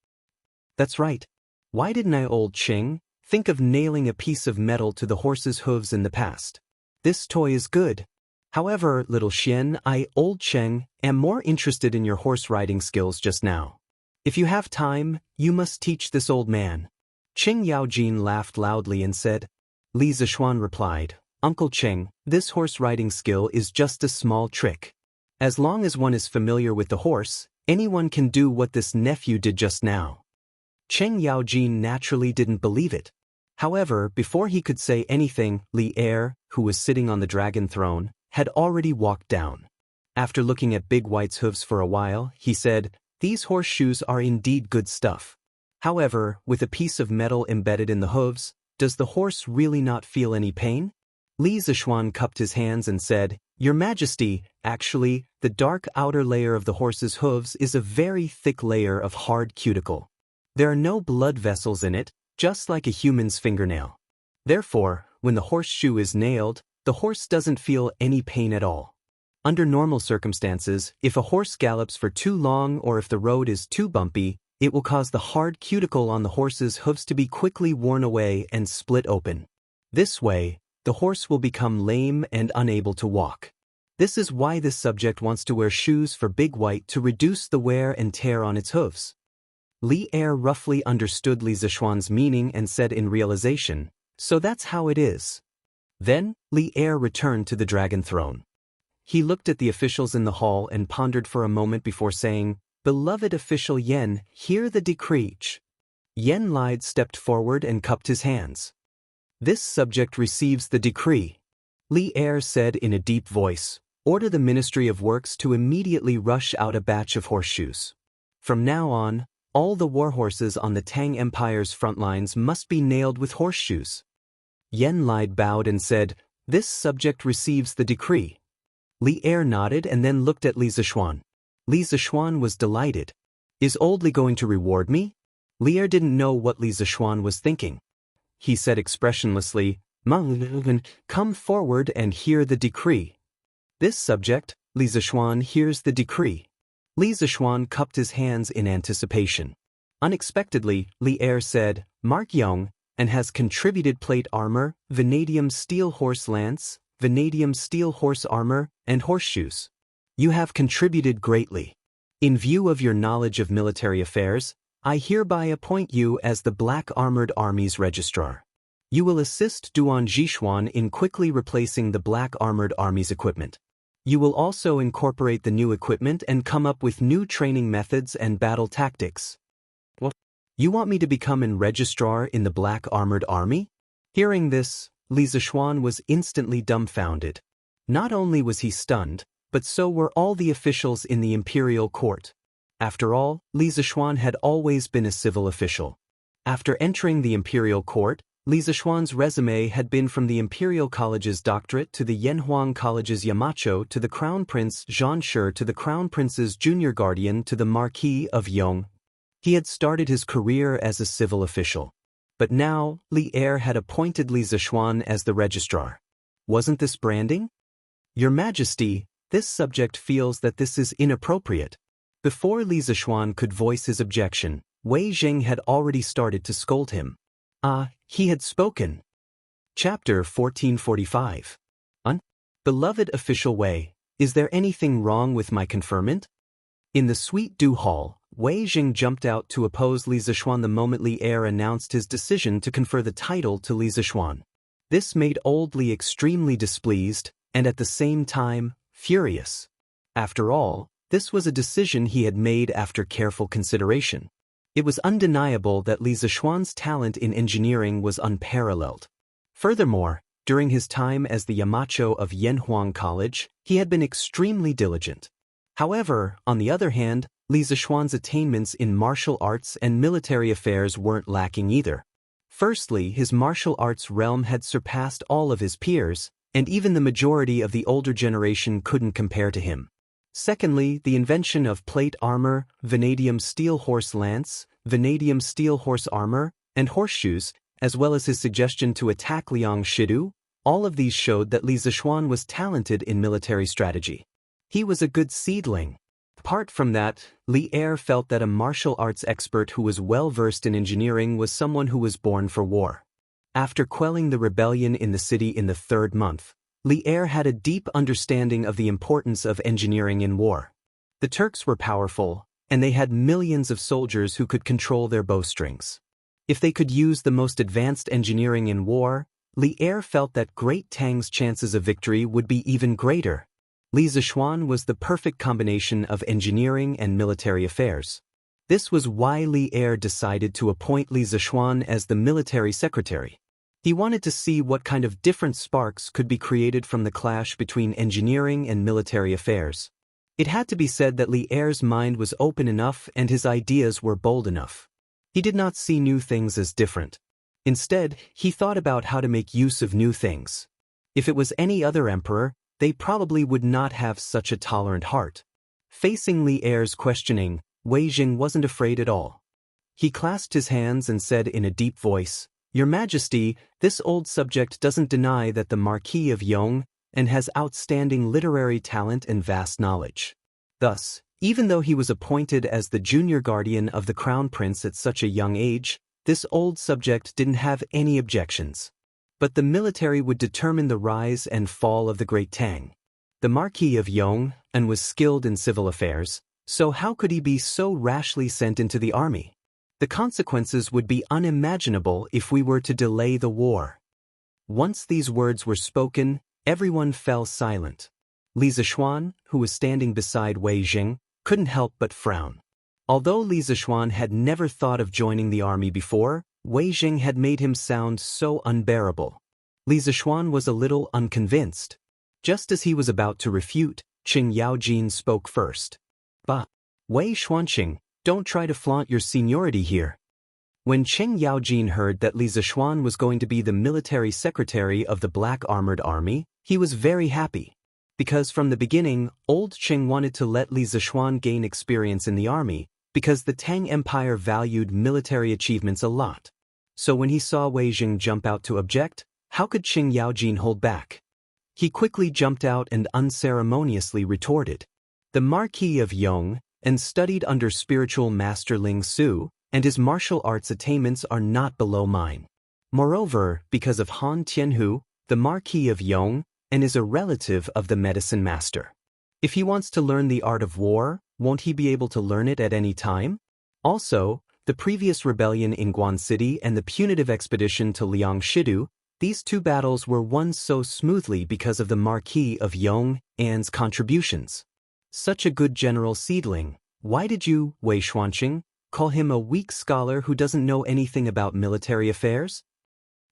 A: That's right. Why didn't I, old Qing, think of nailing a piece of metal to the horse's hooves in the past? This toy is good. However, little Xian, I, old Cheng, am more interested in your horse riding skills just now. If you have time, you must teach this old man. Qing Yaojin laughed loudly and said. Li Zishuan replied, "Uncle Cheng, this horse riding skill is just a small trick. As long as one is familiar with the horse, anyone can do what this nephew did just now." Qing Yaojin naturally didn't believe it. However, before he could say anything, Li Er, who was sitting on the dragon throne, had already walked down. After looking at Big White's hooves for a while, he said, "These horseshoes are indeed good stuff. However, with a piece of metal embedded in the hooves, does the horse really not feel any pain?" Li Zishuan cupped his hands and said, "Your Majesty, actually, the dark outer layer of the horse's hooves is a very thick layer of hard cuticle. There are no blood vessels in it, just like a human's fingernail. Therefore, when the horseshoe is nailed, the horse doesn't feel any pain at all. Under normal circumstances, if a horse gallops for too long or if the road is too bumpy, it will cause the hard cuticle on the horse's hooves to be quickly worn away and split open. This way, the horse will become lame and unable to walk. This is why this subject wants to wear shoes for Big White to reduce the wear and tear on its hooves." Li Er roughly understood Li Zishuan's meaning and said in realization, "So that's how it is." Then, Li Er returned to the dragon throne. He looked at the officials in the hall and pondered for a moment before saying, "Beloved official Yen, hear the decree." Yen Lide stepped forward and cupped his hands. "This subject receives the decree." Li Er said in a deep voice, "Order the Ministry of Works to immediately rush out a batch of horseshoes. From now on, all the warhorses on the Tang Empire's front lines must be nailed with horseshoes." Yen Lide bowed and said, "This subject receives the decree." Li Er nodded and then looked at Li Zishuan. Li Zishuan was delighted. "Is old Li going to reward me?" Li Er didn't know what Li Zishuan was thinking. He said expressionlessly, "Come forward and hear the decree." This subject, Li Zishuan, hears the decree. Li Zishuan cupped his hands in anticipation. Unexpectedly, Li Er said, "Mark Yong, and has contributed plate armor, vanadium steel horse lance, vanadium steel horse armor, and horseshoes. You have contributed greatly. In view of your knowledge of military affairs, I hereby appoint you as the Black Armored Army's registrar. You will assist Duan Zhishuan in quickly replacing the Black Armored Army's equipment. You will also incorporate the new equipment and come up with new training methods and battle tactics." "What? You want me to become an registrar in the Black Armored Army?" Hearing this, Li Zishuan was instantly dumbfounded. Not only was he stunned, but so were all the officials in the imperial court. After all, Li Zishuan had always been a civil official. After entering the imperial court, Li Zixuan's resume had been from the Imperial College's doctorate to the Yanhuang College's Yamacho to the Crown Prince Zhanshi to the Crown Prince's junior guardian to the Marquis of Yong. He had started his career as a civil official. But now, Li Er had appointed Li Zixuan as the registrar. Wasn't this branding? Your Majesty, this subject feels that this is inappropriate. Before Li Zixuan could voice his objection, Wei Jing had already started to scold him. He had spoken. Chapter 1445. Beloved official Wei, is there anything wrong with my conferment? In the Sweet Dew Hall, Wei Jing jumped out to oppose Li Zixuan the moment Li Er announced his decision to confer the title to Li Zixuan. This made old Li extremely displeased, and at the same time, furious. After all, this was a decision he had made after careful consideration. It was undeniable that Li Zixuan's talent in engineering was unparalleled. Furthermore, during his time as the Yamacho of Yanhuang College, he had been extremely diligent. However, on the other hand, Li Zixuan's attainments in martial arts and military affairs weren't lacking either. Firstly, his martial arts realm had surpassed all of his peers, and even the majority of the older generation couldn't compare to him. Secondly, the invention of plate armor, vanadium steel horse lance, vanadium steel horse armor, and horseshoes, as well as his suggestion to attack Liang Shidu, all of these showed that Li Zixuan was talented in military strategy. He was a good seedling. Apart from that, Li Er felt that a martial arts expert who was well-versed in engineering was someone who was born for war. After quelling the rebellion in the city in the 3rd month, Li Er had a deep understanding of the importance of engineering in war. The Turks were powerful, and they had millions of soldiers who could control their bowstrings. If they could use the most advanced engineering in war, Li Er felt that Great Tang's chances of victory would be even greater. Li Zixuan was the perfect combination of engineering and military affairs. This was why Li Er decided to appoint Li Zixuan as the military secretary. He wanted to see what kind of different sparks could be created from the clash between engineering and military affairs. It had to be said that Li Er's mind was open enough and his ideas were bold enough. He did not see new things as different. Instead, he thought about how to make use of new things. If it was any other emperor, they probably would not have such a tolerant heart. Facing Li Er's questioning, Wei Jing wasn't afraid at all. He clasped his hands and said in a deep voice, "Your Majesty, this old subject doesn't deny that the Marquis of Yong and has outstanding literary talent and vast knowledge. Thus, even though he was appointed as the junior guardian of the Crown Prince at such a young age, this old subject didn't have any objections. But the military would determine the rise and fall of the Great Tang. The Marquis of Yong and was skilled in civil affairs, so how could he be so rashly sent into the army? The consequences would be unimaginable if we were to delay the war." Once these words were spoken, everyone fell silent. Li Zixuan, who was standing beside Wei Jing, couldn't help but frown. Although Li Zixuan had never thought of joining the army before, Wei Jing had made him sound so unbearable. Li Zixuan was a little unconvinced. Just as he was about to refute, Qing Yaojin spoke first. "Bah, Wei Xuanqing, don't try to flaunt your seniority here." When Qing Yaojin heard that Li Zixuan was going to be the military secretary of the Black Armored Army, he was very happy. Because from the beginning, old Qing wanted to let Li Zixuan gain experience in the army, because the Tang Empire valued military achievements a lot. So when he saw Wei Jing jump out to object, how could Qing Yaojin hold back? He quickly jumped out and unceremoniously retorted, "The Marquis of Yong, and studied under spiritual master Ling Su, and his martial arts attainments are not below mine. Moreover, because of Han Tianhu, the Marquis of Yong, and is a relative of the medicine master. If he wants to learn the art of war, won't he be able to learn it at any time? Also, the previous rebellion in Guan City and the punitive expedition to Liang Shidu, these two battles were won so smoothly because of the Marquis of Yong and's contributions. Such a good general seedling, why did you, Wei Xuanqing, call him a weak scholar who doesn't know anything about military affairs?"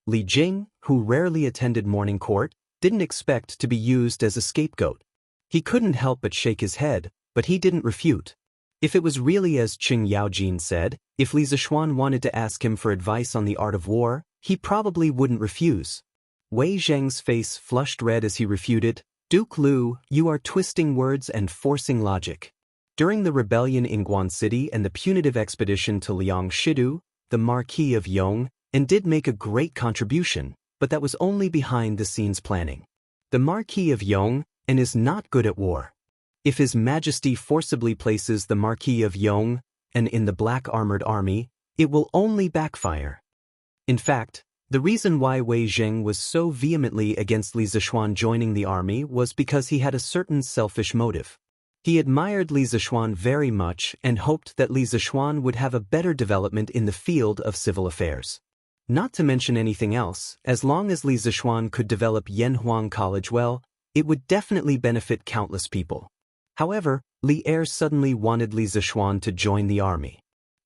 A: Li Jing, who rarely attended morning court, didn't expect to be used as a scapegoat. He couldn't help but shake his head, but he didn't refute. If it was really as Qing Yaojin said, if Li Zixuan wanted to ask him for advice on the art of war, he probably wouldn't refuse. Wei Zheng's face flushed red as he refuted, "Duke Lu, you are twisting words and forcing logic. During the rebellion in Guan City and the punitive expedition to Liang Shidu, the Marquis of Yong, and did make a great contribution, but that was only behind-the-scenes planning. The Marquis of Yong and is not good at war. If His Majesty forcibly places the Marquis of Yong and in the Black Armored Army, it will only backfire." In fact, the reason why Wei Zheng was so vehemently against Li Zixuan joining the army was because he had a certain selfish motive. He admired Li Zixuan very much and hoped that Li Zixuan would have a better development in the field of civil affairs. Not to mention anything else, as long as Li Zixuan could develop Yanhuang College well, it would definitely benefit countless people. However, Li Er suddenly wanted Li Zixuan to join the army.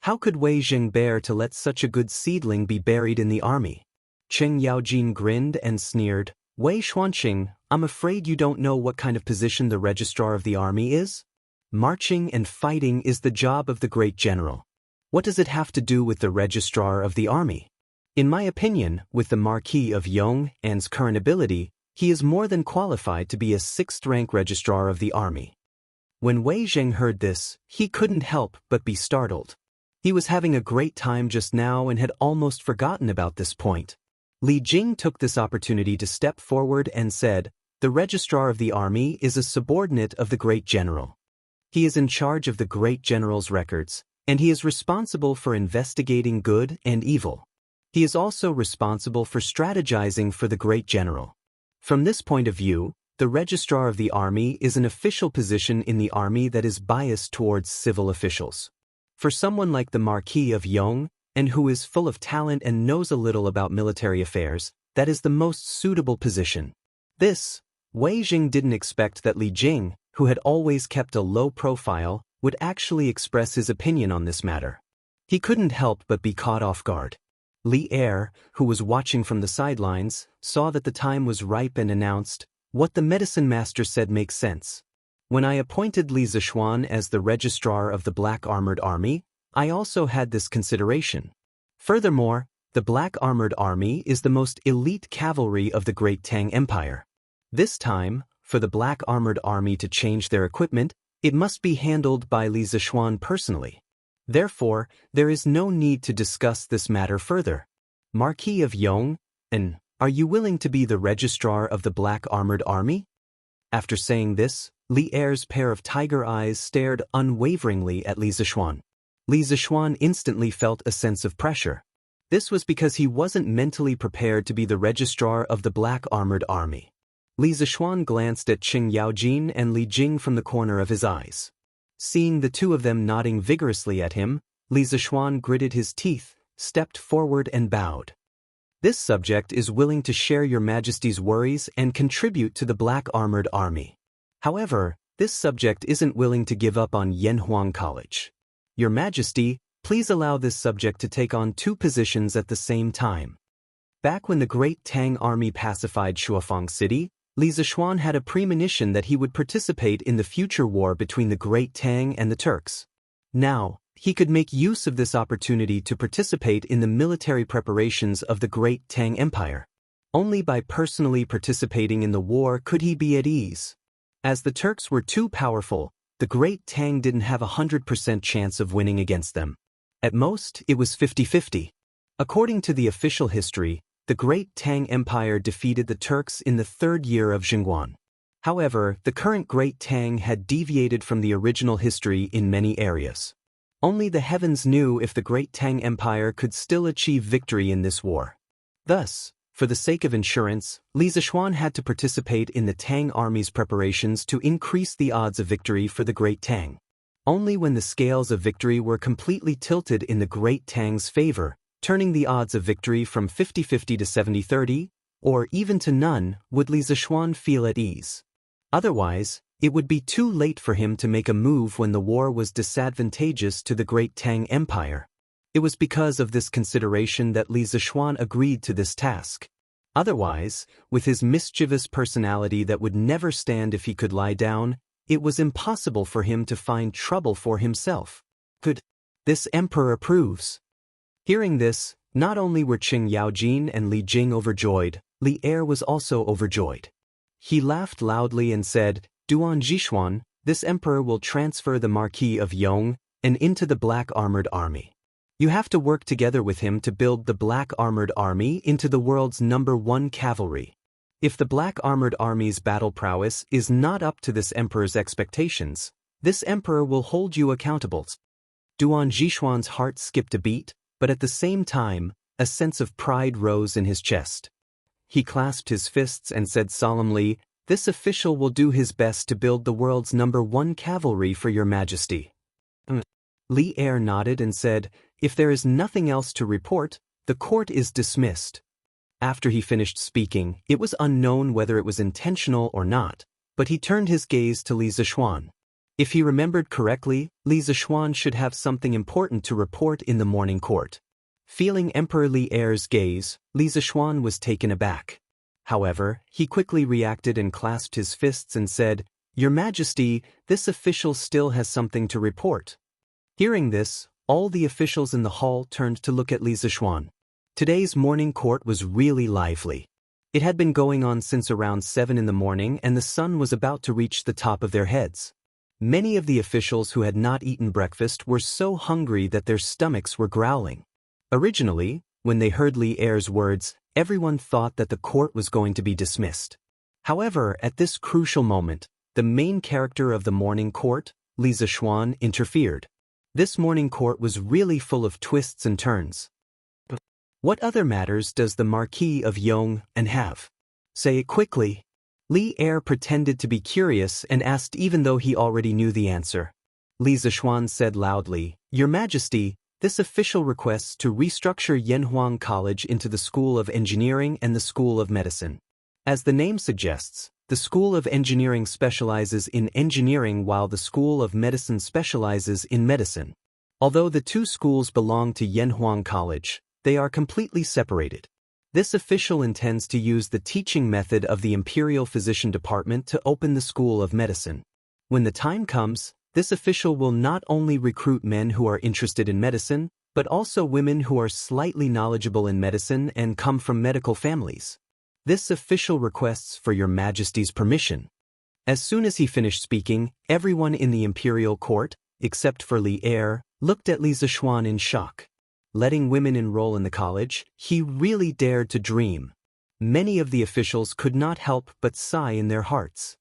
A: How could Wei Zheng bear to let such a good seedling be buried in the army? Cheng Yaojin grinned and sneered, "Wei Xuanqing, I'm afraid you don't know what kind of position the registrar of the army is? Marching and fighting is the job of the great general. What does it have to do with the registrar of the army? In my opinion, with the Marquis of Yong and's current ability, he is more than qualified to be a sixth-rank registrar of the army." When Wei Zheng heard this, he couldn't help but be startled. He was having a great time just now and had almost forgotten about this point. Li Jing took this opportunity to step forward and said, "The registrar of the army is a subordinate of the great general. He is in charge of the great general's records, and he is responsible for investigating good and evil. He is also responsible for strategizing for the great general. From this point of view, the registrar of the army is an official position in the army that is biased towards civil officials. For someone like the Marquis of Yong, and who is full of talent and knows a little about military affairs, that is the most suitable position." This, Wei Zheng didn't expect that Li Jing, who had always kept a low profile, would actually express his opinion on this matter. He couldn't help but be caught off guard. Li Er, who was watching from the sidelines, saw that the time was ripe and announced, "What the medicine master said makes sense. When I appointed Li Zixuan as the registrar of the Black Armored Army, I also had this consideration. Furthermore, the Black Armored Army is the most elite cavalry of the Great Tang Empire. This time, for the Black Armored Army to change their equipment, it must be handled by Li Zixuan personally. Therefore, there is no need to discuss this matter further. Marquis of Yong, are you willing to be the registrar of the Black Armored Army?" After saying this, Li Er's pair of tiger eyes stared unwaveringly at Li Zixuan. Li Zixuan instantly felt a sense of pressure. This was because he wasn't mentally prepared to be the registrar of the Black Armored Army. Li Zixuan glanced at Cheng Yaojin and Li Jing from the corner of his eyes. Seeing the two of them nodding vigorously at him, Li Zixuan gritted his teeth, stepped forward and bowed. "This subject is willing to share your Majesty's worries and contribute to the Black Armored Army. However, this subject isn't willing to give up on Yanhuang College. Your Majesty, please allow this subject to take on two positions at the same time." Back when the Great Tang Army pacified Shuafang City, Li Zixuan had a premonition that he would participate in the future war between the Great Tang and the Turks. Now, he could make use of this opportunity to participate in the military preparations of the Great Tang Empire. Only by personally participating in the war could he be at ease. As the Turks were too powerful, the Great Tang didn't have a 100% chance of winning against them. At most, it was 50-50. According to the official history, the Great Tang Empire defeated the Turks in the third year of Jingguan. However, the current Great Tang had deviated from the original history in many areas. Only the heavens knew if the Great Tang Empire could still achieve victory in this war. Thus, for the sake of insurance, Li Zixuan had to participate in the Tang army's preparations to increase the odds of victory for the Great Tang. Only when the scales of victory were completely tilted in the Great Tang's favor, turning the odds of victory from 50-50 to 70-30, or even to none, would Li Zixuan feel at ease. Otherwise, it would be too late for him to make a move when the war was disadvantageous to the Great Tang Empire. It was because of this consideration that Li Zixuan agreed to this task. Otherwise, with his mischievous personality that would never stand if he could lie down, it was impossible for him to find trouble for himself. This emperor approves. Hearing this, Not only were Qing Yaojin and Li Jing overjoyed, Li Er was also overjoyed. He laughed loudly and said, "Duan Jishuan, this emperor will transfer the Marquis of Yong and into the Black Armored Army. You have to work together with him to build the Black Armored Army into the world's #1 cavalry. If the Black Armored Army's battle prowess is not up to this emperor's expectations, this emperor will hold you accountable." Duan Jishuan's heart skipped a beat, but at the same time, a sense of pride rose in his chest. He clasped his fists and said solemnly, "This official will do his best to build the world's #1 cavalry for your majesty." Li Er nodded and said, "If there is nothing else to report, the court is dismissed." After he finished speaking, it was unknown whether it was intentional or not, but he turned his gaze to Li Zishuan. If he remembered correctly, Li Zishuan should have something important to report in the morning court. Feeling Emperor Li Er's gaze, Li Zishuan was taken aback. However, he quickly reacted and clasped his fists and said, "Your Majesty, this official still has something to report." Hearing this, all the officials in the hall turned to look at Li Zishuan. Today's morning court was really lively. It had been going on since around 7 in the morning and the sun was about to reach the top of their heads. Many of the officials who had not eaten breakfast were so hungry that their stomachs were growling. Originally, when they heard Li Er's words, everyone thought that the court was going to be dismissed. However, at this crucial moment, the main character of the morning court, Li Zishuan, interfered. This morning court was really full of twists and turns. What other matters does the Marquis of Yong and have? Say it quickly. Li Er pretended to be curious and asked even though he already knew the answer. Li Zishuan said loudly, "Your Majesty, this official requests to restructure Yanhuang College into the School of Engineering and the School of Medicine. As the name suggests, the School of Engineering specializes in engineering while the School of Medicine specializes in medicine. Although the two schools belong to Yanhuang College, they are completely separated. This official intends to use the teaching method of the Imperial Physician Department to open the School of Medicine. When the time comes, this official will not only recruit men who are interested in medicine, but also women who are slightly knowledgeable in medicine and come from medical families. This official requests for your Majesty's permission." As soon as he finished speaking, everyone in the imperial court, except for Li Er, looked at Li Zishuan in shock. Letting women enroll in the college, he really dared to dream. Many of the officials could not help but sigh in their hearts.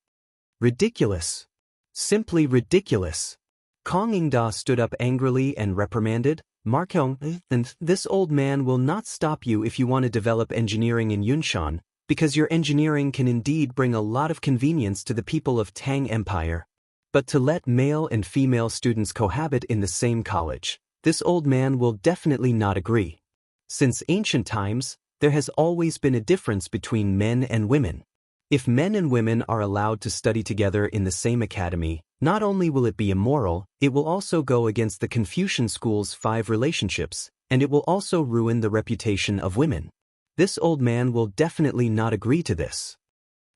A: Ridiculous. Simply ridiculous. Kong Yingda stood up angrily and reprimanded, "Markyong, and this old man will not stop you if you want to develop engineering in Yunshan, because your engineering can indeed bring a lot of convenience to the people of Tang Empire. But to let male and female students cohabit in the same college, this old man will definitely not agree. Since ancient times, there has always been a difference between men and women. If men and women are allowed to study together in the same academy, not only will it be immoral, it will also go against the Confucian school's 5 relationships, and it will also ruin the reputation of women. This old man will definitely not agree to this."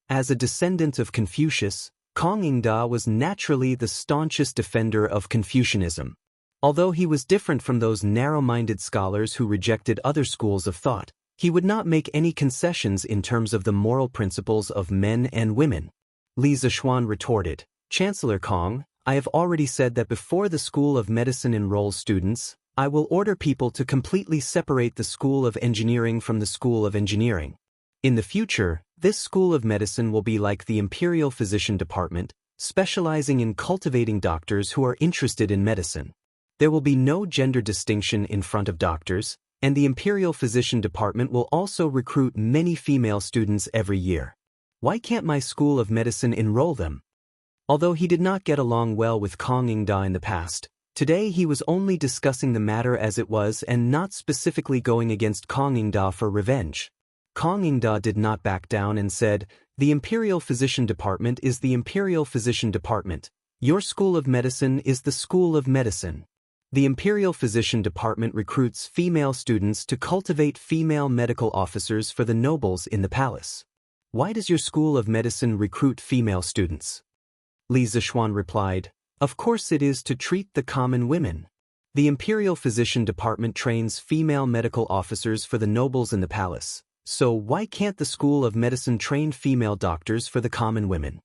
A: As a descendant of Confucius, Kong Yingda was naturally the staunchest defender of Confucianism. Although he was different from those narrow-minded scholars who rejected other schools of thought, he would not make any concessions in terms of the moral principles of men and women. Li Zishuan retorted, "Chancellor Kong, I have already said that before the School of Medicine enrolls students, I will order people to completely separate the School of Engineering from the School of Engineering. In the future, this School of Medicine will be like the Imperial Physician Department, specializing in cultivating doctors who are interested in medicine. There will be no gender distinction in front of doctors, and the Imperial Physician Department will also recruit many female students every year. Why can't my School of Medicine enroll them?" Although he did not get along well with Kong Yingda in the past, today he was only discussing the matter as it was and not specifically going against Kong Yingda for revenge. Kong Yingda did not back down and said, "The Imperial Physician Department is the Imperial Physician Department. Your School of Medicine is the School of Medicine. The Imperial Physician Department recruits female students to cultivate female medical officers for the nobles in the palace. Why does your School of Medicine recruit female students?" Li Zishuan replied, "Of course it is to treat the common women." The Imperial Physician Department trains female medical officers for the nobles in the palace, so why can't the School of Medicine train female doctors for the common women?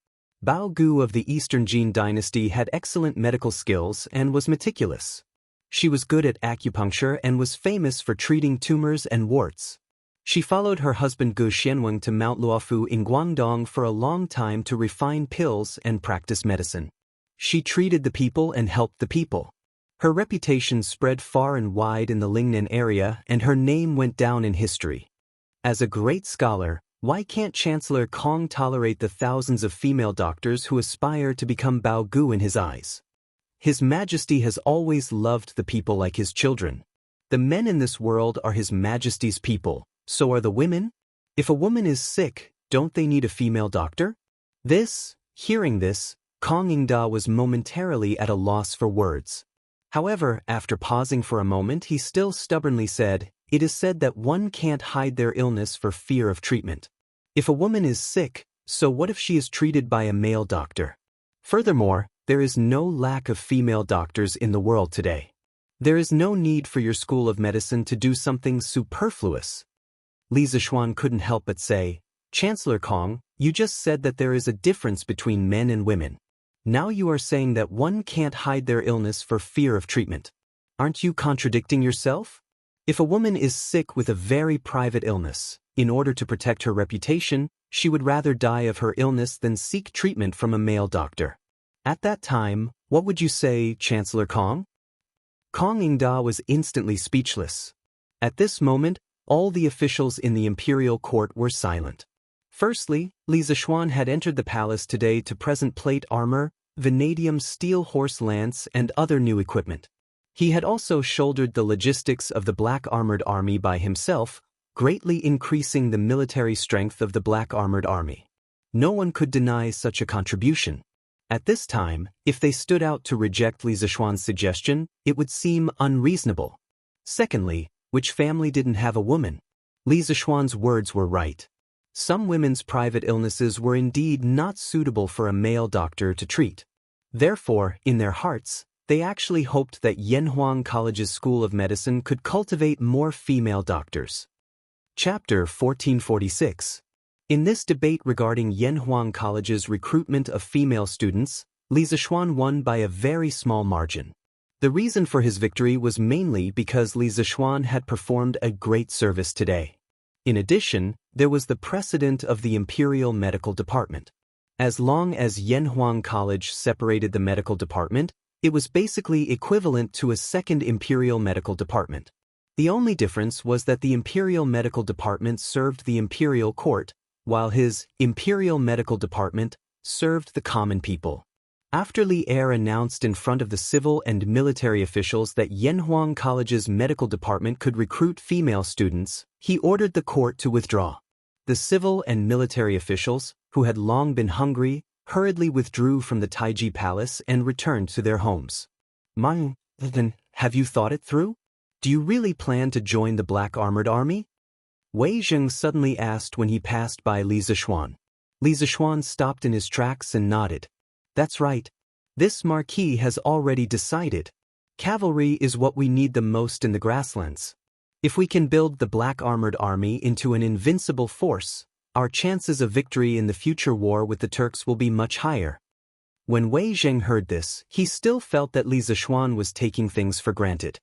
A: Bao Gu of the Eastern Jin dynasty had excellent medical skills and was meticulous. She was good at acupuncture and was famous for treating tumors and warts. She followed her husband Gu Xianwang to Mount Luofu in Guangdong for a long time to refine pills and practice medicine. She treated the people and helped the people. Her reputation spread far and wide in the Lingnan area, and her name went down in history. As a great scholar, why can't Chancellor Kong tolerate the thousands of female doctors who aspire to become Bao Gu in his eyes? His Majesty has always loved the people like his children. The men in this world are His Majesty's people, so are the women. If a woman is sick, don't they need a female doctor? Hearing this, Kong Ingda was momentarily at a loss for words. However, after pausing for a moment, he still stubbornly said, "It is said that one can't hide their illness for fear of treatment. If a woman is sick, so what if she is treated by a male doctor? Furthermore, there is no lack of female doctors in the world today. There is no need for your school of medicine to do something superfluous." Li Zixuan couldn't help but say, "Chancellor Kong, you just said that there is a difference between men and women. Now you are saying that one can't hide their illness for fear of treatment. Aren't you contradicting yourself? If a woman is sick with a very private illness, in order to protect her reputation, she would rather die of her illness than seek treatment from a male doctor. At that time, what would you say, Chancellor Kong?" Kong Ingda was instantly speechless. At this moment, all the officials in the imperial court were silent. Firstly, Li Zixuan had entered the palace today to present plate armor, vanadium steel horse lance, and other new equipment. He had also shouldered the logistics of the Black Armored Army by himself, greatly increasing the military strength of the Black Armored Army. No one could deny such a contribution. At this time, if they stood out to reject Li Zixuan's suggestion, it would seem unreasonable. Secondly, which family didn't have a woman? Li Zixuan's words were right. Some women's private illnesses were indeed not suitable for a male doctor to treat. Therefore, in their hearts, they actually hoped that Yanhuang College's School of Medicine could cultivate more female doctors. Chapter 1446. In this debate regarding Yanhuang College's recruitment of female students, Li Zixuan won by a very small margin. The reason for his victory was mainly because Li Zixuan had performed a great service today. In addition, there was the precedent of the Imperial Medical Department. As long as Yanhuang College separated the medical department, it was basically equivalent to a second Imperial Medical Department. The only difference was that the Imperial Medical Department served the Imperial Court, while his Imperial Medical Department served the common people. After Li Er announced in front of the civil and military officials that Yanhuang College's medical department could recruit female students, he ordered the court to withdraw. The civil and military officials, who had long been hungry, hurriedly withdrew from the Taiji Palace and returned to their homes. Then, have you thought it through? Do you really plan to join the Black Armored Army? Wei Zheng suddenly asked when he passed by Li Zixuan. Li Zixuan stopped in his tracks and nodded. That's right. This marquis has already decided. Cavalry is what we need the most in the grasslands. If we can build the Black Armored Army into an invincible force, our chances of victory in the future war with the Turks will be much higher. When Wei Zheng heard this, he still felt that Li Zixuan was taking things for granted.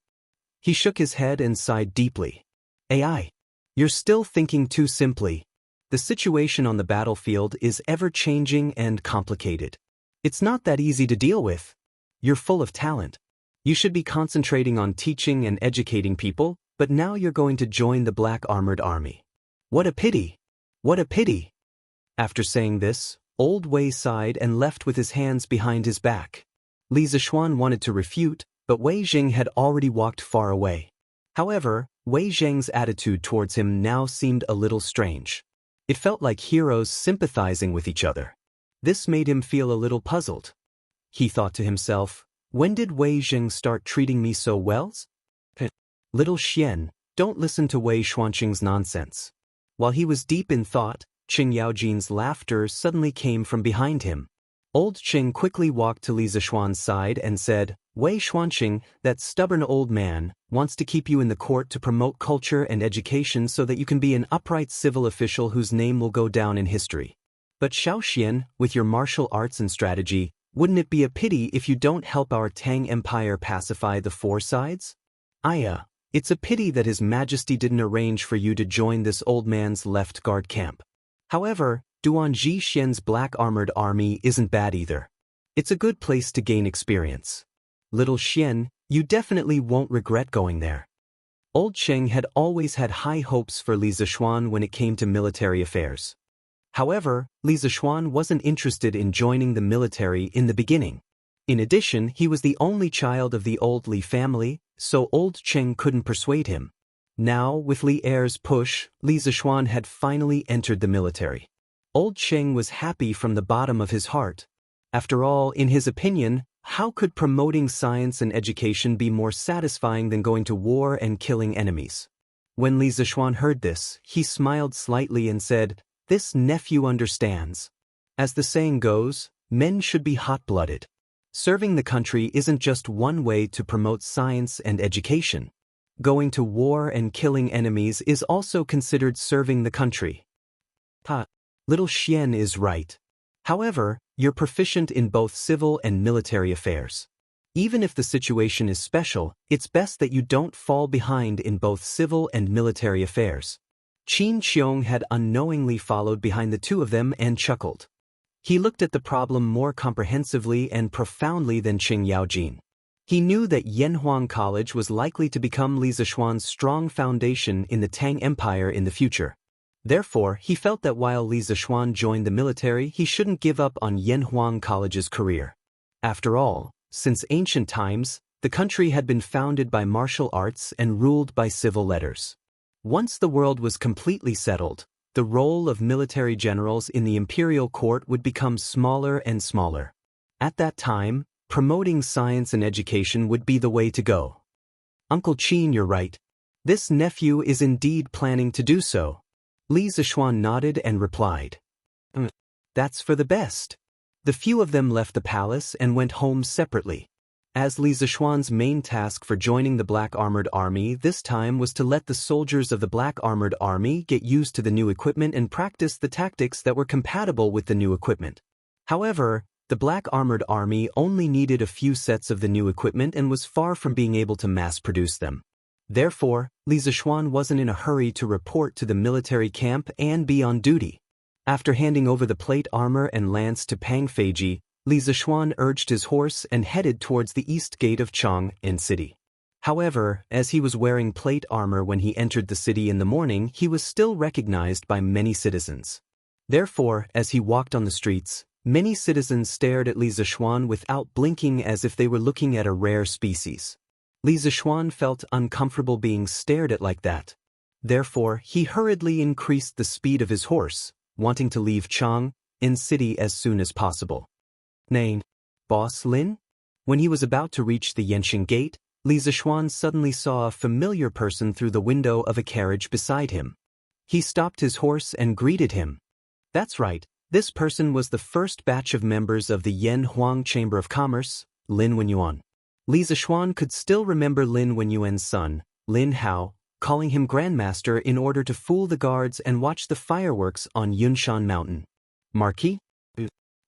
A: He shook his head and sighed deeply. "AI, you're still thinking too simply. The situation on the battlefield is ever-changing and complicated. It's not that easy to deal with. You're full of talent. You should be concentrating on teaching and educating people, but now you're going to join the Black Armored Army. What a pity! What a pity!" After saying this, Old Wei sighed and left with his hands behind his back. Li Zixuan wanted to refute, but Wei Zheng had already walked far away. However, Wei Zheng's attitude towards him now seemed a little strange. It felt like heroes sympathizing with each other. This made him feel a little puzzled. He thought to himself, when did Wei Zheng start treating me so well? Little Xian, don't listen to Wei Xuanqing's nonsense. While he was deep in thought, Qing Yaojin's laughter suddenly came from behind him. Old Qing quickly walked to Li Zishuan's side and said, Wei Xuanqing, that stubborn old man, wants to keep you in the court to promote culture and education so that you can be an upright civil official whose name will go down in history. But Xiaoxian, with your martial arts and strategy, wouldn't it be a pity if you don't help our Tang Empire pacify the four sides? It's a pity that His Majesty didn't arrange for you to join this old man's left guard camp. However, Duanji Xian's black-armored army isn't bad either. It's a good place to gain experience. Little Xian, you definitely won't regret going there. Old Cheng had always had high hopes for Li Zishuan when it came to military affairs. However, Li Zishuan wasn't interested in joining the military in the beginning. In addition, he was the only child of the old Li family, so Old Cheng couldn't persuade him. Now, with Li Er's push, Li Zishuan had finally entered the military. Old Cheng was happy from the bottom of his heart. After all, in his opinion, how could promoting science and education be more satisfying than going to war and killing enemies? When Li Zishuan heard this, he smiled slightly and said, This nephew understands. As the saying goes, men should be hot-blooded. Serving the country isn't just one way to promote science and education. Going to war and killing enemies is also considered serving the country. Little Xian is right. However, you're proficient in both civil and military affairs. Even if the situation is special, it's best that you don't fall behind in both civil and military affairs. Qin Qiong had unknowingly followed behind the two of them and chuckled. He looked at the problem more comprehensively and profoundly than Qing Yaojin. He knew that Yanhuang College was likely to become Li Zishuan's strong foundation in the Tang Empire in the future. Therefore, he felt that while Li Zishuan joined the military, he shouldn't give up on Yanhuang College's career. After all, since ancient times, the country had been founded by martial arts and ruled by civil letters. Once the world was completely settled, the role of military generals in the imperial court would become smaller and smaller. At that time, promoting science and education would be the way to go. Uncle Qin, you're right. This nephew is indeed planning to do so. Li Zishuan nodded and replied. That's for the best. The few of them left the palace and went home separately. As Li Zishuan's main task for joining the Black Armored Army this time was to let the soldiers of the Black Armored Army get used to the new equipment and practice the tactics that were compatible with the new equipment. However, the Black Armored Army only needed a few sets of the new equipment and was far from being able to mass-produce them. Therefore, Li Zishuan wasn't in a hurry to report to the military camp and be on duty. After handing over the plate armor and lance to Pang Feiji, Li Zishuan urged his horse and headed towards the east gate of Chang'an City. However, as he was wearing plate armor when he entered the city in the morning, he was still recognized by many citizens. Therefore, as he walked on the streets, many citizens stared at Li Zishuan without blinking as if they were looking at a rare species. Li Zishuan felt uncomfortable being stared at like that. Therefore, he hurriedly increased the speed of his horse, wanting to leave Chang'an City as soon as possible. Nay, Boss Lin? When he was about to reach the Yanxing Gate, Li Zishuan suddenly saw a familiar person through the window of a carriage beside him. He stopped his horse and greeted him. That's right, this person was the first batch of members of the Yanhuang Chamber of Commerce, Lin Wenyuan. Li Zishuan could still remember Lin Wenyuan's son, Lin Hao, calling him Grandmaster in order to fool the guards and watch the fireworks on Yunshan Mountain. Marquis?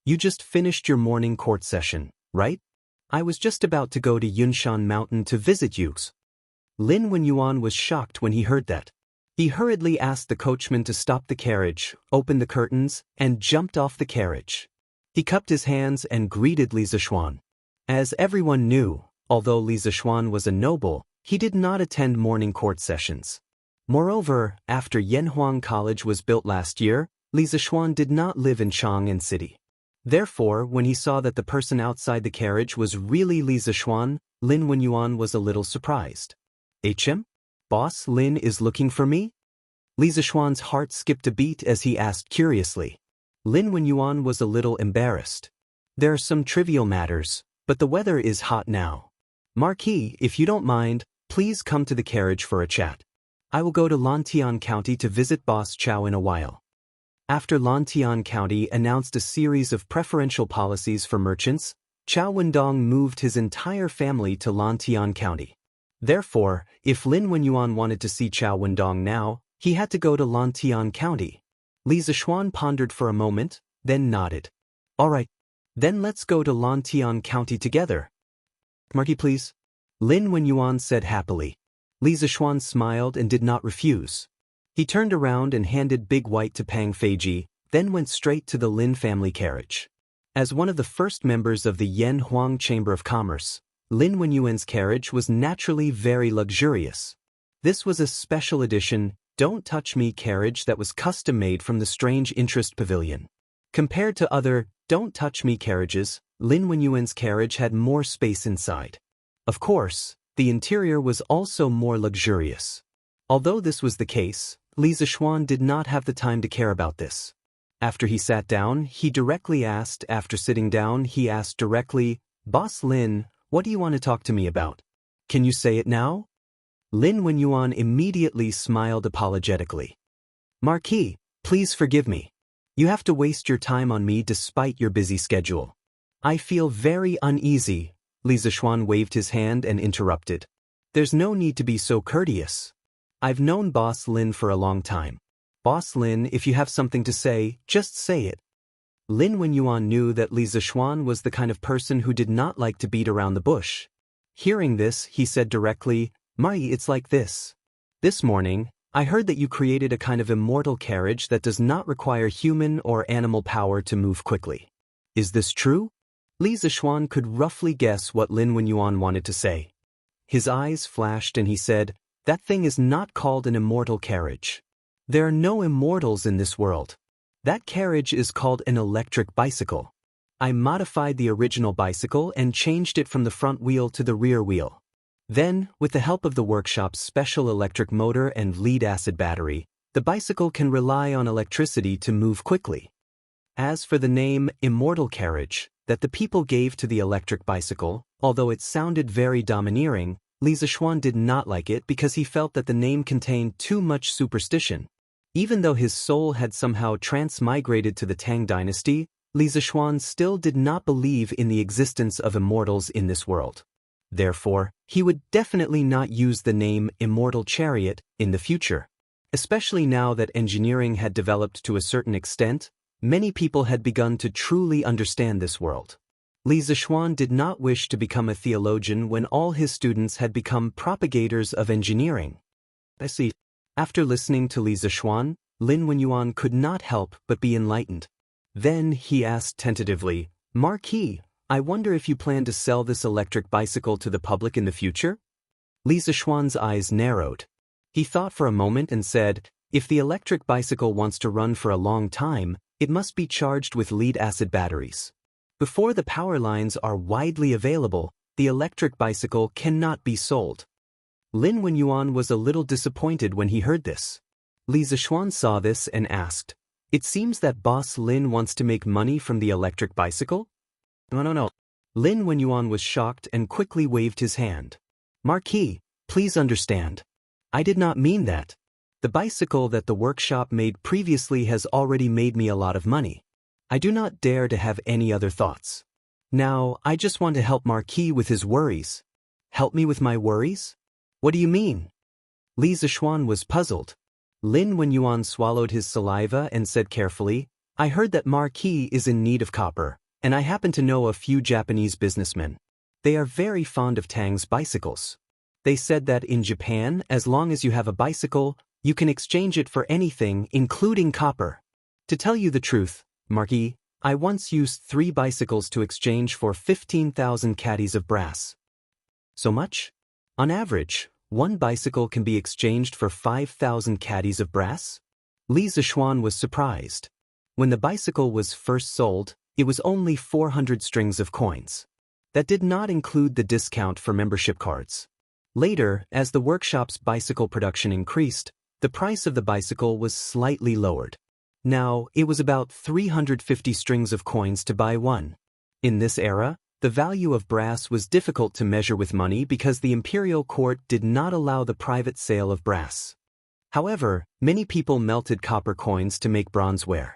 A: You just finished your morning court session, right? I was just about to go to Yunshan Mountain to visit you. Lin Wenyuan was shocked when he heard that. He hurriedly asked the coachman to stop the carriage, opened the curtains, and jumped off the carriage. He cupped his hands and greeted Li Zishuan. As everyone knew, although Li Zishuan was a noble, he did not attend morning court sessions. Moreover, after Yanhuang College was built last year, Li Zishuan did not live in Chang'an City. Therefore, when he saw that the person outside the carriage was really Li Zishuan, Lin Wenyuan was a little surprised. HM? Boss Lin is looking for me? Li Zishuan's heart skipped a beat as he asked curiously. Lin Wenyuan was a little embarrassed. There are some trivial matters, but the weather is hot now. Marquis, if you don't mind, please come to the carriage for a chat. I will go to Lantian County to visit Boss Chow in a while. After Lantian County announced a series of preferential policies for merchants, Chao Wendong moved his entire family to Lantian County. Therefore, if Lin Wenyuan wanted to see Chao Wendong now, he had to go to Lantian County. Li Zixuan pondered for a moment, then nodded. All right, then let's go to Lantian County together. Marquis, please. Lin Wenyuan said happily. Li Zixuan smiled and did not refuse. He turned around and handed Big White to Pang Feiji, then went straight to the Lin family carriage. As one of the first members of the Yan Huang Chamber of Commerce, Lin Wenyuan's carriage was naturally very luxurious. This was a special edition, Don't Touch Me carriage that was custom-made from the Strange Interest Pavilion. Compared to other Don't Touch Me carriages, Lin Wenyuan's carriage had more space inside. Of course, the interior was also more luxurious. Although this was the case, Li Zixuan did not have the time to care about this. After he sat down, he asked directly, Boss Lin, what do you want to talk to me about? Can you say it now? Lin Wenyuan immediately smiled apologetically. Marquis, please forgive me. You have to waste your time on me despite your busy schedule. I feel very uneasy. Li Zixuan waved his hand and interrupted. There's no need to be so courteous. I've known Boss Lin for a long time. Boss Lin, if you have something to say, just say it. Lin Wenyuan knew that Li Zixuan was the kind of person who did not like to beat around the bush. Hearing this, he said directly, Mai, it's like this. This morning, I heard that you created a kind of immortal carriage that does not require human or animal power to move quickly. Is this true? Li Zixuan could roughly guess what Lin Wenyuan wanted to say. His eyes flashed and he said, That thing is not called an immortal carriage. There are no immortals in this world. That carriage is called an electric bicycle. I modified the original bicycle and changed it from the front wheel to the rear wheel. Then, with the help of the workshop's special electric motor and lead-acid battery, the bicycle can rely on electricity to move quickly. As for the name Immortal Carriage that the people gave to the electric bicycle, although it sounded very domineering, Li Zixuan did not like it because he felt that the name contained too much superstition. Even though his soul had somehow transmigrated to the Tang dynasty, Li Zixuan still did not believe in the existence of immortals in this world. Therefore, he would definitely not use the name Immortal Chariot in the future. Especially now that engineering had developed to a certain extent, many people had begun to truly understand this world. Li Zixuan did not wish to become a theologian when all his students had become propagators of engineering. I see. After listening to Li Zixuan, Lin Wenyuan could not help but be enlightened. Then he asked tentatively, Marquis, I wonder if you plan to sell this electric bicycle to the public in the future? Li Zixuan's eyes narrowed. He thought for a moment and said, If the electric bicycle wants to run for a long time, it must be charged with lead-acid batteries. Before the power lines are widely available, the electric bicycle cannot be sold. Lin Wenyuan was a little disappointed when he heard this. Li Zixuan saw this and asked, It seems that Boss Lin wants to make money from the electric bicycle? No. Lin Wenyuan was shocked and quickly waved his hand. Marquis, please understand. I did not mean that. The bicycle that the workshop made previously has already made me a lot of money. I do not dare to have any other thoughts. Now, I just want to help Marquis with his worries. Help me with my worries? What do you mean? Li Zixuan was puzzled. Lin Wenyuan swallowed his saliva and said carefully, I heard that Marquis is in need of copper, and I happen to know a few Japanese businessmen. They are very fond of Tang's bicycles. They said that in Japan, as long as you have a bicycle, you can exchange it for anything, including copper. To tell you the truth, Marquis, I once used 3 bicycles to exchange for 15,000 caddies of brass. So much? On average, 1 bicycle can be exchanged for 5,000 caddies of brass? Li Zixuan was surprised. When the bicycle was first sold, it was only 400 strings of coins. That did not include the discount for membership cards. Later, as the workshop's bicycle production increased, the price of the bicycle was slightly lowered. Now, it was about 350 strings of coins to buy one. In this era, the value of brass was difficult to measure with money because the imperial court did not allow the private sale of brass. However, many people melted copper coins to make bronzeware.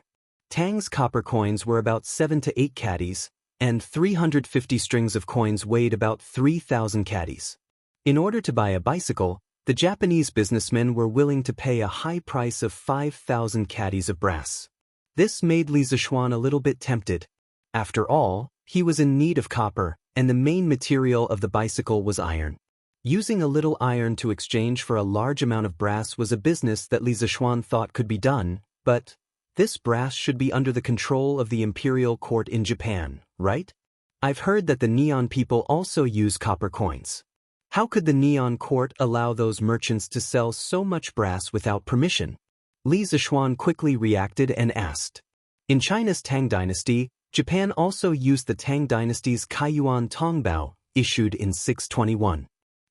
A: Tang's copper coins were about 7 to 8 caddies, and 350 strings of coins weighed about 3,000 caddies. In order to buy a bicycle, the Japanese businessmen were willing to pay a high price of 5,000 caddies of brass. This made Li Zixuan a little bit tempted. After all, he was in need of copper, and the main material of the bicycle was iron. Using a little iron to exchange for a large amount of brass was a business that Li Zixuan thought could be done, but this brass should be under the control of the imperial court in Japan, right? I've heard that the Neon people also use copper coins. How could the Neon court allow those merchants to sell so much brass without permission? Li Zixuan quickly reacted and asked. In China's Tang dynasty, Japan also used the Tang dynasty's Kaiyuan Tongbao, issued in 621.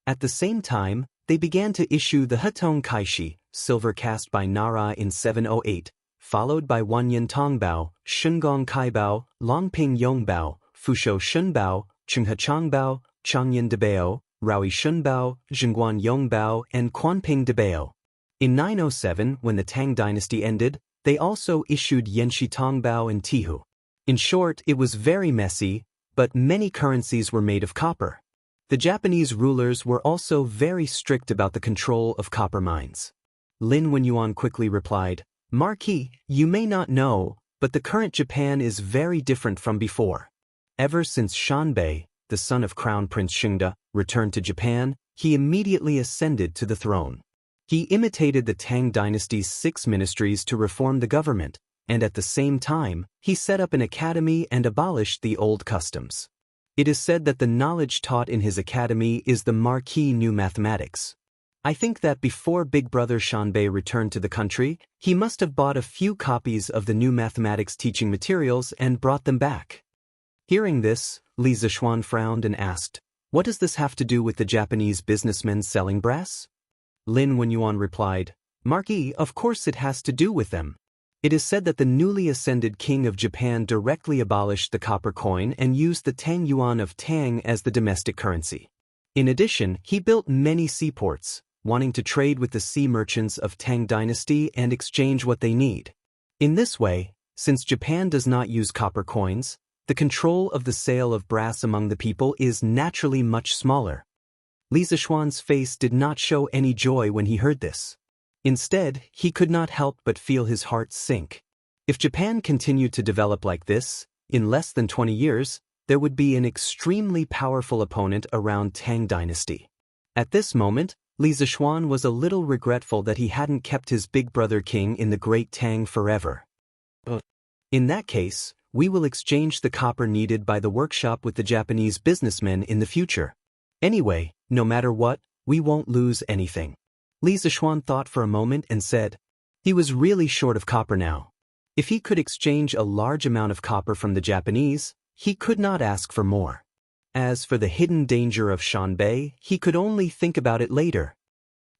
A: At the same time, they began to issue the Hetong Kaishi, silver cast by Nara in 708, followed by Wanyan Tongbao, Shungong Kaibao, Longping Yongbao, Fusho Shunbao, Chungha Changbao, Changyan Debao, Raoi Shunbao, Zhengguan Yongbao, and Quanping Debao. In 907, when the Tang dynasty ended, they also issued Yanshi Tongbao and Tihu. In short, it was very messy, but many currencies were made of copper. The Japanese rulers were also very strict about the control of copper mines. Lin Wenyuan quickly replied, "Marquis, you may not know, but the current Japan is very different from before. Ever since Shanbei, the son of Crown Prince Shingda, returned to Japan, he immediately ascended to the throne. He imitated the Tang dynasty's 6 ministries to reform the government, and at the same time, he set up an academy and abolished the old customs. It is said that the knowledge taught in his academy is the Marquis New Mathematics. I think that before Big Brother Shanbei returned to the country, he must have bought a few copies of the new mathematics teaching materials and brought them back." Hearing this, Li Zixuan frowned and asked, "What does this have to do with the Japanese businessmen selling brass?" Lin Wenyuan replied, "Marquis, of course it has to do with them. It is said that the newly ascended king of Japan directly abolished the copper coin and used the Tang yuan of Tang as the domestic currency. In addition, he built many seaports, wanting to trade with the sea merchants of Tang dynasty and exchange what they need. In this way, since Japan does not use copper coins, the control of the sale of brass among the people is naturally much smaller." Li Zixuan's face did not show any joy when he heard this. Instead, he could not help but feel his heart sink. If Japan continued to develop like this, in less than 20 years, there would be an extremely powerful opponent around Tang dynasty. At this moment, Li Zixuan was a little regretful that he hadn't kept his big brother king in the Great Tang forever. In that case, we will exchange the copper needed by the workshop with the Japanese businessmen in the future. Anyway, no matter what, we won't lose anything. Li Zixuan thought for a moment and said, he was really short of copper now. If he could exchange a large amount of copper from the Japanese, he could not ask for more. As for the hidden danger of Shanbei, he could only think about it later.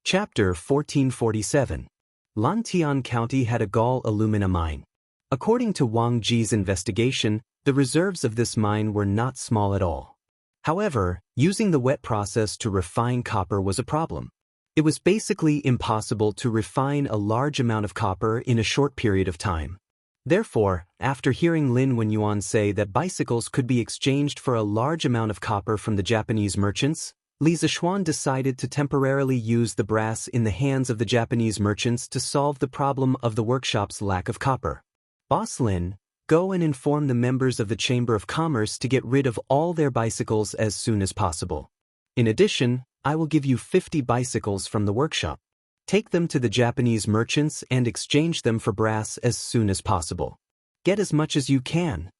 A: Chapter 1447. Lantian County had a gall alumina mine. According to Wang Ji's investigation, the reserves of this mine were not small at all. However, using the wet process to refine copper was a problem. It was basically impossible to refine a large amount of copper in a short period of time. Therefore, after hearing Lin Wenyuan say that bicycles could be exchanged for a large amount of copper from the Japanese merchants, Li Zixuan decided to temporarily use the brass in the hands of the Japanese merchants to solve the problem of the workshop's lack of copper. "Boss Lin, go and inform the members of the Chamber of Commerce to get rid of all their bicycles as soon as possible. In addition, I will give you 50 bicycles from the workshop. Take them to the Japanese merchants and exchange them for brass as soon as possible. Get as much as you can."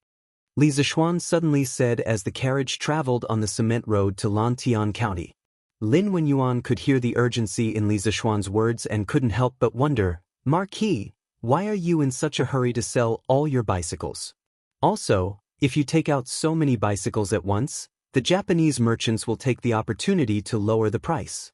A: Li Zixuan suddenly said as the carriage traveled on the cement road to Lantian County. Lin Wenyuan could hear the urgency in Li Zixuan's words and couldn't help but wonder, "Marquis, why are you in such a hurry to sell all your bicycles? Also, if you take out so many bicycles at once, the Japanese merchants will take the opportunity to lower the price."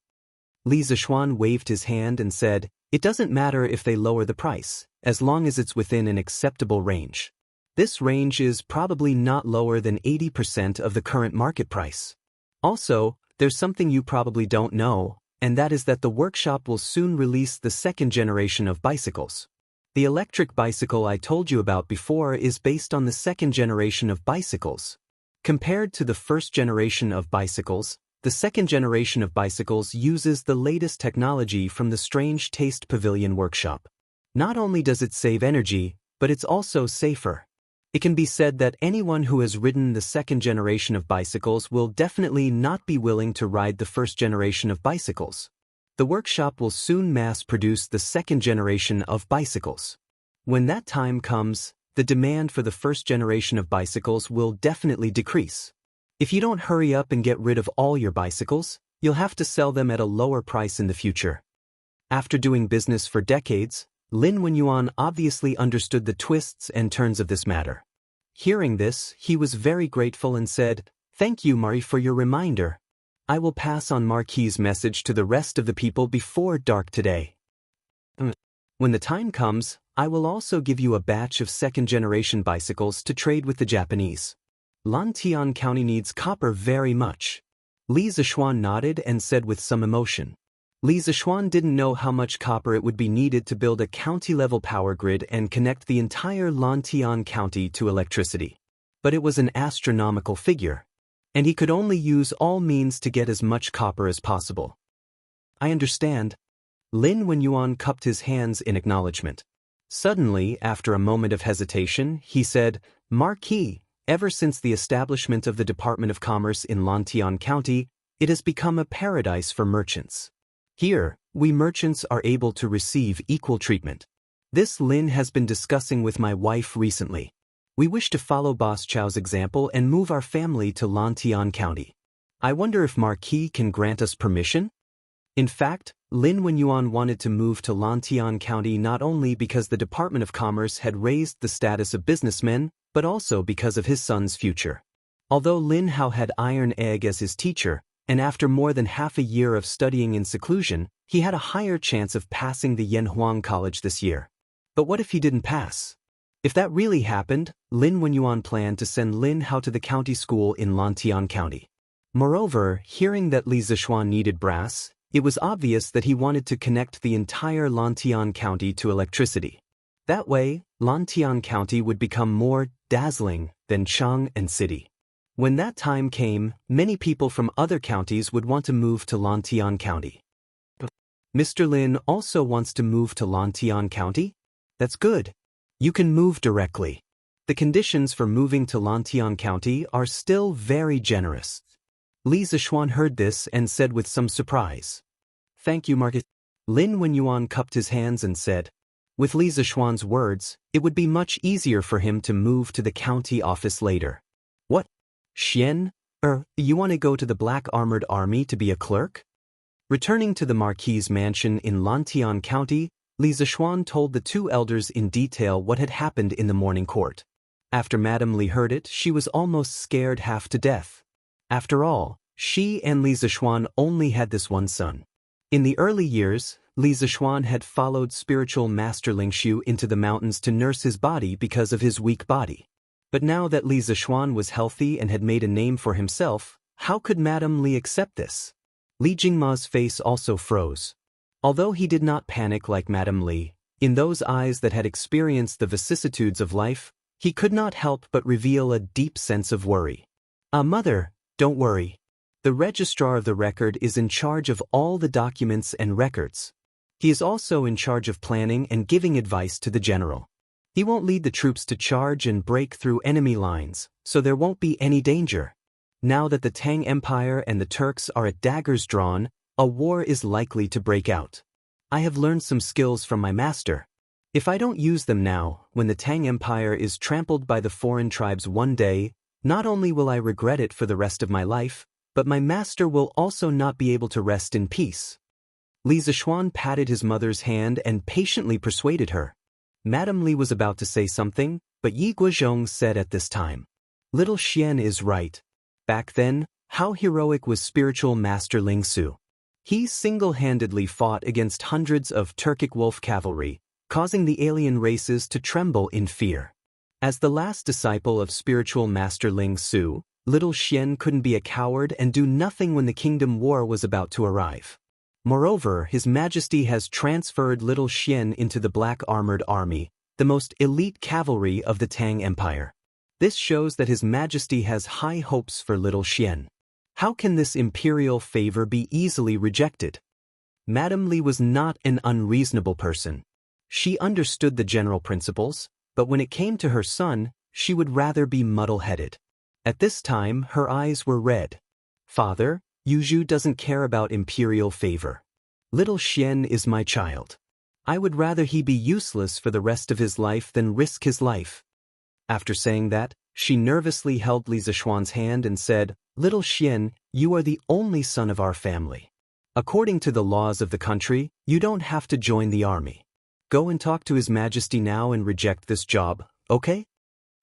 A: Li Zixuan waved his hand and said, "It doesn't matter if they lower the price, as long as it's within an acceptable range. This range is probably not lower than 80% of the current market price. Also, there's something you probably don't know. and that is that the workshop will soon release the second generation of bicycles. The electric bicycle I told you about before is based on the second generation of bicycles. Compared to the first generation of bicycles, the second generation of bicycles uses the latest technology from the Strange Taste Pavilion workshop. Not only does it save energy, but it's also safer. It can be said that anyone who has ridden the second generation of bicycles will definitely not be willing to ride the first generation of bicycles. The workshop will soon mass-produce the second generation of bicycles. When that time comes, the demand for the first generation of bicycles will definitely decrease. If you don't hurry up and get rid of all your bicycles, you'll have to sell them at a lower price in the future. After doing business for decades, Lin Wenyuan obviously understood the twists and turns of this matter. Hearing this, he was very grateful and said, "Thank you, Mari, for your reminder. I will pass on Marquis's message to the rest of the people before dark today. When the time comes, I will also give you a batch of second-generation bicycles to trade with the Japanese. Lantian County needs copper very much." Li Zishuan nodded and said with some emotion. Li Zishuan didn't know how much copper it would be needed to build a county-level power grid and connect the entire Lantian County to electricity. But it was an astronomical figure, and he could only use all means to get as much copper as possible. "I understand." Lin Wenyuan cupped his hands in acknowledgement. Suddenly, after a moment of hesitation, he said, "Marquis, ever since the establishment of the Department of Commerce in Lantian County, it has become a paradise for merchants. Here, we merchants are able to receive equal treatment. This Lin has been discussing with my wife recently. We wish to follow Boss Chow's example and move our family to Lantian County. I wonder if Marquis can grant us permission?" In fact, Lin Wenyuan wanted to move to Lantian County not only because the Department of Commerce had raised the status of businessmen, but also because of his son's future. Although Lin Hao had Iron Egg as his teacher, and after more than half a year of studying in seclusion, he had a higher chance of passing the Yanhuang College this year. But what if he didn't pass? If that really happened, Lin Wenyuan planned to send Lin Hao to the county school in Lantian County. Moreover, hearing that Li Zishuan needed brass, it was obvious that he wanted to connect the entire Lantian County to electricity. That way, Lantian County would become more dazzling than Chang'an City. When that time came, many people from other counties would want to move to Lantian County. "Mr. Lin also wants to move to Lantian County? That's good. You can move directly. The conditions for moving to Lantian County are still very generous." Li Zishuan heard this and said with some surprise, "Thank you, Marquis." Lin Wenyuan cupped his hands and said, with Li Zishuan's words, it would be much easier for him to move to the county office later. "What? Xian? You want to go to the Black Armored Army to be a clerk?" Returning to the Marquis's mansion in Lantian County, Li Zishuan told the two elders in detail what had happened in the morning court. After Madame Li heard it, she was almost scared half to death. After all, she and Li Zishuan only had this one son. In the early years, Li Zishuan had followed spiritual master Lingshu into the mountains to nurse his body because of his weak body. But now that Li Zishuan was healthy and had made a name for himself, how could Madame Li accept this? Li Jingma's face also froze. Although he did not panic like Madame Li, in those eyes that had experienced the vicissitudes of life, he could not help but reveal a deep sense of worry. Mother, don't worry. The registrar of the record is in charge of all the documents and records. He is also in charge of planning and giving advice to the general. He won't lead the troops to charge and break through enemy lines, so there won't be any danger. Now that the Tang Empire and the Turks are at daggers drawn, a war is likely to break out. I have learned some skills from my master. If I don't use them now, when the Tang Empire is trampled by the foreign tribes one day, not only will I regret it for the rest of my life, but my master will also not be able to rest in peace. Li Zishuan patted his mother's hand and patiently persuaded her. Madame Li was about to say something, but Yi Guozhong said at this time, "Little Xian is right. Back then, how heroic was spiritual master Ling Su. He single-handedly fought against hundreds of Turkic wolf cavalry, causing the alien races to tremble in fear. As the last disciple of spiritual master Ling Su, little Xian couldn't be a coward and do nothing when the kingdom war was about to arrive. Moreover, His Majesty has transferred little Xian into the Black Armored Army, the most elite cavalry of the Tang Empire. This shows that His Majesty has high hopes for little Xian. How can this imperial favor be easily rejected? Madame Li was not an unreasonable person. She understood the general principles, but when it came to her son, she would rather be muddle-headed. At this time, her eyes were red. Father, Yuzhu doesn't care about imperial favor. Little Xian is my child. I would rather he be useless for the rest of his life than risk his life. After saying that, she nervously held Li Zishuan's hand and said, Little Xian, you are the only son of our family. According to the laws of the country, you don't have to join the army. Go and talk to His Majesty now and reject this job, okay?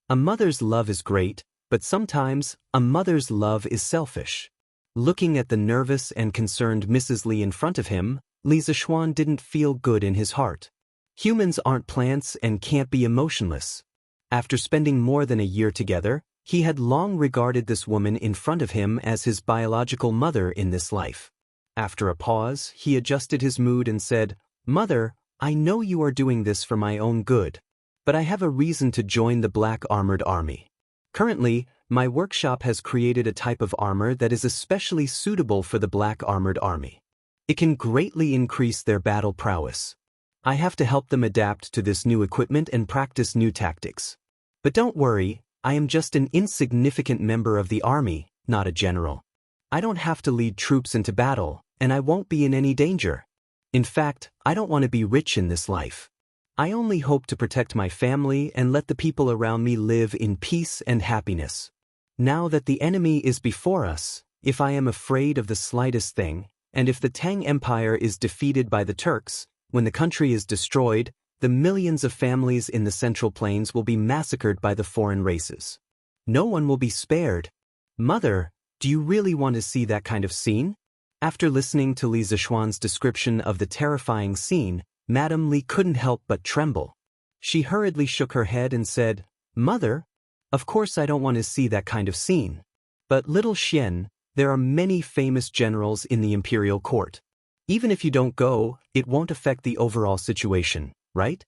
A: A mother's love is great, but sometimes a mother's love is selfish. Looking at the nervous and concerned Mrs. Li in front of him, Li Zishuan didn't feel good in his heart. Humans aren't plants and can't be emotionless. After spending more than a year together, he had long regarded this woman in front of him as his biological mother in this life. After a pause, he adjusted his mood and said, Mother, I know you are doing this for my own good, but I have a reason to join the Black Armored Army. Currently, my workshop has created a type of armor that is especially suitable for the Black Armored Army. It can greatly increase their battle prowess. I have to help them adapt to this new equipment and practice new tactics. But don't worry, I am just an insignificant member of the army, not a general. I don't have to lead troops into battle, and I won't be in any danger. In fact, I don't want to be rich in this life. I only hope to protect my family and let the people around me live in peace and happiness. Now that the enemy is before us, if I am afraid of the slightest thing, and if the Tang Empire is defeated by the Turks, when the country is destroyed, the millions of families in the Central Plains will be massacred by the foreign races. No one will be spared. Mother, do you really want to see that kind of scene? After listening to Li Zishuan's description of the terrifying scene, Madame Li couldn't help but tremble. She hurriedly shook her head and said, Mother, of course I don't want to see that kind of scene. But little Xian, there are many famous generals in the imperial court. Even if you don't go, it won't affect the overall situation, right?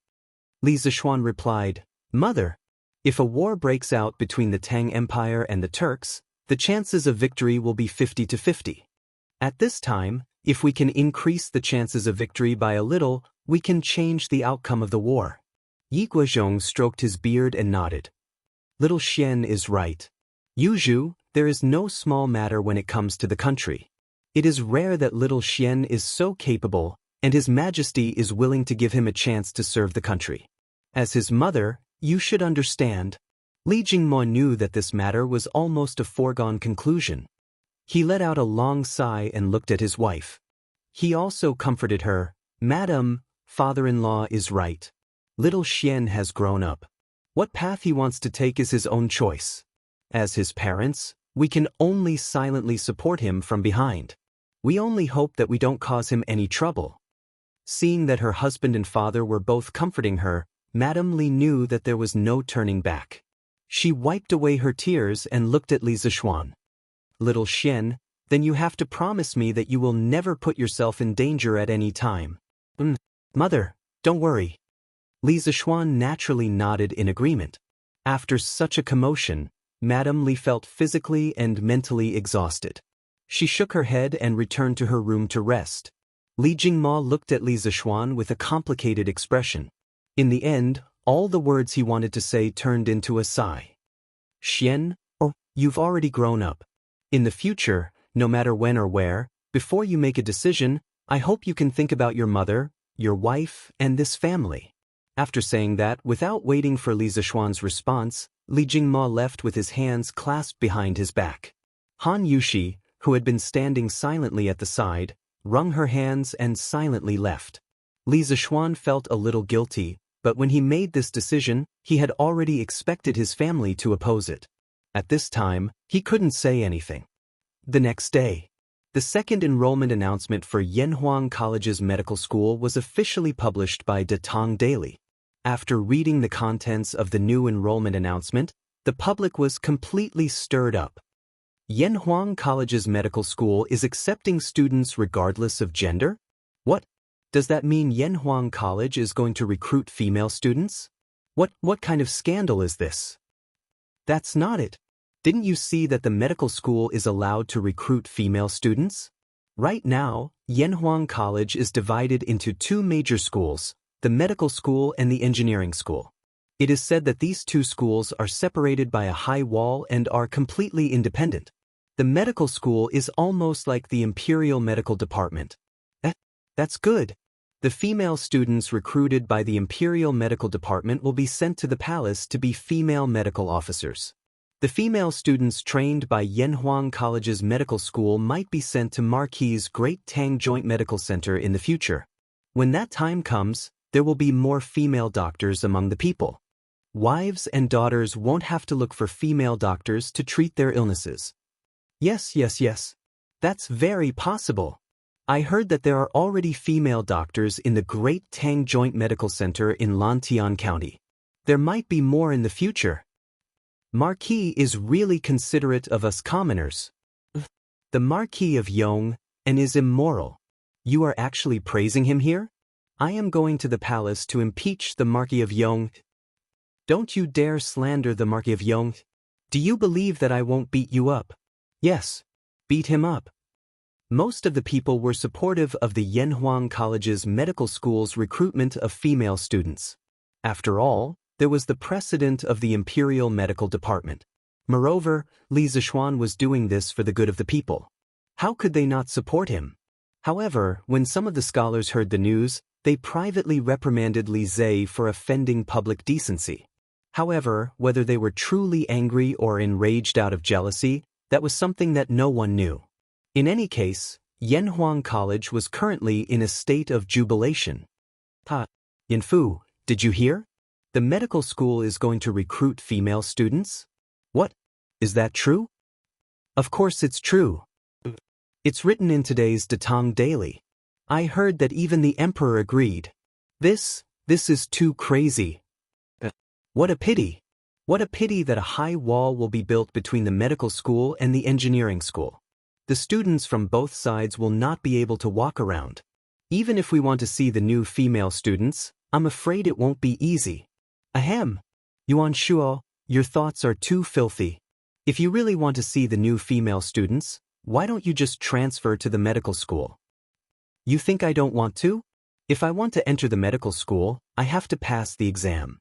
A: Li Zishuan replied, Mother, if a war breaks out between the Tang Empire and the Turks, the chances of victory will be 50-50. At this time, if we can increase the chances of victory by a little, we can change the outcome of the war. Yi Guozhong stroked his beard and nodded. Little Xian is right. Yuzhu, there is no small matter when it comes to the country. It is rare that little Xian is so capable, and His Majesty is willing to give him a chance to serve the country. As his mother, you should understand. Li Jingmo knew that this matter was almost a foregone conclusion. He let out a long sigh and looked at his wife. He also comforted her, Madam, father-in-law is right. Little Xian has grown up. What path he wants to take is his own choice. As his parents, we can only silently support him from behind. We only hope that we don't cause him any trouble. Seeing that her husband and father were both comforting her, Madame Li knew that there was no turning back. She wiped away her tears and looked at Li Zishuan. Little Xian, then you have to promise me that you will never put yourself in danger at any time. Mother, don't worry. Li Zishuan naturally nodded in agreement. After such a commotion, Madame Li felt physically and mentally exhausted. She shook her head and returned to her room to rest. Li Jingmo looked at Li Zishuan with a complicated expression. In the end, all the words he wanted to say turned into a sigh. Xian, you've already grown up. In the future, no matter when or where, before you make a decision, I hope you can think about your mother, your wife, and this family. After saying that, without waiting for Li Zishuan's response, Li Jingmo left with his hands clasped behind his back. Han Yushi, who had been standing silently at the side, wrung her hands and silently left. Li Zishuan felt a little guilty, but when he made this decision, he had already expected his family to oppose it. At this time, he couldn't say anything. The next day, the second enrollment announcement for Yanhuang College's medical school was officially published by Datong Daily. After reading the contents of the new enrollment announcement, the public was completely stirred up. Yanhuang College's medical school is accepting students regardless of gender? Does that mean Yanhuang College is going to recruit female students? What kind of scandal is this? That's not it. Didn't you see that the medical school is allowed to recruit female students? Right now, Yanhuang College is divided into two major schools, the medical school and the engineering school. It is said that these two schools are separated by a high wall and are completely independent. The medical school is almost like the Imperial Medical Department. That's good. The female students recruited by the Imperial Medical Department will be sent to the palace to be female medical officers. The female students trained by Yanhuang College's medical school might be sent to Marquis's Great Tang Joint Medical Center in the future. When that time comes, there will be more female doctors among the people. Wives and daughters won't have to look for female doctors to treat their illnesses. Yes. That's very possible. I heard that there are already female doctors in the Great Tang Joint Medical Center in Lantian County. There might be more in the future. Marquis is really considerate of us commoners. The Marquis of Yong and is immoral. You are actually praising him here? I am going to the palace to impeach the Marquis of Yong. Don't you dare slander the Marquis of Yong. Do you believe that I won't beat you up? Yes, beat him up. Most of the people were supportive of the Yanhuang College's medical school's recruitment of female students. After all, there was the precedent of the Imperial Medical Department. Moreover, Li Zishuan was doing this for the good of the people. How could they not support him? However, when some of the scholars heard the news, they privately reprimanded Li Zhe for offending public decency. However, whether they were truly angry or enraged out of jealousy, that was something that no one knew. In any case, Yanhuang College was currently in a state of jubilation. Yanfu, did you hear? The medical school is going to recruit female students? What? Is that true? Of course it's true. It's written in today's Datang Daily. I heard that even the emperor agreed. This is too crazy. What a pity. What a pity that a high wall will be built between the medical school and the engineering school. The students from both sides will not be able to walk around. Even if we want to see the new female students, I'm afraid it won't be easy. Ahem. Yuan Shuo, your thoughts are too filthy. If you really want to see the new female students, why don't you just transfer to the medical school? You think I don't want to? If I want to enter the medical school, I have to pass the exam.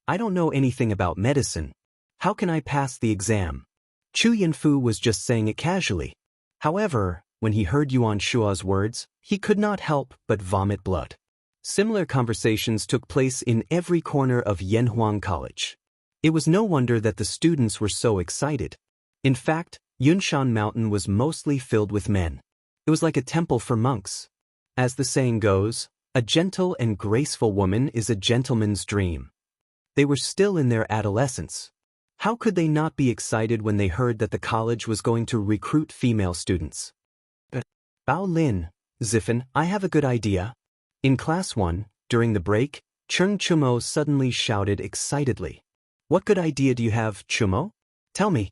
A: I don't know anything about medicine. How can I pass the exam? Chu Yanfu was just saying it casually. However, when he heard Yuan Shuo's words, he could not help but vomit blood. Similar conversations took place in every corner of Yanhuang College. It was no wonder that the students were so excited. In fact, Yunshan Mountain was mostly filled with men. It was like a temple for monks. As the saying goes, a gentle and graceful woman is a gentleman's dream. They were still in their adolescence. How could they not be excited when they heard that the college was going to recruit female students? Bao Lin, Ziffen, I have a good idea. In class 1, during the break, Cheng Chumo suddenly shouted excitedly. What good idea do you have, Chumo? Tell me.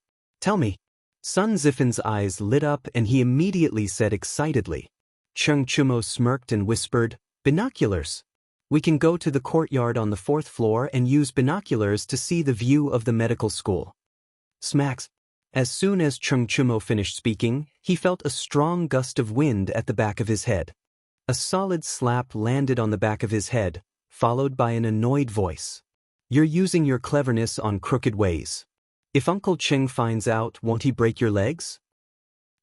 A: Sun Ziffen's eyes lit up and he immediately said excitedly. Cheng Chumo smirked and whispered, binoculars. We can go to the courtyard on the 4th floor and use binoculars to see the view of the medical school. Smacks. As soon as Cheng Chumo finished speaking, he felt a strong gust of wind at the back of his head. A solid slap landed on the back of his head, followed by an annoyed voice. You're using your cleverness on crooked ways. If Uncle Cheng finds out, won't he break your legs?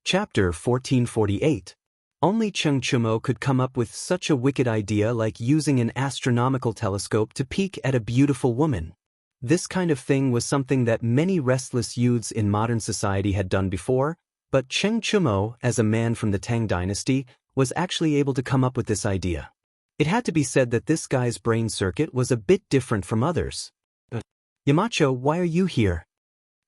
A: Chapter 1448. Only Cheng Chumo could come up with such a wicked idea like using an astronomical telescope to peek at a beautiful woman. This kind of thing was something that many restless youths in modern society had done before, but Cheng Chumo, as a man from the Tang dynasty, was actually able to come up with this idea. It had to be said that this guy's brain circuit was a bit different from others. Yamacho, why are you here?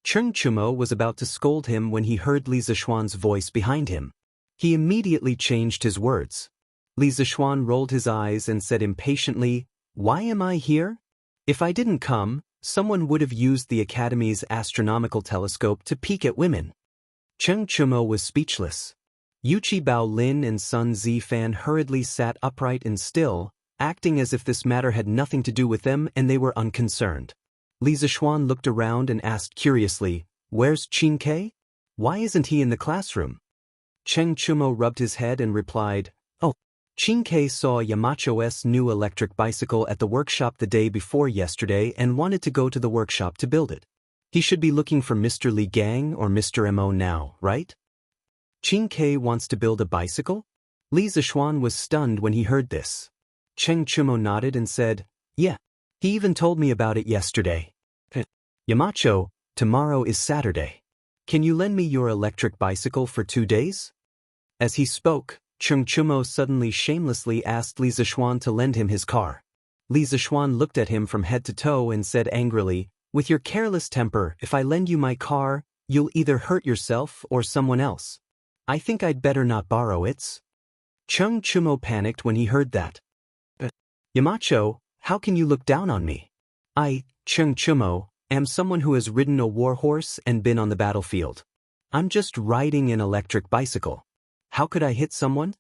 A: Cheng Chumo was about to scold him when he heard Li Zishuan's voice behind him. He immediately changed his words. Li Zishuan rolled his eyes and said impatiently, Why am I here? If I didn't come, someone would have used the Academy's astronomical telescope to peek at women. Cheng Chumo was speechless. Bao Lin and Sun Zifan hurriedly sat upright and still, acting as if this matter had nothing to do with them and they were unconcerned. Li Zishuan looked around and asked curiously, "Where's Qin Ke? Why isn't he in the classroom?" Cheng Chumo rubbed his head and replied, "Oh, Qin Ke saw Yamacho's new electric bicycle at the workshop the day before yesterday and wanted to go to the workshop to build it. He should be looking for Mr. Li Gang or Mr. Mo now, right?" Qin Ke wants to build a bicycle? Li Zishuan was stunned when he heard this. Cheng Chumo nodded and said, "Yeah, he even told me about it yesterday." "Yamacho, tomorrow is Saturday. Can you lend me your electric bicycle for 2 days?" As he spoke, Cheng Chumo suddenly shamelessly asked Li Zishuan to lend him his car. Li Zishuan looked at him from head to toe and said angrily, "With your careless temper, if I lend you my car, you'll either hurt yourself or someone else. I think I'd better not borrow it." Cheng Chumo panicked when he heard that. "Yamacho, how can you look down on me? I, Cheng Chumo, am someone who has ridden a warhorse and been on the battlefield. I'm just riding an electric bicycle. How could I hit someone?"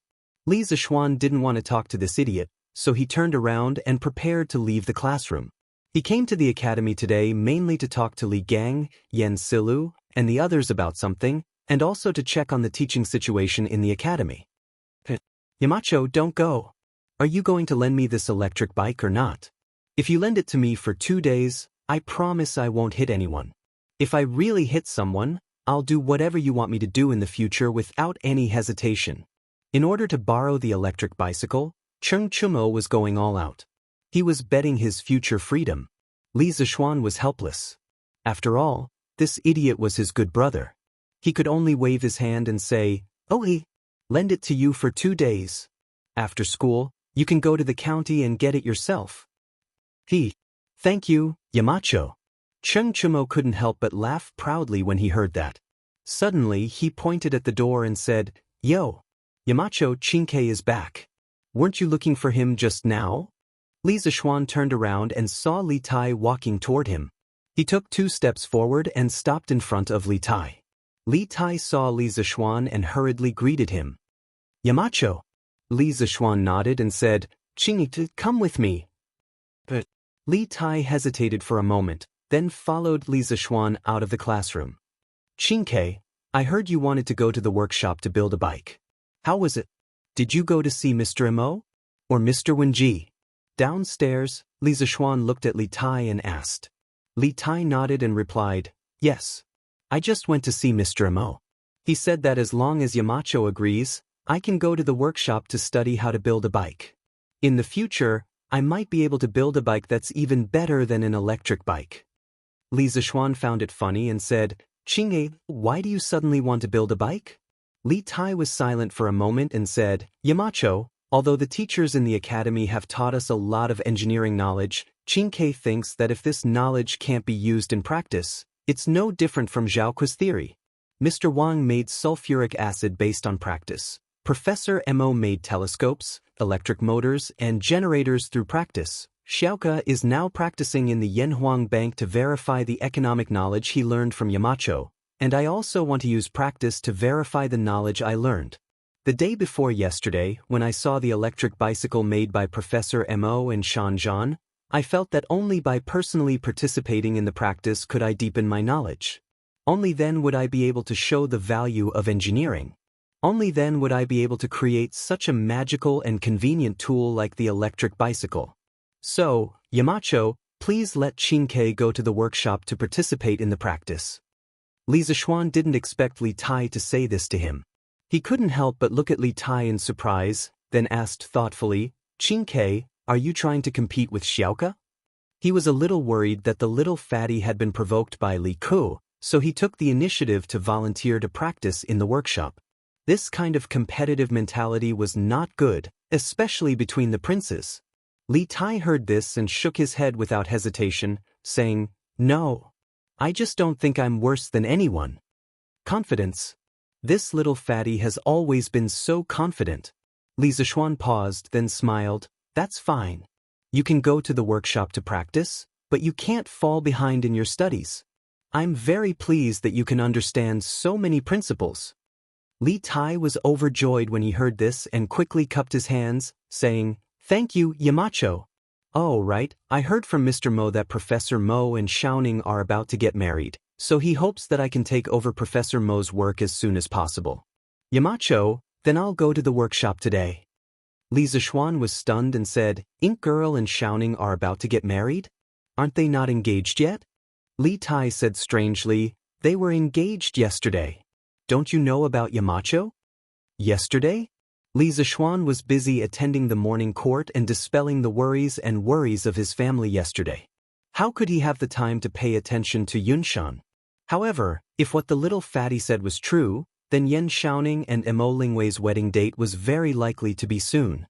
A: Li Zishuan didn't want to talk to this idiot, so he turned around and prepared to leave the classroom. He came to the academy today mainly to talk to Li Gang, Yan Silu, and the others about something, and also to check on the teaching situation in the academy. "Yamacho, don't go. Are you going to lend me this electric bike or not? If you lend it to me for 2 days, I promise I won't hit anyone. If I really hit someone, I'll do whatever you want me to do in the future without any hesitation." In order to borrow the electric bicycle, Cheng Chumo was going all out. He was betting his future freedom. Li Zishuan was helpless. After all, this idiot was his good brother. He could only wave his hand and say, "Oh, lend it to you for 2 days. After school, you can go to the county and get it yourself." "Thank you, Yamacho." Cheng Chumo couldn't help but laugh proudly when he heard that. Suddenly, he pointed at the door and said, "Yo, Yamacho, Qin Ke is back. Weren't you looking for him just now?" Li Zishuan turned around and saw Li Tai walking toward him. He took 2 steps forward and stopped in front of Li Tai. Li Tai saw Li Zishuan and hurriedly greeted him. "Yamacho." Li Zishuan nodded and said, "Qin, come with me." But Li Tai hesitated for a moment, then followed Li Zishuan out of the classroom. "Qin Ke, I heard you wanted to go to the workshop to build a bike. How was it? Did you go to see Mr. Mo? Or Mr. Wenji?" Downstairs, Li Zishuan looked at Li Tai and asked. Li Tai nodded and replied, "Yes. I just went to see Mr. Mo. He said that as long as Yamacho agrees, I can go to the workshop to study how to build a bike. In the future, I might be able to build a bike that's even better than an electric bike." Li Zishuan found it funny and said, "Qin, why do you suddenly want to build a bike?" Li Tai was silent for a moment and said, "Yamacho, although the teachers in the academy have taught us a lot of engineering knowledge, Qin Ke thinks that if this knowledge can't be used in practice, it's no different from Zhaoqua's theory. Mr. Wang made sulfuric acid based on practice. Professor Mo made telescopes, electric motors, and generators through practice. Xiaoque is now practicing in the Yanhuang Bank to verify the economic knowledge he learned from Yamacho, and I also want to use practice to verify the knowledge I learned. The day before yesterday, when I saw the electric bicycle made by Professor Mo and Xianxia, I felt that only by personally participating in the practice could I deepen my knowledge. Only then would I be able to show the value of engineering. Only then would I be able to create such a magical and convenient tool like the electric bicycle. So, Yamacho, please let Qin Ke go to the workshop to participate in the practice." Li Zishuan didn't expect Li Tai to say this to him. He couldn't help but look at Li Tai in surprise, then asked thoughtfully, "Qin Ke, are you trying to compete with Xiaoque?" He was a little worried that the little fatty had been provoked by Li Ku, so he took the initiative to volunteer to practice in the workshop. This kind of competitive mentality was not good, especially between the princes. Li Tai heard this and shook his head without hesitation, saying, "No. I just don't think I'm worse than anyone." Confidence. This little fatty has always been so confident. Li Zishuan paused, then smiled. "That's fine. You can go to the workshop to practice, but you can't fall behind in your studies. I'm very pleased that you can understand so many principles." Li Tai was overjoyed when he heard this and quickly cupped his hands, saying, "Thank you, Yamacho." "Oh, right, I heard from Mr. Mo that Professor Mo and Xiaoning are about to get married, so he hopes that I can take over Professor Mo's work as soon as possible." "Yamacho, then I'll go to the workshop today." Li Zishuan was stunned and said, "Ink Girl and Xiaoning are about to get married? Aren't they not engaged yet?" Li Tai said strangely, "They were engaged yesterday. Don't you know about Yamacho?" "Yesterday?" Li Zishuan was busy attending the morning court and dispelling the worries of his family yesterday. How could he have the time to pay attention to Yunshan? However, if what the little fatty said was true, then Yan Xiaoning and Mo Lingwei's wedding date was very likely to be soon.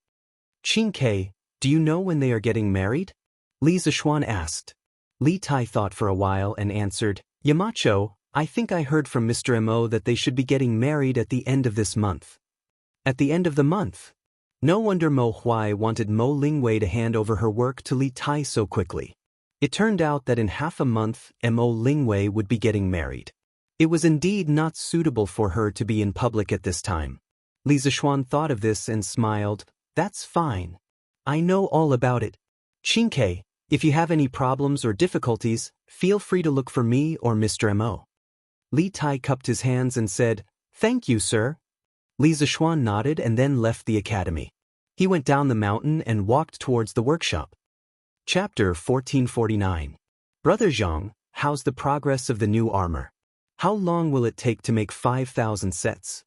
A: "Qingke, do you know when they are getting married?" Li Zishuan asked. Li Tai thought for a while and answered, "Yamacho, I think I heard from Mr. Mo that they should be getting married at the end of this month." At the end of the month? No wonder Mo Huai wanted Mo Lingwei to hand over her work to Li Tai so quickly. It turned out that in half a month, Mo Lingwei would be getting married. It was indeed not suitable for her to be in public at this time. Li Zishuan thought of this and smiled. "That's fine. I know all about it. Qingke, if you have any problems or difficulties, feel free to look for me or Mr. Mo." Li Tai cupped his hands and said, "Thank you, sir." Li Zishuan nodded and then left the academy. He went down the mountain and walked towards the workshop. Chapter 1449. Brother Zhang, how's the progress of the new armor? How long will it take to make 5,000 sets?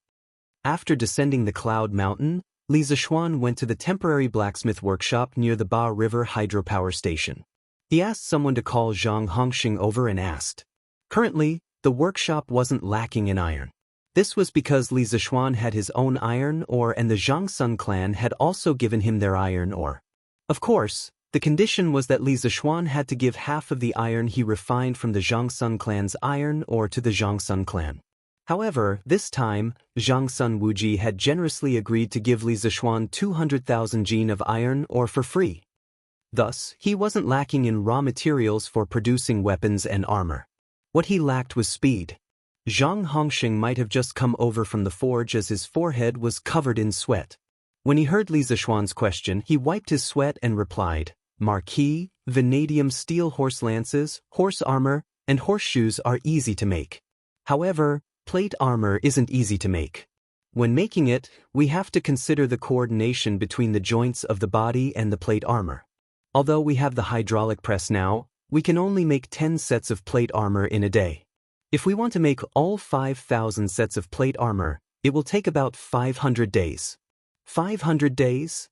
A: After descending the Cloud Mountain, Li Zishuan went to the temporary blacksmith workshop near the Ba River hydropower station. He asked someone to call Zhang Hongxing over and asked. Currently, the workshop wasn't lacking in iron. This was because Li Zishuan had his own iron ore and the Zhangsun clan had also given him their iron ore. Of course, the condition was that Li Zishuan had to give half of the iron he refined from the Zhangsun clan's iron ore to the Zhangsun clan. However, this time, Zhangsun Wuji had generously agreed to give Li Zishuan 200,000 jin of iron ore for free. Thus, he wasn't lacking in raw materials for producing weapons and armor. What he lacked was speed. Zhang Hongxing might have just come over from the forge as his forehead was covered in sweat. When he heard Li Zishuan's question, he wiped his sweat and replied, "Marquis, vanadium steel horse lances, horse armor, and horseshoes are easy to make. However, plate armor isn't easy to make. When making it, we have to consider the coordination between the joints of the body and the plate armor. Although we have the hydraulic press now, we can only make 10 sets of plate armor in a day. If we want to make all 5,000 sets of plate armor, it will take about 500 days. 500 days?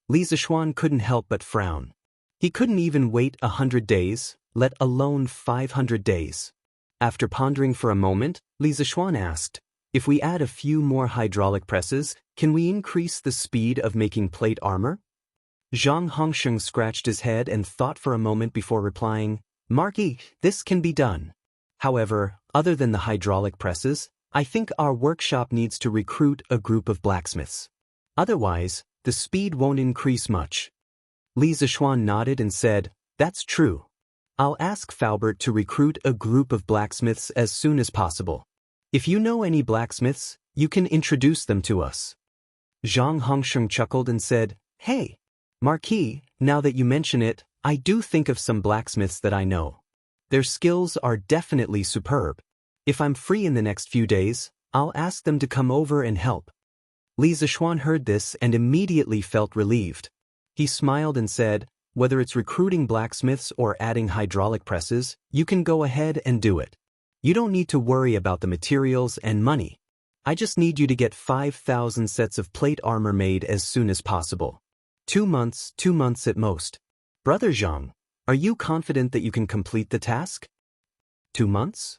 A: Li Zishuan couldn't help but frown. He couldn't even wait 100 days, let alone 500 days. After pondering for a moment, Li Zishuan asked, "If we add a few more hydraulic presses, can we increase the speed of making plate armor?" Zhang Hongxing scratched his head and thought for a moment before replying, "Marquis, this can be done. However, other than the hydraulic presses, I think our workshop needs to recruit a group of blacksmiths. Otherwise, the speed won't increase much." Li Zishuan nodded and said, "That's true. I'll ask Faubert to recruit a group of blacksmiths as soon as possible. If you know any blacksmiths, you can introduce them to us." Zhang Hongxing chuckled and said, "Hey, Marquis, now that you mention it, I do think of some blacksmiths that I know. Their skills are definitely superb. If I'm free in the next few days, I'll ask them to come over and help." Li Zishuan heard this and immediately felt relieved. He smiled and said, "Whether it's recruiting blacksmiths or adding hydraulic presses, you can go ahead and do it. You don't need to worry about the materials and money. I just need you to get 5,000 sets of plate armor made as soon as possible. 2 months at most. Brother Zhang, are you confident that you can complete the task?" 2 months?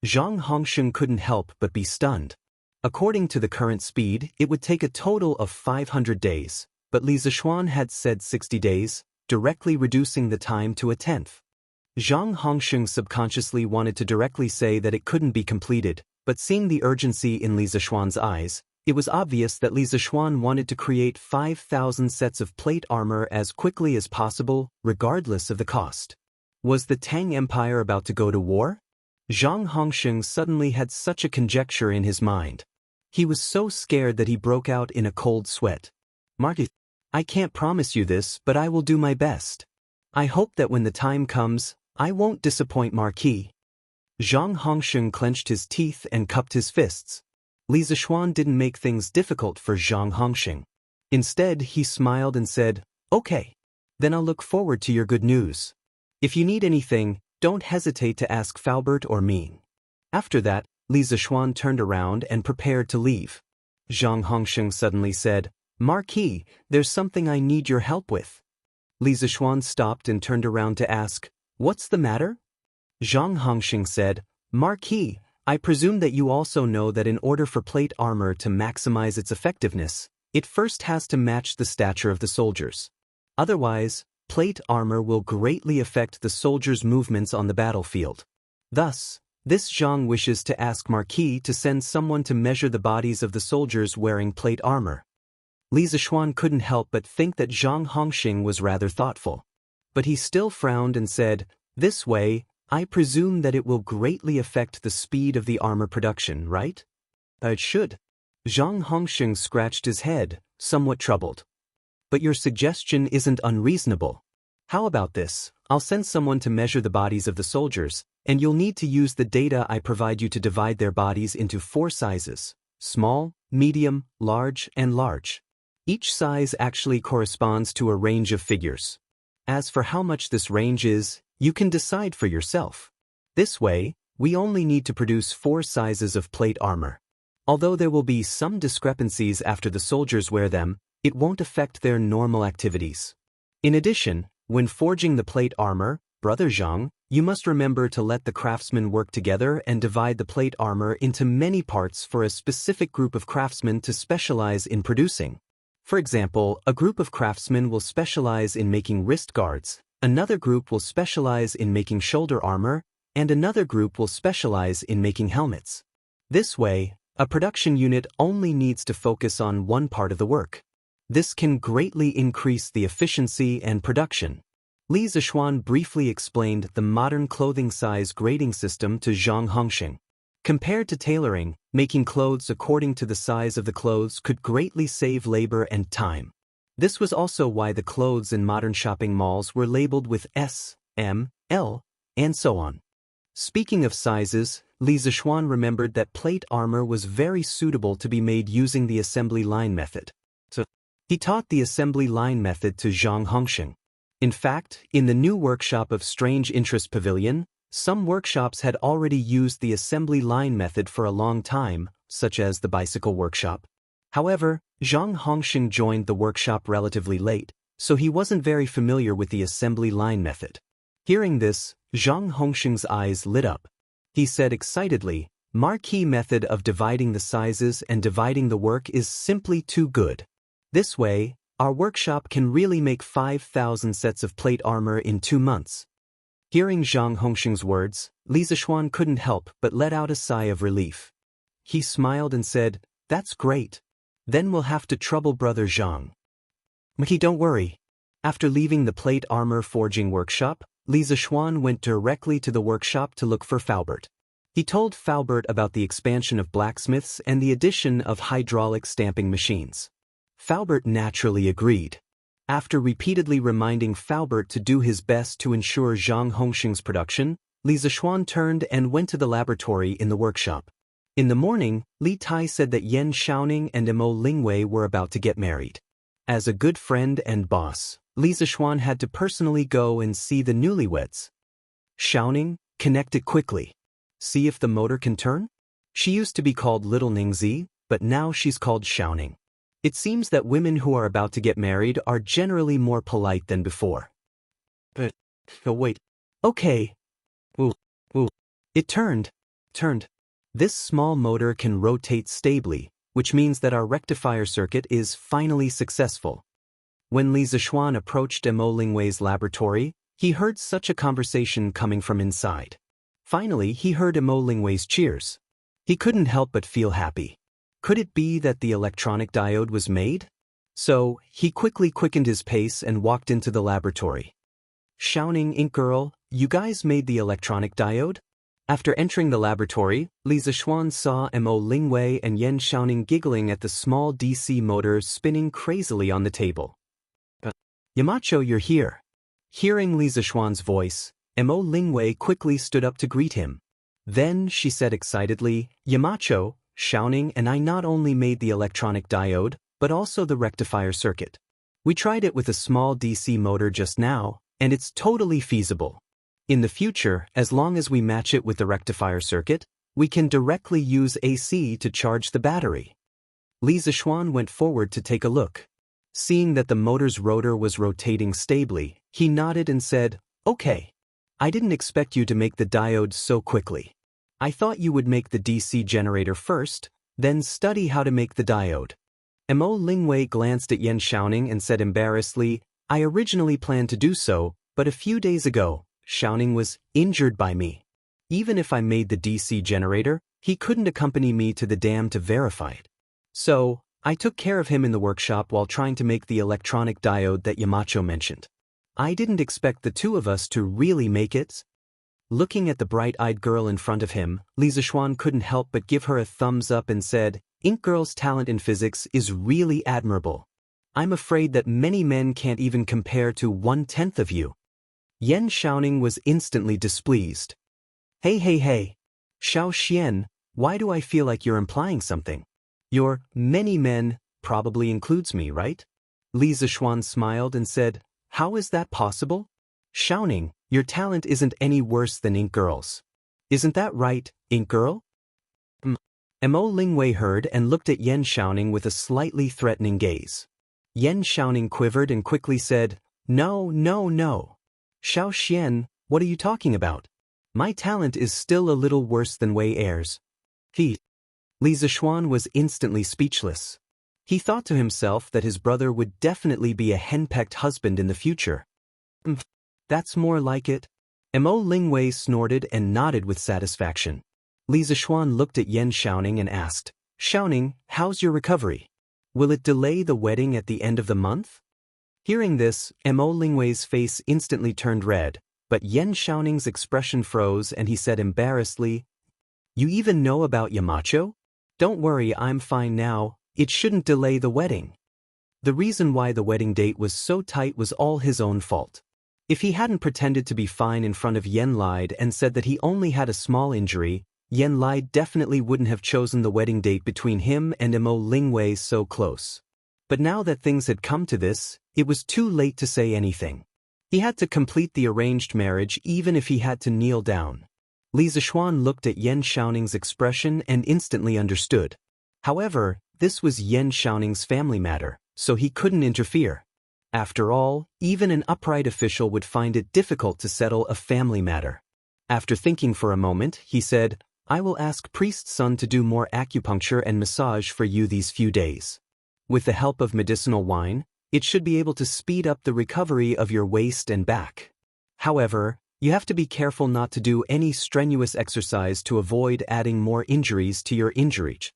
A: Zhang Hongxing couldn't help but be stunned. According to the current speed, it would take a total of 500 days, but Li Zishuan had said 60 days, directly reducing the time to a tenth. Zhang Hongxing subconsciously wanted to directly say that it couldn't be completed, but seeing the urgency in Li Zishuan's eyes, it was obvious that Li Zishuan wanted to create 5,000 sets of plate armor as quickly as possible, regardless of the cost. Was the Tang Empire about to go to war? Zhang Hongxing suddenly had such a conjecture in his mind. He was so scared that he broke out in a cold sweat. Marquis, I can't promise you this, but I will do my best. I hope that when the time comes, I won't disappoint Marquis. Zhang Hongsheng clenched his teeth and cupped his fists. Li Zishuan didn't make things difficult for Zhang Hongsheng. Instead, he smiled and said, "Okay. Then I'll look forward to your good news. If you need anything, don't hesitate to ask Faubert or me." After that, Li Zishuan turned around and prepared to leave. Zhang Hongsheng suddenly said, "Marquis, there's something I need your help with." Li Zishuan stopped and turned around to ask, "What's the matter?" Zhang Hongsheng said, "Marquis, I presume that you also know that in order for plate armor to maximize its effectiveness, it first has to match the stature of the soldiers. Otherwise, plate armor will greatly affect the soldiers' movements on the battlefield. Thus, this Zhang wishes to ask Marquis to send someone to measure the bodies of the soldiers wearing plate armor." Li Zishuan couldn't help but think that Zhang Hongsheng was rather thoughtful. But he still frowned and said, "This way, I presume that it will greatly affect the speed of the armor production, right?" "It should." Zhang Hongsheng scratched his head, somewhat troubled. "But your suggestion isn't unreasonable. How about this? I'll send someone to measure the bodies of the soldiers, and you'll need to use the data I provide you to divide their bodies into 4 sizes: small, medium, large, and large. Each size actually corresponds to a range of figures. As for how much this range is, you can decide for yourself. This way, we only need to produce 4 sizes of plate armor. Although there will be some discrepancies after the soldiers wear them, it won't affect their normal activities. In addition, when forging the plate armor, Brother Zhang, you must remember to let the craftsmen work together and divide the plate armor into many parts for a specific group of craftsmen to specialize in producing. For example, a group of craftsmen will specialize in making wrist guards, another group will specialize in making shoulder armor, and another group will specialize in making helmets. This way, a production unit only needs to focus on one part of the work. This can greatly increase the efficiency and production." Li Zishuan briefly explained the modern clothing size grading system to Zhang Hongsheng. Compared to tailoring, making clothes according to the size of the clothes could greatly save labor and time. This was also why the clothes in modern shopping malls were labeled with S, M, L, and so on. Speaking of sizes, Li Zishuan remembered that plate armor was very suitable to be made using the assembly line method. So, he taught the assembly line method to Zhang Hongsheng. In fact, in the new workshop of Strange Interest Pavilion, some workshops had already used the assembly line method for a long time, such as the bicycle workshop. However, Zhang Hongsheng joined the workshop relatively late, so he wasn't very familiar with the assembly line method. Hearing this, Zhang Hongsheng's eyes lit up. He said excitedly, "Marquis method of dividing the sizes and dividing the work is simply too good. This way, our workshop can really make 5,000 sets of plate armor in 2 months." Hearing Zhang Hongsheng's words, Li Zishuan couldn't help but let out a sigh of relief. He smiled and said, "That's great. Then we'll have to trouble Brother Zhang." "Don't worry." After leaving the plate armor forging workshop, Li Zishuan went directly to the workshop to look for Faubert. He told Faubert about the expansion of blacksmiths and the addition of hydraulic stamping machines. Faubert naturally agreed. After repeatedly reminding Faubert to do his best to ensure Zhang Hongsheng's production, Li Zishuan turned and went to the laboratory in the workshop. In the morning, Li Tai said that Yan Xiaoning and Mo Lingwei were about to get married. As a good friend and boss, Li Zishuan had to personally go and see the newlyweds. "Xiaoning, connect it quickly. See if the motor can turn?" She used to be called Little Ningzi, but now she's called Xiaoning. It seems that women who are about to get married are generally more polite than before. But, wait. Okay. Ooh. It turned. This small motor can rotate stably, which means that our rectifier circuit is finally successful. When Li Zishuan approached Mo Lingwei's laboratory, he heard such a conversation coming from inside. Finally, he heard Mo Lingwei's cheers. He couldn't help but feel happy. Could it be that the electronic diode was made? So, he quickly quickened his pace and walked into the laboratory. "Xiaoning Ink Girl, you guys made the electronic diode?" After entering the laboratory, Li Zixuan saw Mo Lingwei and Yan Xiaoning giggling at the small DC motor spinning crazily on the table. Yamacho, you're here. Hearing Li Zixuan's voice, Mo Lingwei quickly stood up to greet him. Then she said excitedly, Yamacho, Xiaoning and I not only made the electronic diode, but also the rectifier circuit. We tried it with a small DC motor just now, and it's totally feasible. In the future, as long as we match it with the rectifier circuit, we can directly use AC to charge the battery. Li Zixuan went forward to take a look. Seeing that the motor's rotor was rotating stably, he nodded and said, Okay. I didn't expect you to make the diode so quickly. I thought you would make the DC generator first, then study how to make the diode. Mo Lingwei glanced at Yan Xiaoning and said embarrassedly, I originally planned to do so, but a few days ago, Xiaoning was injured by me. Even if I made the DC generator, he couldn't accompany me to the dam to verify it. So, I took care of him in the workshop while trying to make the electronic diode that Yamacho mentioned. I didn't expect the two of us to really make it. Looking at the bright-eyed girl in front of him, Li Zixuan couldn't help but give her a thumbs up and said, Ink Girl's talent in physics is really admirable. I'm afraid that many men can't even compare to 1/10 of you. Yan Xiaoning was instantly displeased. Hey. Xiao Xian, why do I feel like you're implying something? Your many men probably includes me, right? Li Zixuan smiled and said, How is that possible? Xiaoning, your talent isn't any worse than Ink Girl's. Isn't that right, Ink Girl? Mo Lingwei heard and looked at Yan Xiaoning with a slightly threatening gaze. Yan Xiaoning quivered and quickly said, No. Xiao Xian, what are you talking about? My talent is still a little worse than Wei Er's. Li Zixuan was instantly speechless. He thought to himself that his brother would definitely be a henpecked husband in the future. That's more like it. Mo Lingwei snorted and nodded with satisfaction. Li Zixuan looked at Yan Xiaoning and asked, Xiaoning, how's your recovery? Will it delay the wedding at the end of the month? Hearing this, Mo Lingwei's face instantly turned red, but Yan Xiaoning's expression froze and he said embarrassedly, You even know about Yamacho? Don't worry, I'm fine now, it shouldn't delay the wedding. The reason why the wedding date was so tight was all his own fault. If he hadn't pretended to be fine in front of Yan Lai and said that he only had a small injury, Yan Lai definitely wouldn't have chosen the wedding date between him and Mo Lingwei so close. But now that things had come to this, it was too late to say anything. He had to complete the arranged marriage even if he had to kneel down. Li Zixuan looked at Yan Xiaoning's expression and instantly understood. However, this was Yan Xiaoning's family matter, so he couldn't interfere. After all, even an upright official would find it difficult to settle a family matter. After thinking for a moment, he said, I will ask Priest's son to do more acupuncture and massage for you these few days. With the help of medicinal wine, it should be able to speed up the recovery of your waist and back. However, you have to be careful not to do any strenuous exercise to avoid adding more injuries to your injuries.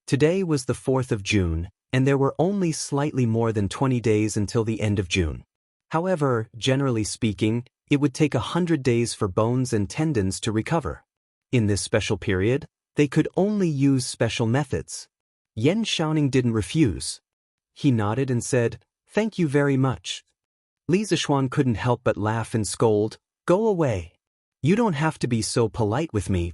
A: Today was the 4th of June, and there were only slightly more than 20 days until the end of June. However, generally speaking, it would take 100 days for bones and tendons to recover. In this special period, they could only use special methods. Yan Xiaoning didn't refuse. He nodded and said, Thank you very much. Li Zixuan couldn't help but laugh and scold, Go away. You don't have to be so polite with me.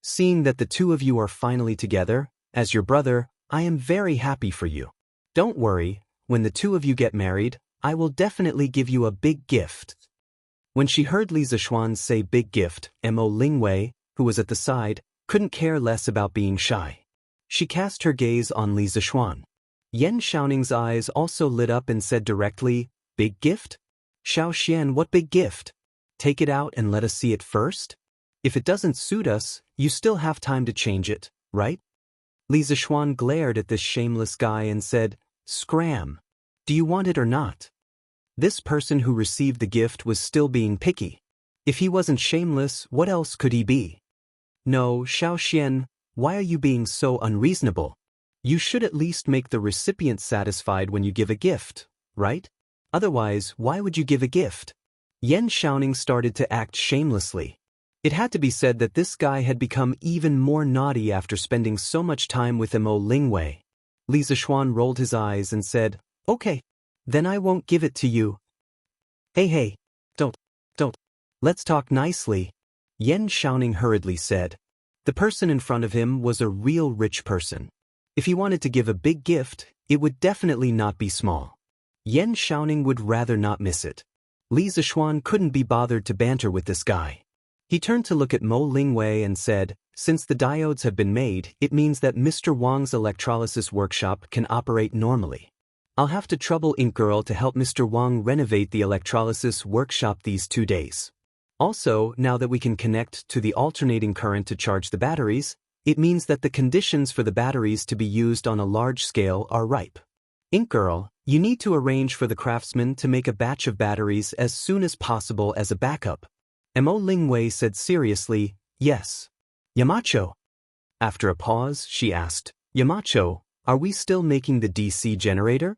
A: Seeing that the two of you are finally together, as your brother, I am very happy for you. Don't worry, when the two of you get married, I will definitely give you a big gift. When she heard Li Zixuan say big gift, Mo Lingwei, who was at the side, couldn't care less about being shy. She cast her gaze on Li Zixuan. Yan Xiaoning's eyes also lit up and said directly, Big gift? Xiao Xian, what big gift? Take it out and let us see it first? If it doesn't suit us, you still have time to change it, right? Li Zixuan glared at this shameless guy and said, Scram. Do you want it or not? This person who received the gift was still being picky. If he wasn't shameless, what else could he be? No, Xiao Xian, why are you being so unreasonable? You should at least make the recipient satisfied when you give a gift, right? Otherwise, why would you give a gift? Yan Xiaoning started to act shamelessly. It had to be said that this guy had become even more naughty after spending so much time with Mo Lingwei. Li Zishuan rolled his eyes and said, "Okay, then I won't give it to you." Hey, don't. Let's talk nicely," Yan Xiaoning hurriedly said. The person in front of him was a real rich person. If he wanted to give a big gift, it would definitely not be small. Yan Xiaoning would rather not miss it. Li Zishuan couldn't be bothered to banter with this guy. He turned to look at Mo Lingwei and said, "Since the diodes have been made, it means that Mr. Wang's electrolysis workshop can operate normally. I'll have to trouble Ink Girl to help Mr. Wang renovate the electrolysis workshop these 2 days. Also, now that we can connect to the alternating current to charge the batteries, it means that the conditions for the batteries to be used on a large scale are ripe. Ink Girl, you need to arrange for the craftsman to make a batch of batteries as soon as possible as a backup." Mo Lingwei said seriously, "Yes." "Yamacho?" After a pause, she asked, "Yamacho, are we still making the DC generator?"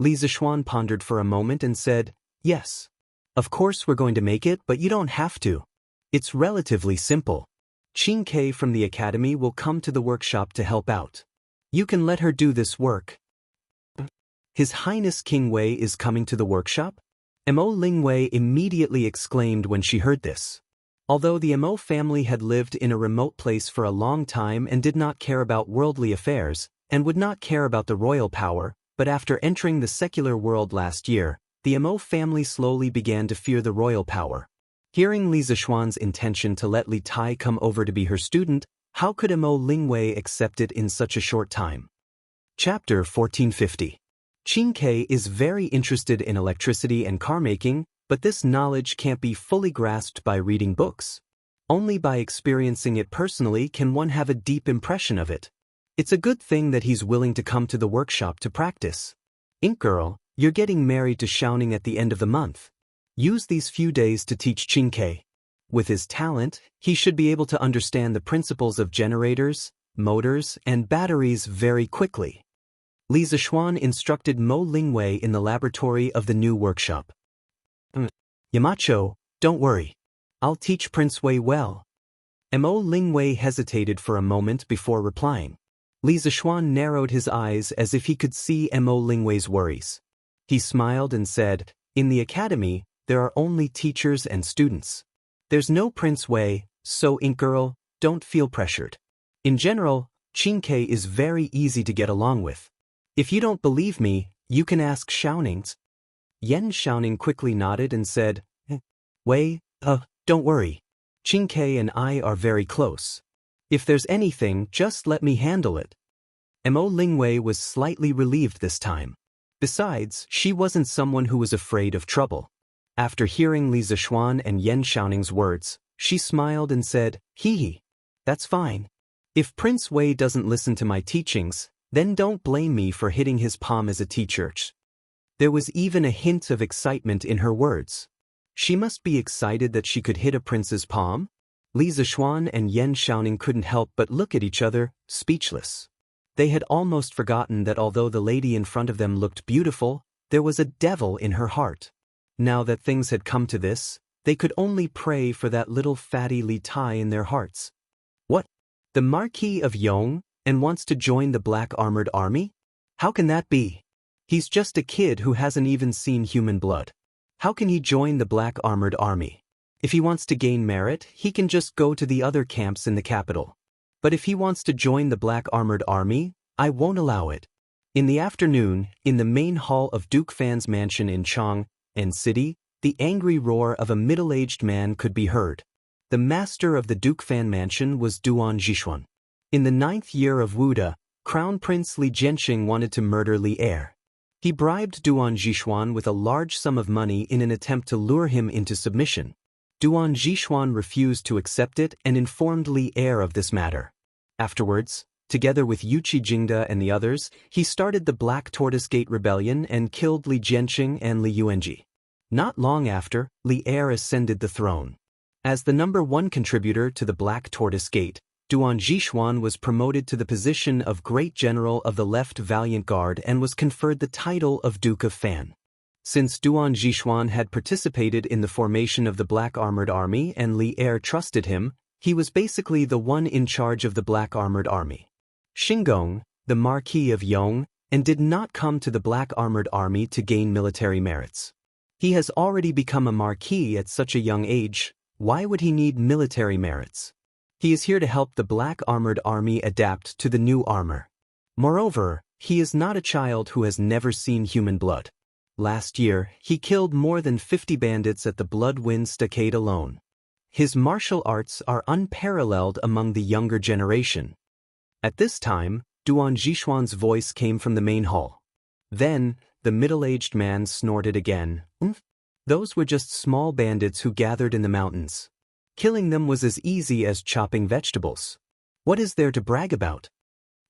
A: Li Zishuan pondered for a moment and said, "Yes. Of course we're going to make it, but you don't have to. It's relatively simple. Qing Ke from the academy will come to the workshop to help out. You can let her do this work." "His Highness King Wei is coming to the workshop?" Mo Lingwei immediately exclaimed when she heard this. Although the Mo family had lived in a remote place for a long time and did not care about worldly affairs, and would not care about the royal power, but after entering the secular world last year, the Mo family slowly began to fear the royal power. Hearing Li Zishuan's intention to let Li Tai come over to be her student, how could Mo Lingwei accept it in such a short time? Chapter 1450. Qing Ke is very interested in electricity and car making, but this knowledge can't be fully grasped by reading books. Only by experiencing it personally can one have a deep impression of it. It's a good thing that he's willing to come to the workshop to practice. Ink Girl, you're getting married to Xiaoning at the end of the month. Use these few days to teach Qing Ke. With his talent, he should be able to understand the principles of generators, motors, and batteries very quickly. Li Zishuan instructed Mo Lingwei in the laboratory of the new workshop. "Yamacho, don't worry. I'll teach Prince Wei well." Mo Lingwei hesitated for a moment before replying. Li Zishuan narrowed his eyes as if he could see Mo Lingwei's worries. He smiled and said, "In the academy, there are only teachers and students. There's no Prince Wei, so Ink Girl, don't feel pressured. In general, Qing Ke is very easy to get along with. If you don't believe me, you can ask Xiaoning's." Yan Xiaoning quickly nodded and said, "Wei, don't worry. Qing Ke and I are very close. If there's anything, just let me handle it." Mo Lingwei was slightly relieved this time. Besides, she wasn't someone who was afraid of trouble. After hearing Li Zishuan and Yan Xiaoning's words, she smiled and said, "Hee, that's fine. If Prince Wei doesn't listen to my teachings, then don't blame me for hitting his palm as a teacher." There was even a hint of excitement in her words. She must be excited that she could hit a prince's palm? Li Zishuan and Yan Xiaoning couldn't help but look at each other, speechless. They had almost forgotten that although the lady in front of them looked beautiful, there was a devil in her heart. Now that things had come to this, they could only pray for that little fatty Li Tai in their hearts. What? The Marquis of Yong, and wants to join the Black Armored Army? How can that be? He's just a kid who hasn't even seen human blood. How can he join the Black Armored Army? If he wants to gain merit, he can just go to the other camps in the capital. But if he wants to join the Black Armored Army, I won't allow it. In the afternoon, in the main hall of Duke Fan's mansion in Chang and City, the angry roar of a middle-aged man could be heard. The master of the Duke Fan mansion was Duan Zhishuan. In the 9th year of Wuda, Crown Prince Li Jianxing wanted to murder Li Er. He bribed Duan Zhishuan with a large sum of money in an attempt to lure him into submission. Duan Zhishuan refused to accept it and informed Li Er of this matter. Afterwards, together with Yuqi Jingda and the others, he started the Black Tortoise Gate Rebellion and killed Li Jianxing and Li Yuanji. Not long after, Li Er ascended the throne. As the #1 contributor to the Black Tortoise Gate, Duan Zhishuan was promoted to the position of Great General of the Left Valiant Guard and was conferred the title of Duke of Fan. Since Duan Zhixuan had participated in the formation of the Black Armored Army and Li Er trusted him, he was basically the one in charge of the Black Armored Army. Xingong, the Marquis of Yong, and did not come to the Black Armored Army to gain military merits. He has already become a Marquis at such a young age, why would he need military merits? He is here to help the Black Armored Army adapt to the new armor. Moreover, he is not a child who has never seen human blood. Last year, he killed more than 50 bandits at the Bloodwind Stockade alone. His martial arts are unparalleled among the younger generation. At this time, Duan Zhixuan's voice came from the main hall. Then, the middle-aged man snorted again. Those were just small bandits who gathered in the mountains. Killing them was as easy as chopping vegetables. What is there to brag about?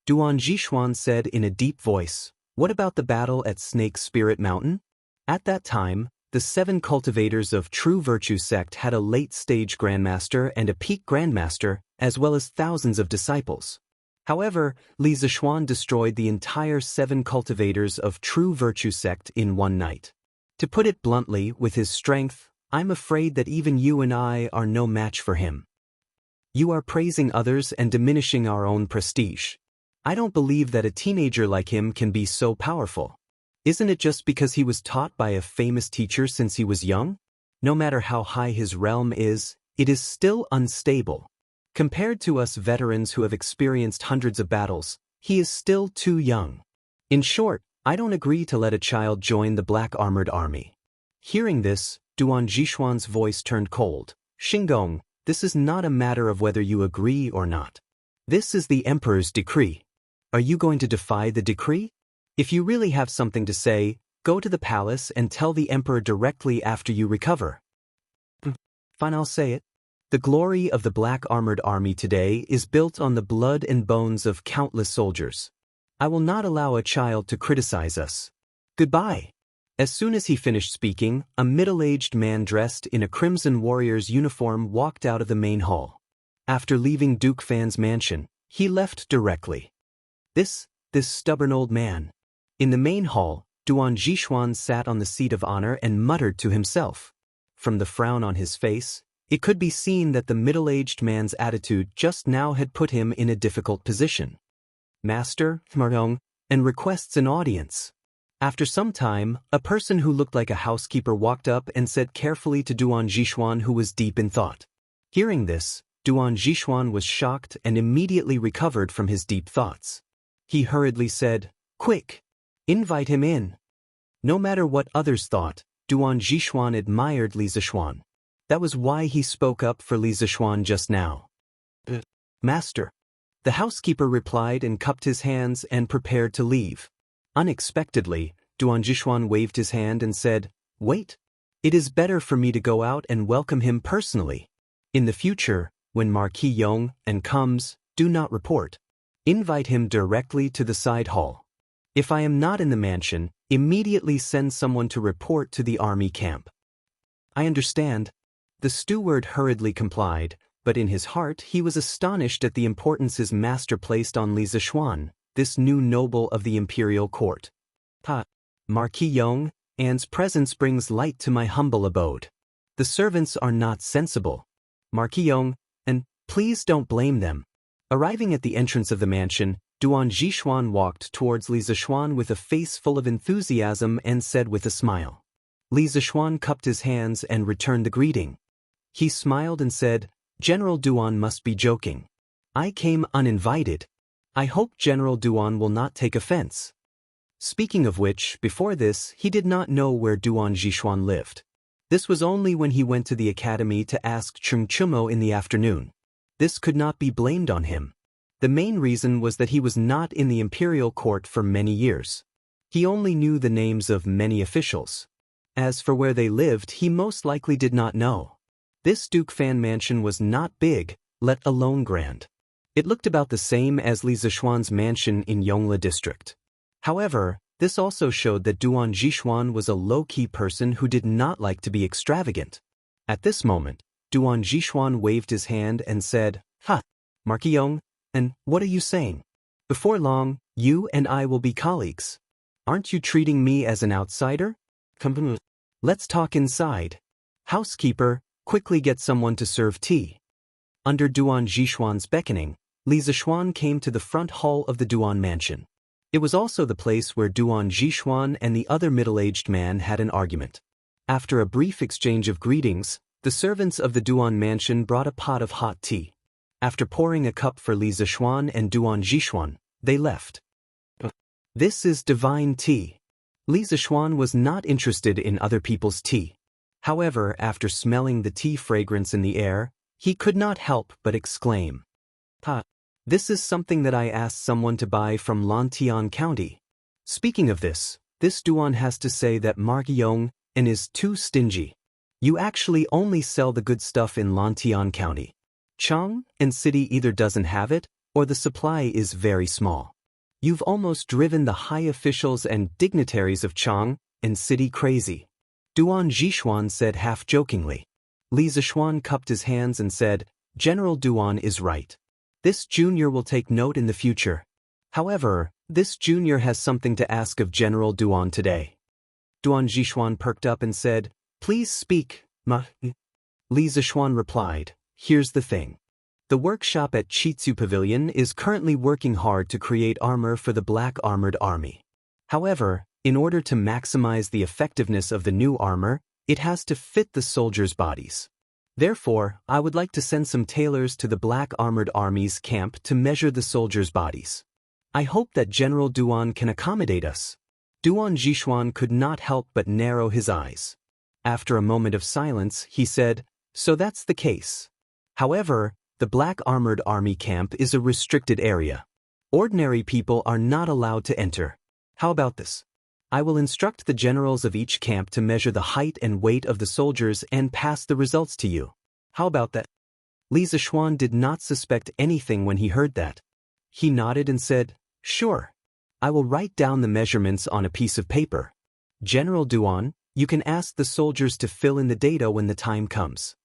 A: Duan Zhixuan said in a deep voice, what about the battle at Snake Spirit Mountain? At that time, the 7 cultivators of True Virtue sect had a late-stage grandmaster and a peak grandmaster, as well as thousands of disciples. However, Li Zixuan destroyed the entire 7 cultivators of True Virtue sect in one night. To put it bluntly, with his strength, I'm afraid that even you and I are no match for him. You are praising others and diminishing our own prestige. I don't believe that a teenager like him can be so powerful. Isn't it just because he was taught by a famous teacher since he was young? No matter how high his realm is, it is still unstable. Compared to us veterans who have experienced hundreds of battles, he is still too young. In short, I don't agree to let a child join the Black Armored Army. Hearing this, Duan Zhixuan's voice turned cold. Xingong, this is not a matter of whether you agree or not. This is the Emperor's decree. Are you going to defy the decree? If you really have something to say, go to the palace and tell the Emperor directly after you recover. Fine, I'll say it. The glory of the Black Armored Army today is built on the blood and bones of countless soldiers. I will not allow a child to criticize us. Goodbye. As soon as he finished speaking, a middle-aged man dressed in a Crimson Warrior's uniform walked out of the main hall. After leaving Duke Fan's mansion, he left directly. This stubborn old man. In the main hall, Duan Zhixuan sat on the seat of honor and muttered to himself. From the frown on his face, it could be seen that the middle-aged man's attitude just now had put him in a difficult position. Master, Marong, and requests an audience. After some time, a person who looked like a housekeeper walked up and said carefully to Duan Zhixuan, who was deep in thought. Hearing this, Duan Zhixuan was shocked and immediately recovered from his deep thoughts. He hurriedly said, "Quick! Invite him in." No matter what others thought, Duan Zhixuan admired Li Zixuan. That was why he spoke up for Li Zixuan just now. Master. The housekeeper replied and cupped his hands and prepared to leave. Unexpectedly, Duan Zhixuan waved his hand and said, "Wait. It is better for me to go out and welcome him personally. In the future, when Marquis Yong and comes, do not report. Invite him directly to the side hall. If I am not in the mansion, immediately send someone to report to the army camp." I understand. The steward hurriedly complied, but in his heart he was astonished at the importance his master placed on Li Zixuan, this new noble of the imperial court. Marquis Yong, Anne's presence brings light to my humble abode. The servants are not sensible. Marquis Yong, and please don't blame them. Arriving at the entrance of the mansion, Duan Zhixuan walked towards Li Zixuan with a face full of enthusiasm and said with a smile. Li Zixuan cupped his hands and returned the greeting. He smiled and said, "General Duan must be joking. I came uninvited. I hope General Duan will not take offense." Speaking of which, before this, he did not know where Duan Zhixuan lived. This was only when he went to the academy to ask Chung Chumo in the afternoon. This could not be blamed on him. The main reason was that he was not in the imperial court for many years. He only knew the names of many officials. As for where they lived, he most likely did not know. This Duke Fan mansion was not big, let alone grand. It looked about the same as Li Zixuan's mansion in Yongla district. However, this also showed that Duan Zhixuan was a low-key person who did not like to be extravagant. At this moment, Duan Zhixuan waved his hand and said, Marquis Yong, and what are you saying? Before long, you and I will be colleagues. Aren't you treating me as an outsider? Let's talk inside. Housekeeper, quickly get someone to serve tea. Under Duan Zhishuan's beckoning, Li Zishuan came to the front hall of the Duan mansion. It was also the place where Duan Zhishuan and the other middle-aged man had an argument. After a brief exchange of greetings, the servants of the Duan mansion brought a pot of hot tea. After pouring a cup for Li Zishuan and Duan Zhishuan, they left. This is divine tea. Li Zishuan was not interested in other people's tea. However, after smelling the tea fragrance in the air, he could not help but exclaim, This is something that I asked someone to buy from Longtime County. Speaking of this Duan has to say that Margyong and is too stingy. You actually only sell the good stuff in Longtime County. Chang and City either doesn't have it, or the supply is very small. You've almost driven the high officials and dignitaries of Chang and City crazy. Duan Zhishuan said half-jokingly. Li Zishuan cupped his hands and said, General Duan is right. This junior will take note in the future. However, this junior has something to ask of General Duan today. Duan Zhishuan perked up and said, Please speak, ma. Li Zishuan replied, Here's the thing. The workshop at Chitsu Pavilion is currently working hard to create armor for the Black Armored Army. However, in order to maximize the effectiveness of the new armor, it has to fit the soldiers' bodies. Therefore, I would like to send some tailors to the Black Armored Army's camp to measure the soldiers' bodies. I hope that General Duan can accommodate us. Duan Zhishuan could not help but narrow his eyes. After a moment of silence, he said, So that's the case. However, the Black Armored Army camp is a restricted area. Ordinary people are not allowed to enter. How about this? I will instruct the generals of each camp to measure the height and weight of the soldiers and pass the results to you. How about that? Li Zishuan did not suspect anything when he heard that. He nodded and said, Sure. I will write down the measurements on a piece of paper. General Duan, you can ask the soldiers to fill in the data when the time comes.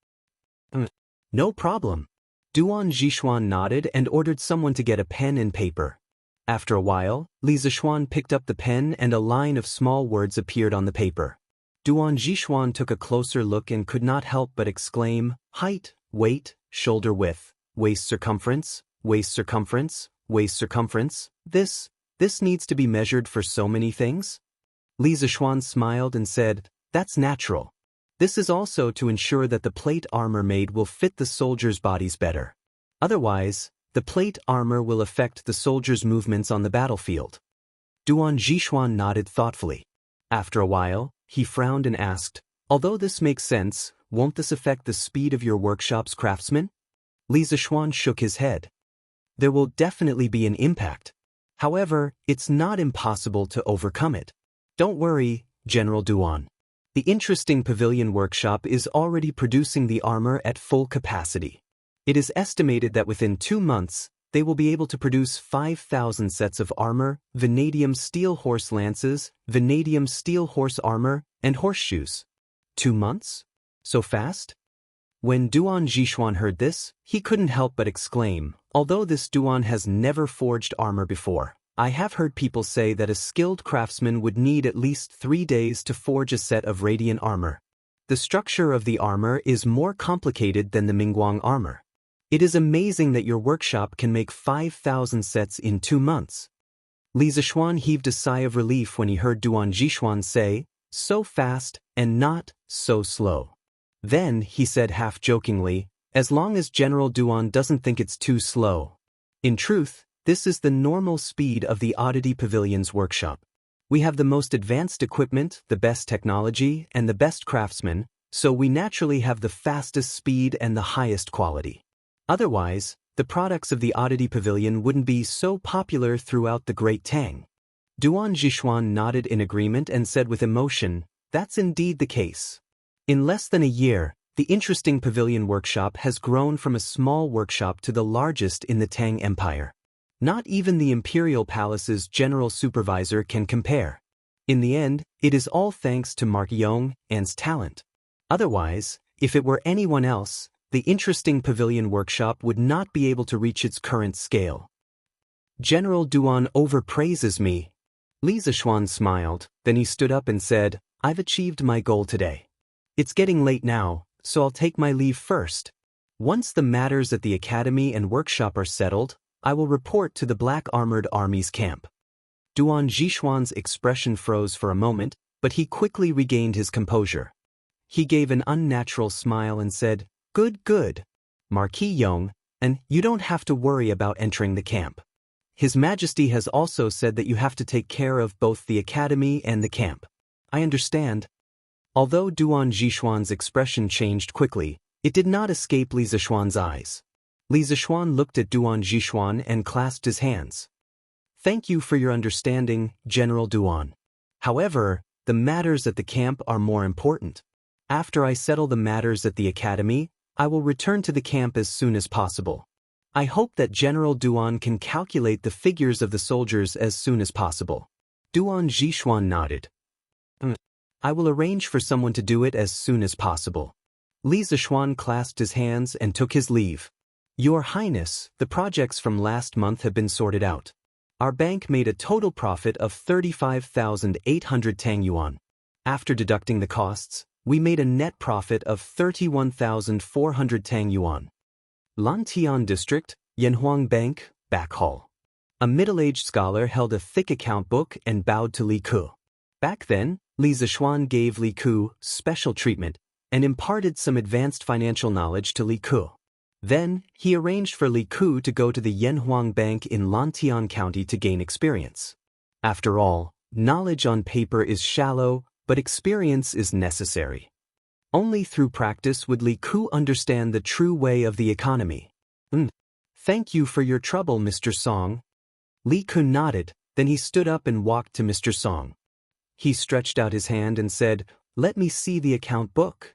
A: No problem. Duan Zhishuan nodded and ordered someone to get a pen and paper. After a while, Li Zishuan picked up the pen and a line of small words appeared on the paper. Duan Zhishuan took a closer look and could not help but exclaim, Height, weight, shoulder width, waist circumference, waist circumference, waist circumference. This needs to be measured for so many things? Li Zishuan smiled and said, That's natural. This is also to ensure that the plate armor made will fit the soldiers' bodies better. Otherwise, the plate armor will affect the soldiers' movements on the battlefield. Duan Zhishuan nodded thoughtfully. After a while, he frowned and asked, Although this makes sense, won't this affect the speed of your workshop's craftsmen? Li Zishuan shook his head. There will definitely be an impact. However, it's not impossible to overcome it. Don't worry, General Duan. The interesting pavilion workshop is already producing the armor at full capacity. It is estimated that within 2 months, they will be able to produce 5,000 sets of armor, vanadium steel horse lances, vanadium steel horse armor, and horseshoes. 2 months? So fast? When Duan Zhishuan heard this, he couldn't help but exclaim, Although this Duan has never forged armor before, I have heard people say that a skilled craftsman would need at least 3 days to forge a set of radiant armor. The structure of the armor is more complicated than the Mingguang armor. It is amazing that your workshop can make 5,000 sets in 2 months. Li Zishuan heaved a sigh of relief when he heard Duan Zhishuan say, So fast and not so slow. Then, he said half-jokingly, As long as General Duan doesn't think it's too slow. In truth, this is the normal speed of the Oddity Pavilion's workshop. We have the most advanced equipment, the best technology, and the best craftsmen, so we naturally have the fastest speed and the highest quality. Otherwise, the products of the Oddity Pavilion wouldn't be so popular throughout the Great Tang. Duan Zhishuan nodded in agreement and said with emotion, That's indeed the case. In less than a year, the interesting pavilion workshop has grown from a small workshop to the largest in the Tang Empire. Not even the Imperial Palace's general supervisor can compare. In the end, it is all thanks to Margyong and's talent. Otherwise, if it were anyone else, the interesting pavilion workshop would not be able to reach its current scale. General Duan overpraises me. Li Zishuan smiled, then he stood up and said, I've achieved my goal today. It's getting late now, so I'll take my leave first. Once the matters at the academy and workshop are settled, I will report to the Black Armored Army's camp. Duan Zhishuan's expression froze for a moment, but he quickly regained his composure. He gave an unnatural smile and said, "Good, good. Marquis Yong, and you don't have to worry about entering the camp. His Majesty has also said that you have to take care of both the academy and the camp." "I understand." Although Duan Zhishuan's expression changed quickly, it did not escape Li Zishuan's eyes. Li Zishuan looked at Duan Zhishuan and clasped his hands. "Thank you for your understanding, General Duan. However, the matters at the camp are more important. After I settle the matters at the academy, I will return to the camp as soon as possible. I hope that General Duan can calculate the figures of the soldiers as soon as possible." Duan Zhishuan nodded. "I will arrange for someone to do it as soon as possible." Li Zishuan clasped his hands and took his leave. "Your Highness, the projects from last month have been sorted out. Our bank made a total profit of 35,800 Tang Yuan. After deducting the costs, we made a net profit of 31,400 Tang Yuan. Lantian District, Yanhuang Bank, Back Hall. A middle-aged scholar held a thick account book and bowed to Li Ku. Back then, Li Zishuan gave Li Ku special treatment and imparted some advanced financial knowledge to Li Ku. Then, he arranged for Li Ku to go to the Yanhuang Bank in Lantian County to gain experience. After all, knowledge on paper is shallow, but experience is necessary. Only through practice would Li Ku understand the true way of the economy. Thank you for your trouble, Mr. Song." Li Ku nodded, then he stood up and walked to Mr. Song. He stretched out his hand and said, "Let me see the account book."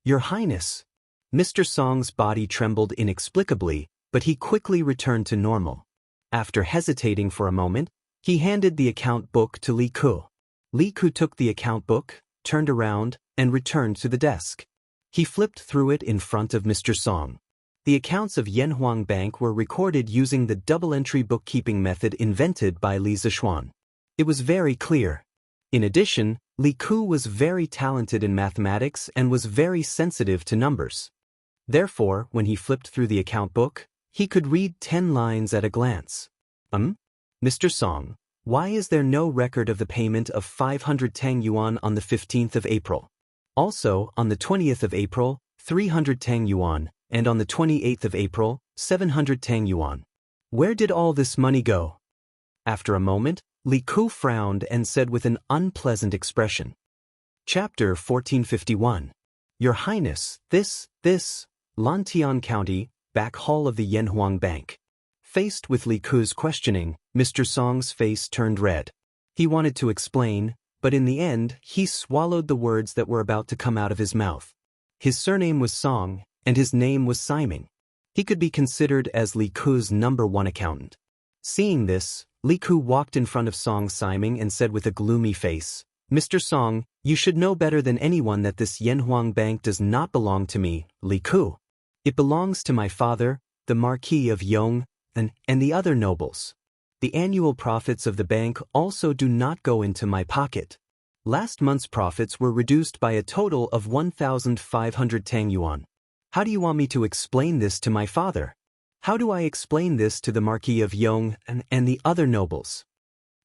A: "Your Highness." Mr. Song's body trembled inexplicably, but he quickly returned to normal. After hesitating for a moment, he handed the account book to Li Ku. Li Ku took the account book, turned around, and returned to the desk. He flipped through it in front of Mr. Song. The accounts of Yanhuang Bank were recorded using the double-entry bookkeeping method invented by Li Zishuan. It was very clear. In addition, Li Ku was very talented in mathematics and was very sensitive to numbers. Therefore, when he flipped through the account book, he could read 10 lines at a glance. Mr. Song, why is there no record of the payment of 500 Tang Yuan on the 15th of April? Also, on the 20th of April, 300 Tang Yuan, and on the 28th of April, 700 Tang Yuan. Where did all this money go?" After a moment, Li Ku frowned and said with an unpleasant expression. Chapter 1451. Your Highness, this, Lantian County, Back Hall of the Yanhuang Bank. Faced with Li Ku's questioning, Mr. Song's face turned red. He wanted to explain, but in the end, he swallowed the words that were about to come out of his mouth. His surname was Song, and his name was Simon. He could be considered as Li Ku's #1 accountant. Seeing this, Li Ku walked in front of Song Simon and said with a gloomy face, "Mr. Song, you should know better than anyone that this Yanhuang Bank does not belong to me, Li Ku. It belongs to my father, the Marquis of Yong, and the other nobles. The annual profits of the bank also do not go into my pocket. Last month's profits were reduced by a total of 1,500 Tang Yuan. How do you want me to explain this to my father? How do I explain this to the Marquis of Yong and the other nobles?"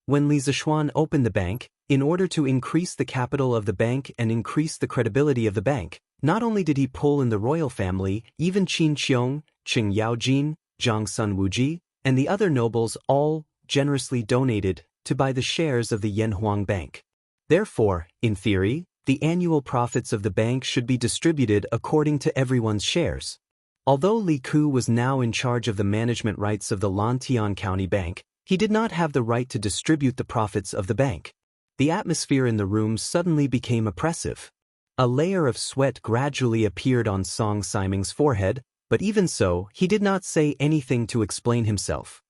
A: When Li Zishuan opened the bank, in order to increase the capital of the bank and increase the credibility of the bank, not only did he pull in the royal family, even Qin Qiong, Qing Yaojin, Zhang Sun Wuji, and the other nobles all generously donated to buy the shares of the Yanhuang Bank. Therefore, in theory, the annual profits of the bank should be distributed according to everyone's shares. Although Li Ku was now in charge of the management rights of the Lantian County Bank, he did not have the right to distribute the profits of the bank. The atmosphere in the room suddenly became oppressive. A layer of sweat gradually appeared on Song Simon's forehead, but even so, he did not say anything to explain himself.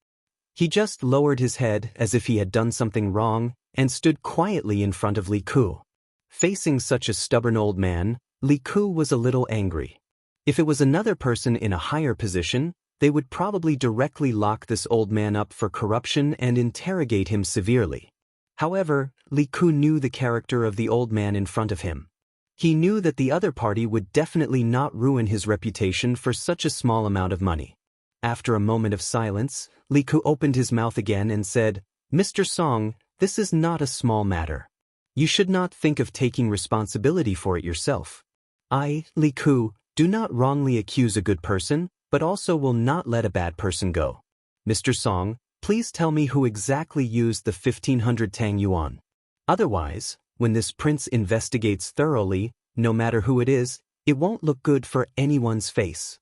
A: He just lowered his head as if he had done something wrong and stood quietly in front of Li Ku. Facing such a stubborn old man, Li Ku was a little angry. If it was another person in a higher position, they would probably directly lock this old man up for corruption and interrogate him severely. However, Li Ku knew the character of the old man in front of him. He knew that the other party would definitely not ruin his reputation for such a small amount of money. After a moment of silence, Li Ku opened his mouth again and said, "Mr. Song, this is not a small matter. You should not think of taking responsibility for it yourself. I, Li Ku, do not wrongly accuse a good person, but also will not let a bad person go. Mr. Song, please tell me who exactly used the 1,500 Tang Yuan. Otherwise, when this prince investigates thoroughly, no matter who it is, it won't look good for anyone's face."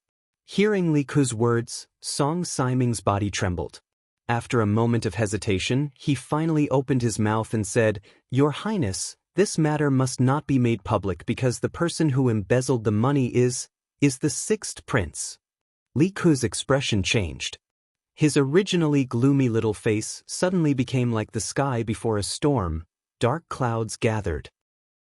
A: Hearing Li Ku's words, Song Siming's body trembled. After a moment of hesitation, he finally opened his mouth and said, "Your Highness, this matter must not be made public because the person who embezzled the money is the sixth prince." Li Ku's expression changed. His originally gloomy little face suddenly became like the sky before a storm. Dark clouds gathered.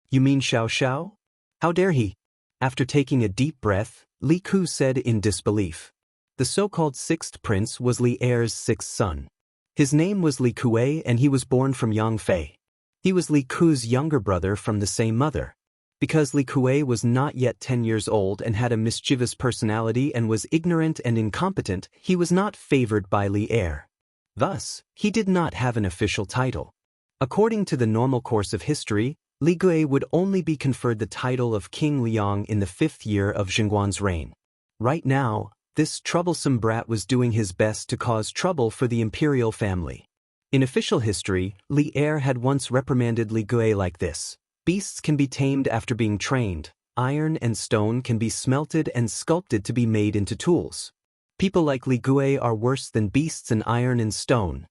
A: "You mean Xiao Xiao? How dare he?" After taking a deep breath, Li Ku said in disbelief. The so-called sixth prince was Li Er's sixth son. His name was Li Kuei and he was born from Yang Fei. He was Li Ku's younger brother from the same mother. Because Li Kuei was not yet 10 years old and had a mischievous personality and was ignorant and incompetent, he was not favored by Li Er. Thus, he did not have an official title. According to the normal course of history, Li Kuei would only be conferred the title of King Liang in the 5th year of Zhengguan's reign. Right now, this troublesome brat was doing his best to cause trouble for the imperial family. In official history, Li Er had once reprimanded Li Kuei like this: "Beasts can be tamed after being trained. Iron and stone can be smelted and sculpted to be made into tools. People like Li Kuei are worse than beasts and iron and stone."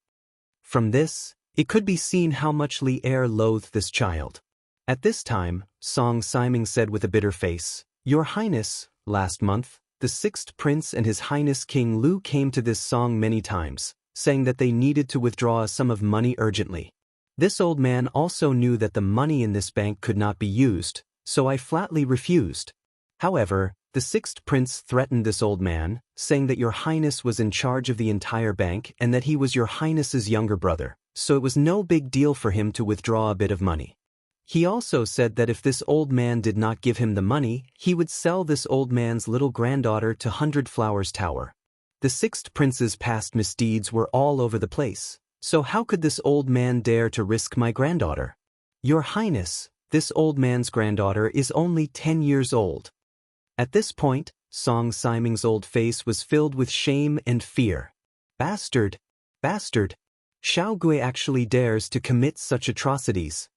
A: From this, it could be seen how much Li Er loathed this child. At this time, Song Siming said with a bitter face, "Your Highness, last month, the sixth prince and His Highness King Lu came to this Song many times, saying that they needed to withdraw a sum of money urgently. This old man also knew that the money in this bank could not be used, so I flatly refused. However, the sixth prince threatened this old man, saying that Your Highness was in charge of the entire bank and that he was Your Highness's younger brother, so it was no big deal for him to withdraw a bit of money. He also said that if this old man did not give him the money, he would sell this old man's little granddaughter to 100 Flowers Tower. The sixth prince's past misdeeds were all over the place, so how could this old man dare to risk my granddaughter? Your Highness, this old man's granddaughter is only 10 years old." At this point, Song Siming's old face was filled with shame and fear. Bastard! Bastard! Xiao Gui actually dares to commit such atrocities.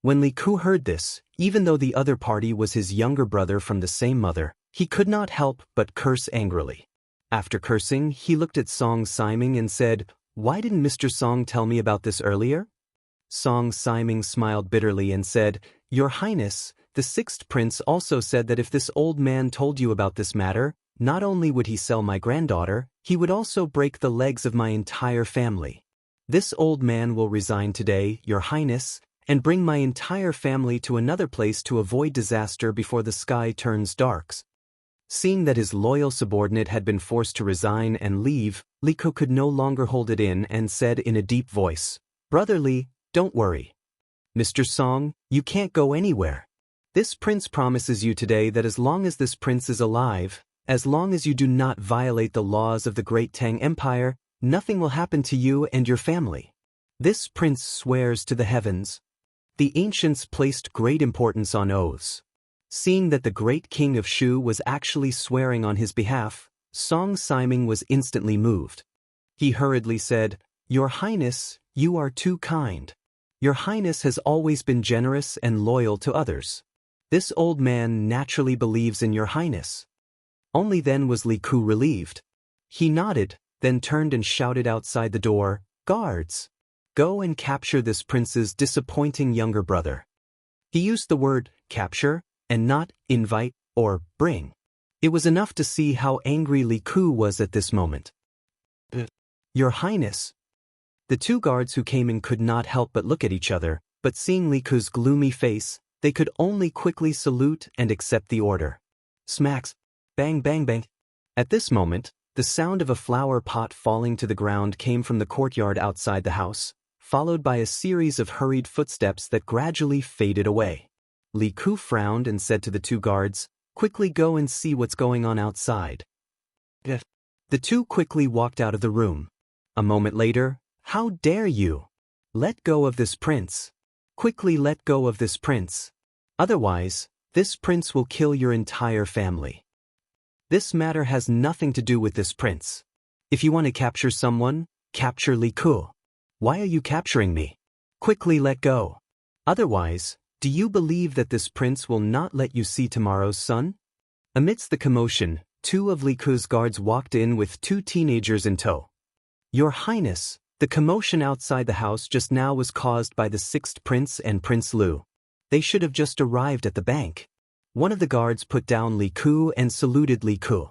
A: When Li Ku heard this, even though the other party was his younger brother from the same mother, he could not help but curse angrily. After cursing, he looked at Song Siming and said, "Why didn't Mr. Song tell me about this earlier?" Song Siming smiled bitterly and said, "Your Highness, the sixth prince also said that if this old man told you about this matter, not only would he sell my granddaughter, he would also break the legs of my entire family. This old man will resign today, Your Highness, and bring my entire family to another place to avoid disaster before the sky turns dark." Seeing that his loyal subordinate had been forced to resign and leave, Li Ku could no longer hold it in and said in a deep voice, "Brother Li, don't worry. Mr. Song, you can't go anywhere. This prince promises you today that as long as this prince is alive, as long as you do not violate the laws of the Great Tang Empire, nothing will happen to you and your family. This prince swears to the heavens." The ancients placed great importance on oaths. Seeing that the great king of Shu was actually swearing on his behalf, Song Siming was instantly moved. He hurriedly said, "Your Highness, you are too kind. Your Highness has always been generous and loyal to others. This old man naturally believes in Your Highness." Only then was Li Ku relieved. He nodded, then turned and shouted outside the door, "Guards! Go and capture this prince's disappointing younger brother." He used the word capture and not invite or bring. It was enough to see how angry Li Ku was at this moment. "Your Highness." The two guards who came in could not help but look at each other, but seeing Li Ku's gloomy face, they could only quickly salute and accept the order. Smacks. Bang bang bang. At this moment, the sound of a flower pot falling to the ground came from the courtyard outside the house. followed by a series of hurried footsteps that gradually faded away. Li Ku frowned and said to the two guards, "Quickly go and see what's going on outside." The two quickly walked out of the room. A moment later, "How dare you? Let go of this prince. Quickly let go of this prince. Otherwise, this prince will kill your entire family. This matter has nothing to do with this prince. If you want to capture someone, capture Li Ku. Why are you capturing me? Quickly let go. Otherwise, do you believe that this prince will not let you see tomorrow's sun?" Amidst the commotion, two of Li Ku's guards walked in with two teenagers in tow. "Your Highness, the commotion outside the house just now was caused by the sixth prince and Prince Lu. They should have just arrived at the bank." One of the guards put down Li Ku and saluted Li Ku.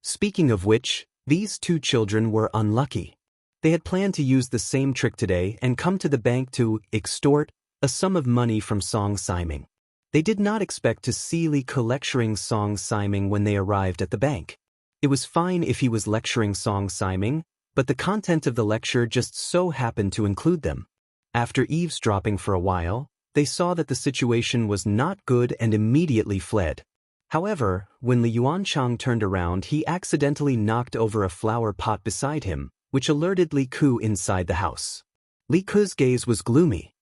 A: Speaking of which, these two children were unlucky. They had planned to use the same trick today and come to the bank to extort a sum of money from Song Siming. They did not expect to see Li Ku lecturing Song Siming when they arrived at the bank. It was fine if he was lecturing Song Siming, but the content of the lecture just so happened to include them. After eavesdropping for a while, they saw that the situation was not good and immediately fled. However, when Li Yuanchang turned around, he accidentally knocked over a flower pot beside him, which alerted Li Ku inside the house. Li Ku's gaze was gloomy.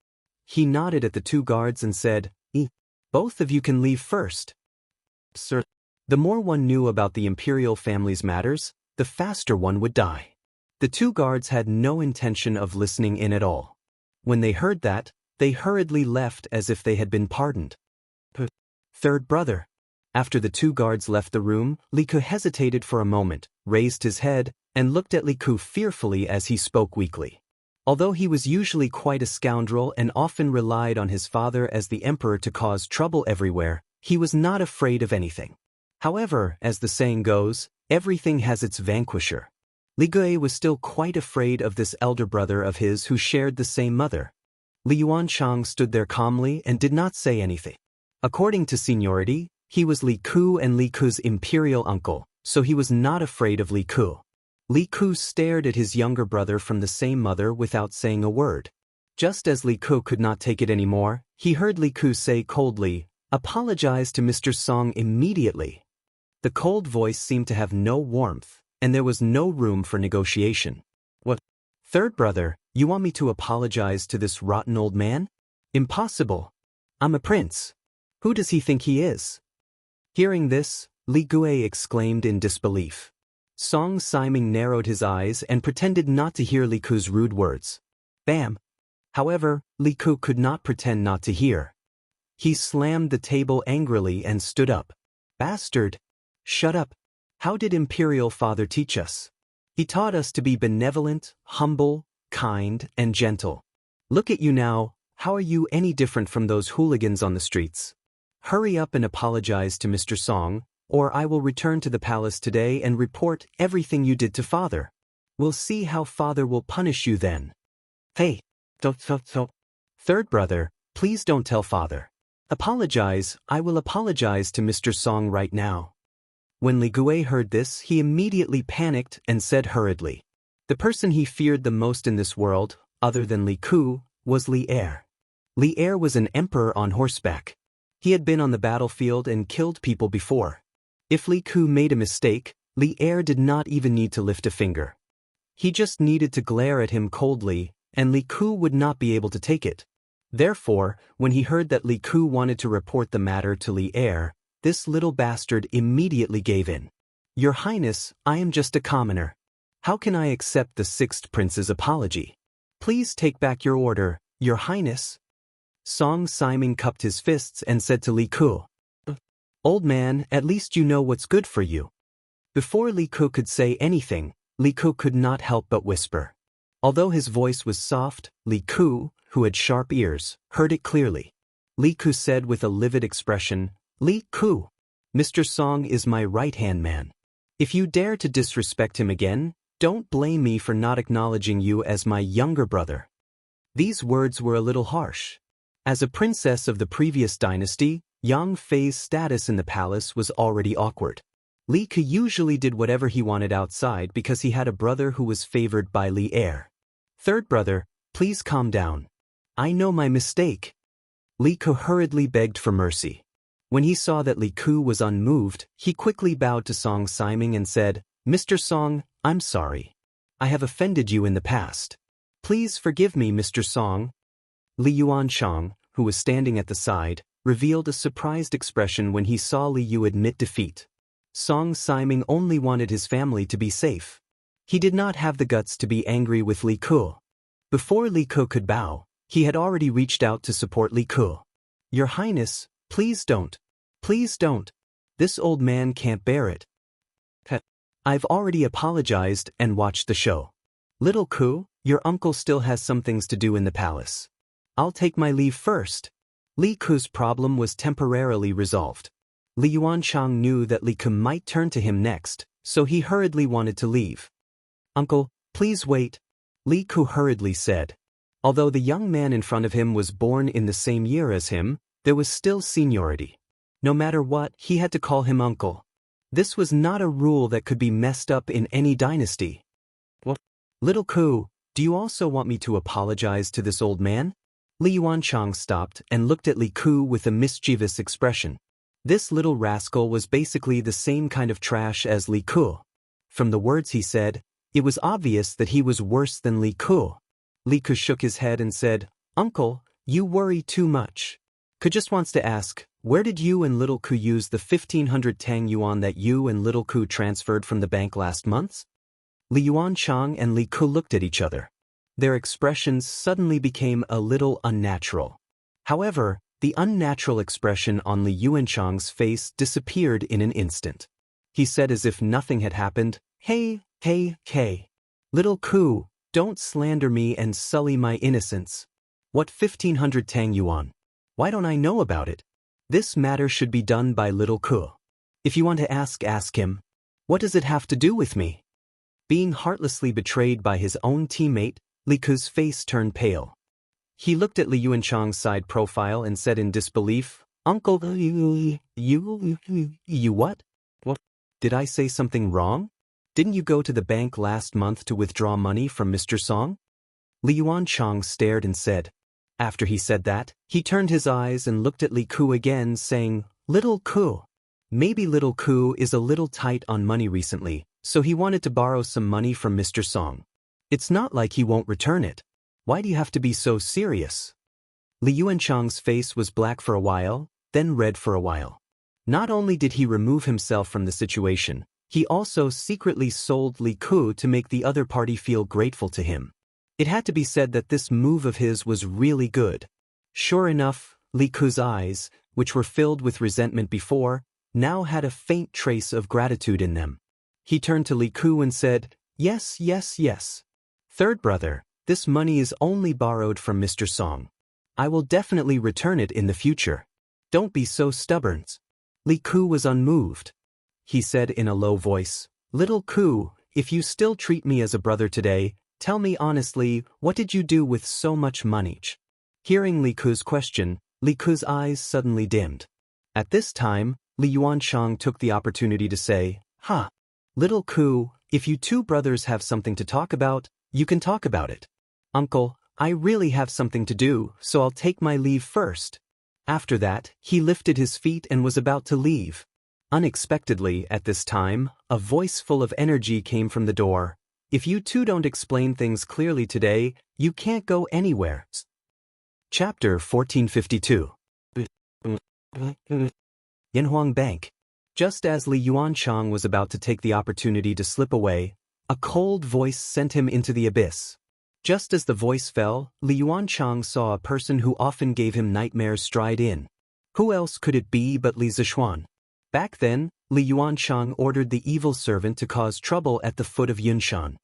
A: He nodded at the two guards and said, "Both of you can leave first." "Sir." The more one knew about the imperial family's matters, the faster one would die. The two guards had no intention of listening in at all. When they heard that, they hurriedly left as if they had been pardoned. "Third brother." After the two guards left the room, Li Ku hesitated for a moment, raised his head, and looked at Li Ku fearfully as he spoke weakly. Although he was usually quite a scoundrel and often relied on his father as the emperor to cause trouble everywhere, he was not afraid of anything. However, as the saying goes, everything has its vanquisher. Li Gue was still quite afraid of this elder brother of his who shared the same mother. Li Yuanchang stood there calmly and did not say anything. According to seniority, he was Li Ku and Li Ku's imperial uncle, so he was not afraid of Li Ku. Li Ku stared at his younger brother from the same mother without saying a word. Just as Li Ku could not take it anymore, he heard Li Ku say coldly, "Apologize to Mr. Song immediately." The cold voice seemed to have no warmth, and there was no room for negotiation. "What? Third brother, you want me to apologize to this rotten old man? Impossible. I'm a prince. Who does he think he is?" Hearing this, Li Gue exclaimed in disbelief. Song Siming narrowed his eyes and pretended not to hear Li Ku's rude words. Bam! However, Li Ku could not pretend not to hear. He slammed the table angrily and stood up. "Bastard! Shut up! How did Imperial Father teach us? He taught us to be benevolent, humble, kind, and gentle. Look at you now, how are you any different from those hooligans on the streets? Hurry up and apologize to Mr. Song, or I will return to the palace today and report everything you did to Father. We'll see how Father will punish you then." "Hey, third brother, please don't tell Father. Apologize, I will apologize to Mr. Song right now." When Li Gue heard this, he immediately panicked and said hurriedly. The person he feared the most in this world, other than Li Ku, was Li Er. Li Er was an emperor on horseback. He had been on the battlefield and killed people before. If Li Ku made a mistake, Li Er did not even need to lift a finger. He just needed to glare at him coldly, and Li Ku would not be able to take it. Therefore, when he heard that Li Ku wanted to report the matter to Li Er, this little bastard immediately gave in. "Your Highness, I am just a commoner. How can I accept the sixth prince's apology? Please take back your order, Your Highness." Song Siming cupped his fists and said to Li Ku, "Old man, at least you know what's good for you." Before Li Ku could say anything, Li Ku could not help but whisper. Although his voice was soft, Li Ku, who had sharp ears, heard it clearly. Li Ku said with a livid expression, "Li Ku, Mr. Song is my right-hand man. If you dare to disrespect him again, don't blame me for not acknowledging you as my younger brother." These words were a little harsh. As a princess of the previous dynasty, Yang Fei's status in the palace was already awkward. Li Ku usually did whatever he wanted outside because he had a brother who was favored by Li Er. "Third brother, please calm down. I know my mistake. Li Ku hurriedly begged for mercy. When he saw that Li Ku was unmoved, he quickly bowed to Song Siming and said, Mr. Song, I'm sorry. I have offended you in the past. Please forgive me, Mr. Song. Li Yuanshang, who was standing at the side, revealed a surprised expression when he saw Li Yu admit defeat. Song Siming only wanted his family to be safe. He did not have the guts to be angry with Li Ku. Before Li Ku could bow, he had already reached out to support Li Ku. Your Highness, please don't. Please don't. This old man can't bear it. I've already apologized and watched the show. Little Ku, your uncle still has some things to do in the palace. I'll take my leave first. Li Ku's problem was temporarily resolved. Li Yuanshang knew that Li Ku might turn to him next, so he hurriedly wanted to leave. Uncle, please wait. Li Ku hurriedly said. Although the young man in front of him was born in the same year as him, there was still seniority. No matter what, he had to call him uncle. This was not a rule that could be messed up in any dynasty. What? Little Ku, do you also want me to apologize to this old man? Li Yuanshang stopped and looked at Li Ku with a mischievous expression. This little rascal was basically the same kind of trash as Li Ku. From the words he said, it was obvious that he was worse than Li Ku. Li Ku shook his head and said, Uncle, you worry too much. Ku just wants to ask, where did you and Little Ku use the 1,500 Tang Yuan that you and Little Ku transferred from the bank last month? Li Yuanshang and Li Ku looked at each other. Their expressions suddenly became a little unnatural. However, the unnatural expression on Li Yuanshang's face disappeared in an instant. He said as if nothing had happened, Hey, Little Ku, don't slander me and sully my innocence. What 1,500 Tang Yuan? Why don't I know about it? This matter should be done by Little Ku. If you want to ask him. What does it have to do with me? Being heartlessly betrayed by his own teammate, Li Ku's face turned pale. He looked at Li Yuanshang's side profile and said in disbelief, Uncle, you what? What? Did I say something wrong? Didn't you go to the bank last month to withdraw money from Mr. Song? Li Yuanshang stared and said. After he said that, he turned his eyes and looked at Li Ku again, saying, Little Ku. Maybe Little Ku is a little tight on money recently, so he wanted to borrow some money from Mr. Song. It's not like he won't return it. Why do you have to be so serious? Li Yuanshang's face was black for a while, then red for a while. Not only did he remove himself from the situation, he also secretly sold Li Ku to make the other party feel grateful to him. It had to be said that this move of his was really good. Sure enough, Li Ku's eyes, which were filled with resentment before, now had a faint trace of gratitude in them. He turned to Li Ku and said, Yes. Third brother, this money is only borrowed from Mr. Song. I will definitely return it in the future. Don't be so stubborn. Li Ku was unmoved. He said in a low voice, Little Ku, if you still treat me as a brother today, tell me honestly, what did you do with so much money? Hearing Li Ku's question, Li Ku's eyes suddenly dimmed. At this time, Li Yuanshang took the opportunity to say, Little Ku, if you two brothers have something to talk about, you can talk about it. Uncle, I really have something to do, so I'll take my leave first. After that, he lifted his feet and was about to leave. Unexpectedly, at this time, a voice full of energy came from the door. If you two don't explain things clearly today, you can't go anywhere. Chapter 1452. Yanhuang Bank. Just as Li Yuanshang was about to take the opportunity to slip away, a cold voice sent him into the abyss. Just as the voice fell, Li Yuanshang saw a person who often gave him nightmares stride in. Who else could it be but Li Zishuan? Back then, Li Yuanshang ordered the evil servant to cause trouble at the foot of Yunshan.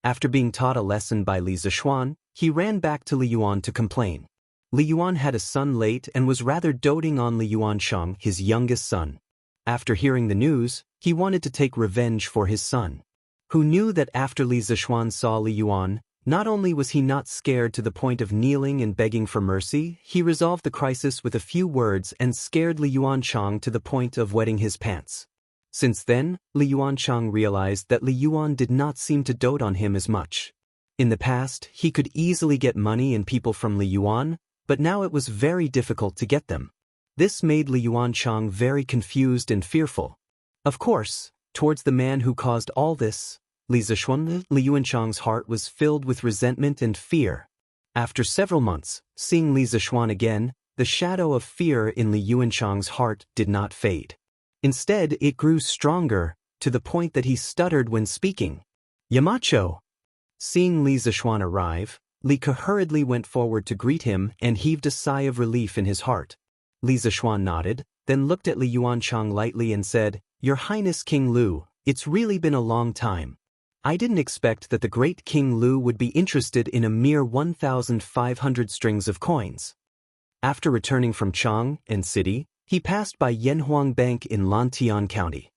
A: After being taught a lesson by Li Zishuan, he ran back to Li Yuan to complain. Li Yuan had a son late and was rather doting on Li Yuanshang, his youngest son. After hearing the news, he wanted to take revenge for his son. Who knew that after Li Zishuan saw Li Yuan, not only was he not scared to the point of kneeling and begging for mercy, he resolved the crisis with a few words and scared Li Yuanshang to the point of wetting his pants. Since then, Li Yuanshang realized that Li Yuan did not seem to dote on him as much. In the past, he could easily get money and people from Li Yuan, but now it was very difficult to get them. This made Li Yuanchang very confused and fearful. Of course, towards the man who caused all this, Li Yuanchang's heart was filled with resentment and fear. After several months, seeing Li Zishuan again, the shadow of fear in Li Yuanchang's heart did not fade. Instead, it grew stronger, to the point that he stuttered when speaking. Yamacho! Seeing Li Zishuan arrive, Li Ke hurriedly went forward to greet him and heaved a sigh of relief in his heart. Li Zishuan nodded, then looked at Li Yuanchang lightly and said, "Your Highness King Lu, it's really been a long time. I didn't expect that the great King Lu would be interested in a mere 1,500 strings of coins." After returning from Chang and City, he passed by Yanhuang Bank in Lantian County.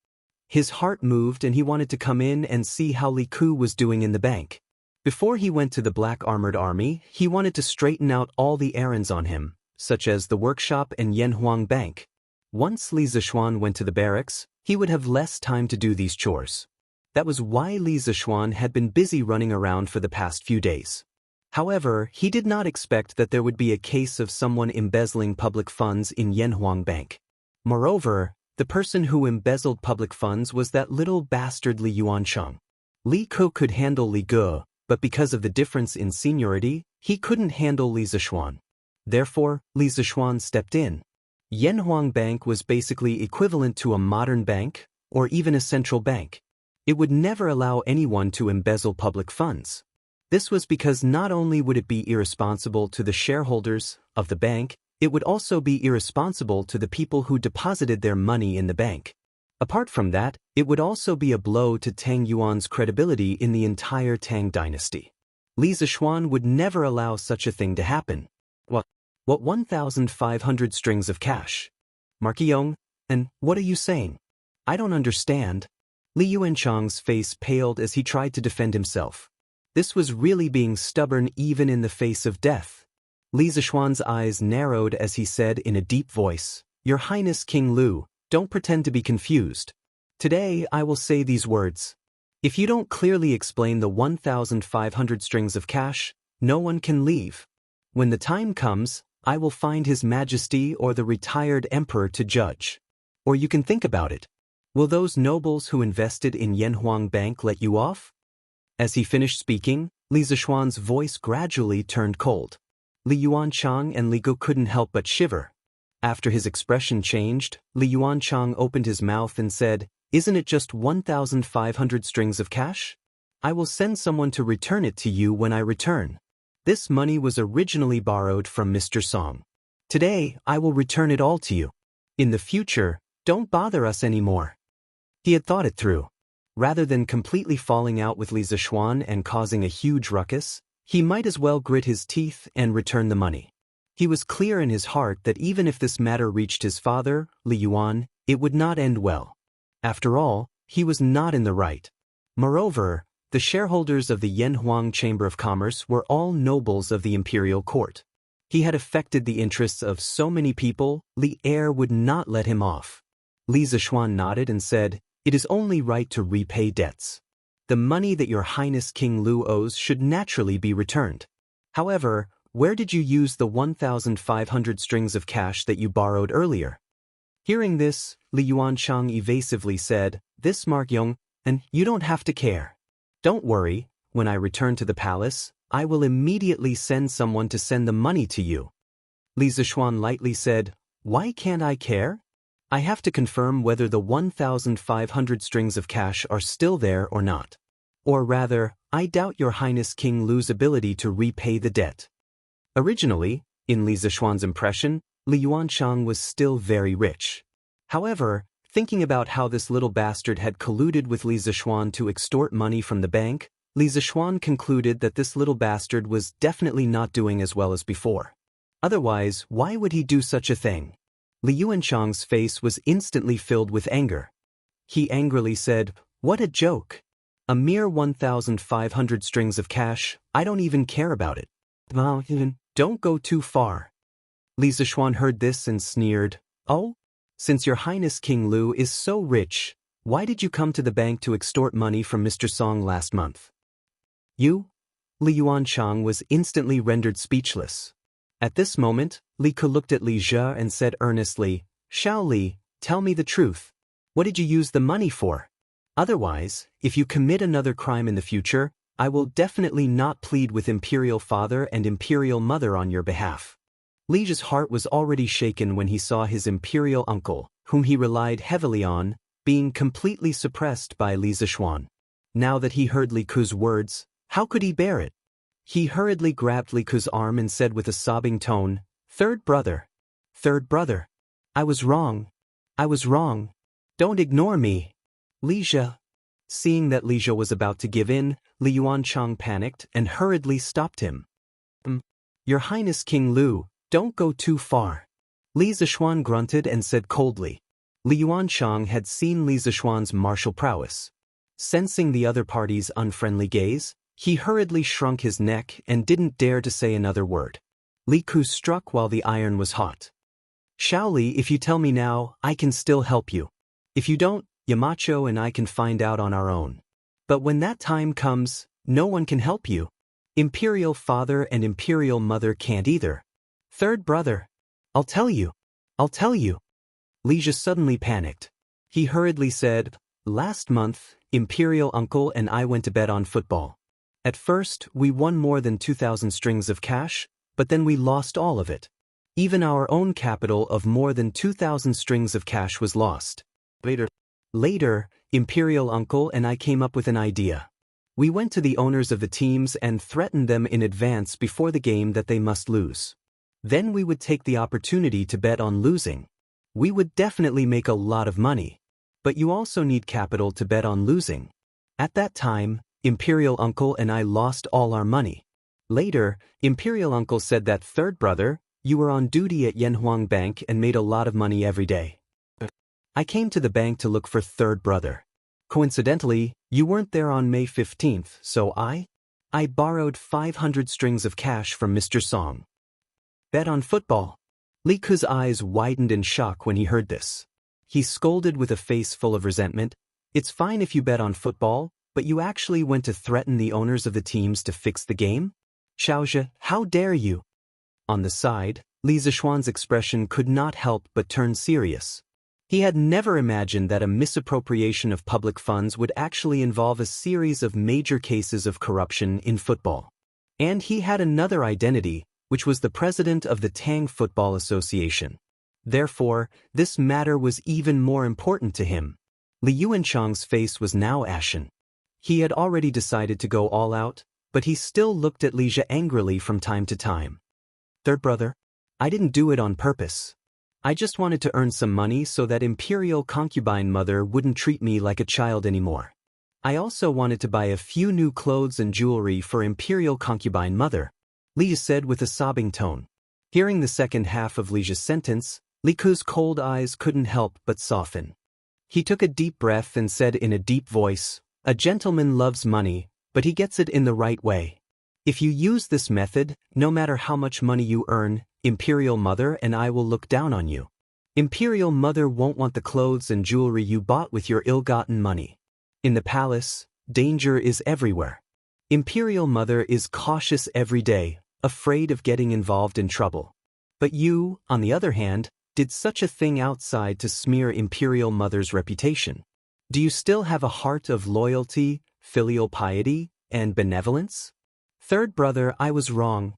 A: His heart moved and he wanted to come in and see how Li Ku was doing in the bank. Before he went to the Black Armored Army, he wanted to straighten out all the errands on him, such as the workshop and Yanhuang Bank. Once Li Zishuan went to the barracks, he would have less time to do these chores. That was why Li Zishuan had been busy running around for the past few days. However, he did not expect that there would be a case of someone embezzling public funds in Yanhuang Bank. Moreover, the person who embezzled public funds was that little bastard Li Yuancheng. Li Ke could handle Li Ge, but because of the difference in seniority, he couldn't handle Li Zishuan. Therefore, Li Zishuan stepped in. Yanhuang Bank was basically equivalent to a modern bank, or even a central bank. It would never allow anyone to embezzle public funds. This was because not only would it be irresponsible to the shareholders of the bank, it would also be irresponsible to the people who deposited their money in the bank. Apart from that, it would also be a blow to Tang Yuan's credibility in the entire Tang dynasty. Li Zishuan would never allow such a thing to happen. What 1,500 strings of cash? Marquion, and what are you saying? I don't understand. Li Yuanchang's face paled as he tried to defend himself. This was really being stubborn even in the face of death. Li Zishuan's eyes narrowed as he said in a deep voice, "Your Highness King Lu, don't pretend to be confused. Today I will say these words. If you don't clearly explain the 1,500 strings of cash, no one can leave. When the time comes, I will find His Majesty or the retired emperor to judge. Or you can think about it. Will those nobles who invested in Yanhuang Bank let you off?" As he finished speaking, Li Zishuan's voice gradually turned cold. Li Yuanchang and Li Ge couldn't help but shiver. After his expression changed, Li Yuanchang opened his mouth and said, "Isn't it just 1,500 strings of cash? I will send someone to return it to you when I return. This money was originally borrowed from Mr. Song. Today, I will return it all to you. In the future, don't bother us anymore." He had thought it through. Rather than completely falling out with Li Zishuan and causing a huge ruckus, he might as well grit his teeth and return the money. He was clear in his heart that even if this matter reached his father, Li Yuan, it would not end well. After all, he was not in the right. Moreover, the shareholders of the Yanhuang Chamber of Commerce were all nobles of the imperial court. He had affected the interests of so many people, Li Heir would not let him off. Li Zishuan nodded and said, "It is only right to repay debts. The money that your Highness King Lu owes should naturally be returned. However, where did you use the 1,500 strings of cash that you borrowed earlier?" Hearing this, Li Yuanchang evasively said, "This Markyong, and you don't have to care. Don't worry, when I return to the palace, I will immediately send someone to send the money to you." Li Zishuan lightly said, "Why can't I care? I have to confirm whether the 1,500 strings of cash are still there or not. Or rather, I doubt your Highness King Lu's ability to repay the debt." Originally, in Li Zishuan's impression, Li Yuanchang was still very rich. However, thinking about how this little bastard had colluded with Li Zishuan to extort money from the bank, Li Zishuan concluded that this little bastard was definitely not doing as well as before. Otherwise, why would he do such a thing? Li Yuanchang's face was instantly filled with anger. He angrily said, "What a joke. A mere 1,500 strings of cash, I don't even care about it. Don't go too far." Li Zishuan heard this and sneered, "Oh? Since your Highness King Lu is so rich, why did you come to the bank to extort money from Mr. Song last month?" "You?" Li Yuanchang was instantly rendered speechless. At this moment, Li Ke looked at Li Zhe and said earnestly, "Xiao Li, tell me the truth. What did you use the money for? Otherwise, if you commit another crime in the future, I will definitely not plead with Imperial Father and Imperial Mother on your behalf." Li Zhe's heart was already shaken when he saw his Imperial uncle, whom he relied heavily on, being completely suppressed by Li Zishuan. Now that he heard Li Ke's words, how could he bear it? He hurriedly grabbed Li Ke's arm and said with a sobbing tone, Third brother, I was wrong. I was wrong. Don't ignore me. Li Zhe." Seeing that Li Zhe was about to give in, Li Yuanchang panicked and hurriedly stopped him. Your Highness King Lu, don't go too far." Li Zishuan grunted and said coldly. Li Yuanchang had seen Li Zishuan's martial prowess. Sensing the other party's unfriendly gaze, he hurriedly shrunk his neck and didn't dare to say another word. Li Ke struck while the iron was hot. "Xiao Li, if you tell me now, I can still help you. If you don't, Yamacho and I can find out on our own. But when that time comes, no one can help you. Imperial Father and Imperial Mother can't either. Third brother, I'll tell you. Li Zhe suddenly panicked. He hurriedly said, "Last month, Imperial Uncle and I went to bet on football. At first, we won more than 2,000 strings of cash, but then we lost all of it. Even our own capital of more than 2,000 strings of cash was lost. Later, Imperial Uncle and I came up with an idea. We went to the owners of the teams and threatened them in advance before the game that they must lose. Then we would take the opportunity to bet on losing. We would definitely make a lot of money. But you also need capital to bet on losing. At that time, Imperial Uncle and I lost all our money. Later, Imperial Uncle said that third brother, you were on duty at Yanhuang Bank and made a lot of money every day. I came to the bank to look for third brother. Coincidentally, you weren't there on May 15th, so I borrowed 500 strings of cash from Mr. Song. Bet on football." Li Ke's eyes widened in shock when he heard this. He scolded with a face full of resentment. "It's fine if you bet on football, but you actually went to threaten the owners of the teams to fix the game? Xiaozhe, how dare you?" On the side, Li Zishuan's expression could not help but turn serious. He had never imagined that a misappropriation of public funds would actually involve a series of major cases of corruption in football. And he had another identity, which was the president of the Tang Football Association. Therefore, this matter was even more important to him. Li Yuanchang's face was now ashen. He had already decided to go all out, but he still looked at Li Zhe angrily from time to time. "Third brother, I didn't do it on purpose. I just wanted to earn some money so that Imperial Concubine Mother wouldn't treat me like a child anymore. I also wanted to buy a few new clothes and jewelry for Imperial Concubine Mother," Li Zhe said with a sobbing tone. Hearing the second half of Li Zhe's sentence, Li Ke's cold eyes couldn't help but soften. He took a deep breath and said in a deep voice, "A gentleman loves money, but he gets it in the right way. If you use this method, no matter how much money you earn, Imperial Mother and I will look down on you. Imperial Mother won't want the clothes and jewelry you bought with your ill-gotten money. In the palace, danger is everywhere. Imperial Mother is cautious every day, afraid of getting involved in trouble. But you, on the other hand, did such a thing outside to smear Imperial Mother's reputation. Do you still have a heart of loyalty, filial piety, and benevolence? Third brother, I was wrong.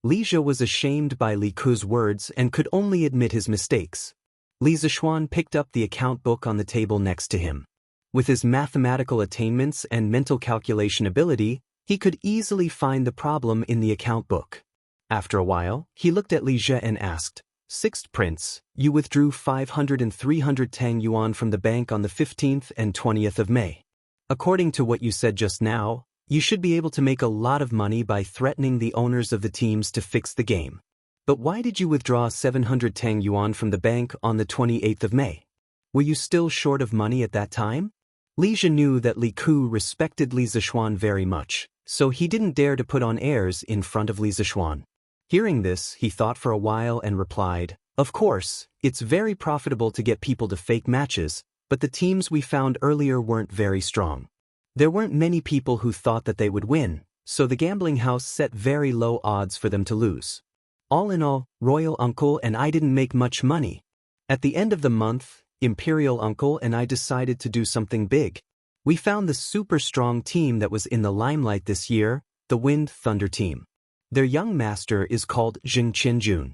A: Li Zhe was ashamed by Li Ke's words and could only admit his mistakes. Li Zishuan picked up the account book on the table next to him. With his mathematical attainments and mental calculation ability, he could easily find the problem in the account book. After a while, he looked at Li Zhe and asked, "Sixth Prince, you withdrew 500 and 300 Tang Yuan from the bank on the 15th and 20th of May. According to what you said just now, you should be able to make a lot of money by threatening the owners of the teams to fix the game. But why did you withdraw 700 Tang Yuan from the bank on the 28th of May? Were you still short of money at that time?" Li Zhe knew that Li Ke respected Li Zishuan very much, so he didn't dare to put on airs in front of Li Zishuan. Hearing this, he thought for a while and replied, "Of course, it's very profitable to get people to fake matches, but the teams we found earlier weren't very strong. There weren't many people who thought that they would win, so the gambling house set very low odds for them to lose. All in all, Royal Uncle and I didn't make much money. At the end of the month, Imperial Uncle and I decided to do something big. We found the super strong team that was in the limelight this year, the Wind Thunder team. Their young master is called Zheng Qianjun.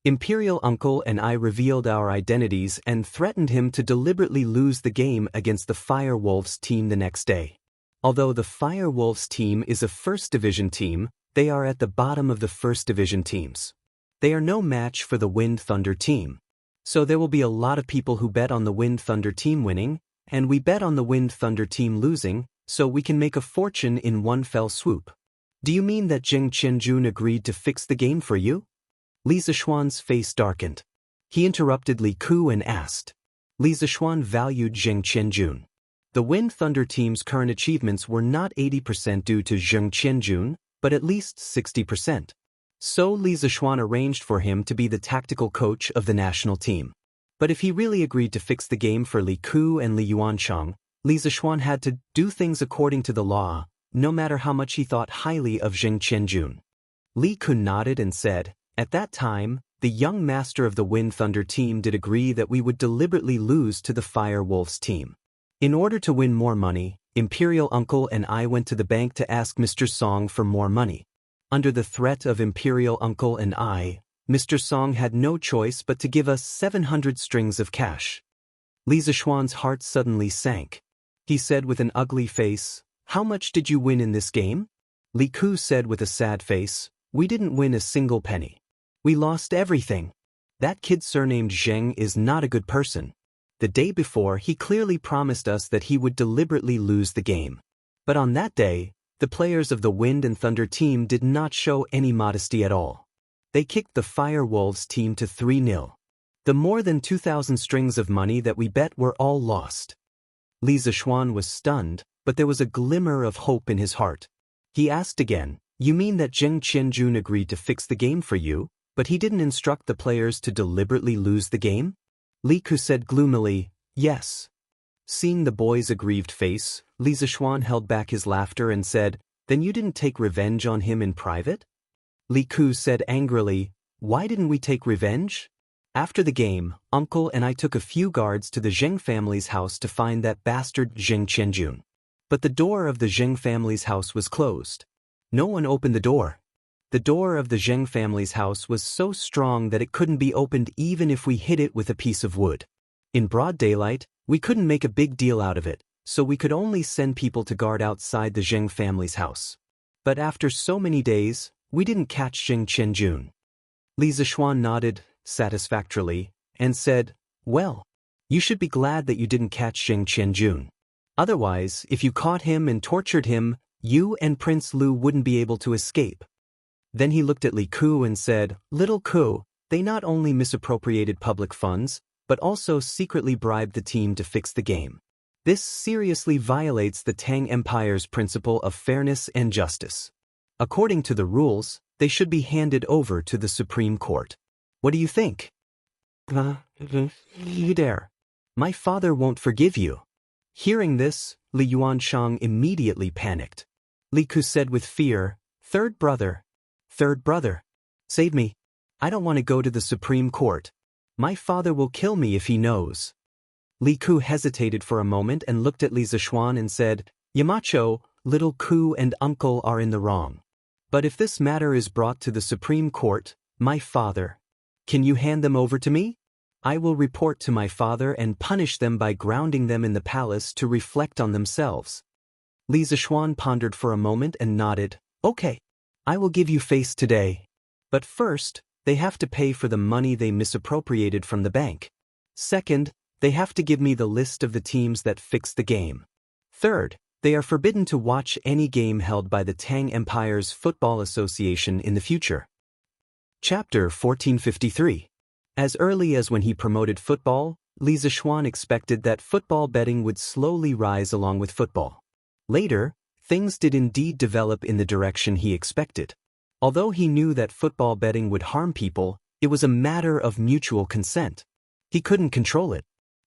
A: Imperial Uncle and I revealed our identities and threatened him to deliberately lose the game against the Fire Wolves team the next day. Although the Fire Wolves team is a First Division team, they are at the bottom of the First Division teams. They are no match for the Wind Thunder team. So there will be a lot of people who bet on the Wind Thunder team winning, and we bet on the Wind Thunder team losing, so we can make a fortune in one fell swoop. Do you mean that Zheng Qianjun agreed to fix the game for you? Li Zishuan's face darkened. He interrupted Li Ku and asked. Li Zishuan valued Zheng Qianjun. The Wind Thunder team's current achievements were not 80% due to Zheng Qianjun, but at least 60%. So Li Zishuan arranged for him to be the tactical coach of the national team. But if he really agreed to fix the game for Li Ku and Li Yuancheng, Li Zishuan had to do things according to the law, no matter how much he thought highly of Zheng Qianjun. Li Ku nodded and said, at that time, the young master of the Wind Thunder team did agree that we would deliberately lose to the Fire Wolves team. In order to win more money, Imperial Uncle and I went to the bank to ask Mr. Song for more money. Under the threat of Imperial Uncle and I, Mr. Song had no choice but to give us 700 strings of cash. Li Zishuan's heart suddenly sank. He said with an ugly face, how much did you win in this game? Li Ku said with a sad face, we didn't win a single penny. We lost everything. That kid surnamed Zheng is not a good person. The day before, he clearly promised us that he would deliberately lose the game. But on that day, the players of the Wind and Thunder team did not show any modesty at all. They kicked the Fire Wolves team to 3-0. The more than 2,000 strings of money that we bet were all lost. Li Zishuan was stunned, but there was a glimmer of hope in his heart. He asked again, you mean that Zheng Qianjun agreed to fix the game for you, but he didn't instruct the players to deliberately lose the game? Li Ku said gloomily, yes. Seeing the boy's aggrieved face, Li Zishuan held back his laughter and said, then you didn't take revenge on him in private? Li Ku said angrily, why didn't we take revenge? After the game, Uncle and I took a few guards to the Zheng family's house to find that bastard Zheng Qianjun. But the door of the Zheng family's house was closed. No one opened the door. The door of the Zheng family's house was so strong that it couldn't be opened even if we hit it with a piece of wood. In broad daylight, we couldn't make a big deal out of it, so we could only send people to guard outside the Zheng family's house. But after so many days, we didn't catch Zheng Qianjun. Li Zishuan nodded satisfactorily and said, well, you should be glad that you didn't catch Zheng Qianjun. Otherwise, if you caught him and tortured him, you and Prince Lu wouldn't be able to escape. Then he looked at Li Ku and said, little Ku, they not only misappropriated public funds, but also secretly bribed the team to fix the game. This seriously violates the Tang Empire's principle of fairness and justice. According to the rules, they should be handed over to the Supreme Court. What do you think? You dare. My father won't forgive you. Hearing this, Li Yuancheng immediately panicked. Li Ku said with fear, Third brother, save me. I don't want to go to the Supreme Court. My father will kill me if he knows. Li Ku hesitated for a moment and looked at Li Zishuan and said, Yamacho, little Ku and uncle are in the wrong. But if this matter is brought to the Supreme Court, my father, can you hand them over to me? I will report to my father and punish them by grounding them in the palace to reflect on themselves. Li Zishuan pondered for a moment and nodded, okay. I will give you face today. But first, they have to pay for the money they misappropriated from the bank. Second, they have to give me the list of the teams that fixed the game. Third, they are forbidden to watch any game held by the Tang Empire's Football Association in the future. Chapter 1453. As early as when he promoted football, Li Zishuan expected that football betting would slowly rise along with football. Later, things did indeed develop in the direction he expected. Although he knew that football betting would harm people, it was a matter of mutual consent. He couldn't control it.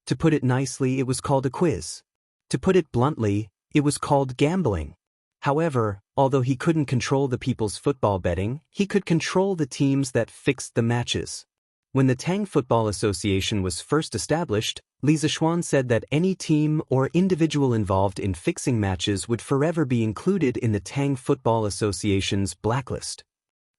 A: To put it nicely, it was called a quiz. To put it bluntly, It was called gambling. However, although he couldn't control the people's football betting, he could control the teams that fixed the matches. When the Tang Football Association was first established, Li Zishuan said that any team or individual involved in fixing matches would forever be included in the Tang Football Association's blacklist.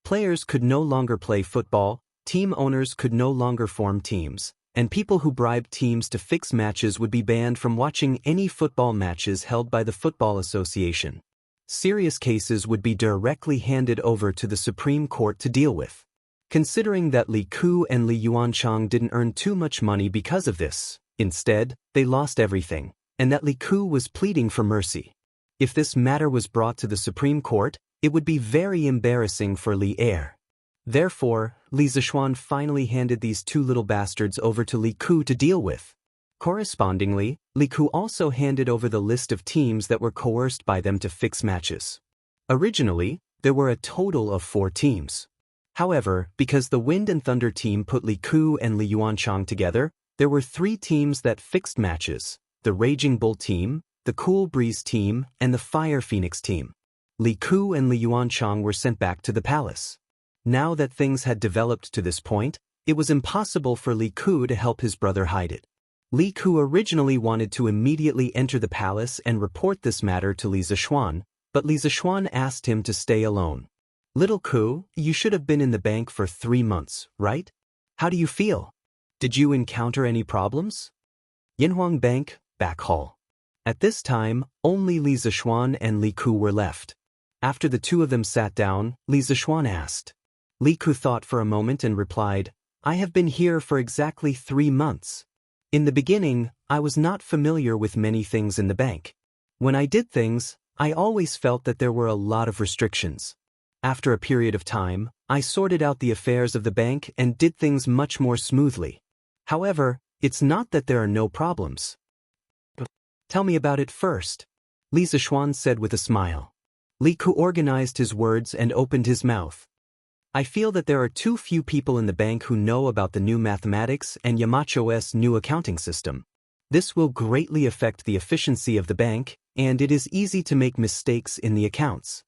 A: Players could no longer play football, team owners could no longer form teams, and people who bribed teams to fix matches would be banned from watching any football matches held by the Football Association. Serious cases would be directly handed over to the Supreme Court to deal with. Considering that Li Ku and Li Yuanchang didn't earn too much money because of this, instead, they lost everything, and that Li Ku was pleading for mercy. If this matter was brought to the Supreme Court, it would be very embarrassing for Li Er. Therefore, Li Zishuan finally handed these two little bastards over to Li Ku to deal with. Correspondingly, Li Ku also handed over the list of teams that were coerced by them to fix matches. Originally, there were a total of 4 teams. However, because the Wind and Thunder team put Li Ku and Li Yuanchang together, there were 3 teams that fixed matches: the Raging Bull team, the Cool Breeze team, and the Fire Phoenix team. Li Ku and Li Yuanchang were sent back to the palace. Now that things had developed to this point, it was impossible for Li Ku to help his brother hide it. Li Ku originally wanted to immediately enter the palace and report this matter to Li Zishuan, but Li Zishuan asked him to stay alone. "Little Ku, you should have been in the bank for 3 months, right? How do you feel? Did you encounter any problems?" Yanhuang Bank, back hall. At this time, only Li Zishuan and Li Ku were left. After the two of them sat down, Li Zishuan asked. Li Ku thought for a moment and replied, "I have been here for exactly 3 months. In the beginning, I was not familiar with many things in the bank. When I did things, I always felt that there were a lot of restrictions. After a period of time, I sorted out the affairs of the bank and did things much more smoothly. However, it's not that there are no problems." "Tell me about it first," Li Zishuan said with a smile. Li Ku organized his words and opened his mouth. "I feel that there are too few people in the bank who know about the new mathematics and Yamacho's new accounting system. This will greatly affect the efficiency of the bank, and it is easy to make mistakes in the accounts.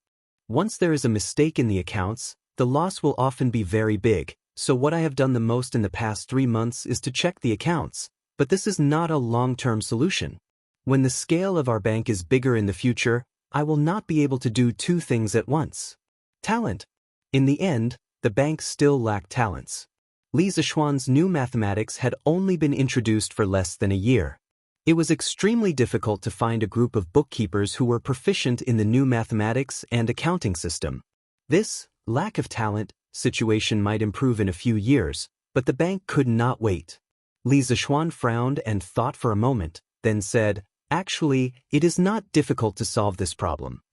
A: Once there is a mistake in the accounts, the loss will often be very big, so what I have done the most in the past 3 months is to check the accounts, but this is not a long-term solution. When the scale of our bank is bigger in the future, I will not be able to do 2 things at once. Talent. In the end, the bank still lacked talents. Li Zishuan's new mathematics had only been introduced for less than a year. It was extremely difficult to find a group of bookkeepers who were proficient in the new mathematics and accounting system. This lack of talent situation might improve in a few years, but the bank could not wait. Li Zishuan frowned and thought for a moment, then said, "Actually, it is not difficult to solve this problem.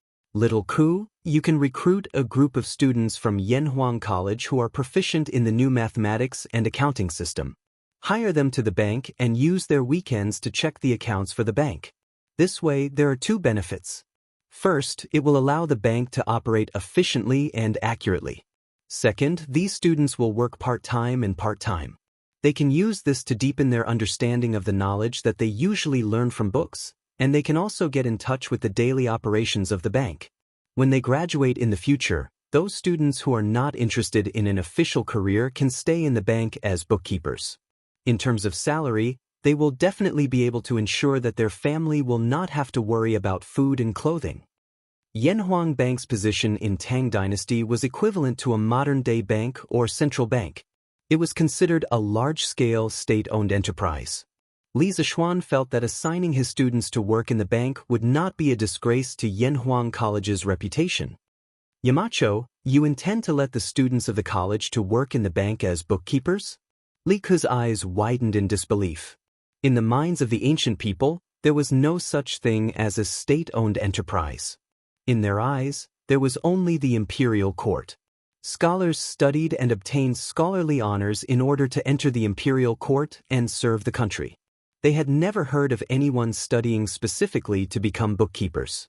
A: Little Ku, you can recruit a group of students from Yanhuang College who are proficient in the new mathematics and accounting system. Hire them to the bank and use their weekends to check the accounts for the bank. This way, there are 2 benefits. First, it will allow the bank to operate efficiently and accurately. Second, these students will work part-time and part-time. They can use this to deepen their understanding of the knowledge that they usually learn from books, and they can also get in touch with the daily operations of the bank. When they graduate in the future, those students who are not interested in an official career can stay in the bank as bookkeepers. In terms of salary, they will definitely be able to ensure that their family will not have to worry about food and clothing." Yanhuang Bank's position in Tang Dynasty was equivalent to a modern-day bank or central bank. It was considered a large-scale state-owned enterprise. Li Zishuan felt that assigning his students to work in the bank would not be a disgrace to Yanhuang College's reputation. "Yamacho, you intend to let the students of the college to work in the bank as bookkeepers?" Li Ku's eyes widened in disbelief. In the minds of the ancient people, there was no such thing as a state-owned enterprise. In their eyes, there was only the imperial court. Scholars studied and obtained scholarly honors in order to enter the imperial court and serve the country. They had never heard of anyone studying specifically to become bookkeepers.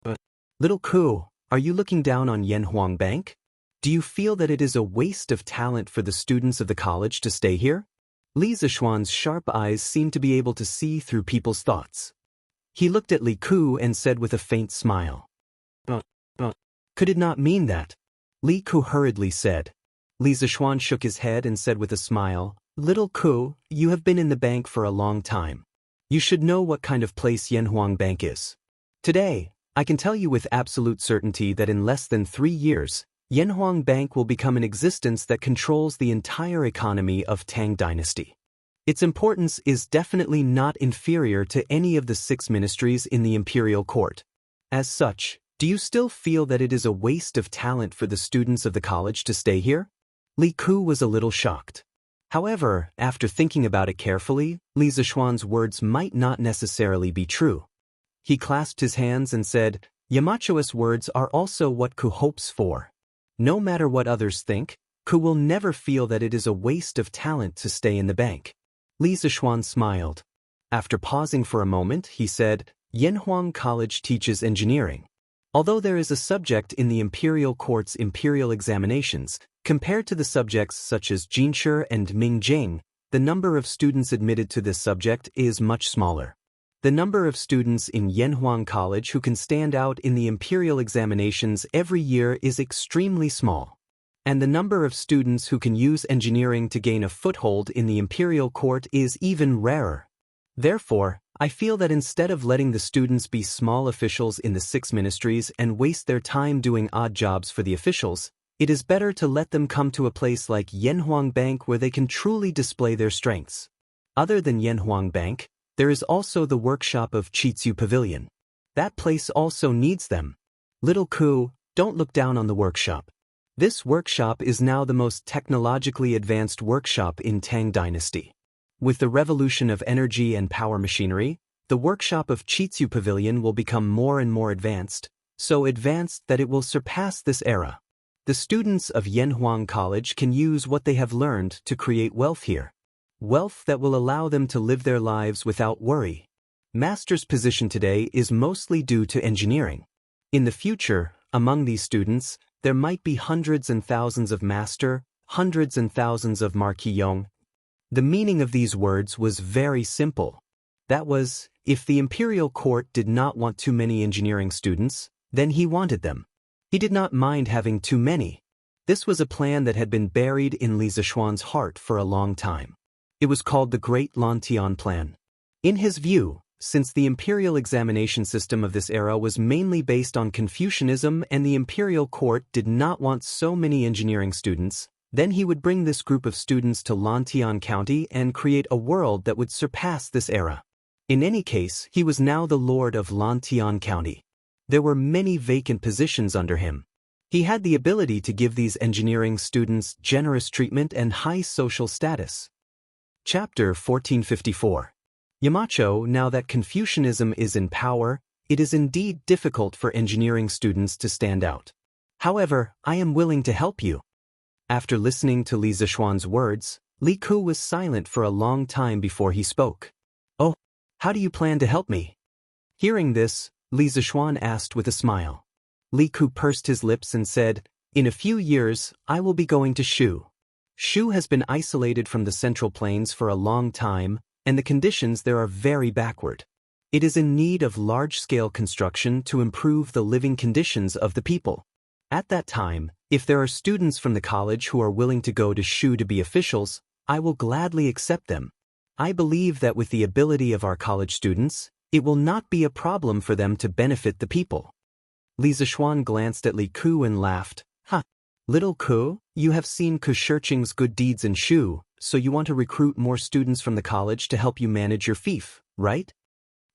A: "But, Little Ku, are you looking down on Yanhuang Bank? Do you feel that it is a waste of talent for the students of the college to stay here?" Li Zishuan's sharp eyes seemed to be able to see through people's thoughts. He looked at Li Ku and said with a faint smile. Could it not mean that? Li Ku hurriedly said. Li Zishuan shook his head and said with a smile, Little Ku, you have been in the bank for a long time. You should know what kind of place Yanhuang Bank is. Today, I can tell you with absolute certainty that in less than 3 years, Yanhuang Bank will become an existence that controls the entire economy of Tang Dynasty. Its importance is definitely not inferior to any of the 6 ministries in the imperial court. As such, do you still feel that it is a waste of talent for the students of the college to stay here? Li Ku was a little shocked. However, after thinking about it carefully, Li Zishuan's words might not necessarily be true. He clasped his hands and said, Yamacho's words are also what Ku hopes for. No matter what others think, Ku will never feel that it is a waste of talent to stay in the bank. Li Zishuan smiled. After pausing for a moment, he said, Yanhuang College teaches engineering. Although there is a subject in the imperial court's imperial examinations, compared to the subjects such as Jinshi and Mingjing, the number of students admitted to this subject is much smaller. The number of students in Yanhuang College who can stand out in the imperial examinations every year is extremely small. And the number of students who can use engineering to gain a foothold in the imperial court is even rarer. Therefore, I feel that instead of letting the students be small officials in the 6 ministries and waste their time doing odd jobs for the officials, it is better to let them come to a place like Yanhuang Bank where they can truly display their strengths. Other than Yanhuang Bank, there is also the workshop of Chitsu Pavilion. That place also needs them. Little Ku, don't look down on the workshop. This workshop is now the most technologically advanced workshop in Tang Dynasty. With the revolution of energy and power machinery, the workshop of Chitsu Pavilion will become more and more advanced, so advanced that it will surpass this era. The students of Yanhuang College can use what they have learned to create wealth here. Wealth that will allow them to live their lives without worry. Master's position today is mostly due to engineering. In the future, among these students, there might be hundreds and thousands of master, hundreds and thousands of Marquis Yong. The meaning of these words was very simple. That was, if the imperial court did not want too many engineering students, then he wanted them. He did not mind having too many. This was a plan that had been buried in Li Zishuan's heart for a long time. It was called the Great Lantian Plan. In his view, since the imperial examination system of this era was mainly based on Confucianism and the imperial court did not want so many engineering students, then he would bring this group of students to Lantian County and create a world that would surpass this era. In any case, he was now the lord of Lantian County. There were many vacant positions under him. He had the ability to give these engineering students generous treatment and high social status. Chapter 1454. Yamacho, now that Confucianism is in power, it is indeed difficult for engineering students to stand out. However, I am willing to help you. After listening to Li Zishuan's words, Li Ku was silent for a long time before he spoke. Oh, how do you plan to help me? Hearing this, Li Zishuan asked with a smile. Li Ku pursed his lips and said, In a few years, I will be going to Shu. Shu has been isolated from the Central Plains for a long time, and the conditions there are very backward. It is in need of large-scale construction to improve the living conditions of the people. At that time, if there are students from the college who are willing to go to Shu to be officials, I will gladly accept them. I believe that with the ability of our college students, it will not be a problem for them to benefit the people. Li Zishuan glanced at Li Ku and laughed. Little Ku, you have seen Ku Shirqing's good deeds in Shu, so you want to recruit more students from the college to help you manage your fief, right?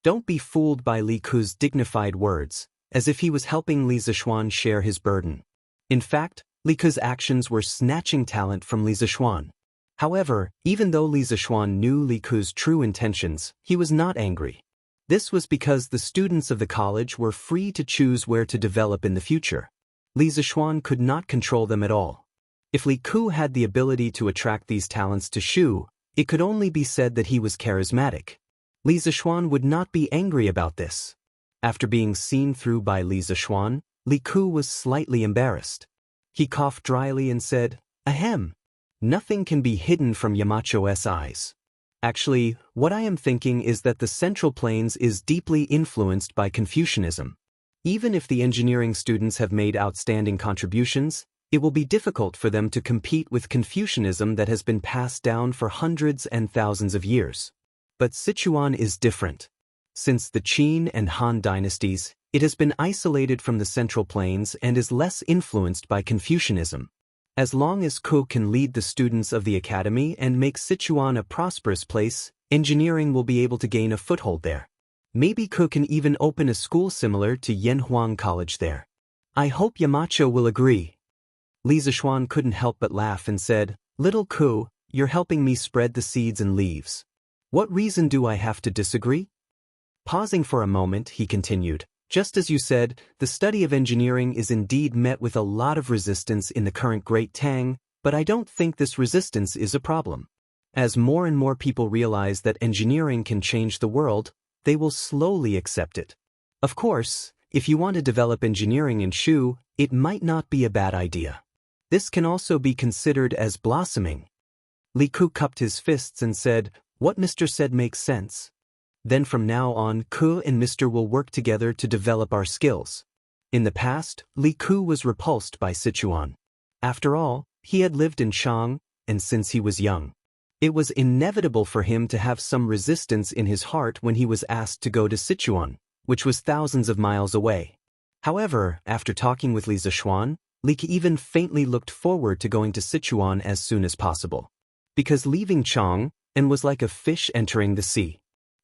A: Don't be fooled by Li Ku's dignified words, as if he was helping Li Zishuan share his burden. In fact, Li Ku's actions were snatching talent from Li Zishuan. However, even though Li Zishuan knew Li Ku's true intentions, he was not angry. This was because the students of the college were free to choose where to develop in the future. Li Zishuan could not control them at all. If Li Ku had the ability to attract these talents to Shu, it could only be said that he was charismatic. Li Zishuan would not be angry about this. After being seen through by Li Zishuan, Li Ku was slightly embarrassed. He coughed dryly and said, Ahem. Nothing can be hidden from Yamacho's eyes. Actually, what I am thinking is that the Central Plains is deeply influenced by Confucianism. Even if the engineering students have made outstanding contributions, it will be difficult for them to compete with Confucianism that has been passed down for hundreds and thousands of years. But Sichuan is different. Since the Qin and Han dynasties, it has been isolated from the Central Plains and is less influenced by Confucianism. As long as Ku can lead the students of the academy and make Sichuan a prosperous place, engineering will be able to gain a foothold there. Maybe Ku can even open a school similar to Yanhuang College there. I hope Yamacho will agree. Li Zishuan couldn't help but laugh and said, "Little Ku, you're helping me spread the seeds and leaves. What reason do I have to disagree?" Pausing for a moment, he continued, "Just as you said, the study of engineering is indeed met with a lot of resistance in the current Great Tang, but I don't think this resistance is a problem. As more and more people realize that engineering can change the world, they will slowly accept it. Of course, if you want to develop engineering in Shu, it might not be a bad idea. This can also be considered as blossoming." Li Ku cupped his fists and said, "What Mr. said makes sense. Then from now on, Ku and Mr. will work together to develop our skills." In the past, Li Ku was repulsed by Sichuan. After all, he had lived in Chang, and since he was young, it was inevitable for him to have some resistance in his heart when he was asked to go to Sichuan, which was thousands of miles away. However, after talking with Li Zishuan, Li Ku even faintly looked forward to going to Sichuan as soon as possible. Because leaving Chang and was like a fish entering the sea.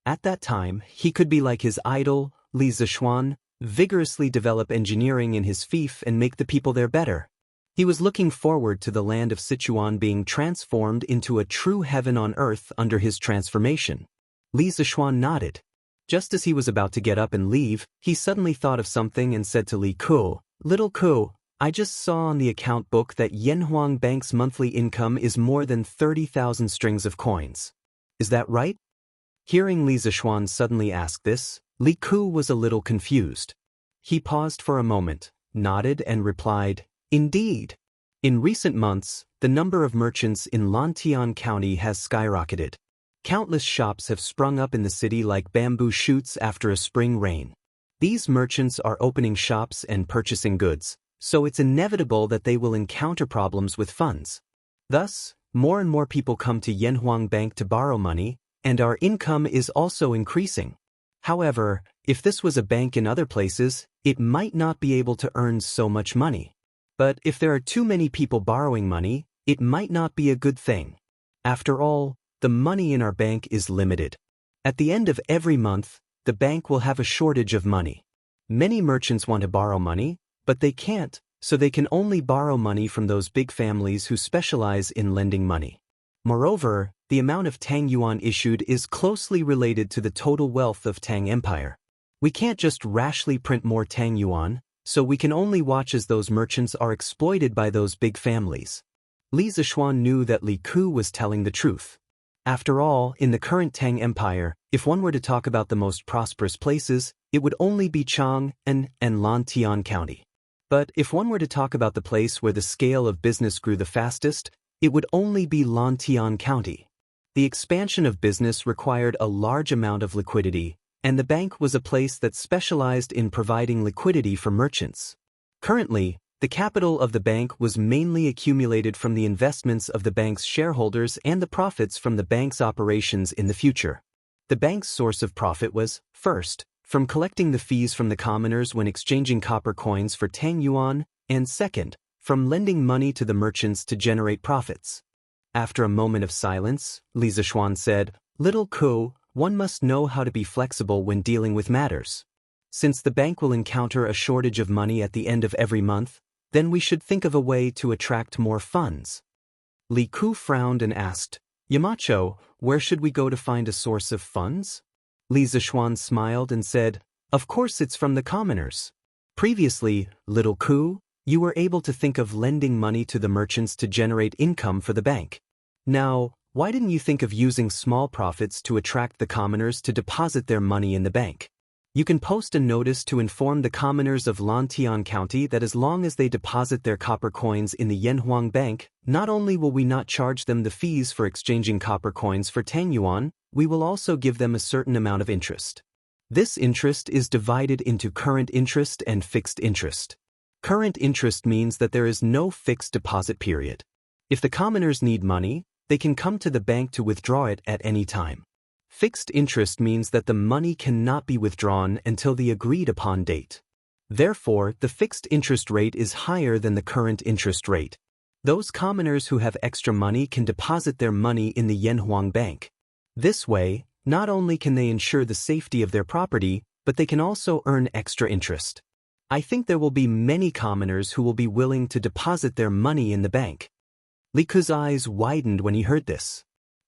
A: At that time, he could be like his idol, Li Zishuan, vigorously develop engineering in his fief and make the people there better. He was looking forward to the land of Sichuan being transformed into a true heaven on earth under his transformation. Li Zishuan nodded. Just as he was about to get up and leave, he suddenly thought of something and said to Li Ku, "Little Ku, I just saw on the account book that Yanhuang Bank's monthly income is more than 30,000 strings of coins. Is that right?" Hearing Li Zishuan suddenly ask this, Li Ku was a little confused. He paused for a moment, nodded and replied, "Indeed. In recent months, the number of merchants in Longtime County has skyrocketed. Countless shops have sprung up in the city like bamboo shoots after a spring rain. These merchants are opening shops and purchasing goods, so it's inevitable that they will encounter problems with funds. Thus, more and more people come to Yanhuang Bank to borrow money, and our income is also increasing. However, if this was a bank in other places, it might not be able to earn so much money. But if there are too many people borrowing money, it might not be a good thing. After all, the money in our bank is limited. At the end of every month, the bank will have a shortage of money. Many merchants want to borrow money, but they can't, so they can only borrow money from those big families who specialize in lending money. Moreover, the amount of Tang Yuan issued is closely related to the total wealth of Tang Empire. We can't just rashly print more Tang Yuan, so we can only watch as those merchants are exploited by those big families." Li Zishuan knew that Li Ku was telling the truth. After all, in the current Tang Empire, if one were to talk about the most prosperous places, it would only be Chang and Longtime County. But if one were to talk about the place where the scale of business grew the fastest, it would only be Longtime County. The expansion of business required a large amount of liquidity, and the bank was a place that specialized in providing liquidity for merchants. Currently, the capital of the bank was mainly accumulated from the investments of the bank's shareholders and the profits from the bank's operations in the future. The bank's source of profit was, first, from collecting the fees from the commoners when exchanging copper coins for Tang Yuan, and second, from lending money to the merchants to generate profits. After a moment of silence, Li Zishuan said, "Little Ku, one must know how to be flexible when dealing with matters. Since the bank will encounter a shortage of money at the end of every month, then we should think of a way to attract more funds." Li Ku frowned and asked, "Yamacho, where should we go to find a source of funds?" Li Zishuan smiled and said, "Of course it's from the commoners. Previously, Little Ku, you were able to think of lending money to the merchants to generate income for the bank. Now, why didn't you think of using small profits to attract the commoners to deposit their money in the bank? You can post a notice to inform the commoners of Longtime County that as long as they deposit their copper coins in the Yanhuang Bank, not only will we not charge them the fees for exchanging copper coins for 10 yuan, we will also give them a certain amount of interest. This interest is divided into current interest and fixed interest. Current interest means that there is no fixed deposit period. If the commoners need money, they can come to the bank to withdraw it at any time. Fixed interest means that the money cannot be withdrawn until the agreed-upon date. Therefore, the fixed interest rate is higher than the current interest rate. Those commoners who have extra money can deposit their money in the Yanhuang Bank. This way, not only can they ensure the safety of their property, but they can also earn extra interest. I think there will be many commoners who will be willing to deposit their money in the bank. Li Ku's eyes widened when he heard this.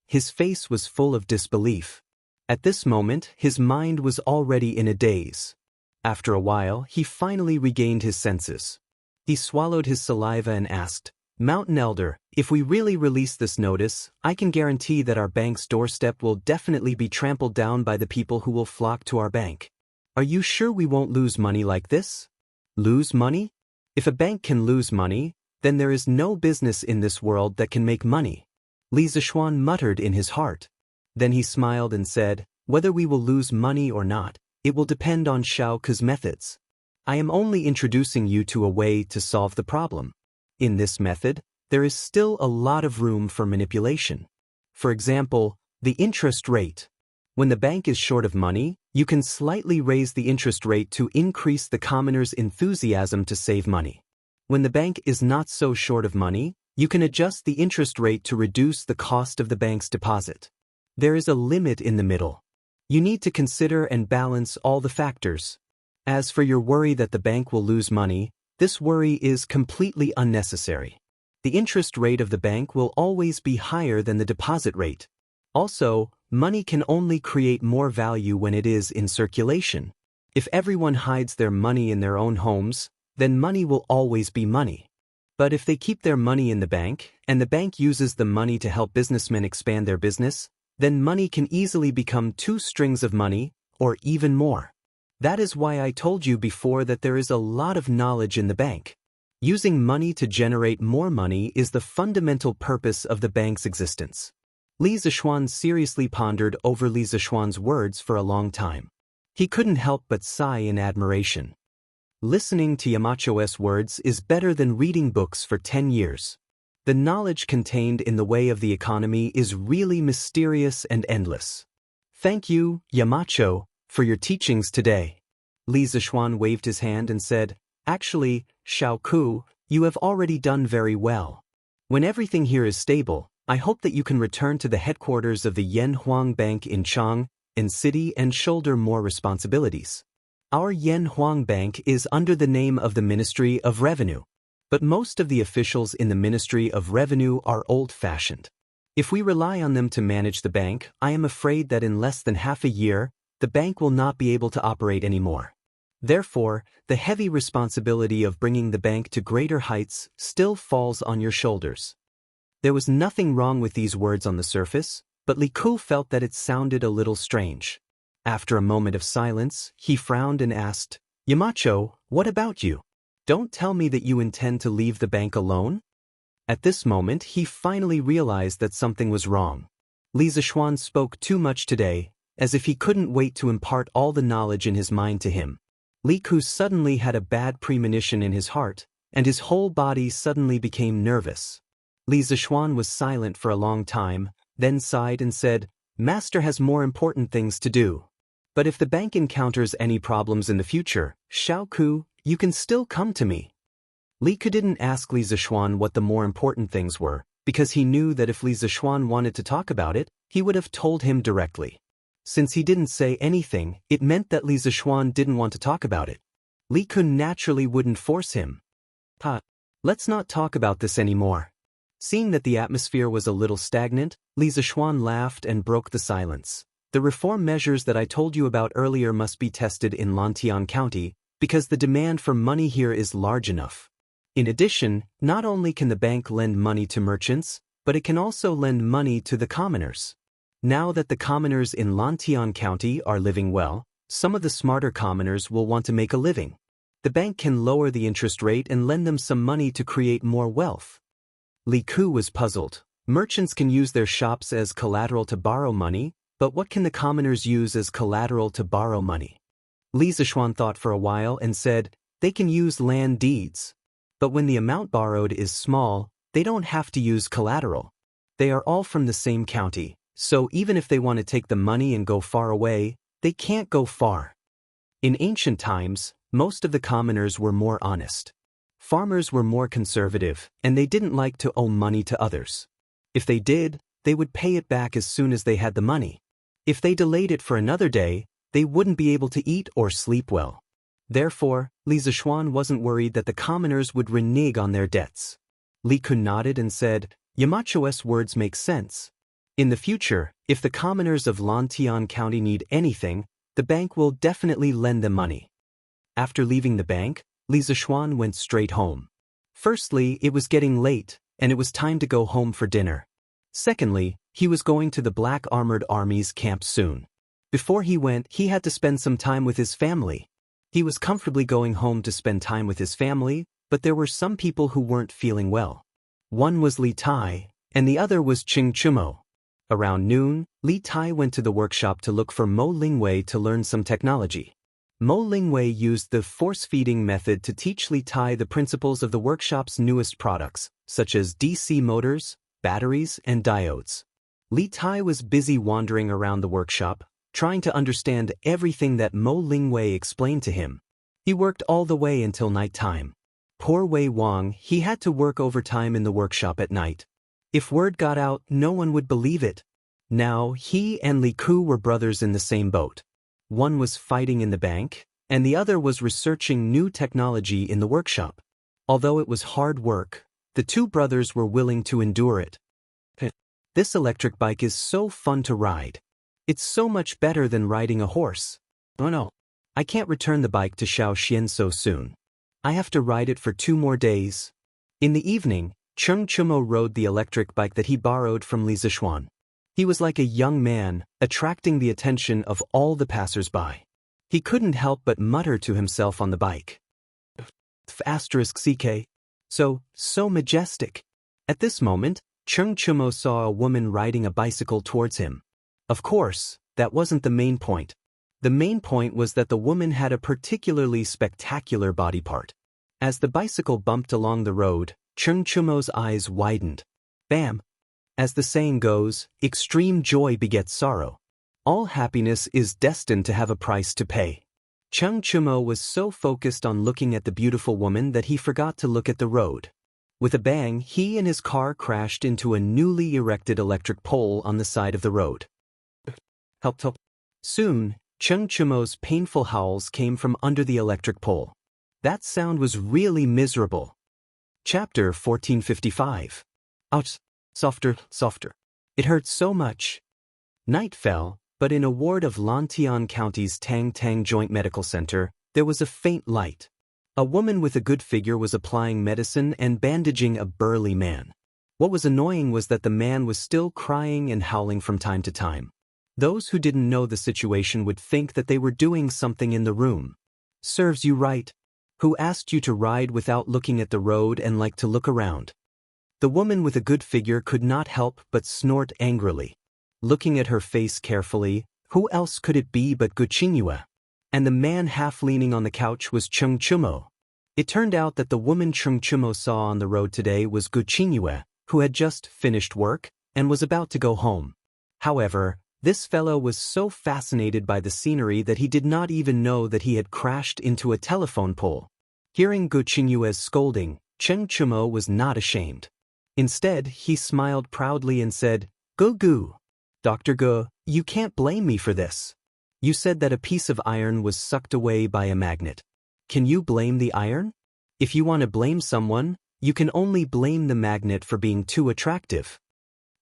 A: His face was full of disbelief. At this moment, his mind was already in a daze. After a while, he finally regained his senses. He swallowed his saliva and asked, "Mountain Elder, if we really release this notice, I can guarantee that our bank's doorstep will definitely be trampled down by the people who will flock to our bank. Are you sure we won't lose money like this?" Lose money? If a bank can lose money, then there is no business in this world that can make money. Li Zishuan muttered in his heart. Then he smiled and said, "Whether we will lose money or not, it will depend on Xiao Ku's methods. I am only introducing you to a way to solve the problem. In this method, there is still a lot of room for manipulation. For example, the interest rate. When the bank is short of money, you can slightly raise the interest rate to increase the commoners' enthusiasm to save money. When the bank is not so short of money, you can adjust the interest rate to reduce the cost of the bank's deposit. There is a limit in the middle. You need to consider and balance all the factors. As for your worry that the bank will lose money, this worry is completely unnecessary. The interest rate of the bank will always be higher than the deposit rate. Also, money can only create more value when it is in circulation. If everyone hides their money in their own homes, then money will always be money. But if they keep their money in the bank, and the bank uses the money to help businessmen expand their business, then money can easily become 2 strings of money, or even more. That is why I told you before that there is a lot of knowledge in the bank. Using money to generate more money is the fundamental purpose of the bank's existence. Li Zishuan seriously pondered over Li Zishuan's words for a long time. He couldn't help but sigh in admiration. Listening to Yamacho's words is better than reading books for 10 years. The knowledge contained in the way of the economy is really mysterious and endless. Thank you, Yamacho, for your teachings today. Li Zishuan waved his hand and said, "Actually, Xiao Ku, you have already done very well. When everything here is stable, I hope that you can return to the headquarters of the Yanhuang Bank in Chang, in city, and shoulder more responsibilities. Our Yanhuang Bank is under the name of the Ministry of Revenue, but most of the officials in the Ministry of Revenue are old-fashioned. If we rely on them to manage the bank, I am afraid that in less than half a year, the bank will not be able to operate anymore. Therefore, the heavy responsibility of bringing the bank to greater heights still falls on your shoulders." There was nothing wrong with these words on the surface, but Li Ku felt that it sounded a little strange. After a moment of silence, he frowned and asked, "Yamacho, what about you? Don't tell me that you intend to leave the bank alone?" At this moment, he finally realized that something was wrong. Li Zishuan spoke too much today, as if he couldn't wait to impart all the knowledge in his mind to him. Li Ku suddenly had a bad premonition in his heart, and his whole body suddenly became nervous. Li Zishuan was silent for a long time, then sighed and said, "Master has more important things to do. But if the bank encounters any problems in the future, Xiao Ku, you can still come to me." Li Ku didn't ask Li Zishuan what the more important things were, because he knew that if Li Zishuan wanted to talk about it, he would have told him directly. Since he didn't say anything, it meant that Li Zishuan didn't want to talk about it. Li Ku naturally wouldn't force him. Let's not talk about this anymore." Seeing that the atmosphere was a little stagnant, Li Zishuan laughed and broke the silence. "The reform measures that I told you about earlier must be tested in Longtime County, because the demand for money here is large enough. In addition, not only can the bank lend money to merchants, but it can also lend money to the commoners. Now that the commoners in Longtime County are living well, Some of the smarter commoners will want to make a living. The bank can lower the interest rate and lend them some money to create more wealth. Li Ku was puzzled. Merchants can use their shops as collateral to borrow money, but what can the commoners use as collateral to borrow money? Li Zishuan thought for a while and said, they can use land deeds. But when the amount borrowed is small, they don't have to use collateral. They are all from the same county, so even if they want to take the money and go far away, they can't go far. In ancient times, most of the commoners were more honest. Farmers were more conservative, and they didn't like to owe money to others. If they did, they would pay it back as soon as they had the money. If they delayed it for another day, they wouldn't be able to eat or sleep well. Therefore, Li Zishuan wasn't worried that the commoners would renege on their debts. Li Kun nodded and said, Yamacho's words make sense. In the future, if the commoners of Lantian County need anything, the bank will definitely lend them money. After leaving the bank, Li Zishuan went straight home. Firstly, it was getting late, and it was time to go home for dinner. Secondly, he was going to the Black Armored Army's camp soon. Before he went, he had to spend some time with his family. He was comfortably going home to spend time with his family, but there were some people who weren't feeling well. One was Li Tai, and the other was Ching Chumo. Around noon, Li Tai went to the workshop to look for Mo Lingwei to learn some technology. Mo Lingwei used the force-feeding method to teach Li Tai the principles of the workshop's newest products, such as DC motors, batteries, and diodes. Li Tai was busy wandering around the workshop, trying to understand everything that Mo Lingwei explained to him. He worked all the way until nighttime. Poor Wei Wang, he had to work overtime in the workshop at night. If word got out, no one would believe it. Now, he and Li Ku were brothers in the same boat. One was fighting in the bank, and the other was researching new technology in the workshop. Although it was hard work, the two brothers were willing to endure it. This electric bike is so fun to ride. It's so much better than riding a horse. Oh no, I can't return the bike to Xiaoxian so soon. I have to ride it for 2 more days. In the evening, Cheng Chumo rode the electric bike that he borrowed from Li Zishuan. He was like a young man, attracting the attention of all the passers-by. He couldn't help but mutter to himself on the bike. *CK. So majestic. At this moment, Cheng Chumo saw a woman riding a bicycle towards him. Of course, that wasn't the main point. The main point was that the woman had a particularly spectacular body part. As the bicycle bumped along the road, Cheng Chumo's eyes widened. Bam! As the saying goes, extreme joy begets sorrow. All happiness is destined to have a price to pay. Cheng Chumo was so focused on looking at the beautiful woman that he forgot to look at the road. With a bang, he and his car crashed into a newly erected electric pole on the side of the road. Help. Soon, Cheng Chumo's painful howls came from under the electric pole. That sound was really miserable. Chapter 1455. Ouch. Softer. It hurt so much. Night fell, but in a ward of Lantian County's Tang Tang Joint Medical Center, there was a faint light. A woman with a good figure was applying medicine and bandaging a burly man. What was annoying was that the man was still crying and howling from time to time. Those who didn't know the situation would think that they were doing something in the room. Serves you right. Who asked you to ride without looking at the road and like to look around? The woman with a good figure could not help but snort angrily. Looking at her face carefully, who else could it be but Guqingyue? And the man half leaning on the couch was Cheng Chumo. It turned out that the woman Cheng Chumo saw on the road today was Guqingyue, who had just finished work and was about to go home. However, this fellow was so fascinated by the scenery that he did not even know that he had crashed into a telephone pole. Hearing Guqingyue's scolding, Cheng Chumo was not ashamed. Instead, he smiled proudly and said, Gu. Dr. Gu, you can't blame me for this. You said that a piece of iron was sucked away by a magnet. Can you blame the iron? If you want to blame someone, you can only blame the magnet for being too attractive.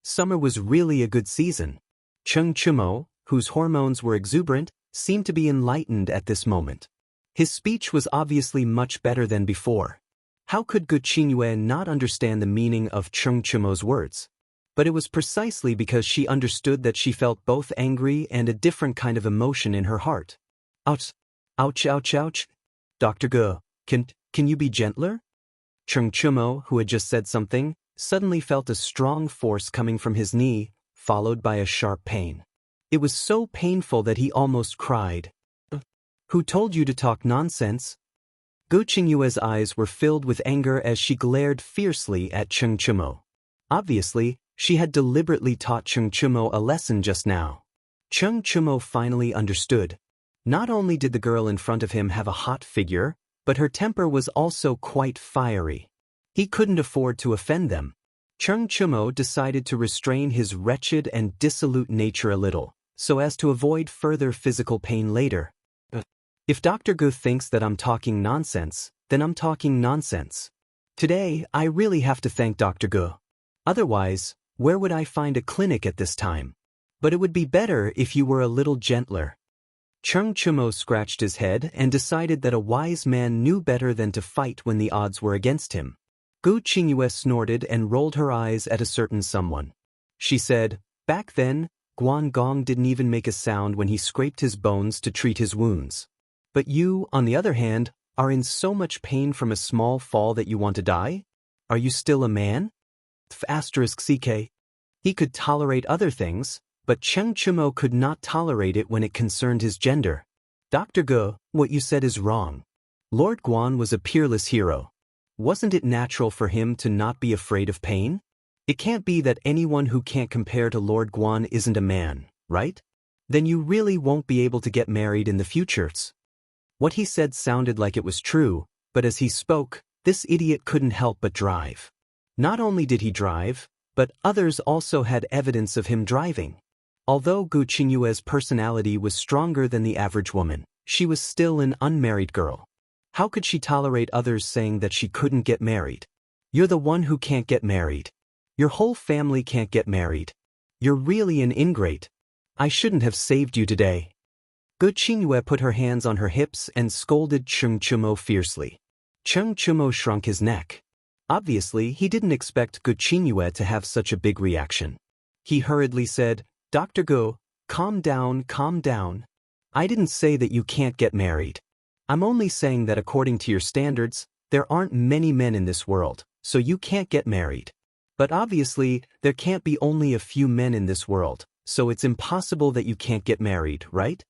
A: Summer was really a good season. Cheng Chumo, whose hormones were exuberant, seemed to be enlightened at this moment. His speech was obviously much better than before. How could Guqingyue not understand the meaning of Cheng Chumo's words? But it was precisely because she understood that she felt both angry and a different kind of emotion in her heart. Ouch! Ouch, ouch, ouch! Dr. Ge, can you be gentler? Cheng Chumo, who had just said something, suddenly felt a strong force coming from his knee, followed by a sharp pain. It was so painful that he almost cried. Who told you to talk nonsense? Gu Qingyue's eyes were filled with anger as she glared fiercely at Cheng Chumo. Obviously, she had deliberately taught Cheng Chumo a lesson just now. Cheng Chumo finally understood. Not only did the girl in front of him have a hot figure, but her temper was also quite fiery. He couldn't afford to offend them. Cheng Chumo decided to restrain his wretched and dissolute nature a little, so as to avoid further physical pain later. If Dr. Gu thinks that I'm talking nonsense, then I'm talking nonsense. Today, I really have to thank Dr. Gu. Otherwise, where would I find a clinic at this time? But it would be better if you were a little gentler. Cheng Chumo scratched his head and decided that a wise man knew better than to fight when the odds were against him. Gu Qingyue snorted and rolled her eyes at a certain someone. She said, back then, Guan Gong didn't even make a sound when he scraped his bones to treat his wounds. But you, on the other hand, are in so much pain from a small fall that you want to die? Are you still a man? *CK. He could tolerate other things, but Cheng Chumo could not tolerate it when it concerned his gender. Dr. Ge, what you said is wrong. Lord Guan was a peerless hero. Wasn't it natural for him to not be afraid of pain? It can't be that anyone who can't compare to Lord Guan isn't a man, right? Then you really won't be able to get married in the futures. What he said sounded like it was true, but as he spoke, this idiot couldn't help but drive. Not only did he drive, but others also had evidence of him driving. Although Gu Qingyue's personality was stronger than the average woman, she was still an unmarried girl. How could she tolerate others saying that she couldn't get married? You're the one who can't get married. Your whole family can't get married. You're really an ingrate. I shouldn't have saved you today. Gu Qingyue put her hands on her hips and scolded Cheng Chumo fiercely. Cheng Chumo shrunk his neck. Obviously, he didn't expect Gu Qingyue to have such a big reaction. He hurriedly said, Dr. Gu, calm down, calm down. I didn't say that you can't get married. I'm only saying that according to your standards, there aren't many men in this world, so you can't get married. But obviously, there can't be only a few men in this world, so it's impossible that you can't get married, right?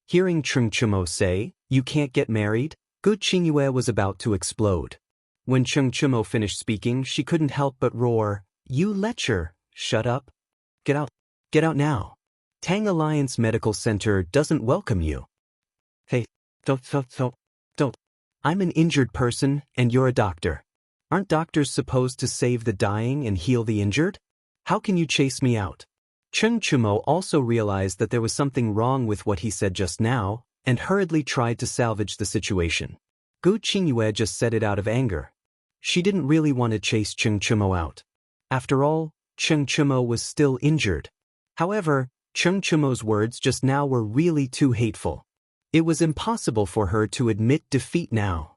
A: Hearing Cheng Chumo say, you can't get married, Gu Qingyue was about to explode. When Cheng Chumo finished speaking, she couldn't help but roar, you lecher, shut up. Get out. Get out now. Tang Alliance Medical Center doesn't welcome you. Hey, don't. I'm an injured person, and you're a doctor. Aren't doctors supposed to save the dying and heal the injured? How can you chase me out? Cheng Chumo also realized that there was something wrong with what he said just now, and hurriedly tried to salvage the situation. Gu Qingyue just said it out of anger. She didn't really want to chase Cheng Chumo out. After all, Cheng Chumo was still injured. However, Cheng Chumo's words just now were really too hateful. It was impossible for her to admit defeat now.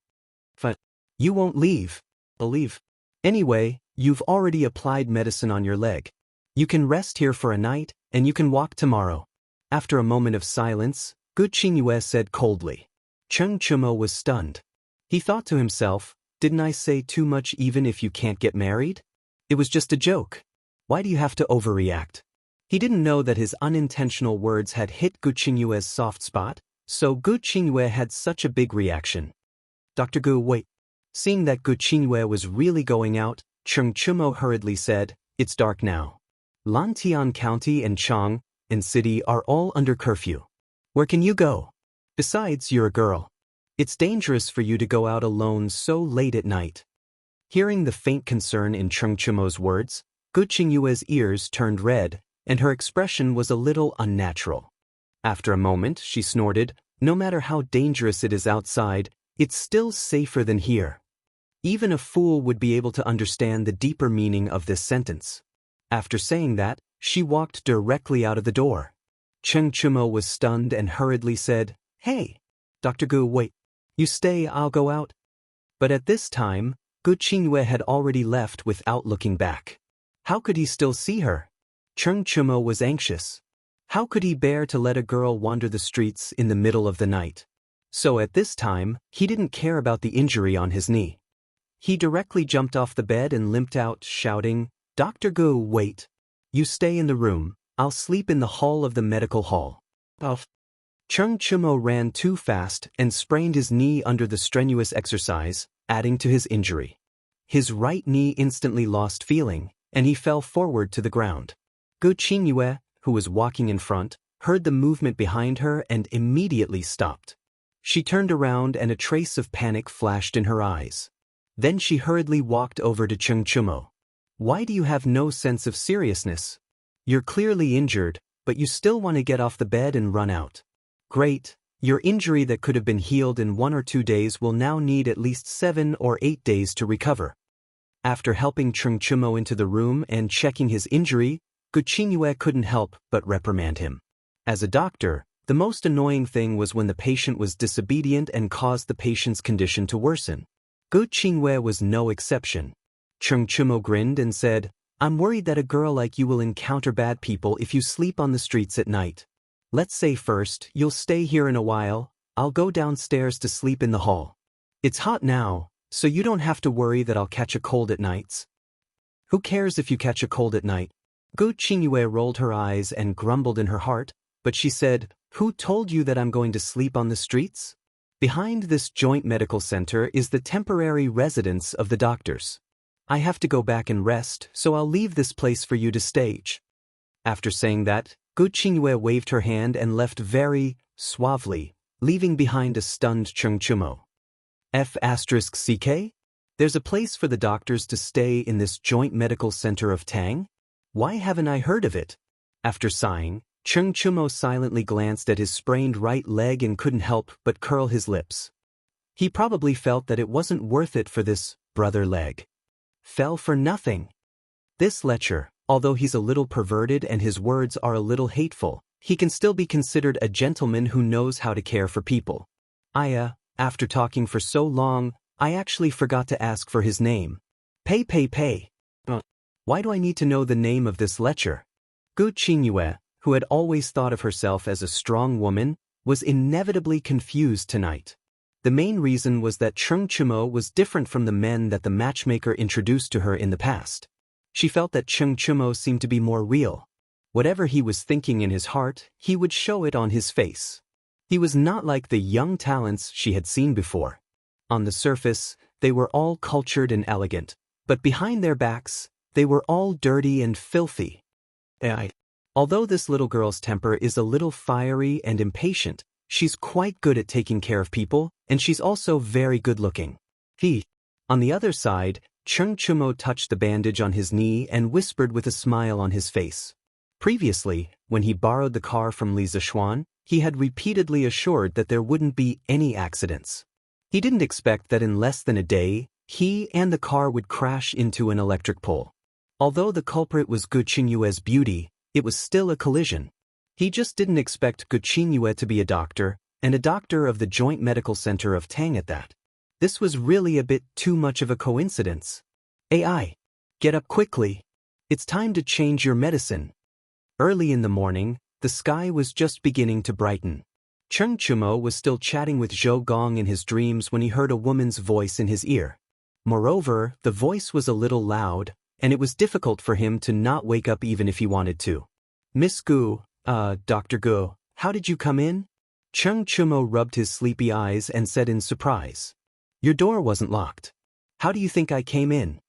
A: But you won't leave. Believe. Anyway, you've already applied medicine on your leg. You can rest here for a night, and you can walk tomorrow. After a moment of silence, Gu Qingyue said coldly. Cheng Chumo was stunned. He thought to himself, didn't I say too much even if you can't get married? It was just a joke. Why do you have to overreact? He didn't know that his unintentional words had hit Gu Qingyue's soft spot, so Gu Qingyue had such a big reaction. Dr. Gu, wait. Seeing that Gu Qingyue was really going out, Cheng Chumo hurriedly said, it's dark now. Lantian County and Chang and City are all under curfew. Where can you go? Besides, you're a girl. It's dangerous for you to go out alone so late at night. Hearing the faint concern in Cheng Chumo's words, Gu Qingyue's ears turned red, and her expression was a little unnatural. After a moment, she snorted, no matter how dangerous it is outside, it's still safer than here. Even a fool would be able to understand the deeper meaning of this sentence. After saying that, she walked directly out of the door. Cheng Chumo was stunned and hurriedly said, Hey, Dr. Gu, wait. You stay, I'll go out. But at this time, Gu Qingyue had already left without looking back. How could he still see her? Cheng Chumo was anxious. How could he bear to let a girl wander the streets in the middle of the night? So at this time, he didn't care about the injury on his knee. He directly jumped off the bed and limped out, shouting, "Dr. Gu, wait. You stay in the room, I'll sleep in the hall of the medical hall." Chung Chumo ran too fast and sprained his knee under the strenuous exercise, adding to his injury. His right knee instantly lost feeling, and he fell forward to the ground. Gu Qingyue, who was walking in front, heard the movement behind her and immediately stopped. She turned around and a trace of panic flashed in her eyes. Then she hurriedly walked over to Chung Chumo. "Why do you have no sense of seriousness? You're clearly injured, but you still want to get off the bed and run out. Great, your injury that could have been healed in 1 or 2 days will now need at least 7 or 8 days to recover." After helping Chung Chumo into the room and checking his injury, Gu Qingyue couldn't help but reprimand him. As a doctor, the most annoying thing was when the patient was disobedient and caused the patient's condition to worsen. Gu Qingyue was no exception. Chung Chumo grinned and said, "I'm worried that a girl like you will encounter bad people if you sleep on the streets at night. Let's say first, you'll stay here in a while, I'll go downstairs to sleep in the hall. It's hot now, so you don't have to worry that I'll catch a cold at nights." "Who cares if you catch a cold at night?" Gu Qingyue rolled her eyes and grumbled in her heart, but she said, "Who told you that I'm going to sleep on the streets? Behind this joint medical center is the temporary residence of the doctors. I have to go back and rest, so I'll leave this place for you to stage." After saying that, Gu Qingyue waved her hand and left very suavely, leaving behind a stunned Chung Chumo. F***CK? There's a place for the doctors to stay in this joint medical center of Tang? Why haven't I heard of it? After sighing, Chung Chumo silently glanced at his sprained right leg and couldn't help but curl his lips. He probably felt that it wasn't worth it for this brother leg. Fell for nothing. This lecher, although he's a little perverted and his words are a little hateful, he can still be considered a gentleman who knows how to care for people. After talking for so long, I actually forgot to ask for his name. Pay. Why do I need to know the name of this lecher? Gu Qingyue, who had always thought of herself as a strong woman, was inevitably confused tonight. The main reason was that Chung Chumo was different from the men that the matchmaker introduced to her in the past. She felt that Chung Chumo seemed to be more real. Whatever he was thinking in his heart, he would show it on his face. He was not like the young talents she had seen before. On the surface, they were all cultured and elegant, but behind their backs, they were all dirty and filthy. Although this little girl's temper is a little fiery and impatient, she's quite good at taking care of people, and she's also very good-looking. On the other side, Chung Chumo touched the bandage on his knee and whispered with a smile on his face. Previously, when he borrowed the car from Li Zixuan, he had repeatedly assured that there wouldn't be any accidents. He didn't expect that in less than a day, he and the car would crash into an electric pole. Although the culprit was Gu Qingyue's beauty, it was still a collision. He just didn't expect Gu Qingyue to be a doctor, and a doctor of the Joint Medical Center of Tang at that. This was really a bit too much of a coincidence. "AI, get up quickly. It's time to change your medicine." Early in the morning, the sky was just beginning to brighten. Chung Chumo was still chatting with Zhou Gong in his dreams when he heard a woman's voice in his ear. Moreover, the voice was a little loud, and it was difficult for him to not wake up even if he wanted to. "Miss Gu, Dr. Gu, how did you come in?" Chung Chumo rubbed his sleepy eyes and said in surprise. "Your door wasn't locked. How do you think I came in?"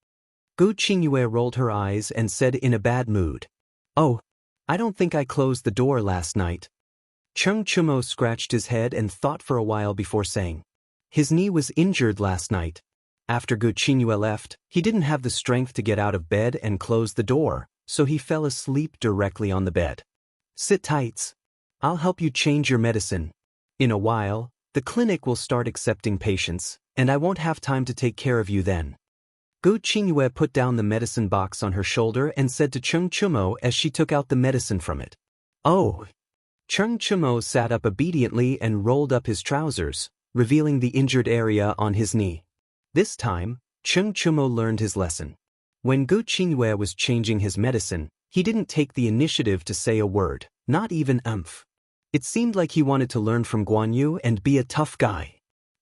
A: Gu Qingyue rolled her eyes and said in a bad mood, "Oh, I don't think I closed the door last night." Chung Chumo scratched his head and thought for a while before saying, "His knee was injured last night. After Gu Qingyue left, he didn't have the strength to get out of bed and close the door, so he fell asleep directly on the bed. Sit tight. I'll help you change your medicine. In a while, the clinic will start accepting patients, and I won't have time to take care of you then." Gu Qingyue put down the medicine box on her shoulder and said to Chung Chumo as she took out the medicine from it, "Oh." Chung Chumo sat up obediently and rolled up his trousers, revealing the injured area on his knee. This time, Chung Chumo learned his lesson. When Gu Qingyue was changing his medicine, He didn't take the initiative to say a word, not even umph. It seemed like he wanted to learn from Guan Yu and be a tough guy.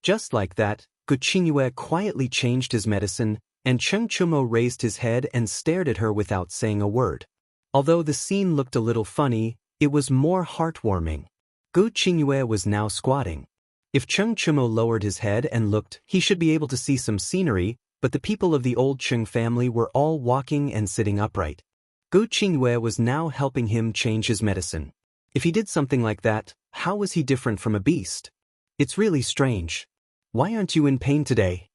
A: Just like that, Gu Qingyue quietly changed his medicine, and Cheng Chumo raised his head and stared at her without saying a word. Although the scene looked a little funny, it was more heartwarming. Gu Qingyue was now squatting. If Cheng Chumo lowered his head and looked, he should be able to see some scenery, but the people of the old Cheng family were all walking and sitting upright. Gu Qingyue was now helping him change his medicine. If he did something like that, how was he different from a beast? It's really strange. Why aren't you in pain today?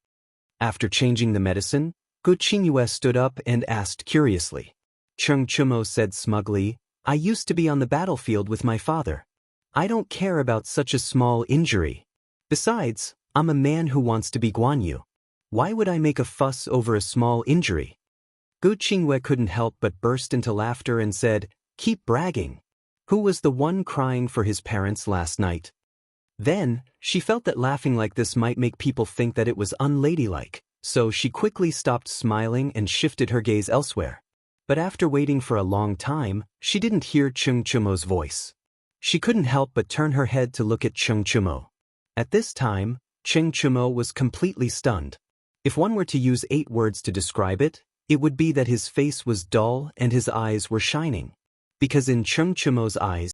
A: After changing the medicine, Gu Qingyue stood up and asked curiously. Cheng Chumo said smugly, I used to be on the battlefield with my father. I don't care about such a small injury. Besides, I'm a man who wants to be Guan Yu. Why would I make a fuss over a small injury? Gu Qingyue couldn't help but burst into laughter and said, Keep bragging. Who was the one crying for his parents last night? Then, she felt that laughing like this might make people think that it was unladylike, so she quickly stopped smiling and shifted her gaze elsewhere. But after waiting for a long time, she didn't hear Cheng Chumo's voice. She couldn't help but turn her head to look at Cheng Chumo. At this time, Cheng Chumo was completely stunned. If one were to use 8 words to describe it, it would be that his face was dull and his eyes were shining. Because in Cheng Chumo's eyes,